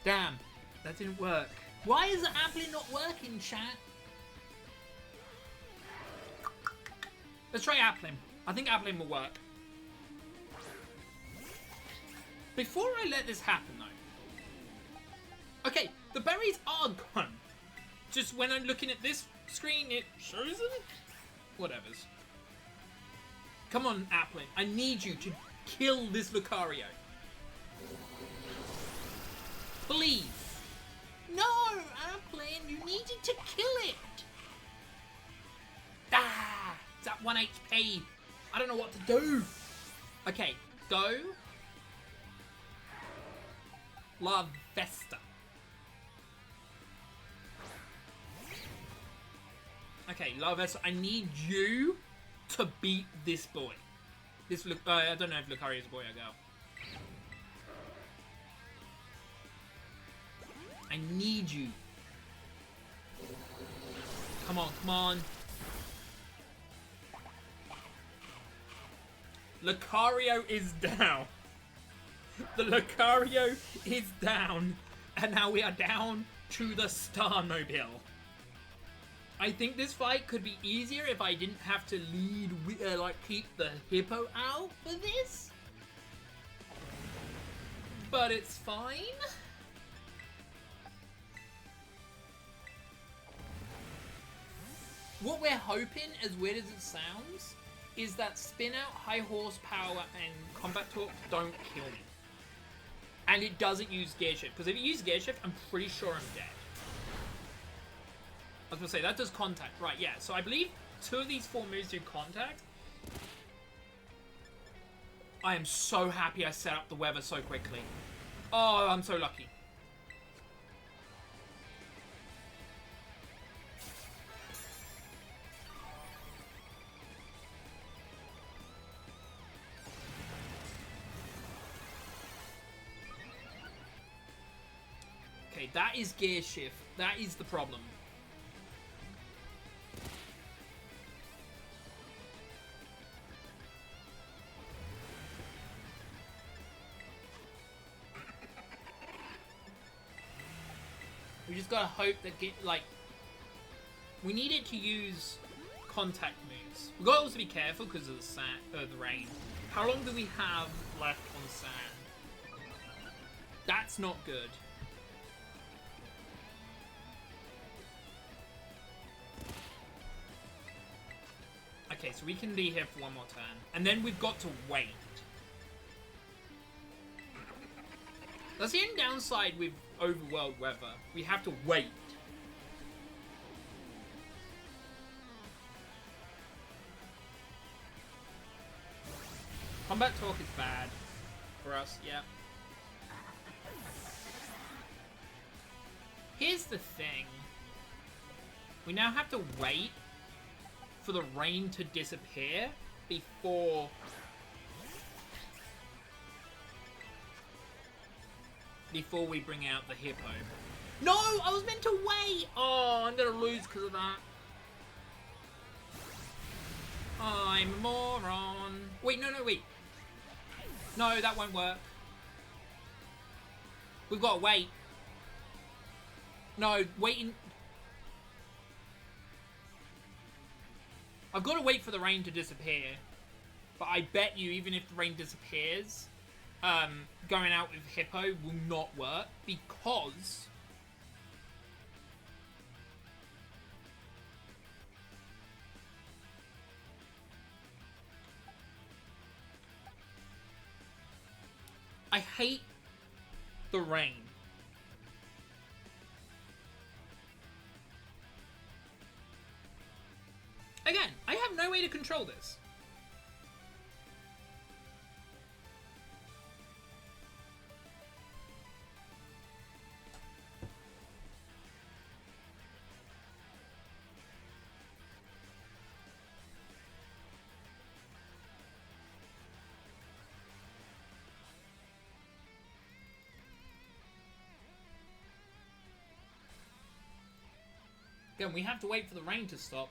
Damn, that didn't work. Why is the Applin not working, chat? Let's try Applin. I think Applin will work. Before I let this happen, though. Okay, the berries are gone. Just when I'm looking at this screen, it shows them. Whatevers. Come on, Applin. I need you to kill this Lucario. Please. No, Applin, you needed to kill it. Ah, it's at 1 HP. I don't know what to do. Okay, go. La Vesta. Okay, La Vesta, I need you to beat this boy. This look. I don't know if Lucario is a boy or girl. I need you. Come on, come on. Lucario is down. The Lucario is down. And now we are down to the Starmobile. I think this fight could be easier if I didn't have to lead, keep the hippo out for this. But it's fine. What we're hoping, as weird as it sounds, is that spin out, high horsepower, and combat torque don't kill me. And it doesn't use gear shift, because if it uses gear shift, I'm pretty sure I'm dead. I was going to say, that does contact. Right, yeah. So I believe 2 of these 4 moves do contact. I am so happy I set up the weather so quickly. Oh, I'm so lucky. Okay, that is gear shift. That is the problem. We just gotta hope that we need it to use contact moves. We gotta also be careful because of the sand, the rain. How long do we have left on sand? That's not good. Okay, so we can be here for one more turn. And then we've got to wait. That's the only downside with overworld weather. We have to wait. Combat talk is bad for us, yeah. Here's the thing. We now have to wait for the rain to disappear before we bring out the hippo. No, I was meant to wait. Oh, I'm gonna lose because of that. I'm a moron. Wait, no, wait. No, that won't work. We've got to wait. No, waiting. I've got to wait for the rain to disappear. But I bet you, even if the rain disappears, going out with Hippo will not work because I hate the rain. Again, I have no way to control this. Again, we have to wait for the rain to stop.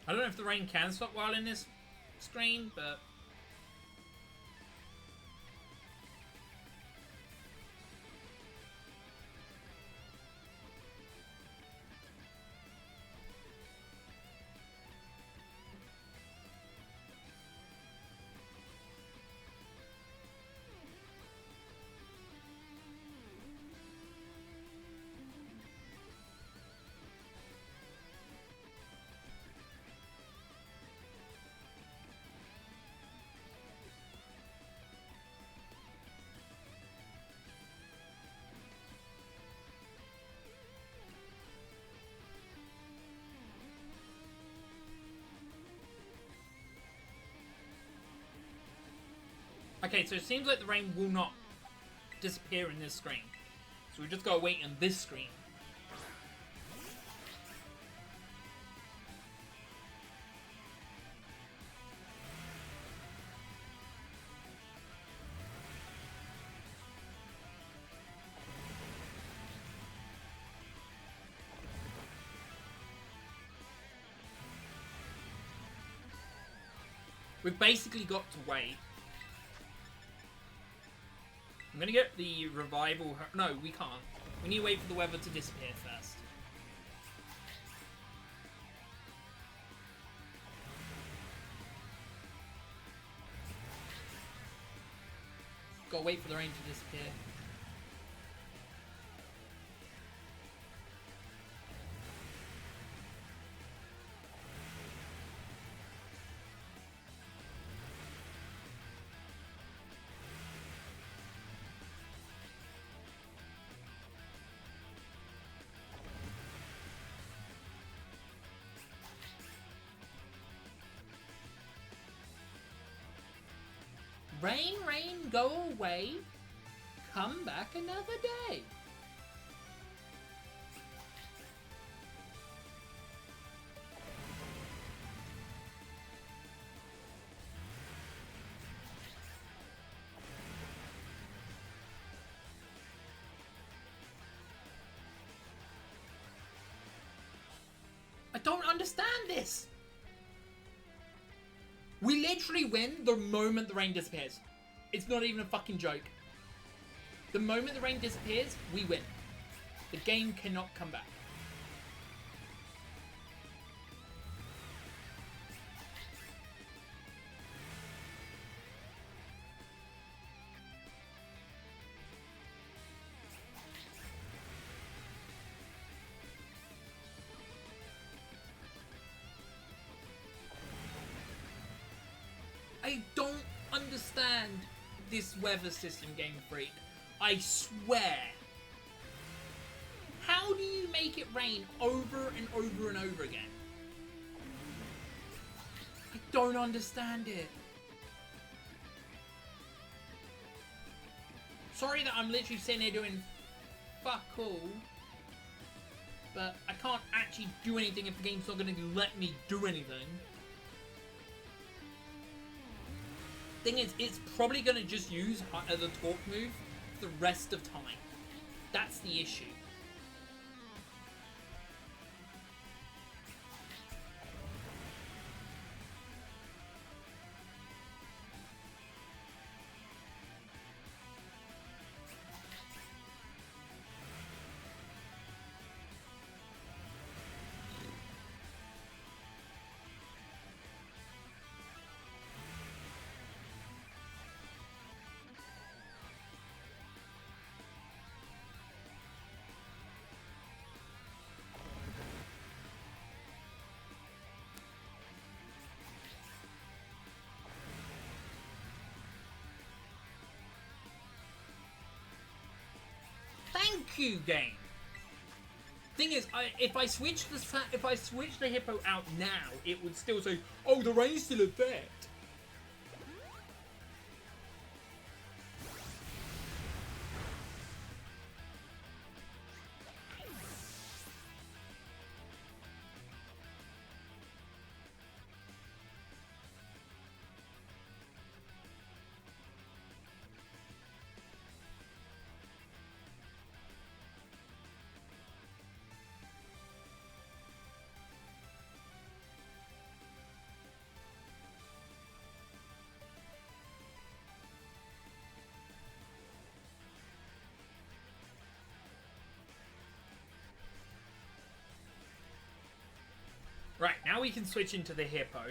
I don't know if the rain can stop while in this screen, but okay, so it seems like the rain will not disappear in this screen. So we just gotta wait on this screen. We've basically got to wait. I'm gonna get the revival. No, we can't. We need to wait for the weather to disappear first. Gotta wait for the rain to disappear. Rain, rain, go away. Come back another day. understand this. We literally win the moment the rain disappears. It's not even a fucking joke. The moment the rain disappears, we win. The game cannot come back. I don't understand this weather system, Game Freak. I swear. How do you make it rain over and over and over again? I don't understand it. Sorry that I'm literally sitting here doing fuck all. But I can't actually do anything if the game's not going to let me do anything. Thing is, it's probably going to just use the torque move the rest of time. That's the issue. Thank you, game. Thing is, if I switch the hippo out now, it would still say, "Oh, the rain's still a threat." Right, now we can switch into the hippo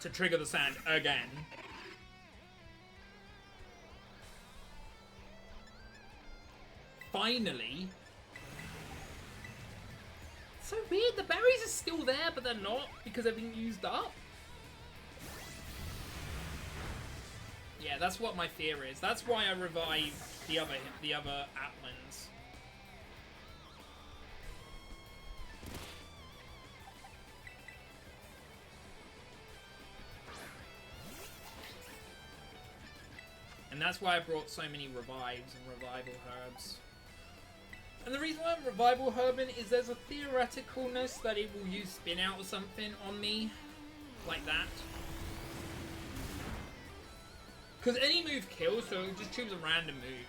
to trigger the sand again. Finally. So weird, the berries are still there, but they're not because they've been used up. Yeah, that's what my fear is. That's why I revived the other Atlands. And that's why I brought so many revives and revival herbs. And the reason why I'm revival herbing is there's a theoreticalness that it will use spin out or something on me. Like that. Because any move kills, so just choose a random move.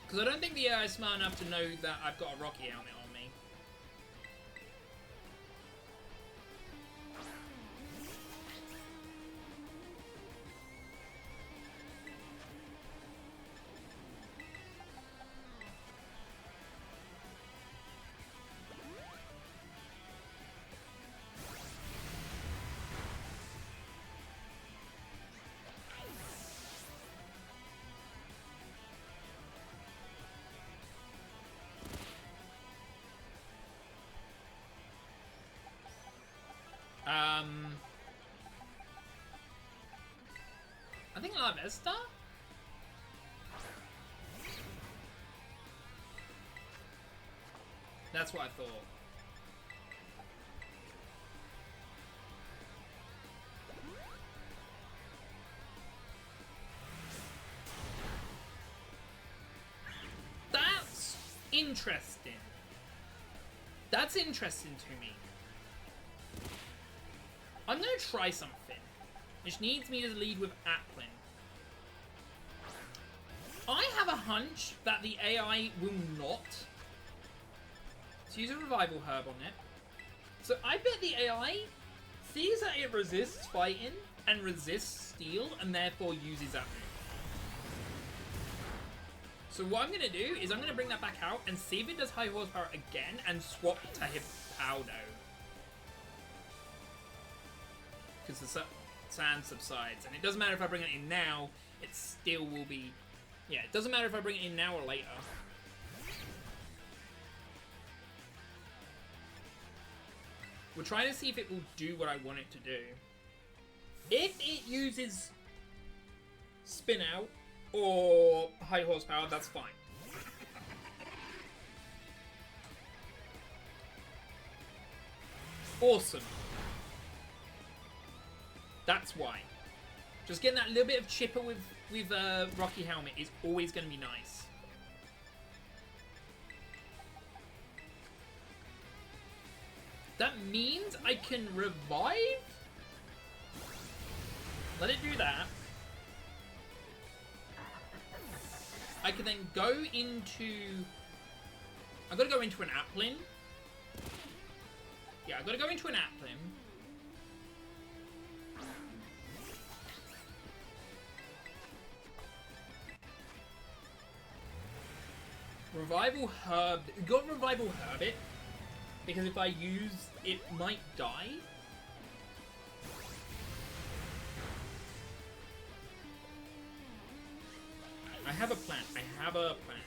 Because I don't think the AI is smart enough to know that I've got a Rocky helmet on me. I think La Vesta? That's what I thought. That's interesting. That's interesting to me. I'm gonna try something, which needs me to lead with Applin. I have a hunch that the AI will not. Let's use a revival herb on it. So I bet the AI sees that it resists fighting and resists steel and therefore uses that move. So what I'm going to do is I'm going to bring that back out and see if it does high horsepower again and swap to Hippowdo. Because the sand subsides. And it doesn't matter if I bring it in now, it still will be... Yeah, it doesn't matter if I bring it in now or later. We're trying to see if it will do what I want it to do. If it uses spin out or high horsepower, that's fine. Awesome. That's why. Just getting that little bit of chipper with Rocky Helmet is always going to be nice. That means I can revive? Let it do that. I can then go into... I've got to go into an Applin. Yeah, I've got to go into an Applin. Revival Herb. Got Revival Herb it. Because if I use... it might die. I have a plan. I have a plan.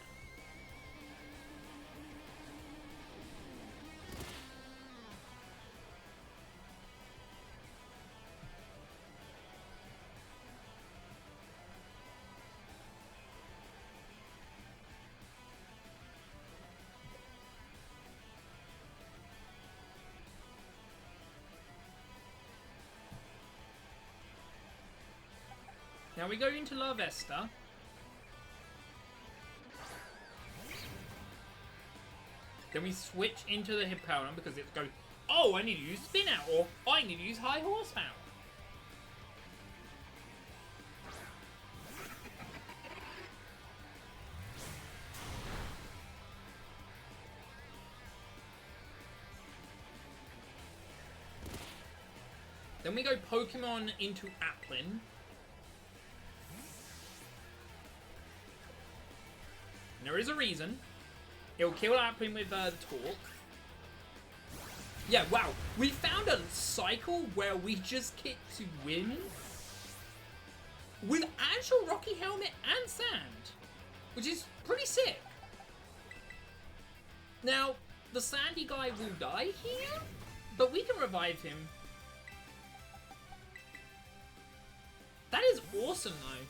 Now we go into La Vesta. Then we switch into the Hippowdon because it's going, oh, I need to use spin out, or I need to use high horsepower. Then we go Pokemon into Applin. There is a reason. It'll kill Applin with the Torque. Yeah, wow. We found a cycle where we just get to win with actual Rocky Helmet and Sand, which is pretty sick. Now, the Sandy guy will die here, but we can revive him. That is awesome, though.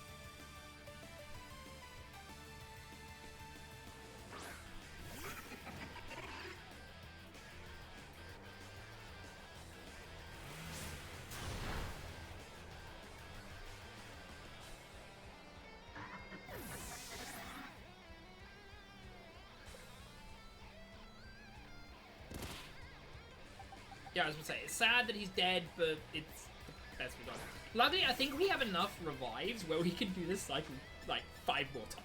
Yeah, I was gonna say, it's sad that he's dead, but it's the best we got. Luckily, I think we have enough revives where we can do this cycle, like, 5 more times.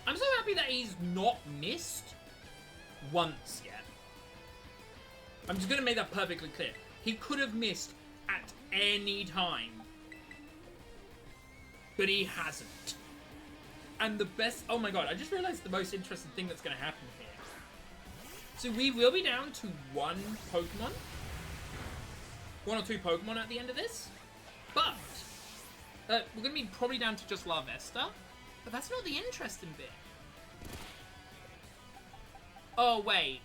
I'm so happy that he's not missed once yet. I'm just going to make that perfectly clear. He could have missed at any time. But he hasn't. And the best... Oh my god, I just realized the most interesting thing that's going to happen here. So we will be down to 1 Pokemon. 1 or 2 Pokemon at the end of this. But we're going to be probably down to just La Vesta. But that's not the interesting bit. Oh, wait.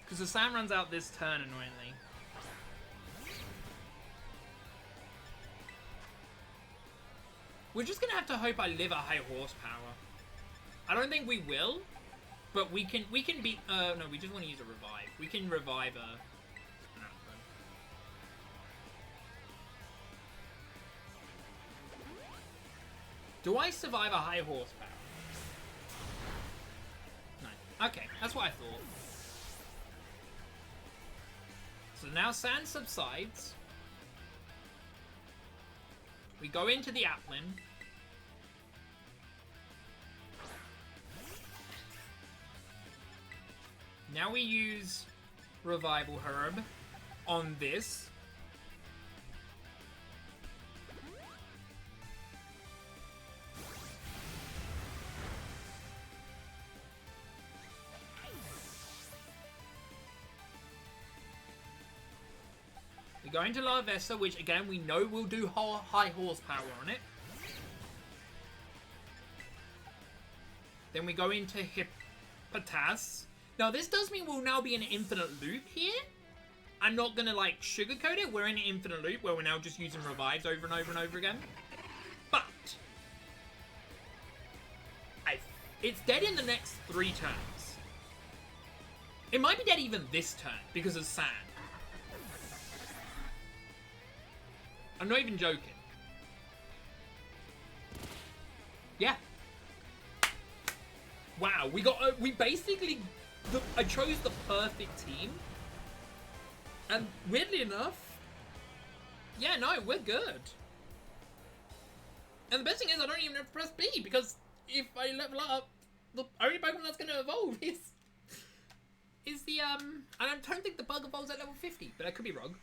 Because the sand runs out this turn, annoyingly. We're just gonna have to hope I live at high horsepower. I don't think we will, but we can beat. No, we just want to use a revive. We can revive a. Do I survive a high horsepower? No. Okay, that's what I thought. So now sand subsides. We go into the Applin. Now we use Revival Herb on this. We go into La Vesta, which again we know will do high horsepower on it. Then we go into Hippotas. Now this does mean we'll now be in an infinite loop here. I'm not gonna like sugarcoat it. We're in an infinite loop where we're now just using revives over and over and over again. But it's dead in the next 3 turns. It might be dead even this turn because of sand. I'm not even joking. Yeah. Wow, we basically, I chose the perfect team. And weirdly enough, yeah, no, we're good. And the best thing is I don't even have to press B, because if I level up, the only Pokemon that's going to evolve is the, and I don't think the bug evolves at level 50, but I could be wrong.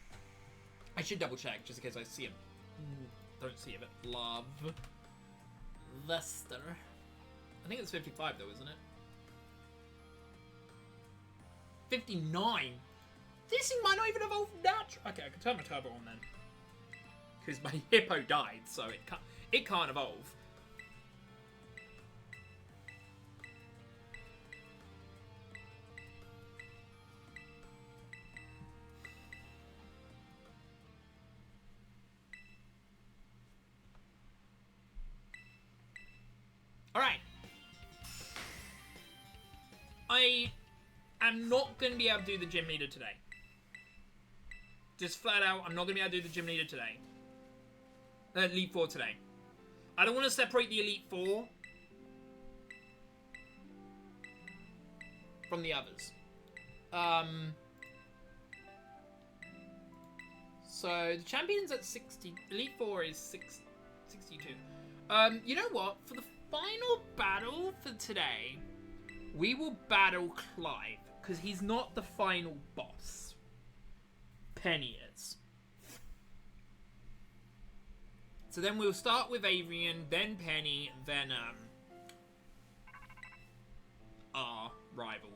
I should double check, just in case I see him. Don't see it, but Love Vester. I think it's 55 though, isn't it? 59? This thing might not even evolve naturally. Okay, I can turn my turbo on then. Because my hippo died, so it can't evolve. Alright. I am not going to be able to do the gym leader today. Just flat out, I'm not going to be able to do the gym leader today. Elite 4 today. I don't want to separate the Elite 4 from the others. So, the champion's at 60. Elite 4 is 62. You know what? For the final battle for today, we will battle Clive, because he's not the final boss. Penny is. So then we'll start with Avian, then Penny, then our rival.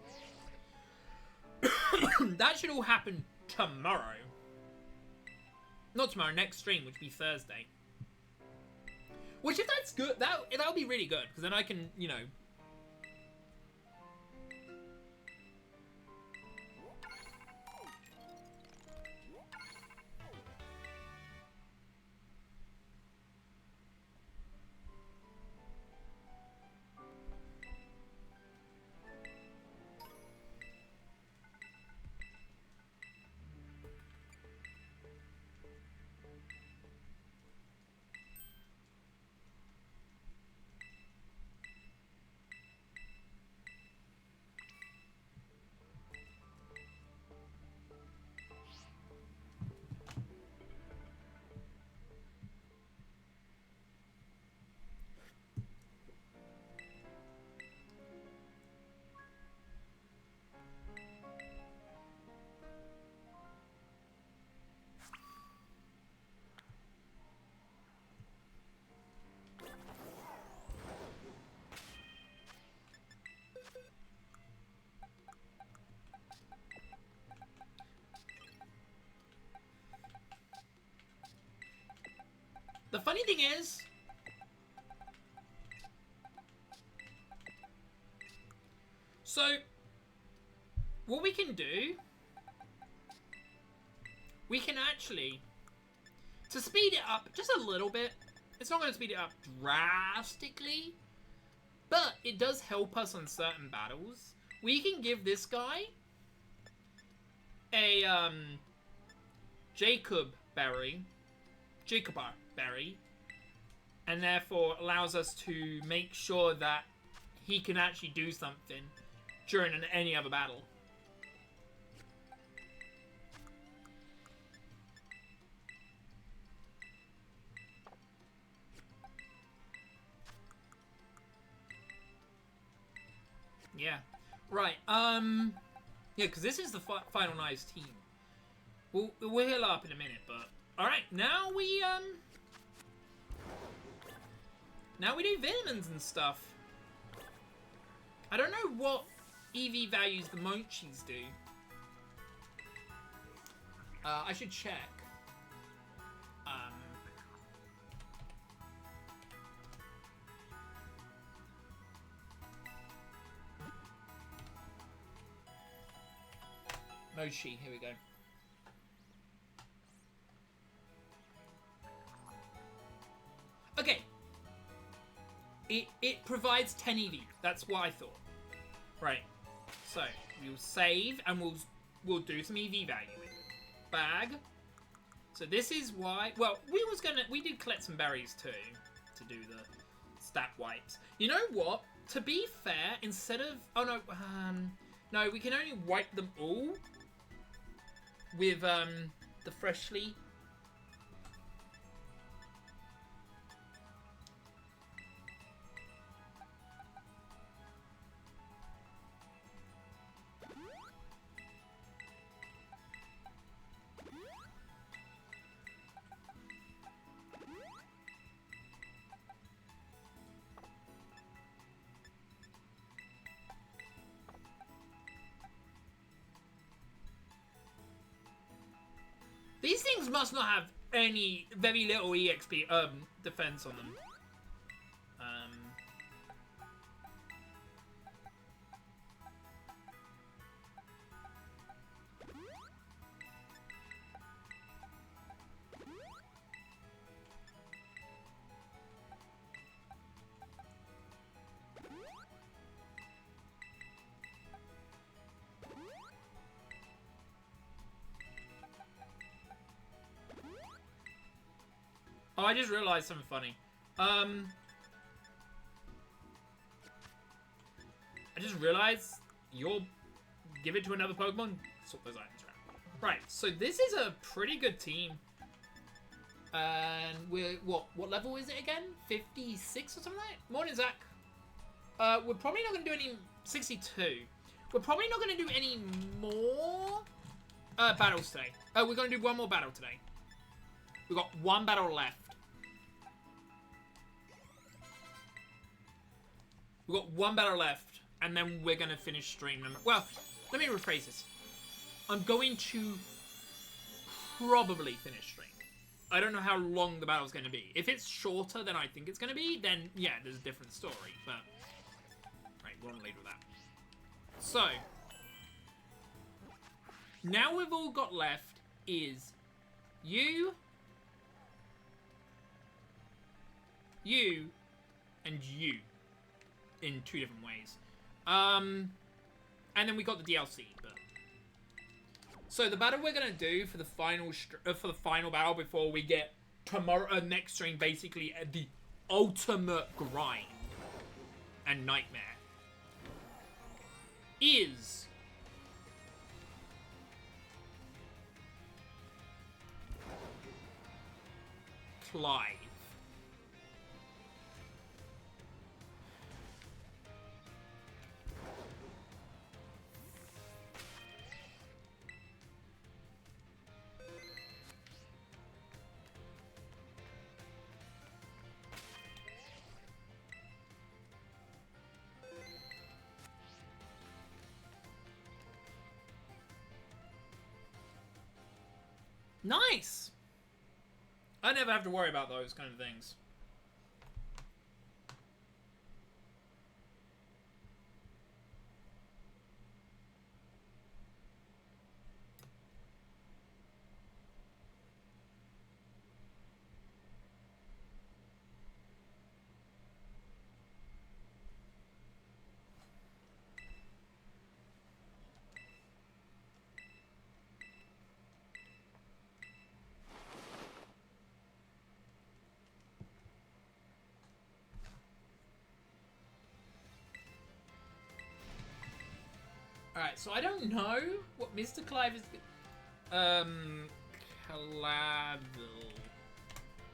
That should all happen tomorrow. Not tomorrow, next stream, which will be Thursday. Which, if that's good, that'll be really good, because then I can, you know. The funny thing is, so what we can do, we can actually, to speed it up just a little bit, it's not going to speed it up drastically, but it does help us on certain battles. We can give this guy a Jacob berry, and therefore allows us to make sure that he can actually do something during any other battle. Yeah. Right. Yeah, because this is the finalized team. We'll heal up in a minute, but all right. Now we do vitamins and stuff. I don't know what EV values the Monchis do. I should check. Mochi, here we go. Okay. It provides 10 EV. That's what I thought. Right. So we'll save and we'll do some EV value with it. Bag. So this is why. Well, we did collect some berries too to do the stat wipes. You know what? To be fair, instead of no, we can only wipe them all with the freshly. These things must not have very little EXP defense on them. Oh, I just realized something funny. I just realized you'll give it to another Pokemon. Sort those items around. Right, so this is a pretty good team. And we're what level is it again? 56 or something like that? Morning, Zach. We're probably not gonna do any 62. We're probably not gonna do any more battles today. We're gonna do one more battle today. We've got one battle left. We've got one battle left, and then we're going to finish stream. Well, let me rephrase this. I'm going to probably finish stream. I don't know how long the battle's going to be. If it's shorter than I think it's going to be, then yeah, there's a different story. But, right, we're on lead with that. So, now we've all got left is you, and you. In two different ways. And then we got the DLC. But so the battle we're gonna do for the final battle before we get tomorrow next stream, basically the ultimate grind and nightmare, is Clive. Nice! I never have to worry about those kind of things. Alright, so I don't know what Mr. Clive is... Clavel.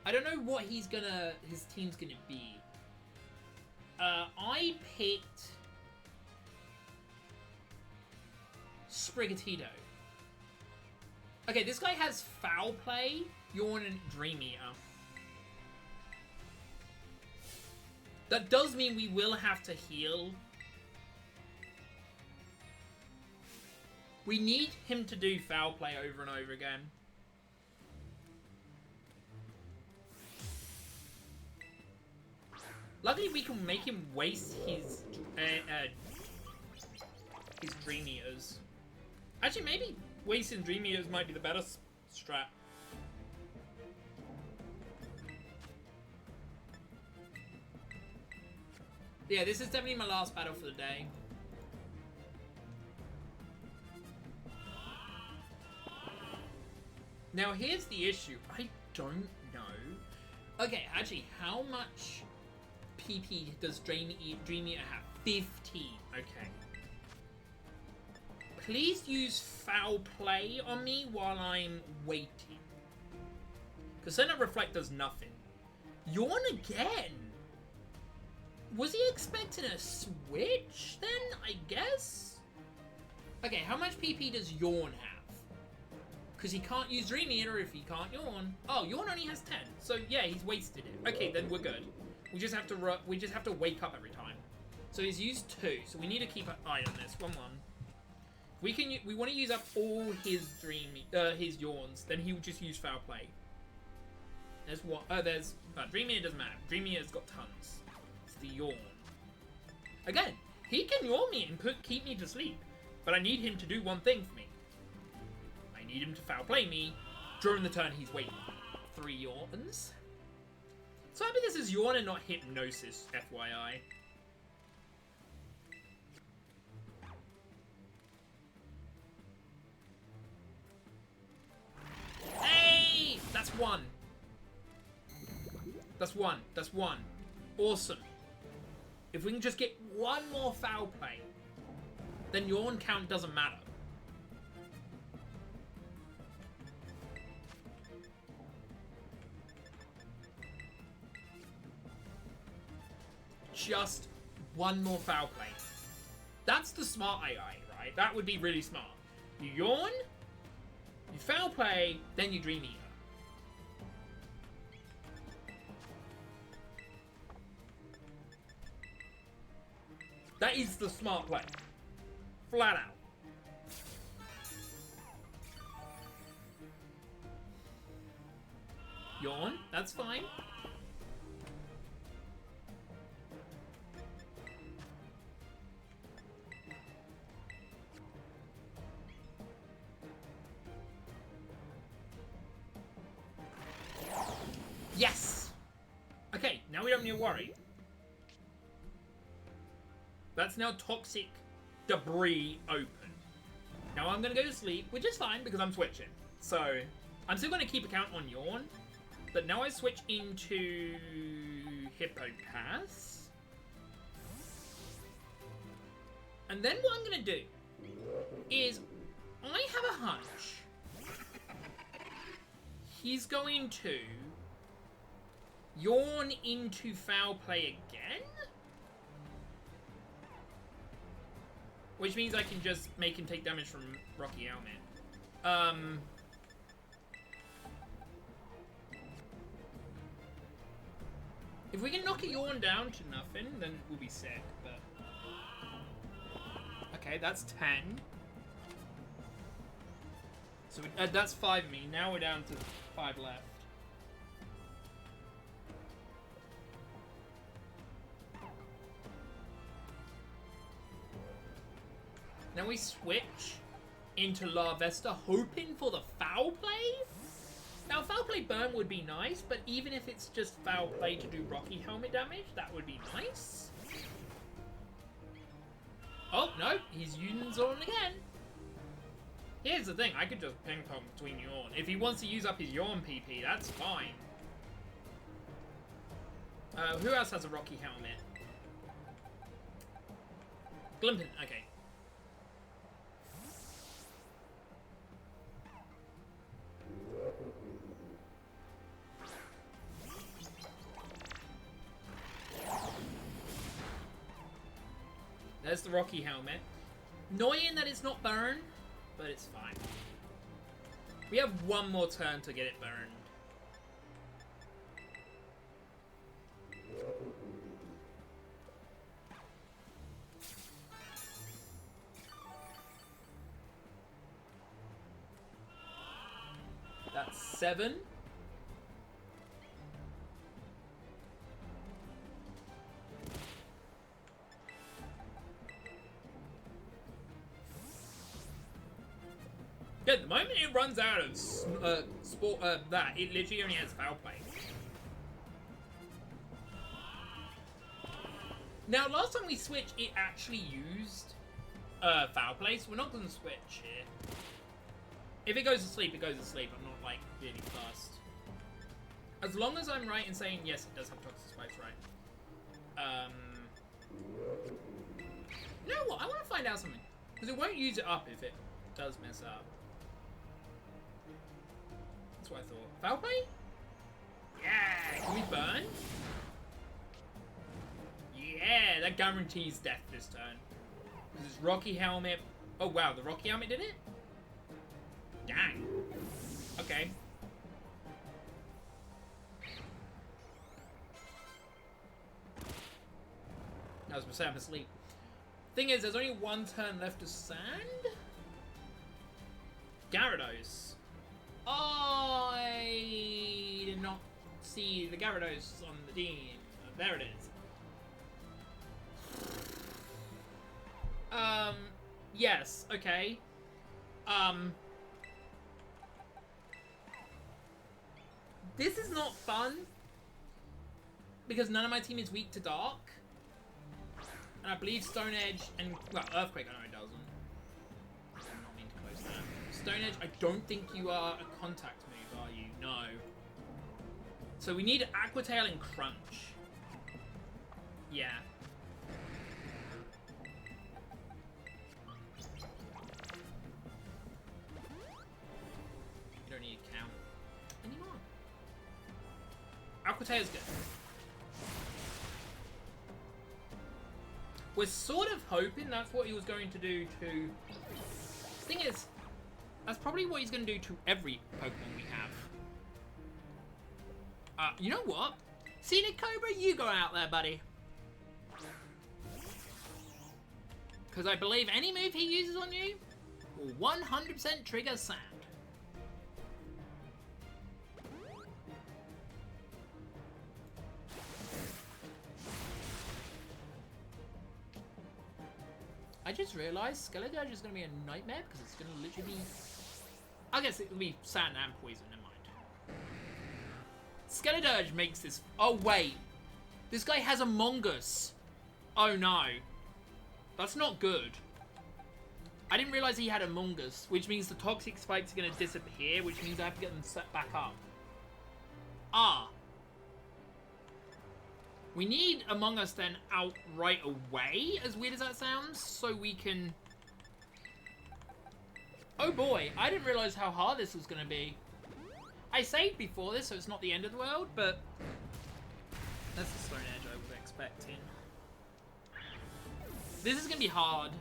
I don't know what his team's gonna be. I picked... Sprigatito. Okay, this guy has Foul Play, Yawn, and Dream Eater. That does mean we will have to heal. We need him to do Foul Play over and over again. Luckily, we can make him waste his Dream Eaters. Actually, maybe wasting Dream Eaters might be the better strat. Yeah, this is definitely my last battle for the day. Now, here's the issue. I don't know. Okay, actually, how much PP does Dream Eater have? 50. Okay. Please use Foul Play on me while I'm waiting. Because Senate Reflect does nothing. Yawn again? Was he expecting a switch then, I guess? Okay, how much PP does Yawn have? Because he can't use Dream Eater if he can't Yawn. Oh, Yawn only has 10. So yeah, he's wasted it. Okay, then we're good. We just have to wake up every time. So he's used 2, so we need to keep an eye on this. 1-1. We want to use up all his his Yawns, then he would just use Foul Play. There's what? Oh, there's Dream Eater doesn't matter. Dream Eater's got tons. It's the Yawn. Again, he can Yawn me and keep me to sleep, but I need him to do one thing for me. I need him to Foul Play me during the turn he's waiting. 3 Yawns. So happy this is Yawn and not Hypnosis, FYI. Hey! That's 1. That's 1. That's 1. Awesome. If we can just get 1 more Foul Play, then Yawn count doesn't matter. Just 1 more Foul Play. That's the smart AI, right? That would be really smart. You Yawn, you Foul Play, then you Dream Eater. That is the smart play. Flat out. Yawn, that's fine. Yes! Okay, now we don't need to worry. That's now Toxic Debris open. Now I'm going to go to sleep, which is fine because I'm switching. So, I'm still going to keep a count on Yawn. But now I switch into Hippo Pass. And then what I'm going to do is, I have a hunch. He's going to Yawn into Foul Play again? Which means I can just make him take damage from Rocky Helmet. If we can knock a Yawn down to nothing, then we'll be sick, but... Okay, that's 10. So that's 5 of me. Now we're down to 5 left. Now we switch into La Vesta, hoping for the Foul Play. Now, Foul Play burn would be nice, but even if it's just Foul Play to do Rocky Helmet damage, that would be nice. Oh, no, he's using Zorn again. Here's the thing, I could just ping pong between Yawn. If he wants to use up his Yawn PP, that's fine. Who else has a Rocky Helmet? Glimpin, okay. there's the Rocky helmet. Annoying that it's not burned, but it's fine. We have one more turn to get it burned. That's 7. Yeah, the moment it runs out of that, it literally only has foul play. Now, last time we switched, it actually used foul play, so we're not going to switch here. If it goes to sleep, it goes to sleep. I'm not, like, really fast. As long as I'm right in saying, yes, it does have toxic spikes, right? You know what? I want to find out something. Because it won't use it up if it does mess up. That's what I thought. Foul play? Yeah! Can we burn? Yeah! That guarantees death this turn. Because it's Rocky Helmet. Oh, wow. The Rocky Helmet did it? Dang. Okay. I was going to say I'm asleep. Thing is, there's only one turn left to sand? Gyarados. I did not see the Gyarados on the team. There it is. Yes, okay. This is not fun. Because none of my team is weak to Dark. And I believe Stone Edge and... Well, Earthquake, I know it doesn't. I did not mean to close that. Stone Edge, I don't think you are a contact move, are you? No. So we need Aqua Tail and Crunch. Yeah. You don't need a count anymore. Aqua Tail is good. We're sort of hoping that's what he was going to do to... Thing is, that's probably what he's going to do to every Pokemon we have. You know what? Scenic Cobra, you go out there, buddy. Because I believe any move he uses on you will 100% trigger Sand. I just realized Skeledirge is going to be a nightmare because it's going to literally be... I guess it will be sand and poison, never mind. Skeledirge makes this... Oh, wait. This guy has a Mongoose. Oh, no. That's not good. I didn't realize he had a Mongoose, which means the Toxic Spikes are going to disappear, which means I have to get them set back up. Ah. We need Among Us then out right away, as weird as that sounds, so we can... Oh boy, I didn't realize how hard this was going to be. I saved before this, so it's not the end of the world, but... That's the Stone Edge I was expecting. This is going to be hard.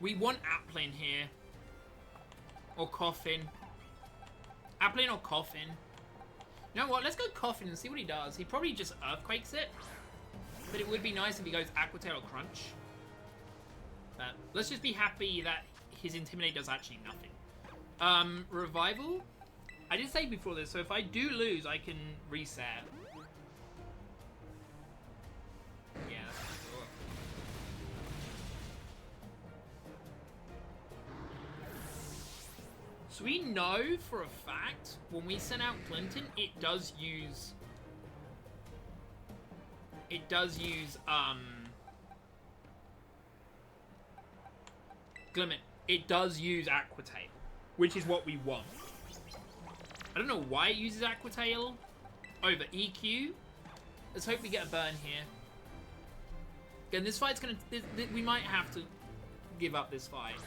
We want Applin here. Or Coffin. Applin or Coffin. You know what? Let's go Coffin and see what he does. He probably just Earthquakes it. But it would be nice if he goes Aqua Tail or Crunch. But let's just be happy that his Intimidate does actually nothing. Revival? I did say before this, so if I do lose, I can reset. Yeah, that's cool. So we know for a fact, when we send out Clinton, it does use... Glimmet. It does use Aqua Tail, which is what we want. I don't know why it uses Aqua Tail over EQ. Let's hope we get a burn here. Again, this fight's gonna... we might have to give up this fight.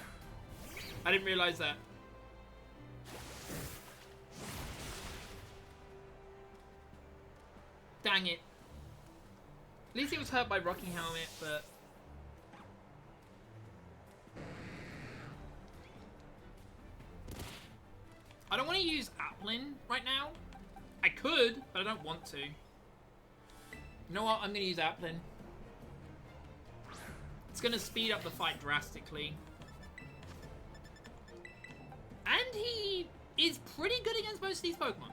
I didn't realize that Dang it. At least he was hurt by Rocky Helmet, but... I don't want to use Applin right now. I could, but I don't want to. You know what? I'm going to use Applin. It's going to speed up the fight drastically. And he is pretty good against most of these Pokemon.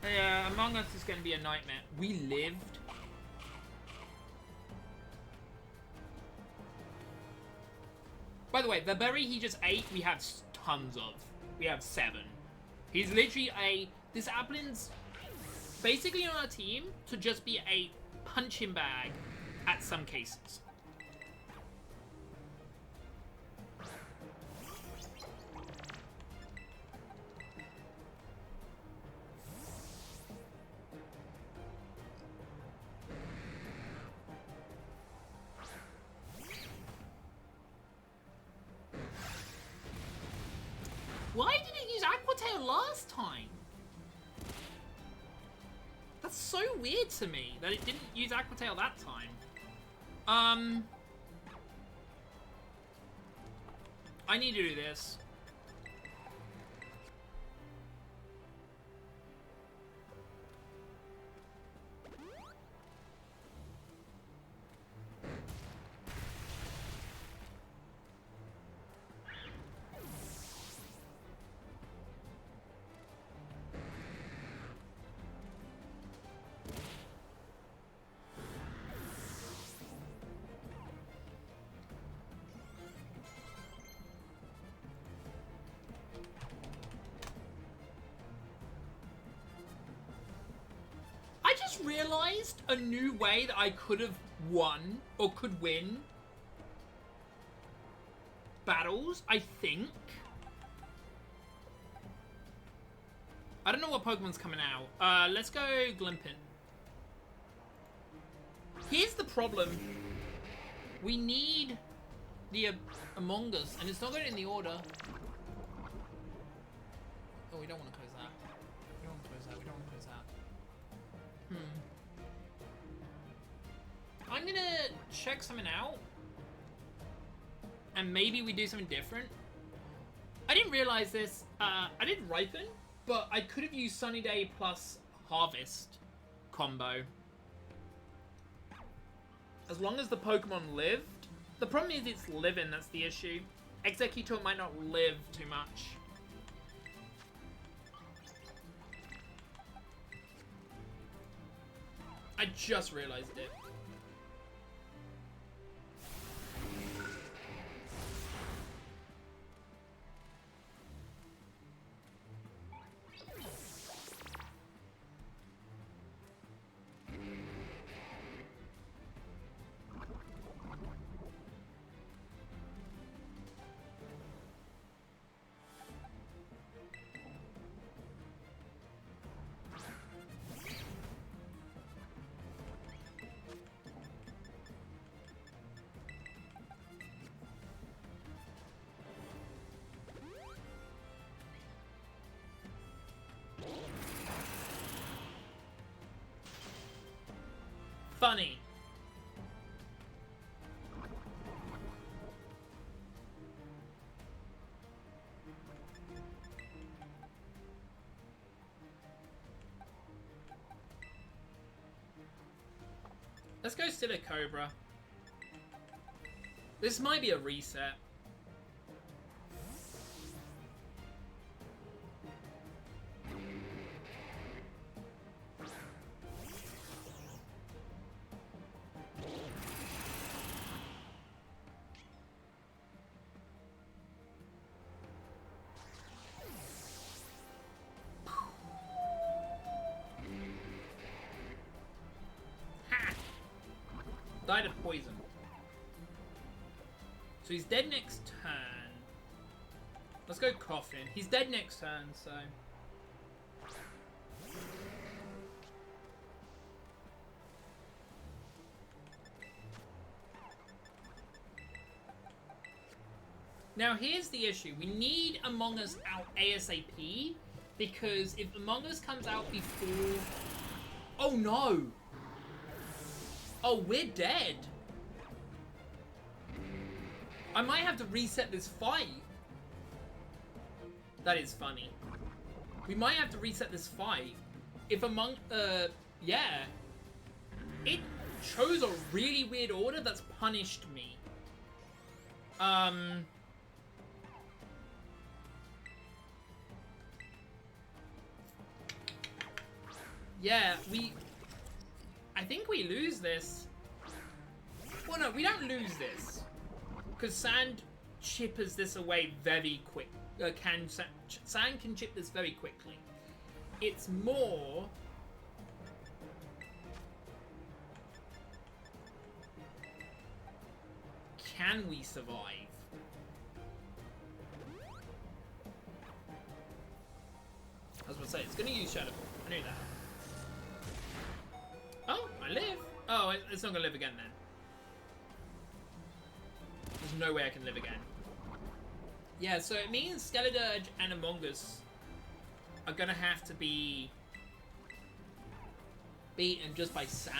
Yeah, Among Us is going to be a nightmare. We lived. By the way, the berry he just ate, we have tons of. We have 7. He's literally this Applin's basically on our team to just be a punching bag at some cases. Why did it use Aqua Tail last time? That's so weird to me that it didn't use Aqua Tail that time. I need to do this. Realized a new way that I could have won or could win battles, I think. I don't know what Pokemon's coming out. Let's go Glimpin. Here's the problem. We need the Among Us, and it's not going in the order. Oh, we don't want to close that. We don't want to close that. We don't want to close that. I'm gonna check something out. And maybe we do something different. I didn't realize this. I did Ripen, but I could have used Sunny Day plus Harvest combo. As long as the Pokemon lived. The problem is it's living, that's the issue. Executor might not live too much. I just realized it. Funny. Let's go still a Cobra. This might be a reset. Died of poison. So he's dead next turn. Let's go Coffin. He's dead next turn, so... Now, here's the issue. We need Among Us out ASAP, because if Among Us comes out before... Oh, no! Oh, we're dead. I might have to reset this fight. That is funny. We might have to reset this fight. If yeah. It chose a really weird order that's punished me. Yeah, I think we lose this. Well, no, we don't lose this. Because Sand chippers this away very quick. Sand can chip this very quickly. It's more... Can we survive? I was going to say, it's going to use Shadow Ball. I knew that. Oh, I live. Oh, it's not going to live again then. There's no way I can live again. Yeah, so it means Skeledirge and Among Us are going to have to be beaten just by Sand.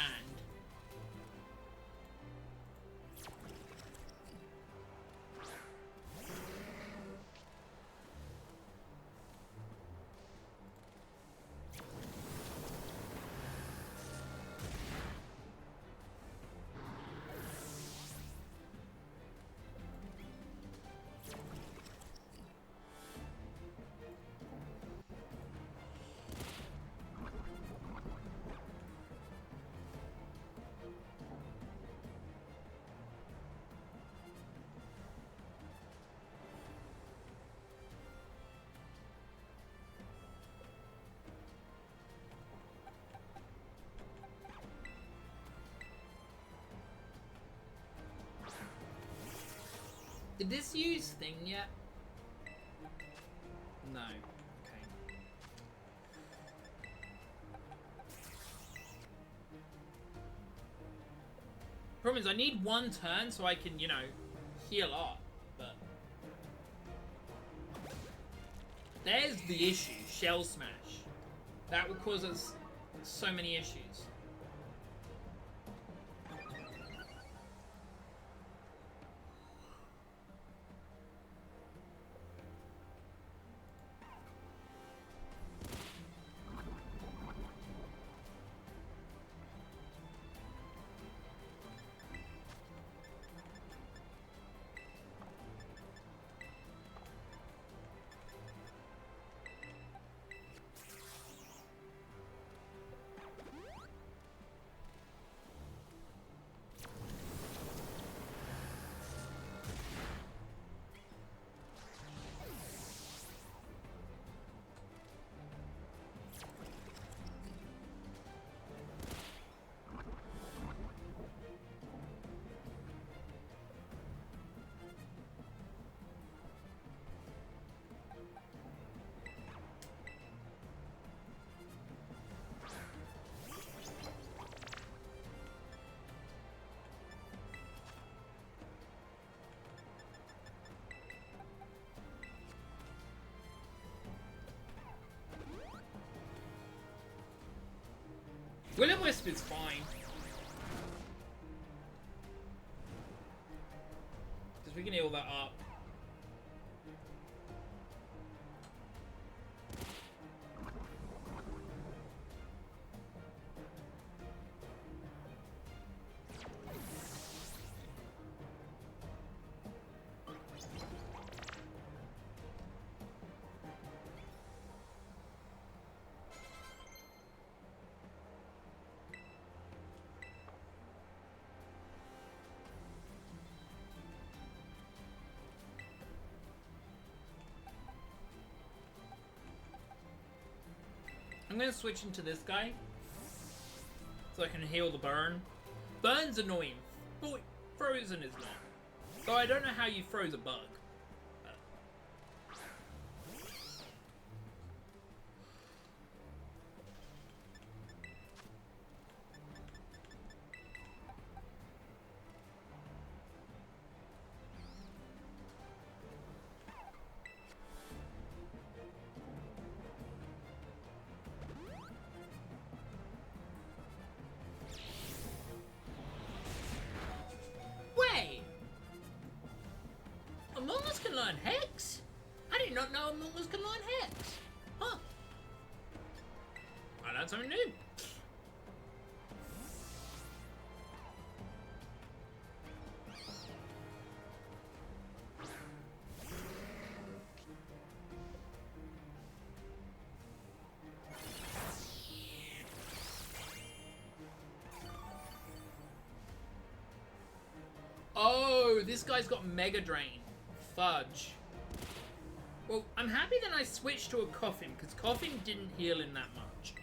Did this use thing yet? No. Okay. Problem is, I need one turn so I can, you know, heal up. But there's the issue. Shell Smash. That will cause us so many issues. Will-O-Wisp is fine. Because we can heal that up. I'm gonna switch into this guy so I can heal the burn. Burn's annoying. Boy, frozen is not. Though I don't know how you froze a bug. learn Hex? I did not know Among Us could learn Hex. Huh. I learned something new. Oh, this guy's got Mega Drain. Fudge. Well, I'm happy that I switched to a Coffin, because Coffin didn't heal in that much.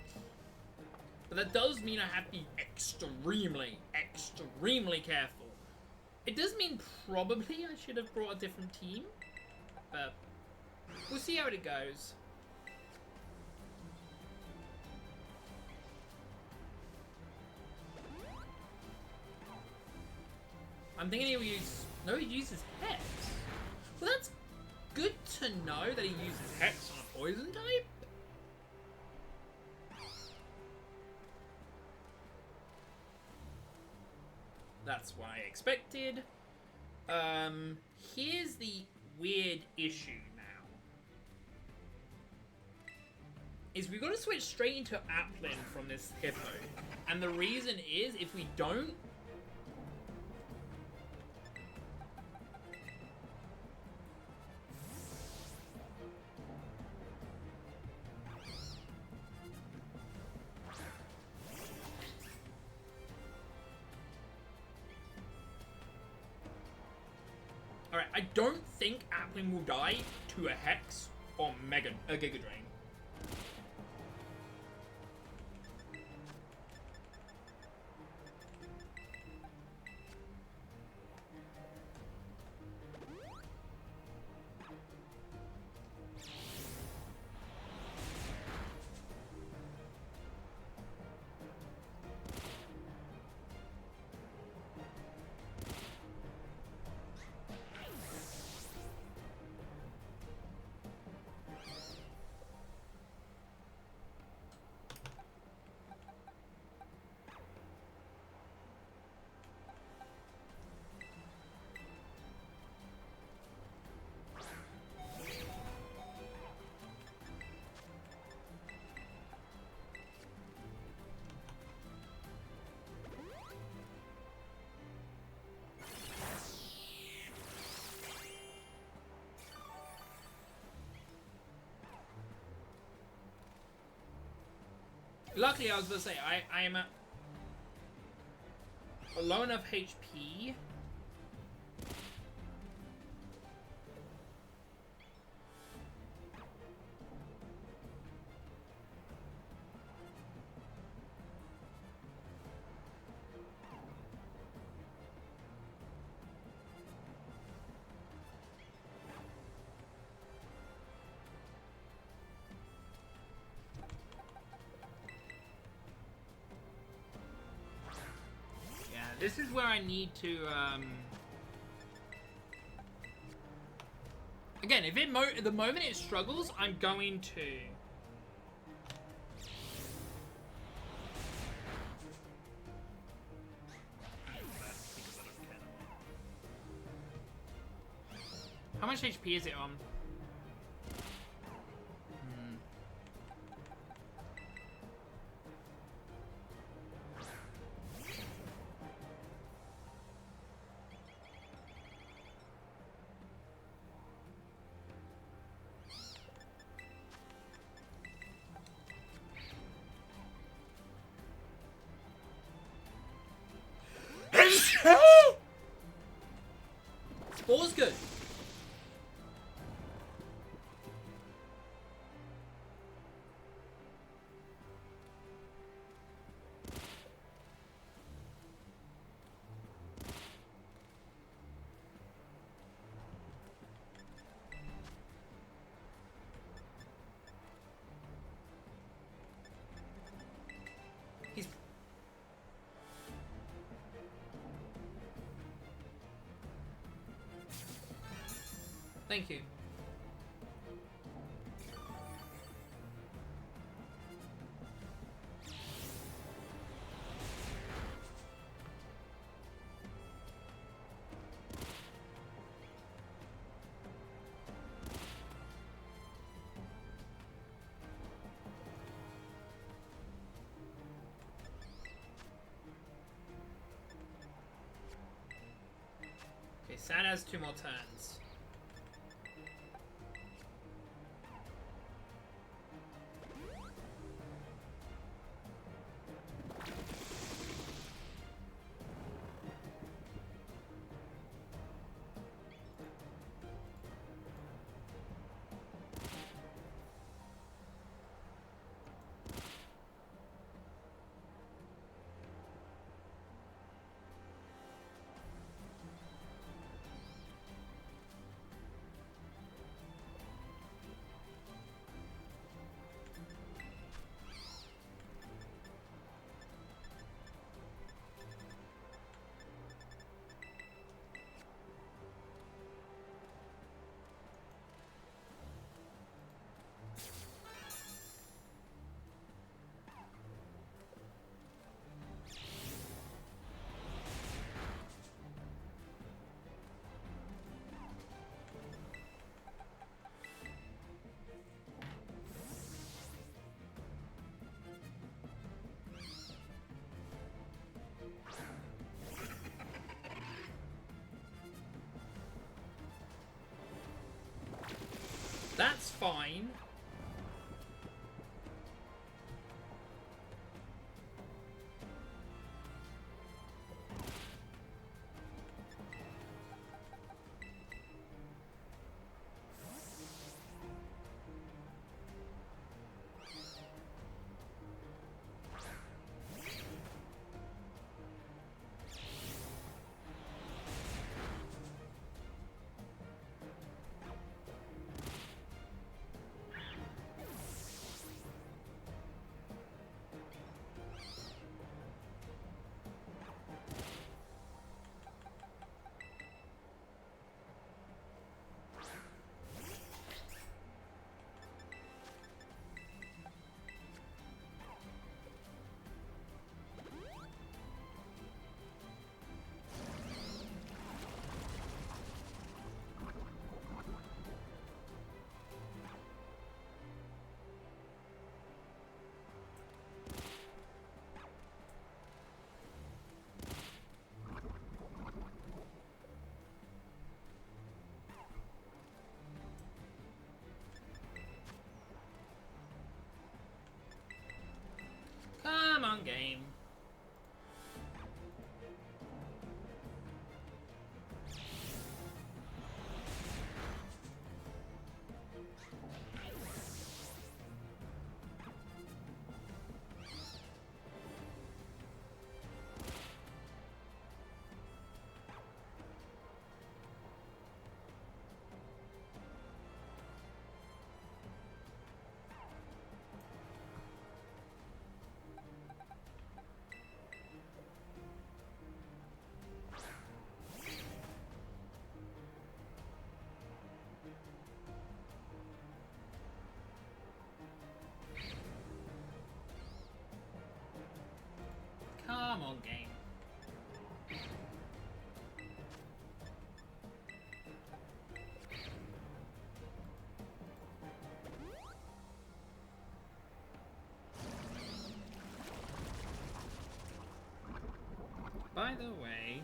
But that does mean I have to be extremely, extremely careful. It does mean probably I should have brought a different team. But we'll see how it goes. I'm thinking he'll use... No, he uses Hex. Well, that's good to know that he uses Hex on a poison type. That's what I expected. Here's the weird issue now. Is we've got to switch straight into Applin from this Hippo. And the reason is, if we don't... Alright, I don't think Applin will die to a Hex or a Giga Drain. Luckily, I was going to say, I am at a low enough HP. This is where I need to, again, if it the moment it struggles, I'm going to... How much HP is it on? Spore's good. He's... Thank you. has 2 more turns. That's fine. Come on, game. Come on, game. By the way...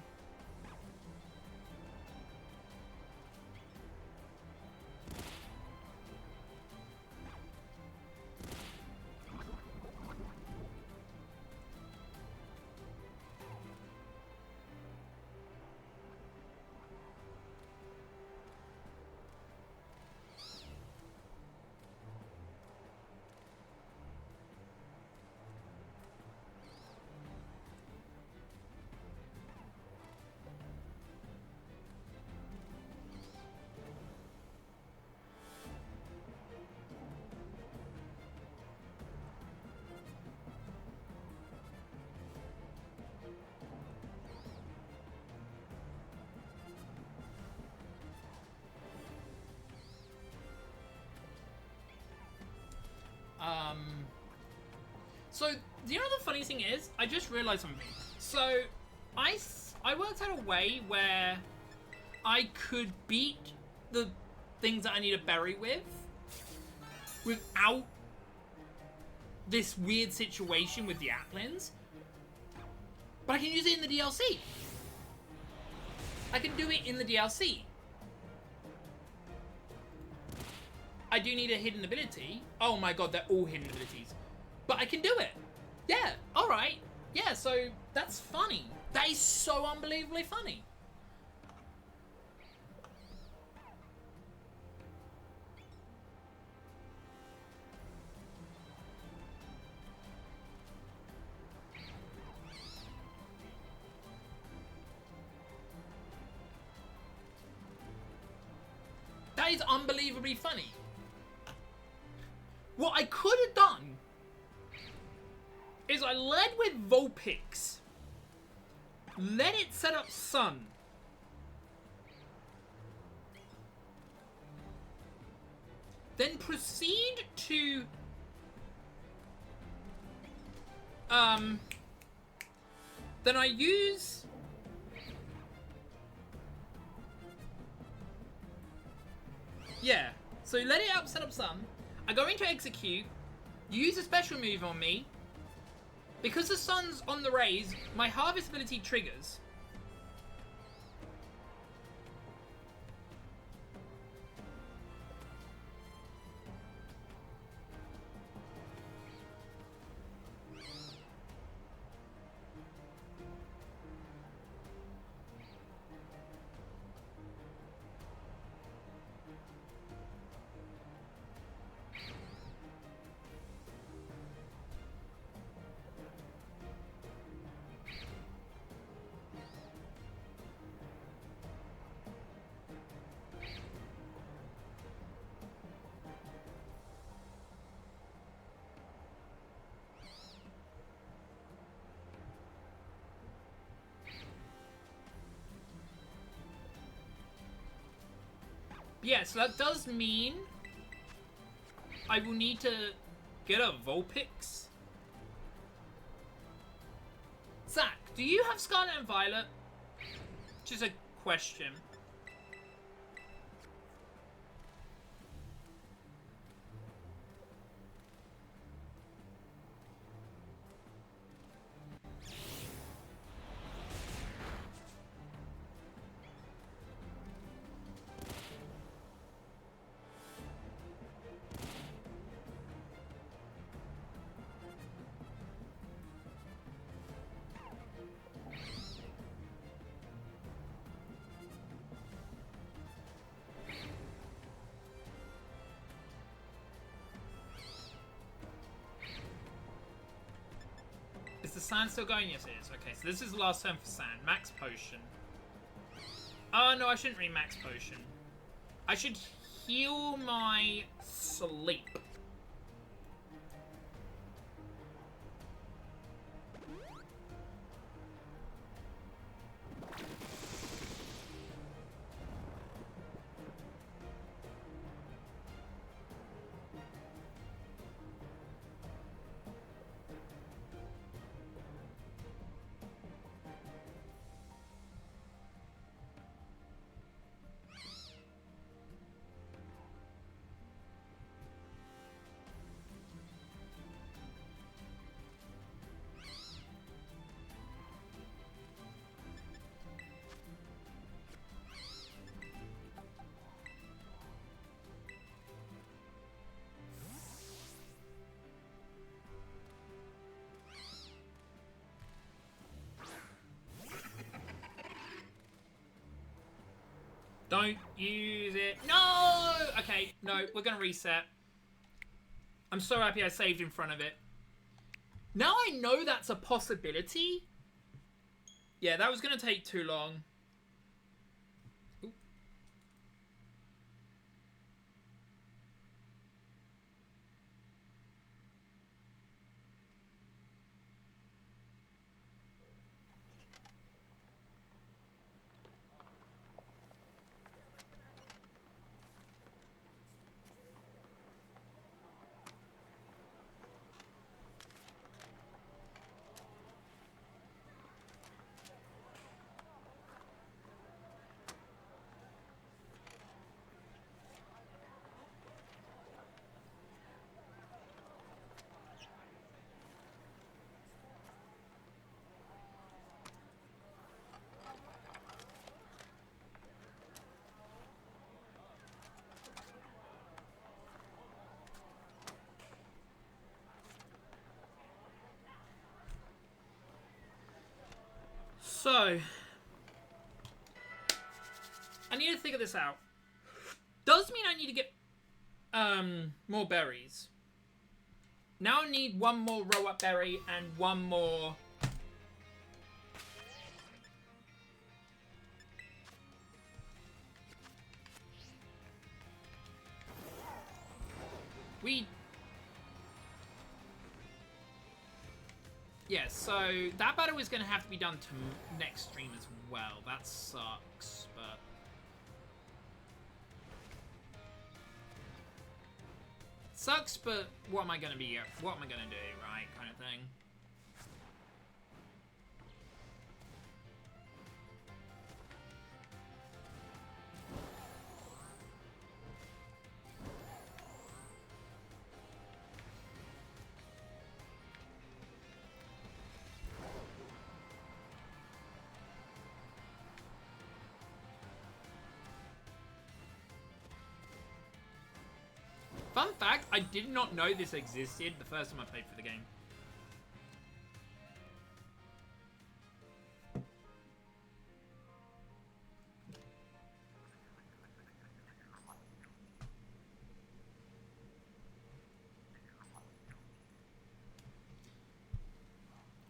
So, do you know what the funny thing is? I just realized something. So, I worked out a way where I could beat the things that I need to bury with without this weird situation with the Applins. But I can use it in the DLC. I can do it in the DLC. I do need a hidden ability. Oh my god, they're all hidden abilities. But I can do it. Yeah, alright. Yeah, so that's funny. That is so unbelievably funny. That is unbelievably funny. What I could have done is I led with Vulpix. Let it set up Sun. Then proceed to... Then I use... Yeah. So let it set up Sun. I go into execute. Use a special move on me. Because the sun's on the rays, my harvest ability triggers. Yeah, so that does mean I will need to get a Vulpix. Zach, do you have Scarlet and Violet? Just a question. Is the sand still going? Yes, it is. Okay, so this is the last turn for sand. Max potion. Oh, no, I shouldn't read max potion. I should heal my sleep. Don't use it. No! Okay, no, we're gonna reset. I'm so happy I saved in front of it. Now I know that's a possibility. Yeah, that was gonna take too long. Ooh. So, I need to figure this out. Does mean I need to get more berries. Now I need one more roll-up berry and one more... Yeah, so that battle is going to have to be done to next stream as well. That sucks, but... Sucks, but what am I going to do, right? Kind of thing. Fun fact, I did not know this existed the first time I played for the game.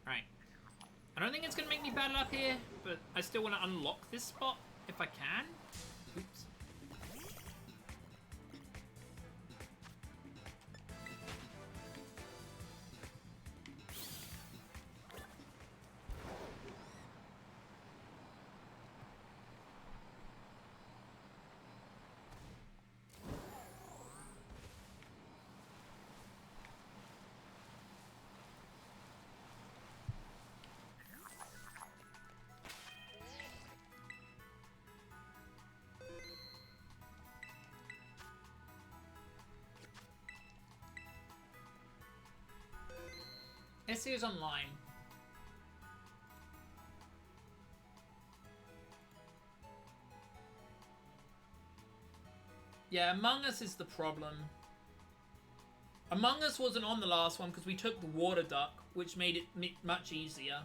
Right. I don't think it's going to make me bad luck here, but I still want to unlock this spot if I can. Oops. Let's see who's online. Yeah, Among Us is the problem. Among Us wasn't on the last one because we took the water duck, which made it much easier.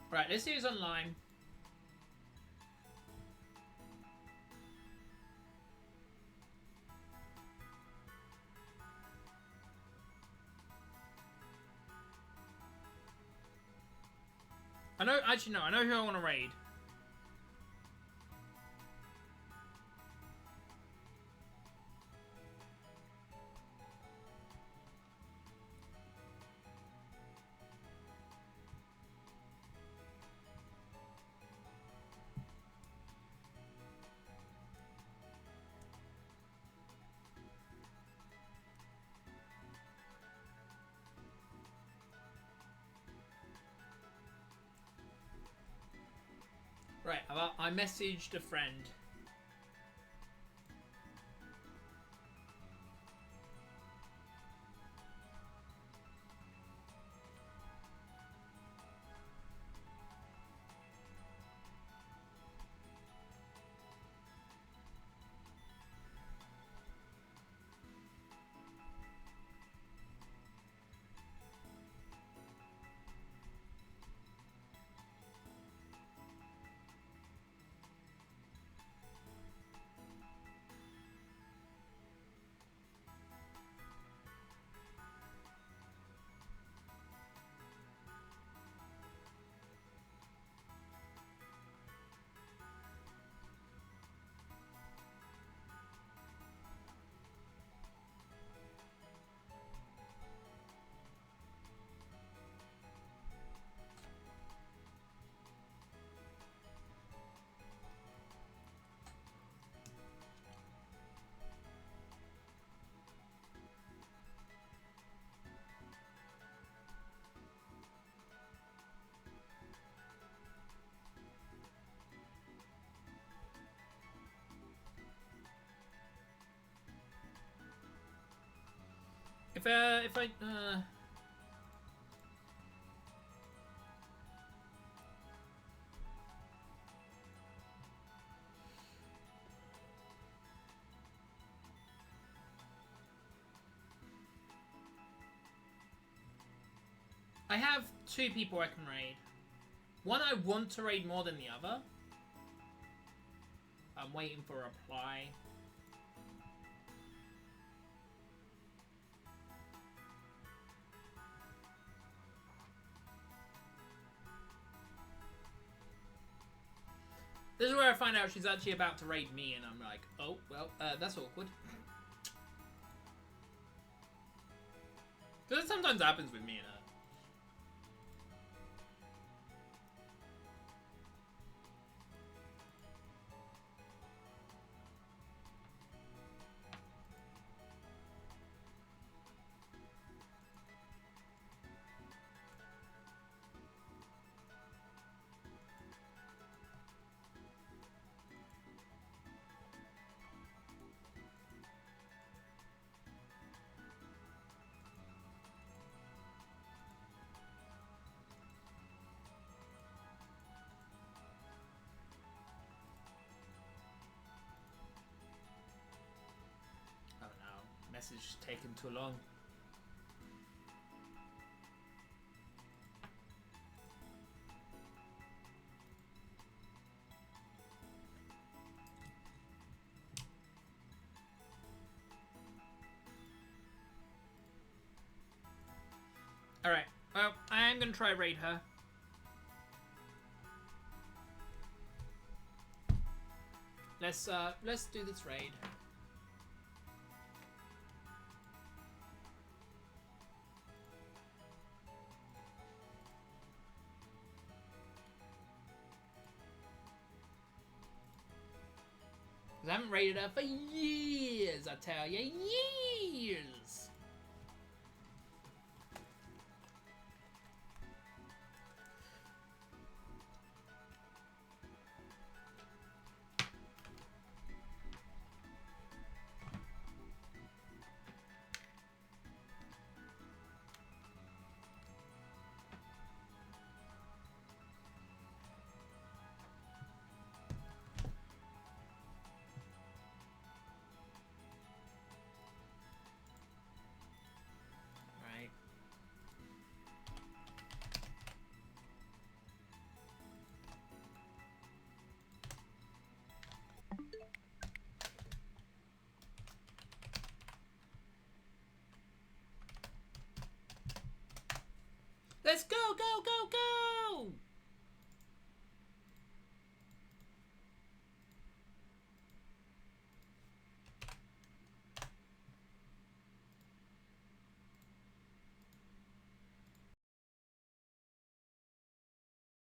Right, let's see who's online. I know, actually no, I know who I want to raid. Right, I messaged a friend. I have 2 people I can raid. One I want to raid more than the other. I'm waiting for a reply. This is where I find out she's actually about to raid me, and I'm like, oh, well, that's awkward. Because it sometimes happens with me and her. Message taken too long. Alright, well, I am gonna try raid her. Let's do this raid. I haven't raided her for years, I tell you, years. Let's go, go, go, go!